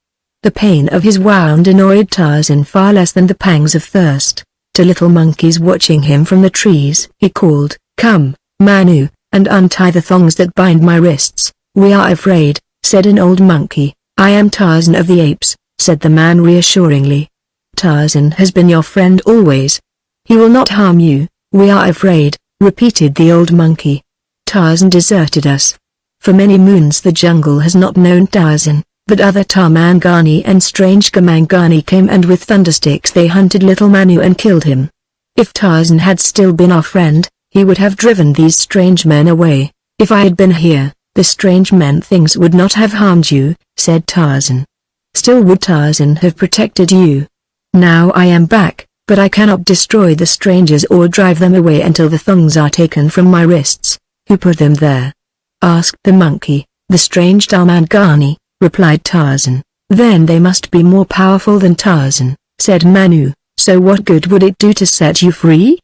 The pain of his wound annoyed Tarzan far less than the pangs of thirst. To little monkeys watching him from the trees, he called, "Come, Manu, and untie the thongs that bind my wrists." "We are afraid," said an old monkey. "I am Tarzan of the apes," said the man reassuringly. "Tarzan has been your friend always. He will not harm you." "We are afraid," repeated the old monkey. "Tarzan deserted us. For many moons the jungle has not known Tarzan, but other Tarmangani and strange Gamangani came and with thundersticks they hunted little Manu and killed him. If Tarzan had still been our friend, he would have driven these strange men away. If I had been here, the strange men things would not have harmed you," said Tarzan. "Still would Tarzan have protected you. Now I am back, but I cannot destroy the strangers or drive them away until the thongs are taken from my wrists." "Who put them there?" asked the monkey. "The strange Tarmangani," replied Tarzan. "Then they must be more powerful than Tarzan," said Manu. "So what good would it do to set you free?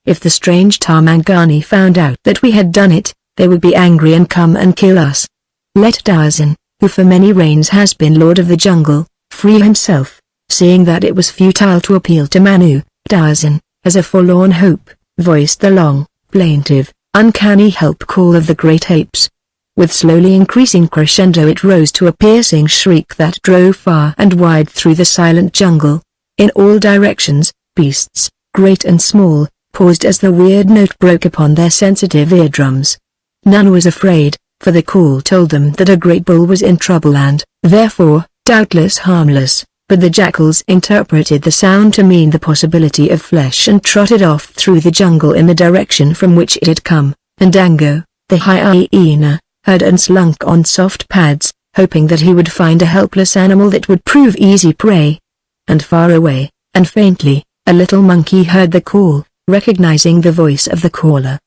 If the strange Tarmangani found out that we had done it, they would be angry and come and kill us. Let Tarzan, who for many reigns has been lord of the jungle, free himself." Seeing that it was futile to appeal to Manu, Tarzan, as a forlorn hope, voiced the long, plaintive, uncanny help call of the great apes. With slowly increasing crescendo it rose to a piercing shriek that drove far and wide through the silent jungle. In all directions, beasts, great and small, paused as the weird note broke upon their sensitive eardrums. None was afraid, for the call told them that a great bull was in trouble and, therefore, doubtless harmless. But the jackals interpreted the sound to mean the possibility of flesh and trotted off through the jungle in the direction from which it had come, and Dango, the hyena, heard and slunk on soft pads, hoping that he would find a helpless animal that would prove easy prey. And far away, and faintly, a little monkey heard the call, recognizing the voice of the caller.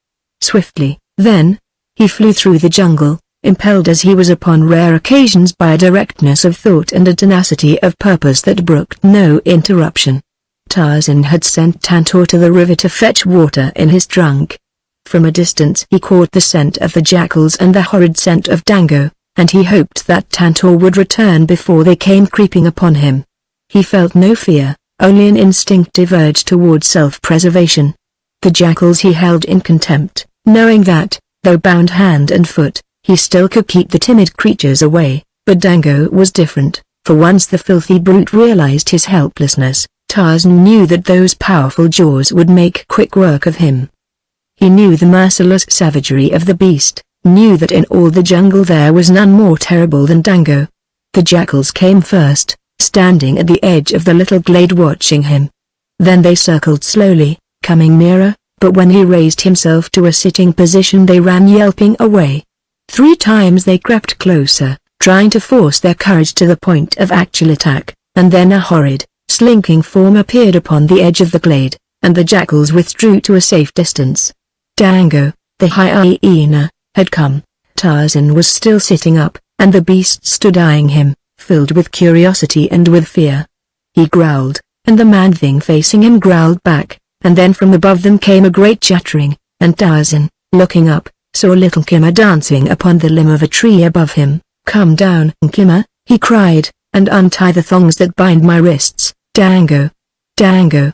Swiftly, then, he flew through the jungle, impelled as he was upon rare occasions by a directness of thought and a tenacity of purpose that brooked no interruption. Tarzan had sent Tantor to the river to fetch water in his trunk. From a distance he caught the scent of the jackals and the horrid scent of Dango, and he hoped that Tantor would return before they came creeping upon him. He felt no fear, only an instinctive urge toward self-preservation. The jackals he held in contempt, knowing that, though bound hand and foot, he still could keep the timid creatures away, but Dango was different, for once the filthy brute realized his helplessness, Tarzan knew that those powerful jaws would make quick work of him. He knew the merciless savagery of the beast, knew that in all the jungle there was none more terrible than Dango. The jackals came first, standing at the edge of the little glade watching him. Then they circled slowly, coming nearer, but when he raised himself to a sitting position they ran yelping away. 3 times they crept closer, trying to force their courage to the point of actual attack, and then a horrid, slinking form appeared upon the edge of the glade, and the jackals withdrew to a safe distance. Dango, the hyena, had come. Tarzan was still sitting up, and the beast stood eyeing him, filled with curiosity and with fear. He growled, and the man-thing facing him growled back, and then from above them came a great chattering, and Tarzan, looking up, saw little Kimmer dancing upon the limb of a tree above him. "Come down, Kimmer," he cried, "and untie the thongs that bind my wrists." "Dango! Dango!"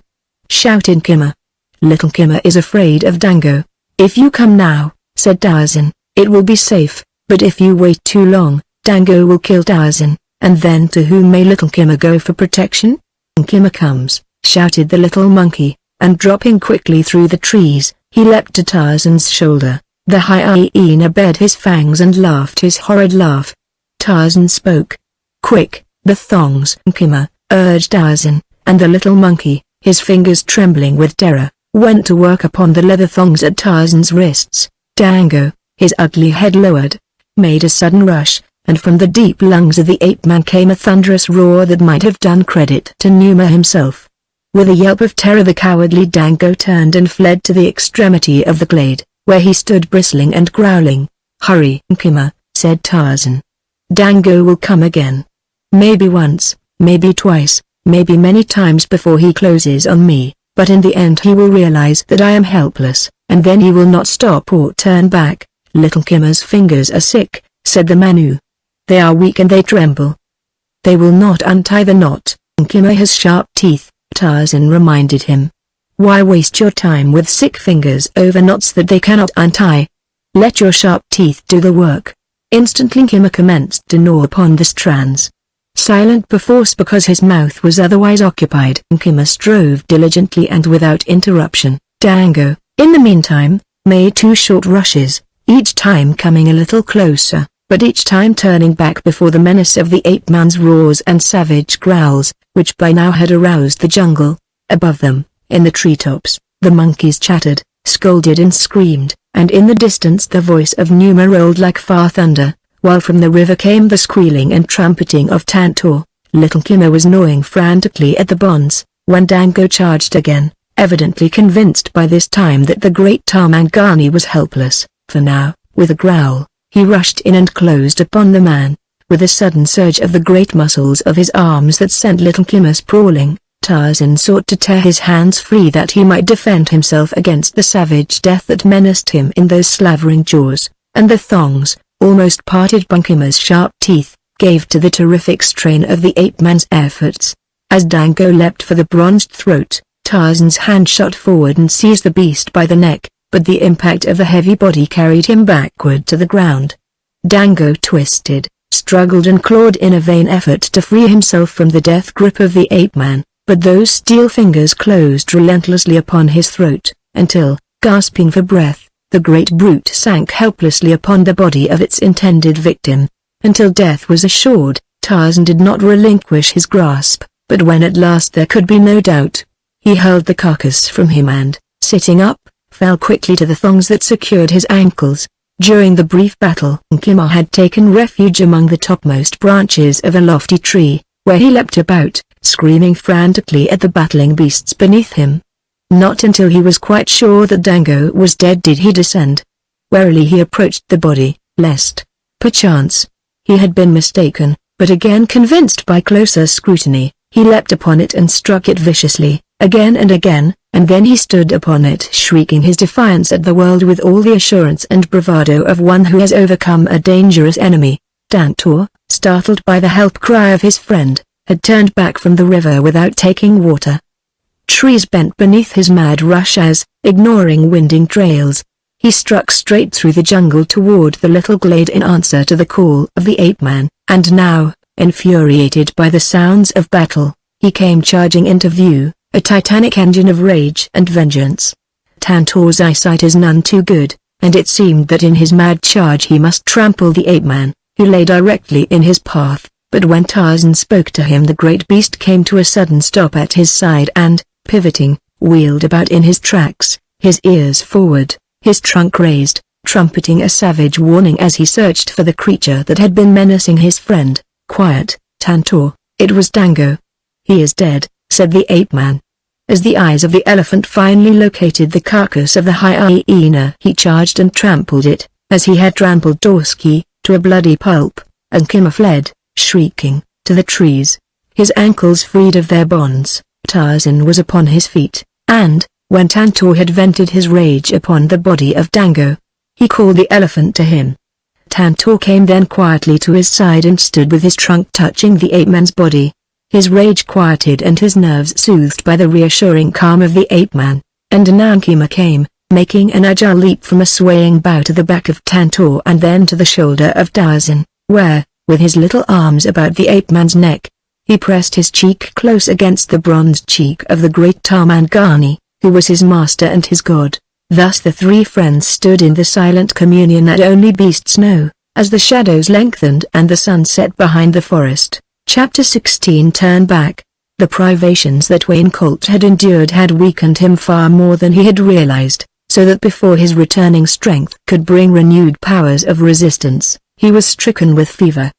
shouted Kimmer. "Little Kimmer is afraid of Dango. If you come now," said Tarzan, "it will be safe, but if you wait too long, Dango will kill Tarzan, and then to whom may little Kimmer go for protection?" "Kimmer comes," shouted the little monkey, and dropping quickly through the trees, he leapt to Tarzan's shoulder. The hyena bared his fangs and laughed his horrid laugh. Tarzan spoke. "Quick, the thongs, Kimmer," urged Tarzan, and the little monkey, his fingers trembling with terror, went to work upon the leather thongs at Tarzan's wrists. Dango, his ugly head lowered, made a sudden rush, and from the deep lungs of the ape-man came a thunderous roar that might have done credit to Numa himself. With a yelp of terror the cowardly Dango turned and fled to the extremity of the glade, where he stood bristling and growling. "Hurry, Kimmer," said Tarzan. "Dango will come again. Maybe once, maybe twice, maybe many times before he closes on me, but in the end he will realize that I am helpless, and then he will not stop or turn back." "Little Kimmer's fingers are sick," said the Manu. "They are weak and they tremble. They will not untie the knot." "Kimmer has sharp teeth," Tarzan reminded him. "Why waste your time with sick fingers over knots that they cannot untie? Let your sharp teeth do the work." Instantly Kimmer commenced to gnaw upon the strands. Silent perforce because his mouth was otherwise occupied, Kimmer strove diligently and without interruption. Dango, in the meantime, made 2 short rushes, each time coming a little closer, but each time turning back before the menace of the ape-man's roars and savage growls, which by now had aroused the jungle. Above them, in the treetops, the monkeys chattered, scolded and screamed, and in the distance the voice of Numa rolled like far thunder, while from the river came the squealing and trumpeting of Tantor. Little Kimmer was gnawing frantically at the bonds, when Dango charged again, evidently convinced by this time that the great Tarmangani was helpless, for now, with a growl, he rushed in and closed upon the man. With a sudden surge of the great muscles of his arms that sent little Kimmer sprawling, Tarzan sought to tear his hands free that he might defend himself against the savage death that menaced him in those slavering jaws, and the thongs, almost parted by Kimmer's sharp teeth, gave to the terrific strain of the ape-man's efforts. As Dango leapt for the bronzed throat, Tarzan's hand shot forward and seized the beast by the neck, but the impact of the heavy body carried him backward to the ground. Dango twisted, struggled and clawed in a vain effort to free himself from the death grip of the ape-man, but those steel fingers closed relentlessly upon his throat, until, gasping for breath, the great brute sank helplessly upon the body of its intended victim. Until death was assured, Tarzan did not relinquish his grasp, but when at last there could be no doubt, he hurled the carcass from him and, sitting up, fell quickly to the thongs that secured his ankles. During the brief battle, Kimmer had taken refuge among the topmost branches of a lofty tree, where he leapt about, screaming frantically at the battling beasts beneath him. Not until he was quite sure that Dango was dead did he descend. Warily he approached the body, lest, perchance, he had been mistaken, but again convinced by closer scrutiny, he leapt upon it and struck it viciously, again and again, and then he stood upon it shrieking his defiance at the world with all the assurance and bravado of one who has overcome a dangerous enemy. Tantor, startled by the help cry of his friend, had turned back from the river without taking water. Trees bent beneath his mad rush as, ignoring winding trails, he struck straight through the jungle toward the little glade in answer to the call of the ape-man, and now, infuriated by the sounds of battle, he came charging into view, a titanic engine of rage and vengeance. Tantor's eyesight is none too good, and it seemed that in his mad charge he must trample the ape-man, who lay directly in his path, but when Tarzan spoke to him the great beast came to a sudden stop at his side and, pivoting, wheeled about in his tracks, his ears forward, his trunk raised, trumpeting a savage warning as he searched for the creature that had been menacing his friend. "Quiet, Tantor, it was Dango. He is dead," said the ape-man. As the eyes of the elephant finally located the carcass of the hyena, he charged and trampled it, as he had trampled Dorsky, to a bloody pulp, and Kimmer fled, shrieking, to the trees. His ankles freed of their bonds, Tarzan was upon his feet, and, when Tantor had vented his rage upon the body of Dango, he called the elephant to him. Tantor came then quietly to his side and stood with his trunk touching the ape-man's body. His rage quieted and his nerves soothed by the reassuring calm of the ape-man, and now Kimmer came, making an agile leap from a swaying bough to the back of Tantor and then to the shoulder of Tarzan, where, with his little arms about the ape-man's neck, he pressed his cheek close against the bronzed cheek of the great Tarmangani, who was his master and his god. Thus the three friends stood in the silent communion that only beasts know, as the shadows lengthened and the sun set behind the forest. Chapter 16. Turn back. The privations that Wayne Colt had endured had weakened him far more than he had realized, so that before his returning strength could bring renewed powers of resistance, he was stricken with fever.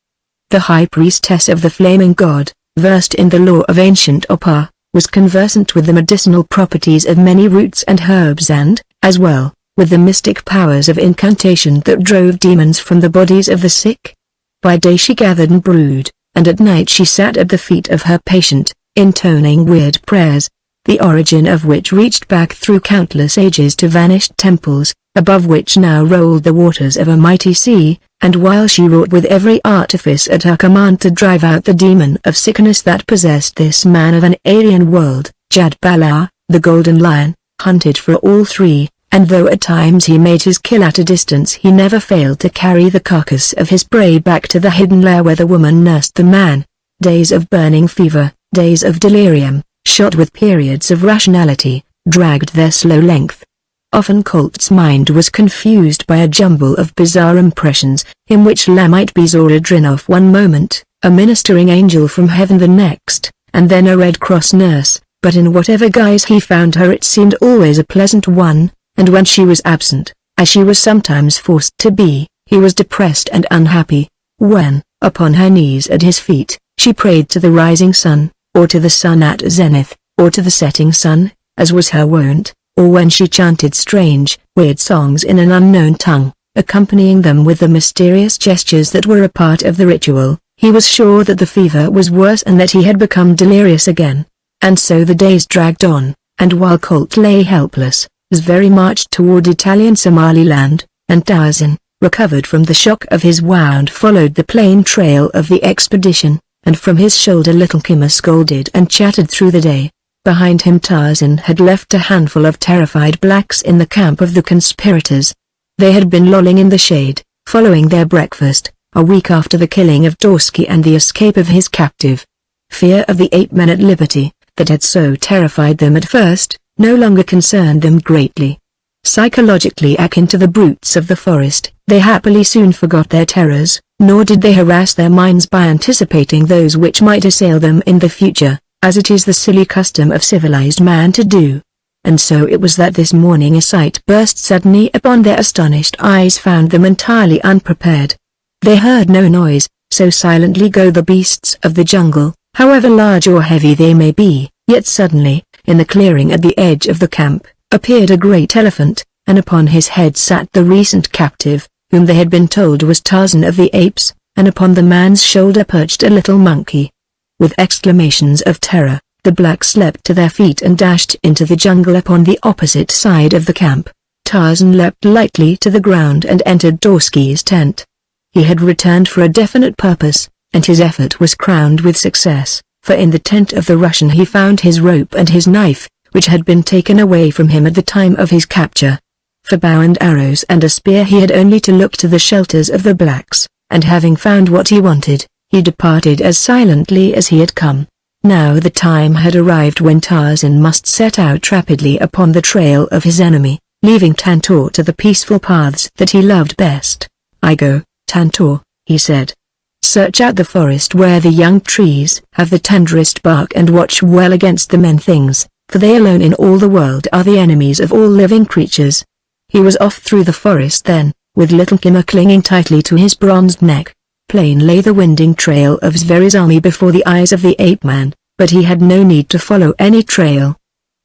The high priestess of the flaming god, versed in the lore of ancient Opar, was conversant with the medicinal properties of many roots and herbs and, as well, with the mystic powers of incantation that drove demons from the bodies of the sick. By day she gathered and brewed, and at night she sat at the feet of her patient, intoning weird prayers, the origin of which reached back through countless ages to vanished temples, above which now rolled the waters of a mighty sea, and while she wrought with every artifice at her command to drive out the demon of sickness that possessed this man of an alien world, Jad Balar, the Golden Lion, hunted for all three, and though at times he made his kill at a distance, he never failed to carry the carcass of his prey back to the hidden lair where the woman nursed the man. Days of burning fever, days of delirium, shot with periods of rationality, dragged their slow length. Often Colt's mind was confused by a jumble of bizarre impressions, in which La might be Zora Drinoff one moment, a ministering angel from heaven the next, and then a Red Cross nurse, but in whatever guise he found her it seemed always a pleasant one, and when she was absent, as she was sometimes forced to be, he was depressed and unhappy. When, upon her knees at his feet, she prayed to the rising sun, or to the sun at zenith, or to the setting sun, as was her wont, or when she chanted strange, weird songs in an unknown tongue, accompanying them with the mysterious gestures that were a part of the ritual, he was sure that the fever was worse and that he had become delirious again. And so the days dragged on, and while Colt lay helpless, Zveri marched toward Italian Somaliland, and Tarzan, recovered from the shock of his wound, followed the plain trail of the expedition, and from his shoulder little Kimmer scolded and chattered through the day. Behind him Tarzan had left a handful of terrified blacks in the camp of the conspirators. They had been lolling in the shade, following their breakfast, a week after the killing of Dorsky and the escape of his captive. Fear of the ape-men at liberty, that had so terrified them at first, no longer concerned them greatly. Psychologically akin to the brutes of the forest, they happily soon forgot their terrors, nor did they harass their minds by anticipating those which might assail them in the future, as it is the silly custom of civilized man to do. And so it was that this morning a sight burst suddenly upon their astonished eyes found them entirely unprepared. They heard no noise, so silently go the beasts of the jungle, however large or heavy they may be, yet suddenly, in the clearing at the edge of the camp, appeared a great elephant, and upon his head sat the recent captive, whom they had been told was Tarzan of the Apes, and upon the man's shoulder perched a little monkey. With exclamations of terror, the blacks leapt to their feet and dashed into the jungle upon the opposite side of the camp. Tarzan leapt lightly to the ground and entered Dorsky's tent. He had returned for a definite purpose, and his effort was crowned with success, for in the tent of the Russian he found his rope and his knife, which had been taken away from him at the time of his capture. For bow and arrows and a spear he had only to look to the shelters of the blacks, and having found what he wanted, he departed as silently as he had come. Now the time had arrived when Tarzan must set out rapidly upon the trail of his enemy, leaving Tantor to the peaceful paths that he loved best. "I go, Tantor," he said. "Search out the forest where the young trees have the tenderest bark and watch well against the men things, for they alone in all the world are the enemies of all living creatures. He was off through the forest then, with little Kimmer clinging tightly to his bronzed neck. Plain lay the winding trail of Zveri's army before the eyes of the ape-man, but he had no need to follow any trail.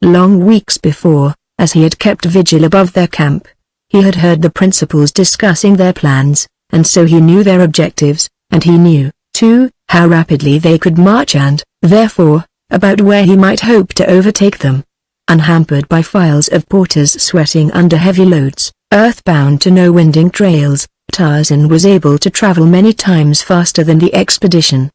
Long weeks before, as he had kept vigil above their camp, he had heard the principals discussing their plans, and so he knew their objectives, and he knew, too, how rapidly they could march and, therefore, about where he might hope to overtake them. Unhampered by files of porters sweating under heavy loads, earthbound to no winding trails, Tarzan was able to travel many times faster than the expedition.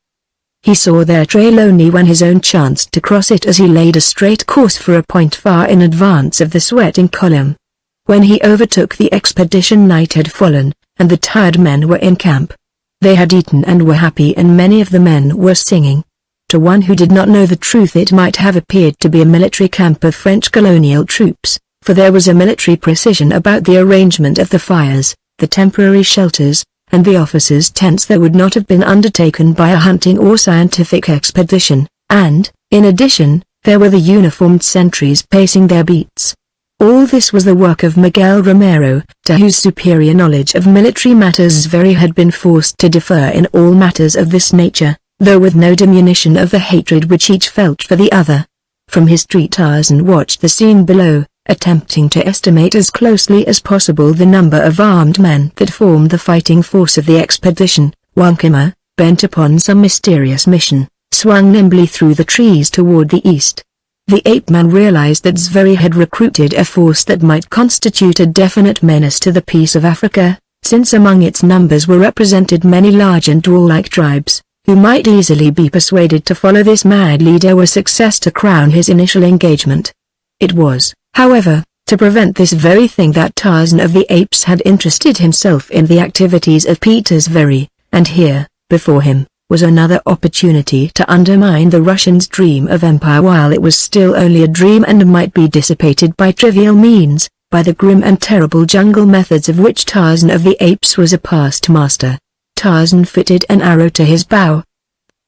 He saw their trail only when his own chanced to cross it as he laid a straight course for a point far in advance of the sweating column. When he overtook the expedition, night had fallen, and the tired men were in camp. They had eaten and were happy, and many of the men were singing. To one who did not know the truth, it might have appeared to be a military camp of French colonial troops, for there was a military precision about the arrangement of the fires, the temporary shelters, and the officers' tents that would not have been undertaken by a hunting or scientific expedition, and, in addition, there were the uniformed sentries pacing their beats. All this was the work of Miguel Romero, to whose superior knowledge of military matters Zveri had been forced to defer in all matters of this nature, though with no diminution of the hatred which each felt for the other. From his tree Tarzan watched the scene below, attempting to estimate as closely as possible the number of armed men that formed the fighting force of the expedition, while Kimmer, bent upon some mysterious mission, swung nimbly through the trees toward the east. The ape-man realized that Zveri had recruited a force that might constitute a definite menace to the peace of Africa, since among its numbers were represented many large and warlike tribes, who might easily be persuaded to follow this mad leader were success to crown his initial engagement. It was, however, to prevent this very thing that Tarzan of the Apes had interested himself in the activities of Peter Zveri, and here, before him, was another opportunity to undermine the Russians' dream of empire while it was still only a dream and might be dissipated by trivial means, by the grim and terrible jungle methods of which Tarzan of the Apes was a past master. Tarzan fitted an arrow to his bow.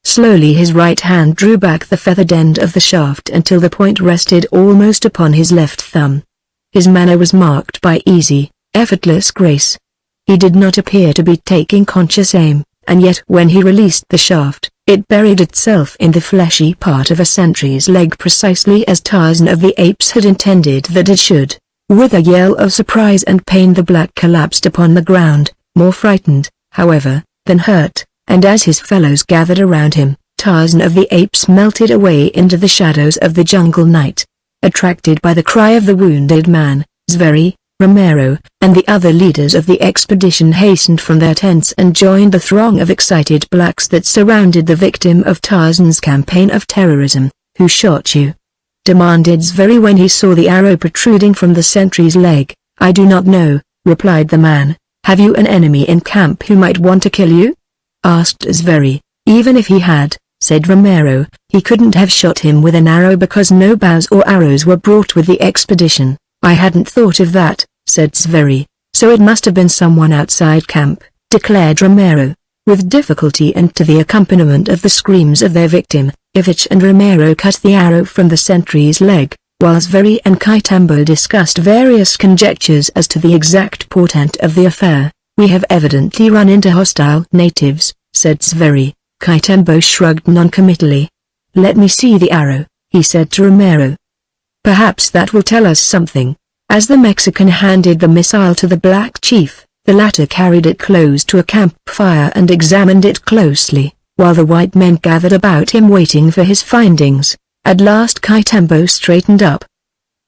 Slowly his right hand drew back the feathered end of the shaft until the point rested almost upon his left thumb. His manner was marked by easy, effortless grace. He did not appear to be taking conscious aim, and yet when he released the shaft, it buried itself in the fleshy part of a sentry's leg precisely as Tarzan of the Apes had intended that it should. With a yell of surprise and pain the black collapsed upon the ground, more frightened, however, than hurt, and as his fellows gathered around him, Tarzan of the Apes melted away into the shadows of the jungle night. Attracted by the cry of the wounded man, Zveri, Romero, and the other leaders of the expedition hastened from their tents and joined the throng of excited blacks that surrounded the victim of Tarzan's campaign of terrorism. "Who shot you?" demanded Zveri when he saw the arrow protruding from the sentry's leg. "I do not know," replied the man. "Have you an enemy in camp who might want to kill you?" asked Zveri. "Even if he had," said Romero, "he couldn't have shot him with an arrow because no bows or arrows were brought with the expedition." "I hadn't thought of that," said Zveri. "So it must have been someone outside camp," declared Romero. With difficulty and to the accompaniment of the screams of their victim, Ivich and Romero cut the arrow from the sentry's leg, while Zveri and Kaitembo discussed various conjectures as to the exact portent of the affair. "We have evidently run into hostile natives," said Zveri. Kaitembo shrugged noncommittally. "Let me see the arrow," he said to Romero. "Perhaps that will tell us something." As the Mexican handed the missile to the black chief, the latter carried it close to a campfire and examined it closely, while the white men gathered about him waiting for his findings. At last Kaitembo straightened up.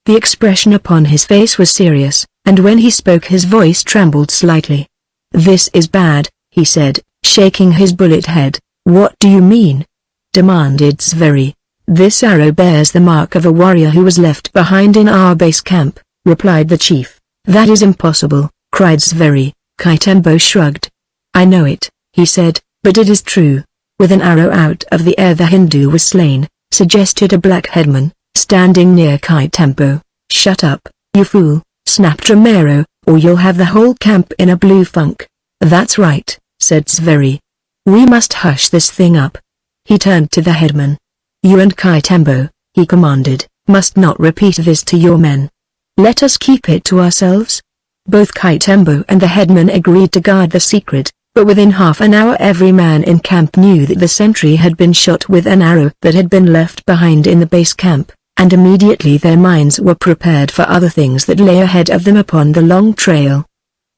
The expression upon his face was serious, and when he spoke his voice trembled slightly. "This is bad," he said, shaking his bullet head. "What do you mean?" demanded Zveri. "This arrow bears the mark of a warrior who was left behind in our base camp," replied the chief. "That is impossible," cried Zveri. Kaitembo shrugged. "I know it," he said, "but it is true." "With an arrow out of the air the Hindu was slain," suggested a black headman, standing near Kaitembo. "Shut up, you fool," snapped Romero, "or you'll have the whole camp in a blue funk." "That's right," said Zveri. "We must hush this thing up." He turned to the headman. "You and Kaitembo," he commanded, must not repeat this to your men. Let us keep it to ourselves." Both Kitembo and the headman agreed to guard the secret, but within half an hour every man in camp knew that the sentry had been shot with an arrow that had been left behind in the base camp, and immediately their minds were prepared for other things that lay ahead of them upon the long trail.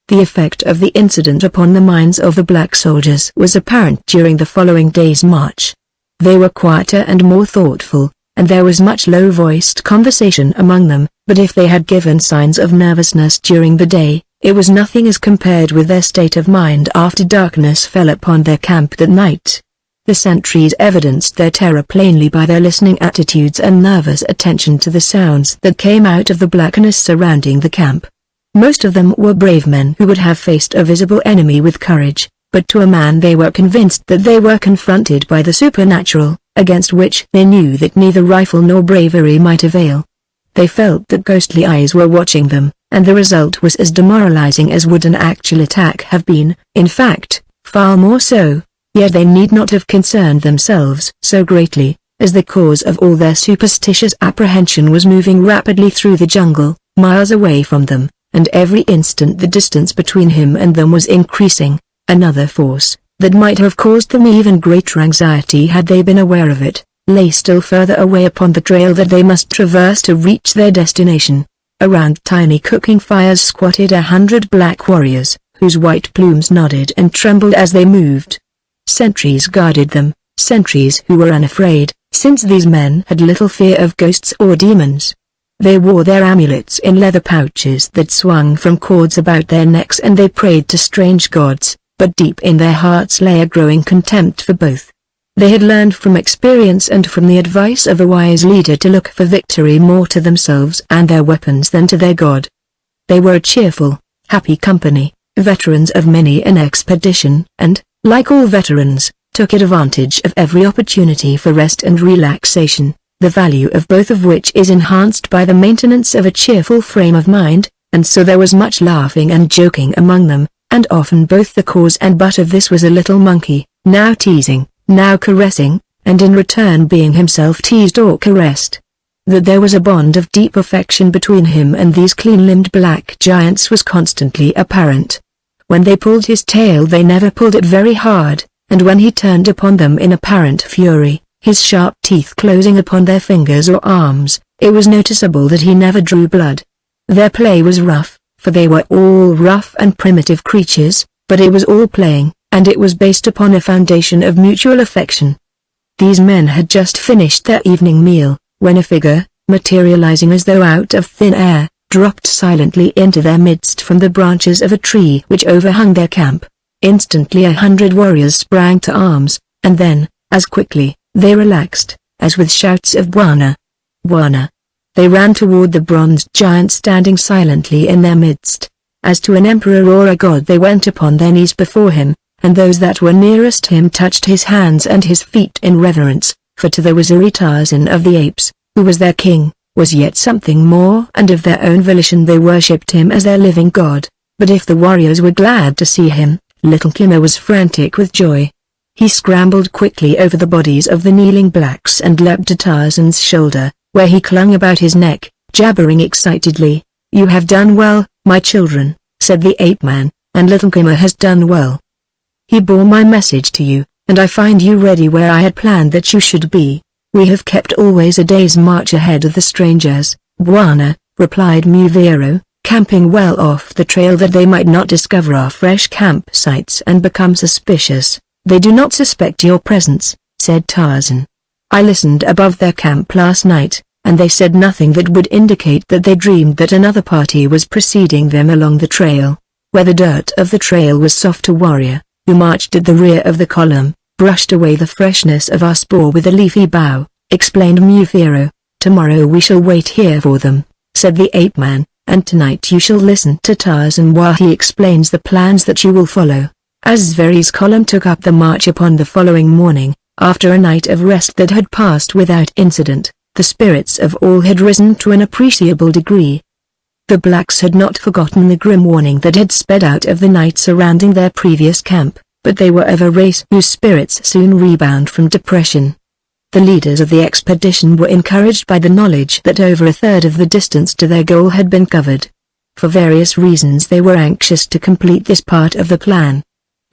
The effect of the incident upon the minds of the black soldiers was apparent during the following day's march. They were quieter and more thoughtful, and there was much low-voiced conversation among them, but if they had given signs of nervousness during the day, it was nothing as compared with their state of mind after darkness fell upon their camp that night. The sentries evidenced their terror plainly by their listening attitudes and nervous attention to the sounds that came out of the blackness surrounding the camp. Most of them were brave men who would have faced a visible enemy with courage, but to a man they were convinced that they were confronted by the supernatural, against which they knew that neither rifle nor bravery might avail. They felt that ghostly eyes were watching them, and the result was as demoralizing as would an actual attack have been, in fact, far more so, yet they need not have concerned themselves so greatly, as the cause of all their superstitious apprehension was moving rapidly through the jungle, miles away from them, and every instant the distance between him and them was increasing. Another force, that might have caused them even greater anxiety had they been aware of it, lay still further away upon the trail that they must traverse to reach their destination. Around tiny cooking fires squatted 100 black warriors, whose white plumes nodded and trembled as they moved. Sentries guarded them, sentries who were unafraid, since these men had little fear of ghosts or demons. They wore their amulets in leather pouches that swung from cords about their necks, and they prayed to strange gods, but deep in their hearts lay a growing contempt for both. They had learned from experience and from the advice of a wise leader to look for victory more to themselves and their weapons than to their god. They were a cheerful, happy company, veterans of many an expedition, and, like all veterans, took advantage of every opportunity for rest and relaxation, the value of both of which is enhanced by the maintenance of a cheerful frame of mind, and so there was much laughing and joking among them, and often both the cause and butt of this was a little monkey, now teasing, now caressing, and in return being himself teased or caressed. That there was a bond of deep affection between him and these clean-limbed black giants was constantly apparent. When they pulled his tail they never pulled it very hard, and when he turned upon them in apparent fury, his sharp teeth closing upon their fingers or arms, it was noticeable that he never drew blood. Their play was rough, for they were all rough and primitive creatures, but it was all playing, and it was based upon a foundation of mutual affection. These men had just finished their evening meal, when a figure, materializing as though out of thin air, dropped silently into their midst from the branches of a tree which overhung their camp. Instantly 100 warriors sprang to arms, and then, as quickly, they relaxed, as with shouts of "Bwana! Bwana!" They ran toward the bronze giant standing silently in their midst. As to an emperor or a god they went upon their knees before him, and those that were nearest him touched his hands and his feet in reverence, for to the waziri Tarzan of the apes, who was their king, was yet something more, and of their own volition they worshipped him as their living god. But if the warriors were glad to see him, little Kimmer was frantic with joy. He scrambled quickly over the bodies of the kneeling blacks and leapt to Tarzan's shoulder, where he clung about his neck, jabbering excitedly. "You have done well, my children," said the ape-man, "and little Kimmer has done well. He bore my message to you, and I find you ready where I had planned that you should be. We have kept always a day's march ahead of the strangers, Bwana," replied Muvero, camping well off the trail that they might not discover our fresh campsites and become suspicious. "They do not suspect your presence," said Tarzan. "I listened above their camp last night, and they said nothing that would indicate that they dreamed that another party was preceding them along the trail. Where the dirt of the trail was soft, a warrior, who marched at the rear of the column, brushed away the freshness of our spoor with a leafy bough," explained Mufiro. "Tomorrow we shall wait here for them," said the ape-man, "and tonight you shall listen to Tarzan while he explains the plans that you will follow." As Zveri's column took up the march upon the following morning, after a night of rest that had passed without incident, the spirits of all had risen to an appreciable degree. The blacks had not forgotten the grim warning that had sped out of the night surrounding their previous camp, but they were of a race whose spirits soon rebound from depression. The leaders of the expedition were encouraged by the knowledge that over a third of the distance to their goal had been covered. For various reasons they were anxious to complete this part of the plan.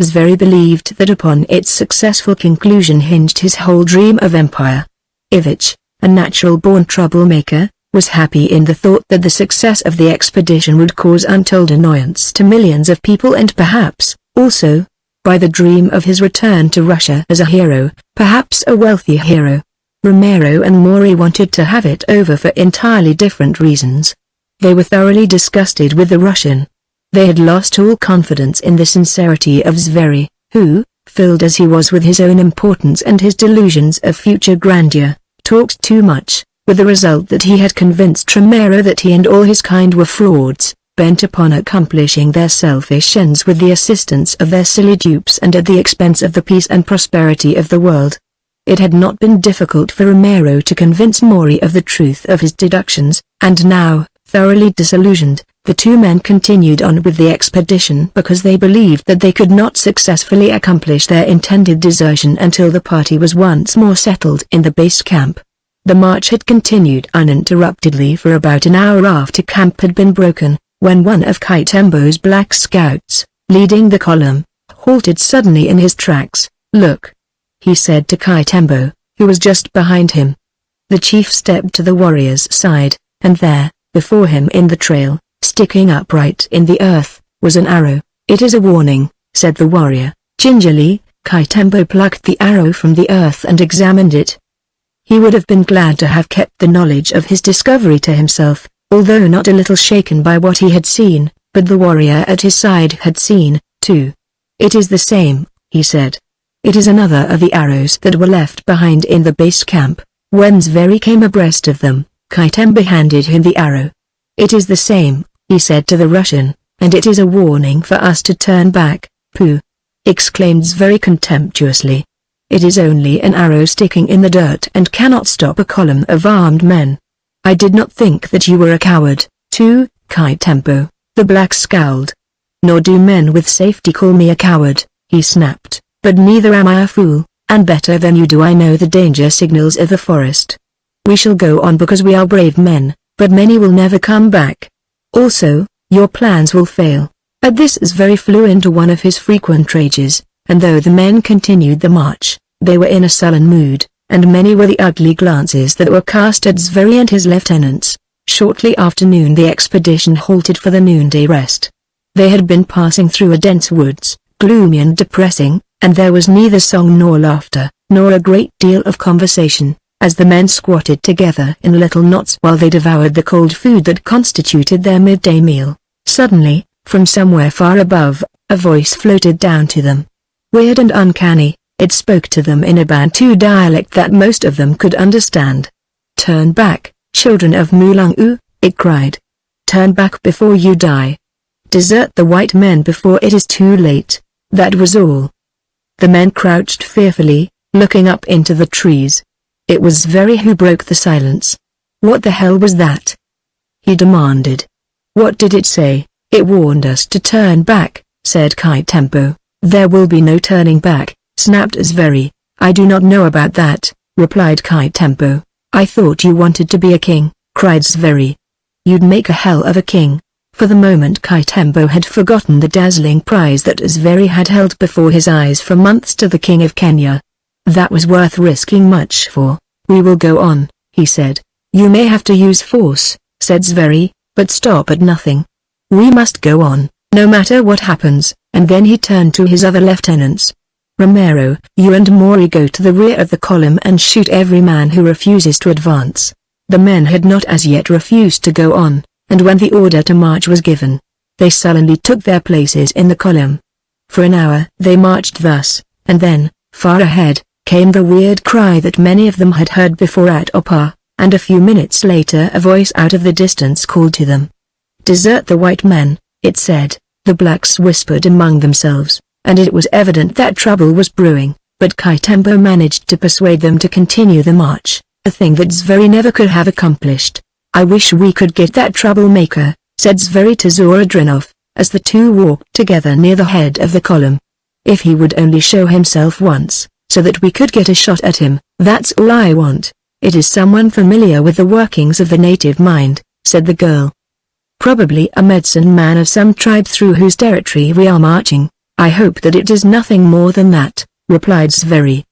Zveri believed that upon its successful conclusion hinged his whole dream of empire. Ivich, a natural-born troublemaker, was happy in the thought that the success of the expedition would cause untold annoyance to millions of people and perhaps, also, by the dream of his return to Russia as a hero, perhaps a wealthy hero. Romero and Maury wanted to have it over for entirely different reasons. They were thoroughly disgusted with the Russian. They had lost all confidence in the sincerity of Zveri, who, filled as he was with his own importance and his delusions of future grandeur, talked too much, with the result that he had convinced Romero that he and all his kind were frauds, bent upon accomplishing their selfish ends with the assistance of their silly dupes and at the expense of the peace and prosperity of the world. It had not been difficult for Romero to convince Maury of the truth of his deductions, and now, thoroughly disillusioned, the two men continued on with the expedition because they believed that they could not successfully accomplish their intended desertion until the party was once more settled in the base camp. The march had continued uninterruptedly for about an hour after camp had been broken, when one of Kaitembo's black scouts, leading the column, halted suddenly in his tracks. "Look," he said to Kaitembo, who was just behind him. The chief stepped to the warrior's side, and there, before him in the trail, sticking upright in the earth, was an arrow. "It is a warning," said the warrior. Gingerly, Kaitembo plucked the arrow from the earth and examined it. He would have been glad to have kept the knowledge of his discovery to himself, although not a little shaken by what he had seen, but the warrior at his side had seen, too. "It is the same," he said. "It is another of the arrows that were left behind in the base camp." When Zveri came abreast of them, Kaitembo handed him the arrow. "It is the same," he said to the Russian, "and it is a warning for us to turn back." "Pooh!" exclaimed Zveri contemptuously. "It is only an arrow sticking in the dirt and cannot stop a column of armed men." "I did not think that you were a coward, too, Kaitembo," the black scowled. "Nor do men with safety call me a coward," he snapped, "but neither am I a fool, and better than you do I know the danger signals of the forest. We shall go on because we are brave men, but many will never come back. Also, your plans will fail." At this Zveri flew into one of his frequent rages, and though the men continued the march, they were in a sullen mood, and many were the ugly glances that were cast at Zveri and his lieutenants. Shortly after noon the expedition halted for the noonday rest. They had been passing through a dense woods, gloomy and depressing, and there was neither song nor laughter, nor a great deal of conversation, as the men squatted together in little knots while they devoured the cold food that constituted their midday meal. Suddenly, from somewhere far above, a voice floated down to them. Weird and uncanny, it spoke to them in a Bantu dialect that most of them could understand. "Turn back, children of Mulungu," it cried. "Turn back before you die. Desert the white men before it is too late." That was all. The men crouched fearfully, looking up into the trees. It was Zveri who broke the silence. "What the hell was that?" he demanded. "What did it say?" "It warned us to turn back," said Kaitembo. "There will be no turning back," snapped Zveri. "I do not know about that," replied Kaitembo. "I thought you wanted to be a king," cried Zveri. "You'd make a hell of a king." For the moment Kaitembo had forgotten the dazzling prize that Zveri had held before his eyes for months to the king of Kenya. "That was worth risking much for." "We will go on," he said. "You may have to use force," said Zveri, "but stop at nothing. We must go on, no matter what happens." And then he turned to his other lieutenants. "Romero, you and Maury go to the rear of the column and shoot every man who refuses to advance." The men had not as yet refused to go on, and when the order to march was given, they sullenly took their places in the column. For an hour they marched thus, and then, far ahead, came the weird cry that many of them had heard before at Opa, and a few minutes later a voice out of the distance called to them. "Desert the white men," it said. The blacks whispered among themselves, and it was evident that trouble was brewing, but Kaitembo managed to persuade them to continue the march, a thing that Zveri never could have accomplished. "I wish we could get that troublemaker," said Zveri to Zorodrinov, as the two walked together near the head of the column. "If he would only show himself once, so that we could get a shot at him. That's all I want. It is someone familiar with the workings of the native mind, said the girl. Probably a medicine man of some tribe through whose territory we are marching. I hope that it is nothing more than that, replied Zveri.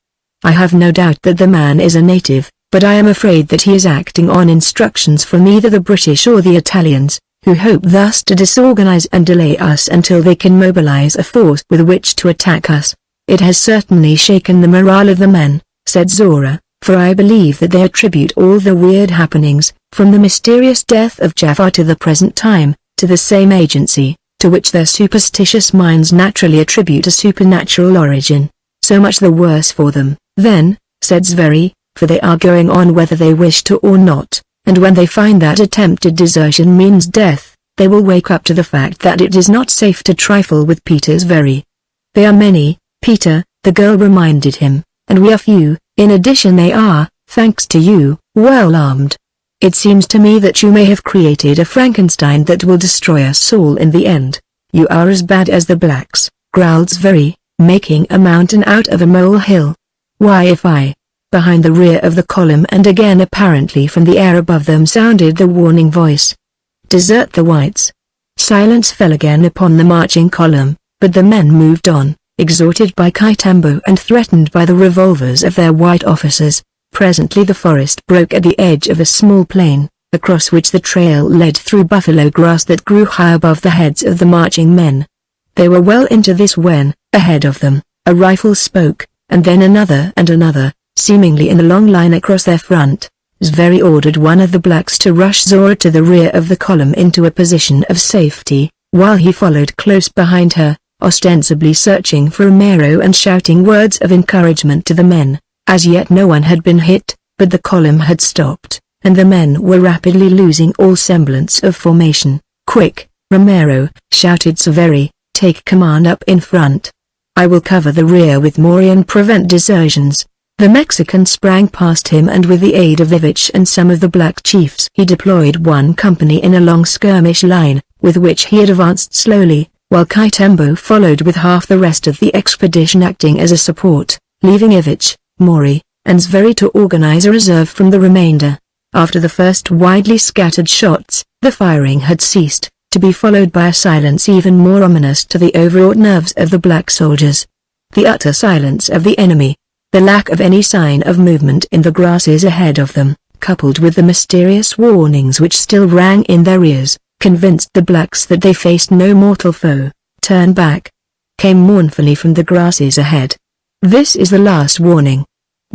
I have no doubt that the man is a native, but I am afraid that he is acting on instructions from either the British or the Italians, who hope thus to disorganize and delay us until they can mobilize a force with which to attack us. It has certainly shaken the morale of the men, said Zora, for I believe that they attribute all the weird happenings, from the mysterious death of Jafar to the present time, to the same agency, to which their superstitious minds naturally attribute a supernatural origin. So much the worse for them, then, said Zveri, for they are going on whether they wish to or not, and when they find that attempted desertion means death, they will wake up to the fact that it is not safe to trifle with Peter Zveri. They are many, Peter, the girl reminded him, and we are few. In addition they are, thanks to you, well armed. It seems to me that you may have created a Frankenstein that will destroy us all in the end. You are as bad as the blacks, growled Zveri, making a mountain out of a molehill. Why if I... Behind the rear of the column and again apparently from the air above them sounded the warning voice. Desert the whites. Silence fell again upon the marching column, but the men moved on, exhorted by Kaitambo and threatened by the revolvers of their white officers. Presently the forest broke at the edge of a small plain, across which the trail led through buffalo grass that grew high above the heads of the marching men. They were well into this when, ahead of them, a rifle spoke, and then another and another, seemingly in a long line across their front. Zveri ordered one of the blacks to rush Zora to the rear of the column into a position of safety, while he followed close behind her, ostensibly searching for Romero and shouting words of encouragement to the men. As yet no one had been hit, but the column had stopped, and the men were rapidly losing all semblance of formation. Quick, Romero, shouted Zveri, take command up in front. I will cover the rear with Maury and prevent desertions. The Mexican sprang past him and with the aid of Ivich and some of the black chiefs he deployed one company in a long skirmish line, with which he advanced slowly, while Kaitambo followed with half the rest of the expedition acting as a support, leaving Ivich, Maury, and Zveri to organize a reserve from the remainder. After the first widely scattered shots, the firing had ceased, to be followed by a silence even more ominous to the overwrought nerves of the black soldiers. The utter silence of the enemy, the lack of any sign of movement in the grasses ahead of them, coupled with the mysterious warnings which still rang in their ears, convinced the blacks that they faced no mortal foe. Turn back, came mournfully from the grasses ahead. This is the last warning.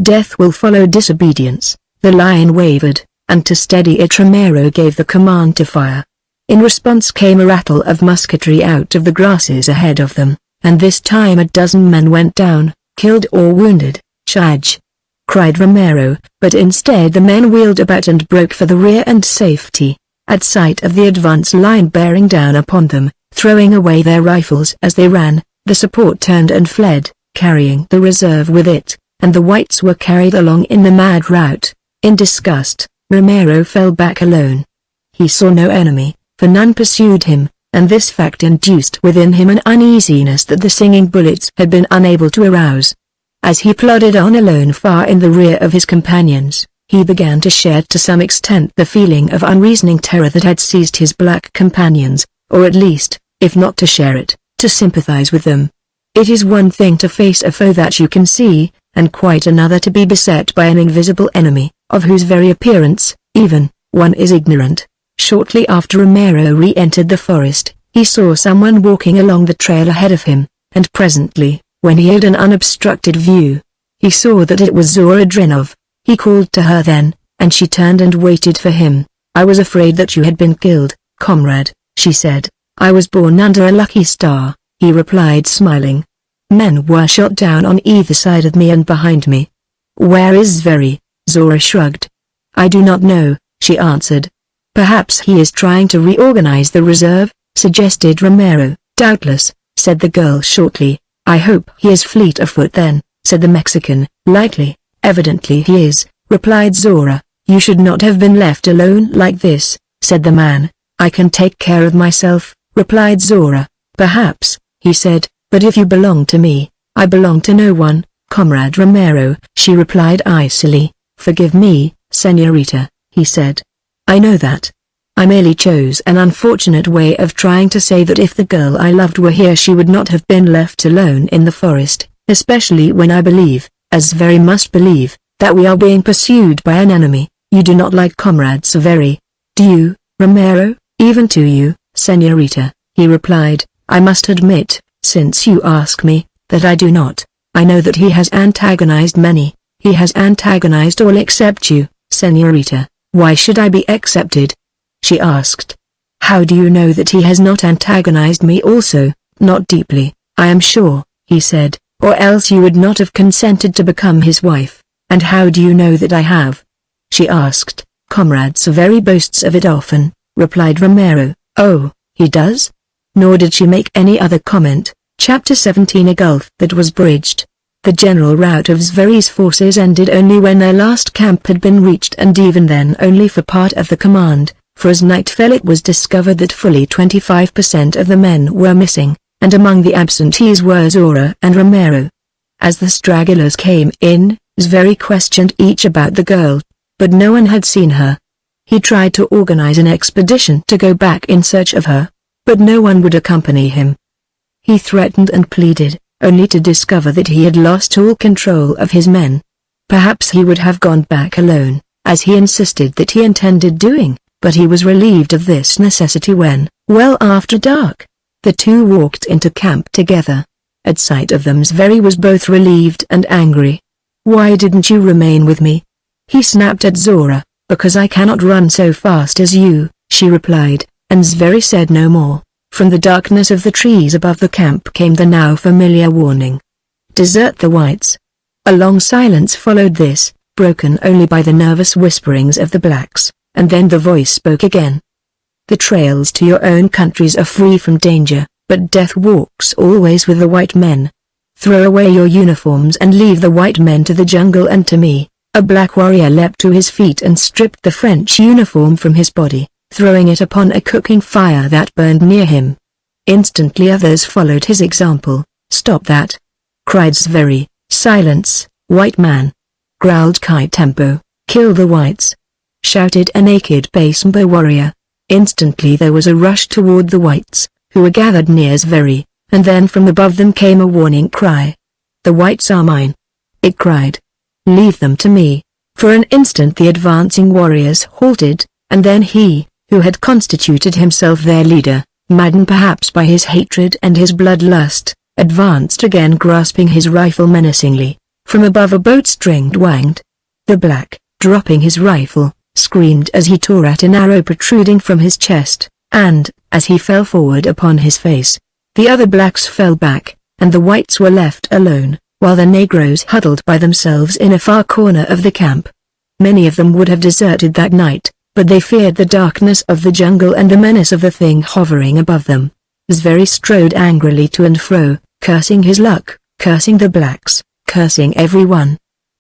Death will follow disobedience. The line wavered, and to steady it Romero gave the command to fire. In response came a rattle of musketry out of the grasses ahead of them, and this time a dozen men went down, killed or wounded. Charge! Cried Romero, but instead the men wheeled about and broke for the rear and safety, at sight of the advance line bearing down upon them, throwing away their rifles as they ran. The support turned and fled, carrying the reserve with it, and the whites were carried along in the mad rout. In disgust, Romero fell back alone. He saw no enemy, for none pursued him, and this fact induced within him an uneasiness that the singing bullets had been unable to arouse. As he plodded on alone far in the rear of his companions, he began to share to some extent the feeling of unreasoning terror that had seized his black companions, or at least, if not to share it, to sympathize with them. It is one thing to face a foe that you can see, and quite another to be beset by an invisible enemy, of whose very appearance, even, one is ignorant. Shortly after Romero re-entered the forest, he saw someone walking along the trail ahead of him, and presently, when he had an unobstructed view, he saw that it was Zora Drenov. He called to her then, and she turned and waited for him. I was afraid that you had been killed, comrade, she said. I was born under a lucky star, he replied smiling. Men were shot down on either side of me and behind me. Where is Zveri? Zora shrugged. I do not know, she answered. Perhaps he is trying to reorganize the reserve, suggested Romero. Doubtless, said the girl shortly. I hope he is fleet of foot then, said the Mexican. Likely, evidently he is, replied Zora. You should not have been left alone like this, said the man. I can take care of myself, replied Zora. Perhaps, he said, but if you belong to me, I belong to no one. Comrade Romero, she replied icily. Forgive me, Señorita, he said. I know that. I merely chose an unfortunate way of trying to say that if the girl I loved were here she would not have been left alone in the forest, especially when I believe, as very must believe, that we are being pursued by an enemy. You do not like Comrade Severi, do you, Romero? Even to you, Señorita, he replied. I must admit, since you ask me, that I do not. I know that he has antagonized many. He has antagonized all except you, Señorita. Why should I be accepted? She asked. How do you know that he has not antagonized me also? Not deeply, I am sure, he said, or else you would not have consented to become his wife. And how do you know that I have? She asked. Comrade Severi boasts of it often, replied Romero. Oh, he does? Nor did she make any other comment. Chapter 17. A gulf that was bridged. The general rout of Severi's forces ended only when their last camp had been reached, and even then only for part of the command, for as night fell it was discovered that fully 25% of the men were missing, and among the absentees were Zora and Romero. As the stragglers came in, Severi questioned each about the girl, but no one had seen her. He tried to organize an expedition to go back in search of her, but no one would accompany him. He threatened and pleaded, only to discover that he had lost all control of his men. Perhaps he would have gone back alone, as he insisted that he intended doing, but he was relieved of this necessity when, well after dark, the two walked into camp together. At sight of them Severi was both relieved and angry. Why didn't you remain with me? He snapped at Zora. Because I cannot run so fast as you, she replied, and Severi said no more. From the darkness of the trees above the camp came the now familiar warning. Desert the whites. A long silence followed this, broken only by the nervous whisperings of the blacks, and then the voice spoke again. The trails to your own countries are free from danger, but death walks always with the white men. Throw away your uniforms and leave the white men to the jungle and to me. A black warrior leapt to his feet and stripped the French uniform from his body, throwing it upon a cooking fire that burned near him. Instantly others followed his example. Stop that! Cried Severi. Silence, white man! Growled Kai-Tempo. Kill the whites! Shouted a naked Basembo warrior. Instantly there was a rush toward the whites, who were gathered near Severi, and then from above them came a warning cry. The whites are mine! It cried. Leave them to me. For an instant the advancing warriors halted, and then he, who had constituted himself their leader, maddened perhaps by his hatred and his bloodlust, advanced again grasping his rifle menacingly. From above a bowstring twanged. The black, dropping his rifle, screamed as he tore at an arrow protruding from his chest, and, as he fell forward upon his face, the other blacks fell back, and the whites were left alone, while the Negroes huddled by themselves in a far corner of the camp. Many of them would have deserted that night, but they feared the darkness of the jungle and the menace of the thing hovering above them. Severi strode angrily to and fro, cursing his luck, cursing the blacks, cursing everyone.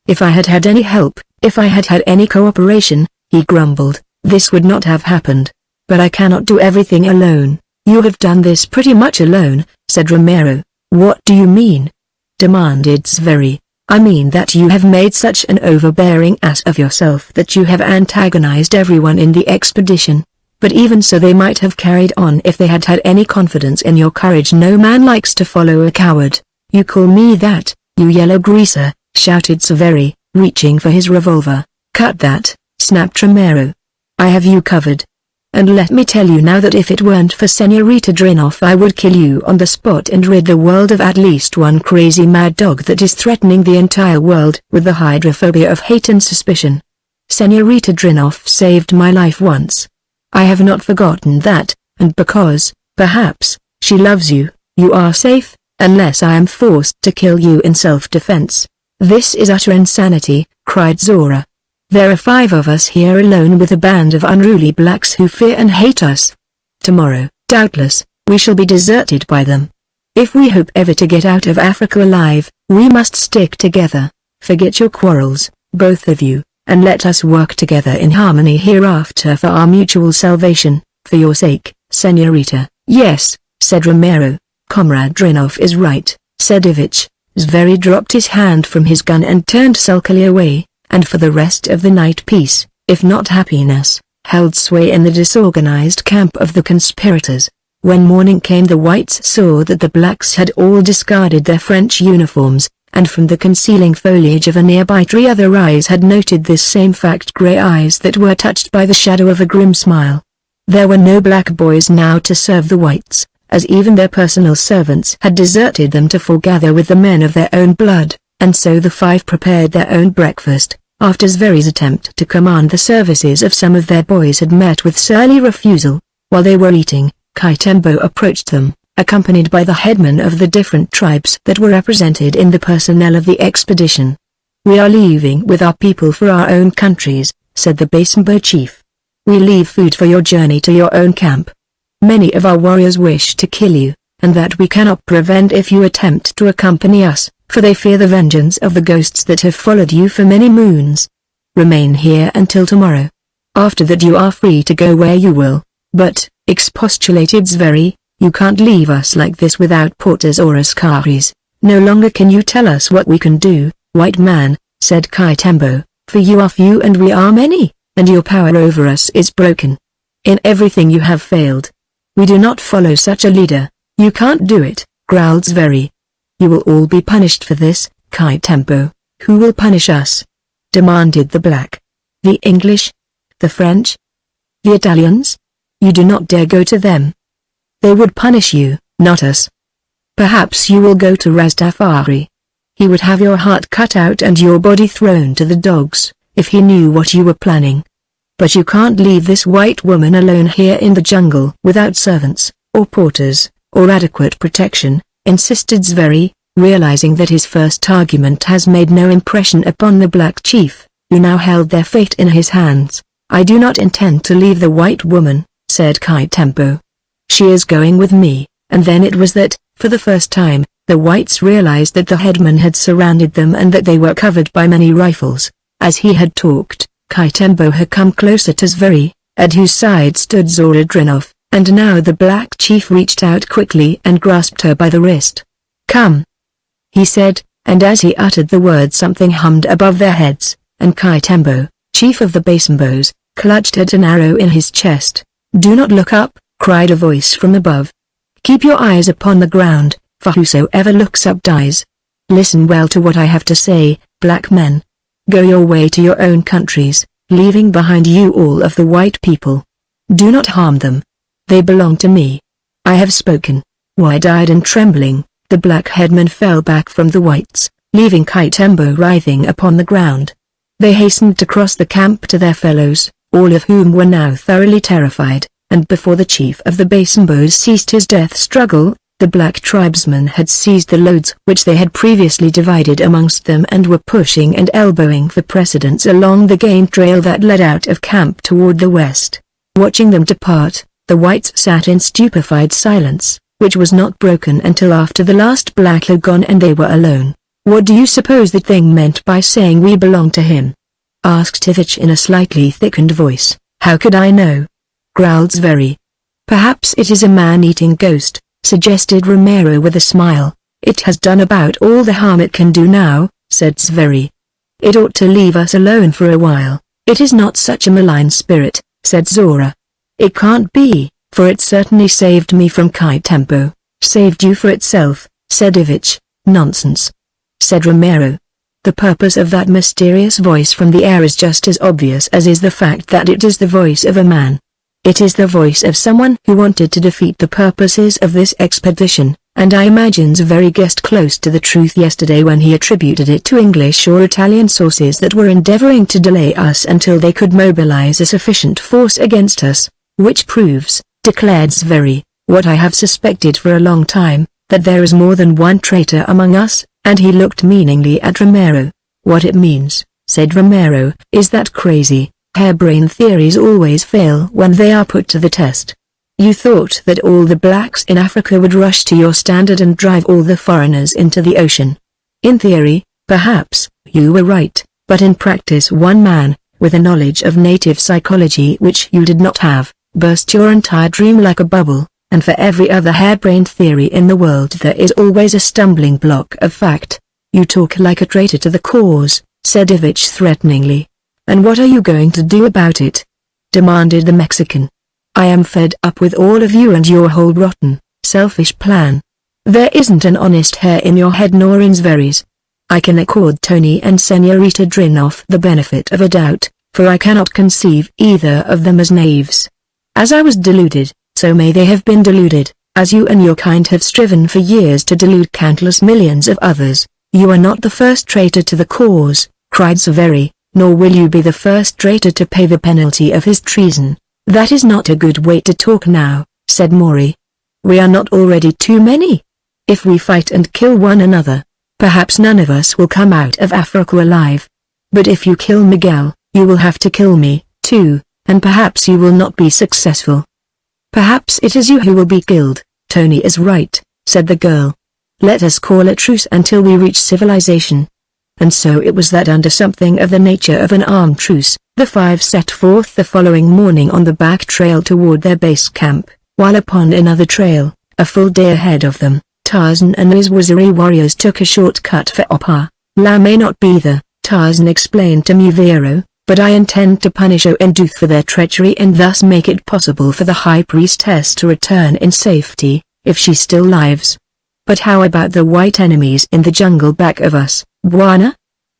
If I had had any help, if I had had any cooperation, he grumbled, this would not have happened. But I cannot do everything alone. You have done this pretty much alone, said Romero. What do you mean? Demanded Severi. I mean that you have made such an overbearing ass of yourself that you have antagonized everyone in the expedition. But even so they might have carried on if they had had any confidence in your courage. No man likes to follow a coward. You call me that, you yellow greaser, shouted Severi, reaching for his revolver. Cut that, snapped Romero. I have you covered. And let me tell you now that if it weren't for Señorita Drinoff I would kill you on the spot and rid the world of at least one crazy mad dog that is threatening the entire world with the hydrophobia of hate and suspicion. Señorita Drinoff saved my life once. I have not forgotten that, and because, perhaps, she loves you, you are safe, unless I am forced to kill you in self-defense. This is utter insanity, cried Zora. There are 5 of us here alone with a band of unruly blacks who fear and hate us. Tomorrow, doubtless, we shall be deserted by them. If we hope ever to get out of Africa alive, we must stick together. Forget your quarrels, both of you, and let us work together in harmony hereafter for our mutual salvation, for your sake, Señorita. Yes, said Romero. Comrade Drinoff is right, said Ivich. Zveri dropped his hand from his gun and turned sulkily away, and for the rest of the night peace, if not happiness, held sway in the disorganized camp of the conspirators. When morning came, the whites saw that the blacks had all discarded their French uniforms, and from the concealing foliage of a nearby tree other eyes had noted this same fact, gray eyes that were touched by the shadow of a grim smile. There were no black boys now to serve the whites, as even their personal servants had deserted them to foregather with the men of their own blood, and so the five prepared their own breakfast. After Zveri's attempt to command the services of some of their boys had met with surly refusal, while they were eating, Kaitembo approached them, accompanied by the headmen of the different tribes that were represented in the personnel of the expedition. "We are leaving with our people for our own countries," said the Basembo chief. "We leave food for your journey to your own camp. Many of our warriors wish to kill you, and that we cannot prevent if you attempt to accompany us, for they fear the vengeance of the ghosts that have followed you for many moons. Remain here until tomorrow. After that you are free to go where you will." "But," expostulated Zveri, "you can't leave us like this without porters or askaris. No longer can you tell us what we can do." "White man," said Kaitembo, "for you are few and we are many, and your power over us is broken. In everything you have failed. We do not follow such a leader." "You can't do it," growled Zveri. "You will all be punished for this, Kaitembo." "Who will punish us?" demanded the black. "The English? The French? The Italians? You do not dare go to them. They would punish you, not us. Perhaps you will go to Rastafari. He would have your heart cut out and your body thrown to the dogs, if he knew what you were planning. But you can't leave this white woman alone here in the jungle without servants, or porters, or adequate protection," insisted Zveri, realizing that his first argument has made no impression upon the black chief, who now held their fate in his hands. "I do not intend to leave the white woman," said Kaitembo. "She is going with me." And then it was that, for the first time, the whites realized that the headman had surrounded them and that they were covered by many rifles. As he had talked, Kaitembo had come closer to Zveri, at whose side stood Zora Drinov, and now the black chief reached out quickly and grasped her by the wrist. "Come," he said, and as he uttered the word something hummed above their heads, and Kaitembo, chief of the Basembos, clutched at an arrow in his chest. "Do not look up," cried a voice from above. "Keep your eyes upon the ground, for whosoever looks up dies. Listen well to what I have to say, black men. Go your way to your own countries, leaving behind you all of the white people. Do not harm them. They belong to me. I have spoken." Wide-eyed and trembling, the black headman fell back from the whites, leaving Kaitembo writhing upon the ground. They hastened to cross the camp to their fellows, all of whom were now thoroughly terrified, and before the chief of the Basembos ceased his death struggle, the black tribesmen had seized the loads which they had previously divided amongst them and were pushing and elbowing for precedence along the game trail that led out of camp toward the west. Watching them depart, the whites sat in stupefied silence, which was not broken until after the last black had gone and they were alone. "What do you suppose the thing meant by saying we belong to him?" asked Tivich in a slightly thickened voice. "How could I know?" growled Zveri. "Perhaps it is a man-eating ghost," suggested Romero with a smile. "It has done about all the harm it can do now," said Zveri. "It ought to leave us alone for a while." "It is not such a malign spirit," said Zora. "It can't be, for it certainly saved me from Kaitembo." "Saved you for itself," said Ivich. "Nonsense," said Romero. "The purpose of that mysterious voice from the air is just as obvious as is the fact that it is the voice of a man. It is the voice of someone who wanted to defeat the purposes of this expedition, and I imagine Zveri guessed close to the truth yesterday when he attributed it to English or Italian sources that were endeavoring to delay us until they could mobilize a sufficient force against us, which proves," declared Zveri, "what I have suspected for a long time, that there is more than one traitor among us," and he looked meaningly at Romero. "What it means," said Romero, "is that crazy, harebrained theories always fail when they are put to the test. You thought that all the blacks in Africa would rush to your standard and drive all the foreigners into the ocean. In theory, perhaps, you were right, but in practice one man, with a knowledge of native psychology which you did not have, burst your entire dream like a bubble, and for every other harebrained theory in the world there is always a stumbling block of fact. You talk like a traitor to the cause, said Ivich threateningly. And what are you going to do about it? Demanded the Mexican. I am fed up with all of you and your whole rotten, selfish plan. There isn't an honest hair in your head nor in Zveri's. I can accord Tony and Senorita Drinoff the benefit of a doubt, for I cannot conceive either of them as knaves. As I was deluded, so may they have been deluded, as you and your kind have striven for years to delude countless millions of others. You are not the first traitor to the cause, cried Zveri, nor will you be the first traitor to pay the penalty of his treason. That is not a good way to talk now, said Maury. We are not already too many? If we fight and kill one another, perhaps none of us will come out of Africa alive. But if you kill Miguel, you will have to kill me, too, and perhaps you will not be successful. Perhaps it is you who will be killed. Tony is right, said the girl. Let us call a truce until we reach civilization. And so it was that under something of the nature of an armed truce, the five set forth the following morning on the back trail toward their base camp, while upon another trail, a full day ahead of them, Tarzan and his Waziri warriors took a shortcut for Opar. La may not be the, Tarzan explained to Muvero, but I intend to punish Oenduth for their treachery and thus make it possible for the High Priestess to return in safety, if she still lives. But how about the white enemies in the jungle back of us, Bwana?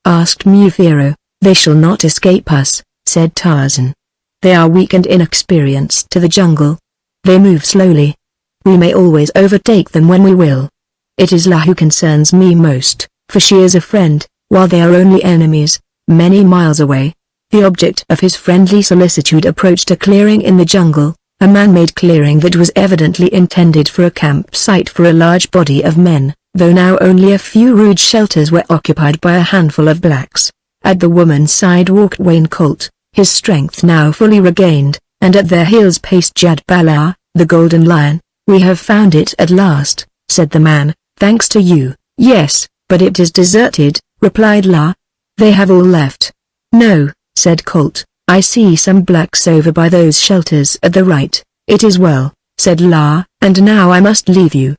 Asked Muvero. They shall not escape us, said Tarzan. They are weak and inexperienced to the jungle. They move slowly. We may always overtake them when we will. It is La who concerns me most, for she is a friend, while they are only enemies, many miles away. The object of his friendly solicitude approached a clearing in the jungle, a man-made clearing that was evidently intended for a campsite for a large body of men, though now only a few rude shelters were occupied by a handful of blacks. At the woman's side walked Wayne Colt, his strength now fully regained, and at their heels paced Jad Balar, the Golden Lion. We have found it at last, said the man, thanks to you. Yes, but it is deserted, replied La. They have all left. No, said Colt, I see some blacks over by those shelters at the right. It is well, said La, and now I must leave you.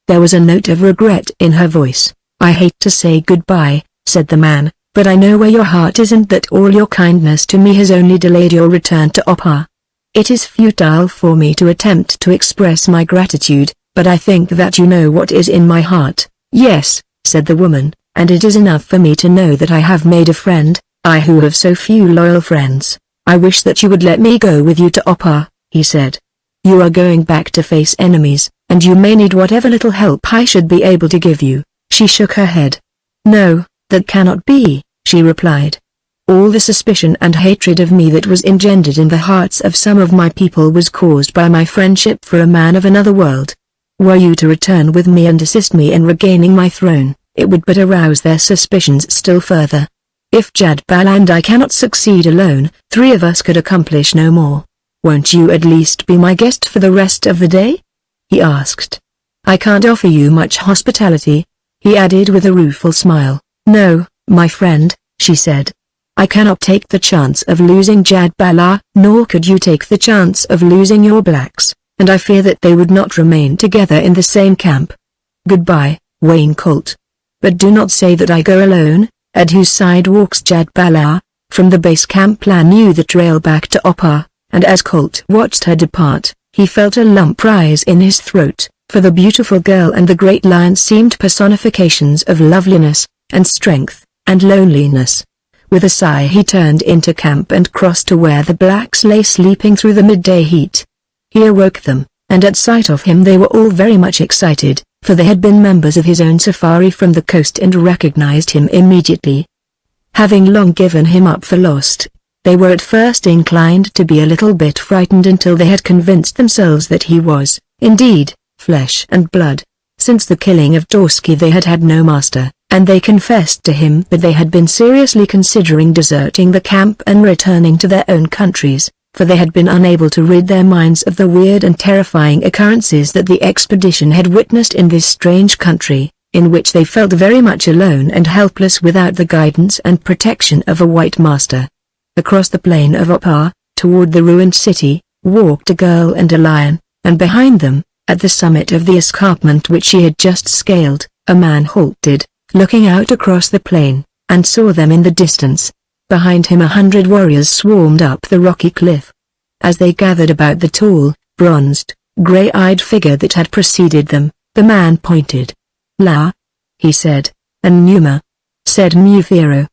There was a note of regret in her voice. I hate to say goodbye, said the man, but I know where your heart is and that all your kindness to me has only delayed your return to Opar. It is futile for me to attempt to express my gratitude, but I think that you know what is in my heart. Yes, said the woman, and it is enough for me to know that I have made a friend, I who have so few loyal friends. I wish that you would let me go with you to Opar, he said. You are going back to face enemies, and you may need whatever little help I should be able to give you. She shook her head. No, that cannot be, she replied. All the suspicion and hatred of me that was engendered in the hearts of some of my people was caused by my friendship for a man of another world. Were you to return with me and assist me in regaining my throne, it would but arouse their suspicions still further. If Jad Bal and I cannot succeed alone, three of us could accomplish no more. Won't you at least be my guest for the rest of the day? He asked. I can't offer you much hospitality, he added with a rueful smile. No, my friend, she said. I cannot take the chance of losing Jad Balar, nor could you take the chance of losing your blacks, and I fear that they would not remain together in the same camp. Goodbye, Wayne Colt. But do not say that I go alone, at whose side walks Jad Balar. From the base camp La knew the trail back to Opar, and as Colt watched her depart, he felt a lump rise in his throat, for the beautiful girl and the great lion seemed personifications of loveliness, and strength, and loneliness. With a sigh he turned into camp and crossed to where the blacks lay sleeping through the midday heat. He awoke them, and at sight of him they were all very much excited, for they had been members of his own safari from the coast and recognized him immediately. Having long given him up for lost, they were at first inclined to be a little bit frightened until they had convinced themselves that he was, indeed, flesh and blood. Since the killing of Dorsky they had had no master, and they confessed to him that they had been seriously considering deserting the camp and returning to their own countries, for they had been unable to rid their minds of the weird and terrifying occurrences that the expedition had witnessed in this strange country, in which they felt very much alone and helpless without the guidance and protection of a white master. Across the plain of Opar, toward the ruined city, walked a girl and a lion, and behind them, at the summit of the escarpment which she had just scaled, a man halted, looking out across the plain, and saw them in the distance. Behind him 100 warriors swarmed up the rocky cliff. As they gathered about the tall, bronzed, gray-eyed figure that had preceded them, the man pointed. "La," he said. "And Numa," said Mufiro.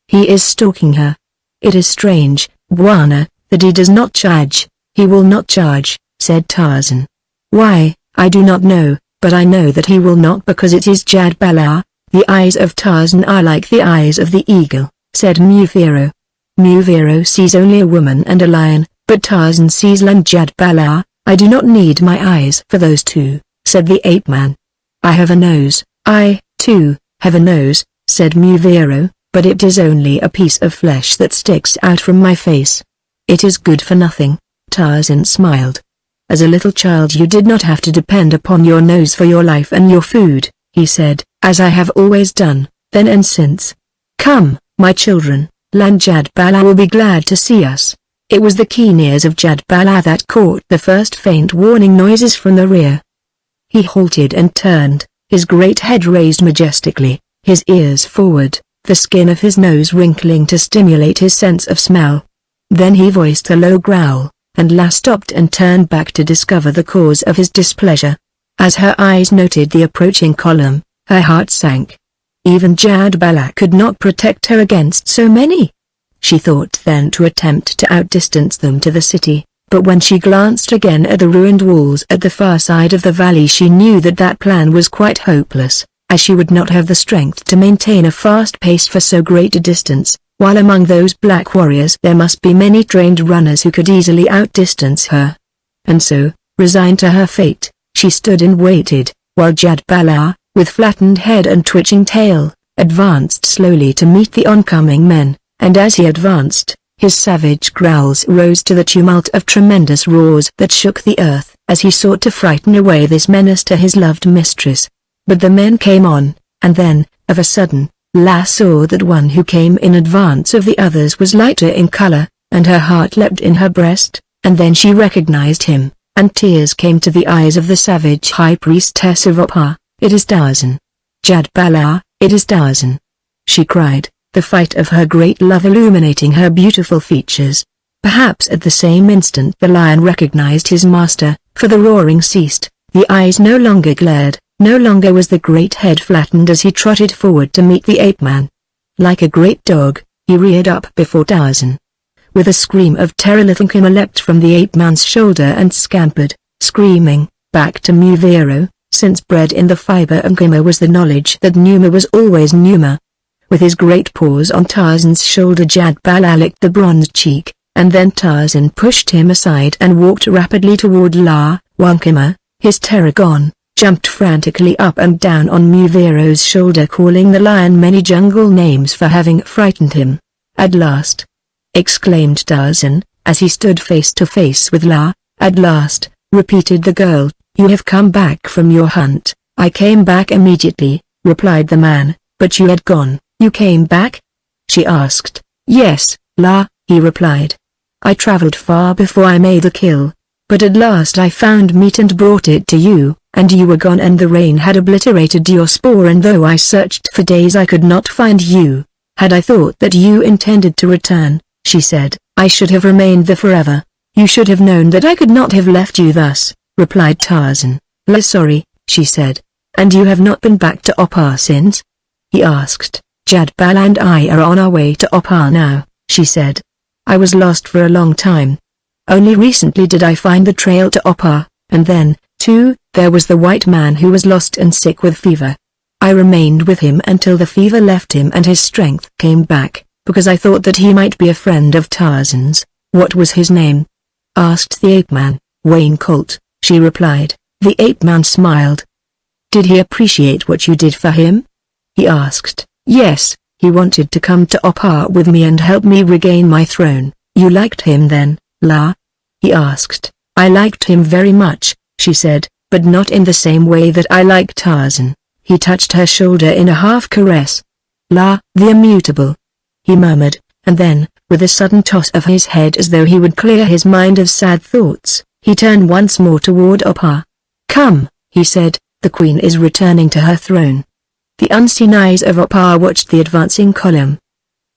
"He is stalking her. It is strange, Bwana, that he does not charge." "He will not charge," said Tarzan. "Why, I do not know, but I know that he will not because it is Jad Bala." "The eyes of Tarzan are like the eyes of the eagle," said Mufiro. "Mufiro sees only a woman and a lion, but Tarzan sees Jad Bala." "I do not need my eyes for those two," said the ape-man. "I have a nose." "I, too, have a nose," said Mufiro, "but it is only a piece of flesh that sticks out from my face. It is good for nothing." Tarzan smiled. "As a little child you did not have to depend upon your nose for your life and your food," he said, "as I have always done, then and since. Come, my children, Jad Bala will be glad to see us." It was the keen ears of Jad Bala that caught the first faint warning noises from the rear. He halted and turned, his great head raised majestically, his ears forward, the skin of his nose wrinkling to stimulate his sense of smell. Then he voiced a low growl, and La stopped and turned back to discover the cause of his displeasure. As her eyes noted the approaching column, her heart sank. Even Jad Bala could not protect her against so many. She thought then to attempt to outdistance them to the city, but when she glanced again at the ruined walls at the far side of the valley she knew that that plan was quite hopeless, as she would not have the strength to maintain a fast pace for so great a distance, while among those black warriors there must be many trained runners who could easily outdistance her. And so, resigned to her fate, she stood and waited, while Jad Bala, with flattened head and twitching tail, advanced slowly to meet the oncoming men, and as he advanced, his savage growls rose to the tumult of tremendous roars that shook the earth as he sought to frighten away this menace to his loved mistress. But the men came on, and then, of a sudden, La saw that one who came in advance of the others was lighter in color, and her heart leapt in her breast, and then she recognized him, and tears came to the eyes of the savage high priestess of Opar. "It is Tarzan. Jad Bala, it is Tarzan," she cried, the fight of her great love illuminating her beautiful features. Perhaps at the same instant the lion recognized his master, for the roaring ceased, the eyes no longer glared, no longer was the great head flattened as he trotted forward to meet the ape-man. Like a great dog, he reared up before Tarzan. With a scream of terror little Kima leapt from the ape-man's shoulder and scampered, screaming, back to Mufiro, since bred in the fiber of Kima was the knowledge that Numa was always Numa. With his great paws on Tarzan's shoulder Jad Bala licked the bronzed cheek, and then Tarzan pushed him aside and walked rapidly toward La, while Kima, his terror gone, jumped frantically up and down on Muviro's shoulder calling the lion many jungle names for having frightened him. "At last!" exclaimed Tarzan, as he stood face to face with La. "At last," repeated the girl, "you have come back from your hunt." "I came back immediately," replied the man, "but you had gone." "You came back?" she asked. "Yes, La," he replied. "I traveled far before I made the kill. But at last I found meat and brought it to you, and you were gone and the rain had obliterated your spoor, and though I searched for days I could not find you. Had I thought that you intended to return," she said, "I should have remained there forever." "You should have known that I could not have left you thus," replied Tarzan. "Sorry," she said. "And you have not been back to Opar since?" he asked. "Jad Bala and I are on our way to Opar now," she said. "I was lost for a long time. Only recently did I find the trail to Opar, and then, too, there was the white man who was lost and sick with fever. I remained with him until the fever left him and his strength came back, because I thought that he might be a friend of Tarzan's." "What was his name?" asked the ape-man. "Wayne Colt," she replied. The ape-man smiled. "Did he appreciate what you did for him?" he asked. "Yes, he wanted to come to Opar with me and help me regain my throne." "You liked him then, La?" he asked. "I liked him very much," she said, "but not in the same way that I like Tarzan." He touched her shoulder in a half-caress. "La, the immutable," he murmured, and then, with a sudden toss of his head as though he would clear his mind of sad thoughts, he turned once more toward Opar. "Come," he said, "the queen is returning to her throne." The unseen eyes of Opar watched the advancing column.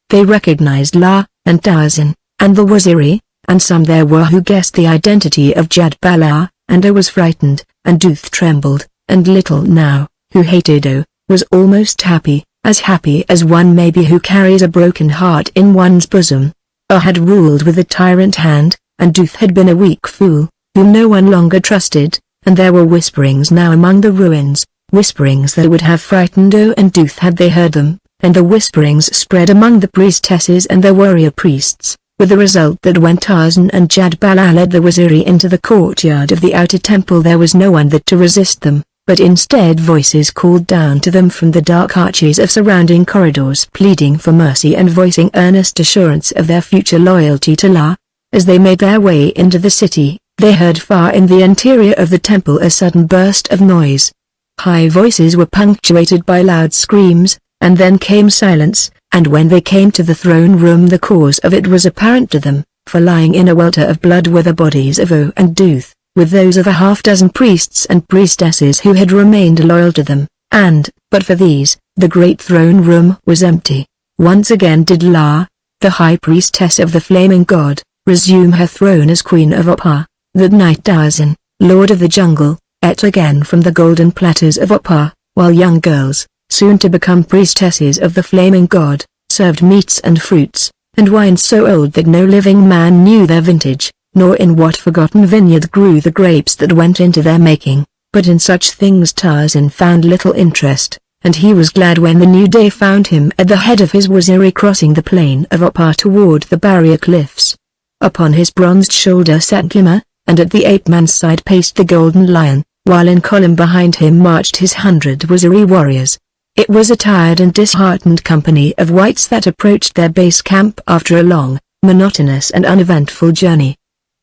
They recognized La, and Tarzan, and the Waziri, and some there were who guessed the identity of Jadbala, and O was frightened, and Duth trembled, and little Now, who hated O, was almost happy as one may be who carries a broken heart in one's bosom. O had ruled with a tyrant hand, and Duth had been a weak fool, whom no one longer trusted, and there were whisperings now among the ruins, whisperings that would have frightened O and Duth had they heard them, and the whisperings spread among the priestesses and their warrior priests, with the result that when Tarzan and Jadbala led the Waziri into the courtyard of the outer temple there was no one there to resist them, but instead voices called down to them from the dark arches of surrounding corridors pleading for mercy and voicing earnest assurance of their future loyalty to La. As they made their way into the city, they heard far in the interior of the temple a sudden burst of noise. High voices were punctuated by loud screams, and then came silence, and when they came to the throne room the cause of it was apparent to them, for lying in a welter of blood were the bodies of O and Duth, with those of a half-dozen priests and priestesses who had remained loyal to them, and, but for these, the great throne room was empty. Once again did La, the high priestess of the flaming god, resume her throne as queen of Opar. That night Tarzan, lord of the jungle, ate again from the golden platters of Opar, while young girls, soon to become priestesses of the flaming god, served meats and fruits, and wines so old that no living man knew their vintage, nor in what forgotten vineyard grew the grapes that went into their making. But in such things Tarzan found little interest, and he was glad when the new day found him at the head of his Waziri crossing the plain of Opar toward the barrier cliffs. Upon his bronzed shoulder sat Kima, and at the ape-man's side paced the golden lion, while in column behind him marched his 100 Waziri warriors. It was a tired and disheartened company of whites that approached their base camp after a long, monotonous and uneventful journey.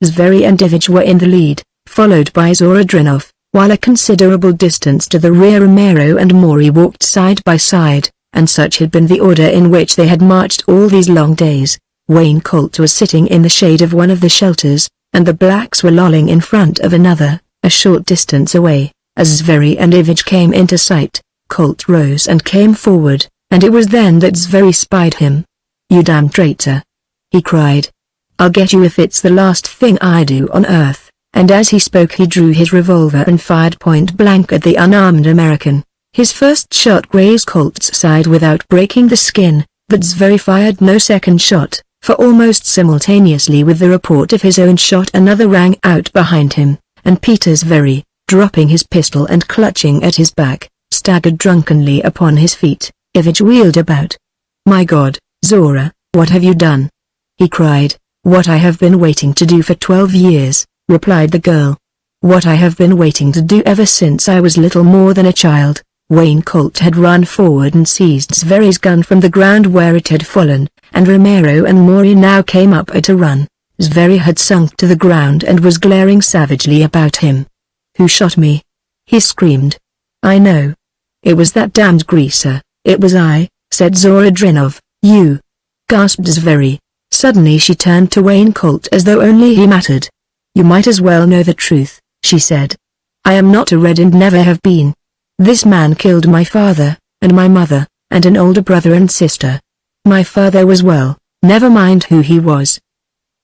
Zveri and Ivich were in the lead, followed by Zorodrinov, while a considerable distance to the rear Romero and Maury walked side by side, and such had been the order in which they had marched all these long days. Wayne Colt was sitting in the shade of one of the shelters, and the blacks were lolling in front of another, a short distance away. As Zveri and Ivich came into sight, Colt rose and came forward, and it was then that Zveri spied him. "You damn traitor!" he cried. "I'll get you if it's the last thing I do on earth," and as he spoke he drew his revolver and fired point blank at the unarmed American. His first shot grazed Colt's side without breaking the skin, but Zveri fired no second shot, for almost simultaneously with the report of his own shot another rang out behind him, and Peter Zveri, dropping his pistol and clutching at his back, staggered drunkenly upon his feet. Ivich wheeled about. "My God, Zora, what have you done?" he cried. "What I have been waiting to do for 12 years, replied the girl. "What I have been waiting to do ever since I was little more than a child." Wayne Colt had run forward and seized Zveri's gun from the ground where it had fallen, and Romero and Maury now came up at a run. Zveri had sunk to the ground and was glaring savagely about him. "Who shot me?" he screamed. "I know. It was that damned greaser." "It was I," said Zorodrinov. "You," gasped Zveri. Suddenly she turned to Wayne Colt as though only he mattered. "You might as well know the truth," she said. "I am not a red and never have been. This man killed my father, and my mother, and an older brother and sister. My father was well, never mind who he was.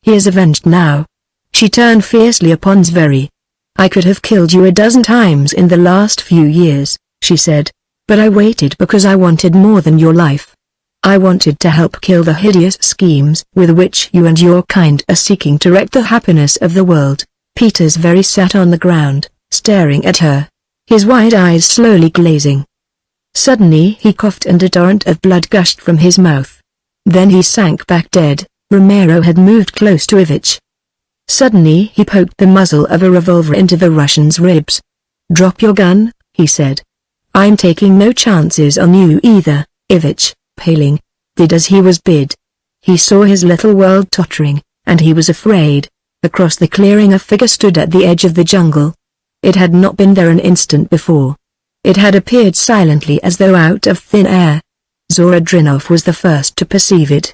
He is avenged now." She turned fiercely upon Zveri. "I could have killed you a dozen times in the last few years," she said, "but I waited because I wanted more than your life. I wanted to help kill the hideous schemes with which you and your kind are seeking to wreck the happiness of the world." Peter Zveri sat on the ground, staring at her, his wide eyes slowly glazing. Suddenly he coughed and a torrent of blood gushed from his mouth. Then he sank back dead. Romero had moved close to Ivich. Suddenly he poked the muzzle of a revolver into the Russian's ribs. "Drop your gun," he said. "I'm taking no chances on you either." Ivich, paling, did as he was bid. He saw his little world tottering, and he was afraid. Across the clearing a figure stood at the edge of the jungle. It had not been there an instant before. It had appeared silently as though out of thin air. Zorodrinov was the first to perceive it.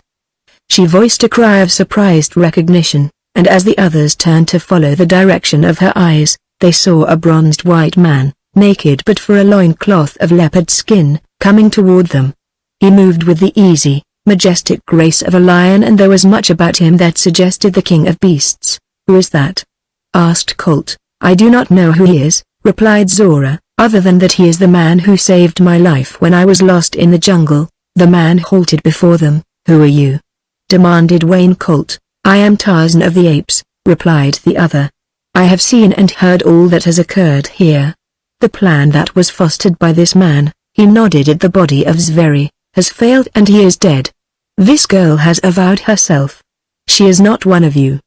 She voiced a cry of surprised recognition, and as the others turned to follow the direction of her eyes, they saw a bronzed white man, naked but for a loincloth of leopard skin, coming toward them. He moved with the easy, majestic grace of a lion, and there was much about him that suggested the king of beasts. "Who is that?" asked Colt. "I do not know who he is," replied Zora, "other than that he is the man who saved my life when I was lost in the jungle." The man halted before them. "Who are you?" demanded Wayne Colt. "I am Tarzan of the Apes," replied the other. "I have seen and heard all that has occurred here. The plan that was fostered by this man," he nodded at the body of Zveri, "has failed and he is dead. This girl has avowed herself. She is not one of you.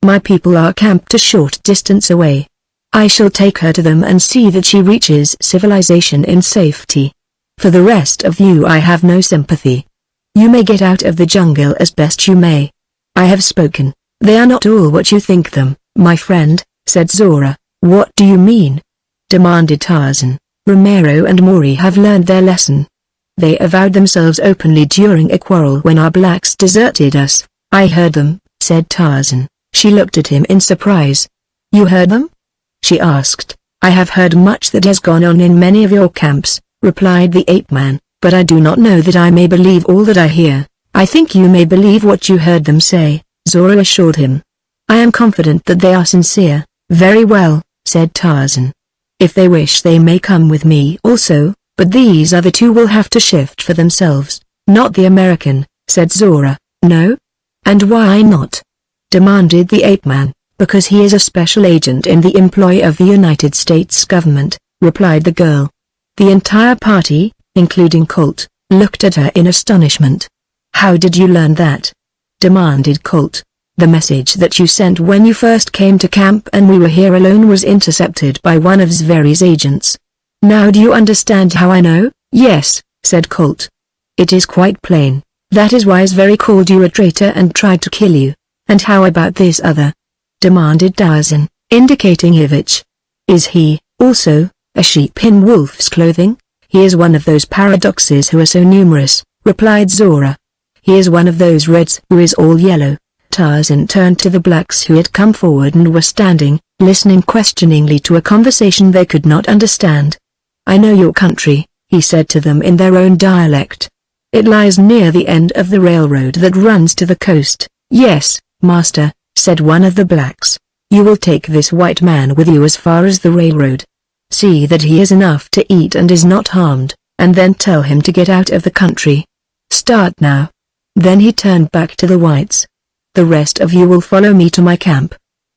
My people are camped a short distance away. I shall take her to them and see that she reaches civilization in safety. For the rest of you I have no sympathy. You may get out of the jungle as best you may. I have spoken. They are not all what you think them, my friend," said Zora. "What do you mean?" demanded Tarzan. "Romero and Maury have learned their lesson. They avowed themselves openly during a quarrel when our blacks deserted us." "I heard them," said Tarzan. She looked at him in surprise. "You heard them?" she asked. "I have heard much that has gone on in many of your camps," replied the ape-man, "but I do not know that I may believe all that I hear." "I think you may believe what you heard them say," Zora assured him. "I am confident that they are sincere." "Very well," said Tarzan. "If they wish they may come with me also, but these other two will have to shift for themselves." "Not the American," said Zora. "No? And why not?" demanded the ape-man. "Because he is a special agent in the employ of the United States government," replied the girl. The entire party, including Colt, looked at her in astonishment. "How did you learn that?" demanded Colt. "The message that you sent when you first came to camp and we were here alone was intercepted by one of Zveri's agents." "Now do you understand how I know?" "Yes," said Colt. "It is quite plain. That is why Zveri called you a traitor and tried to kill you." "And how about this other?" demanded Tarzan, indicating Ivich. "Is he, also, a sheep in wolf's clothing?" "He is one of those paradoxes who are so numerous," replied Zora. "He is one of those reds who is all yellow." Tarzan turned to the blacks who had come forward and were standing, listening questioningly to a conversation they could not understand. "I know your country," he said to them in their own dialect. "It lies near the end of the railroad that runs to the coast." "Yes, master," said one of the blacks. "You will take this white man with you as far as the railroad. See that he has enough to eat and is not harmed, and then tell him to get out of the country. Start now." Then he turned back to the whites. "The rest of you will follow me to my camp."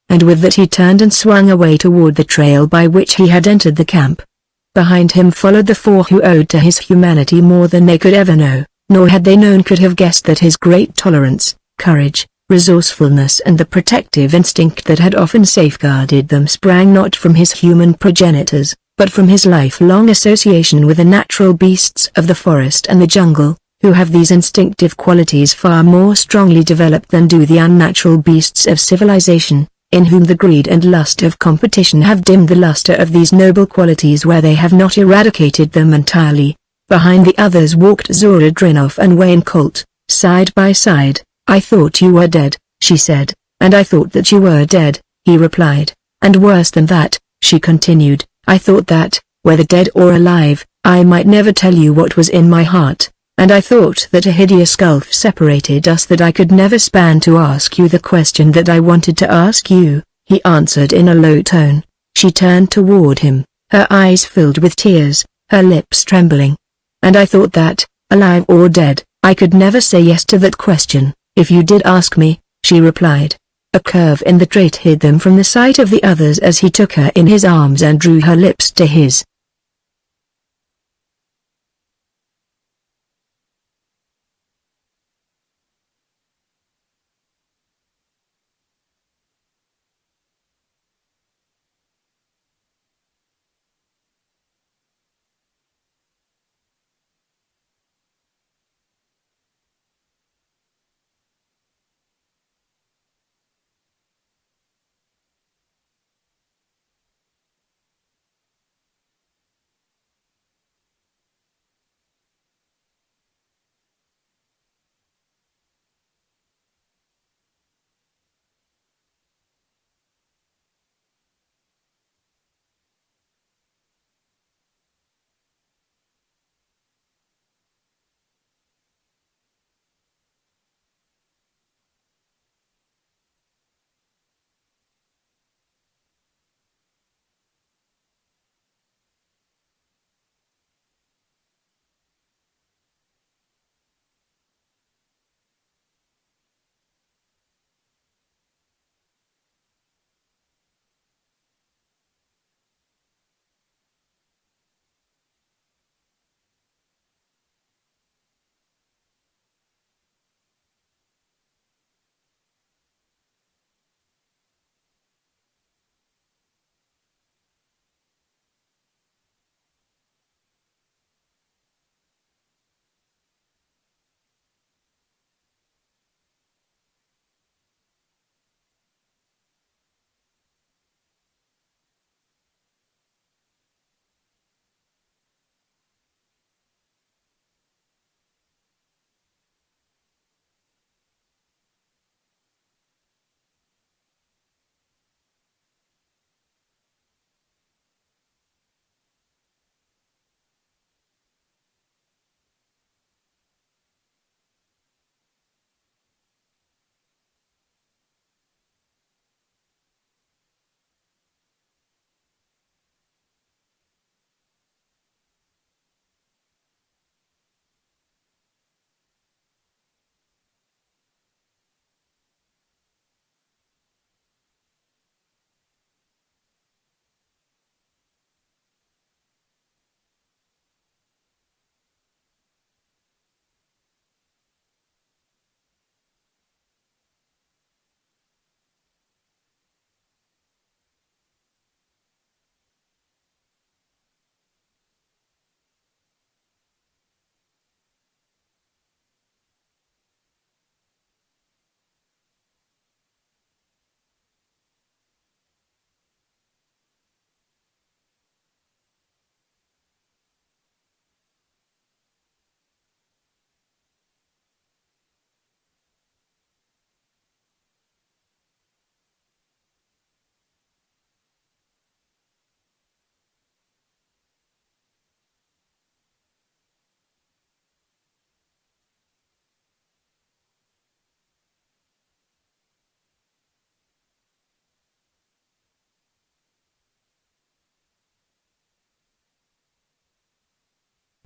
And with that he turned and swung away toward the trail by which he had entered the camp. Behind him followed the four who owed to his humanity more than they could ever know, nor had they known could have guessed that his great tolerance, courage, resourcefulness and the protective instinct that had often safeguarded them sprang not from his human progenitors, but from his lifelong association with the natural beasts of the forest and the jungle, who have these instinctive qualities far more strongly developed than do the unnatural beasts of civilization, in whom the greed and lust of competition have dimmed the luster of these noble qualities where they have not eradicated them entirely. Behind the others walked Zora Drinoff and Wayne Colt, side by side. "I thought you were dead," she said. "And I thought that you were dead," he replied. "And worse than that," she continued, "I thought that, whether dead or alive, I might never tell you what was in my heart. And I thought that a hideous gulf separated us that I could never span to ask you the question that I wanted to ask you," he answered in a low tone. She turned toward him, her eyes filled with tears, her lips trembling. "And I thought that, alive or dead, I could never say yes to that question, if you did ask me," she replied. A curve in the trait hid them from the sight of the others as he took her in his arms and drew her lips to his.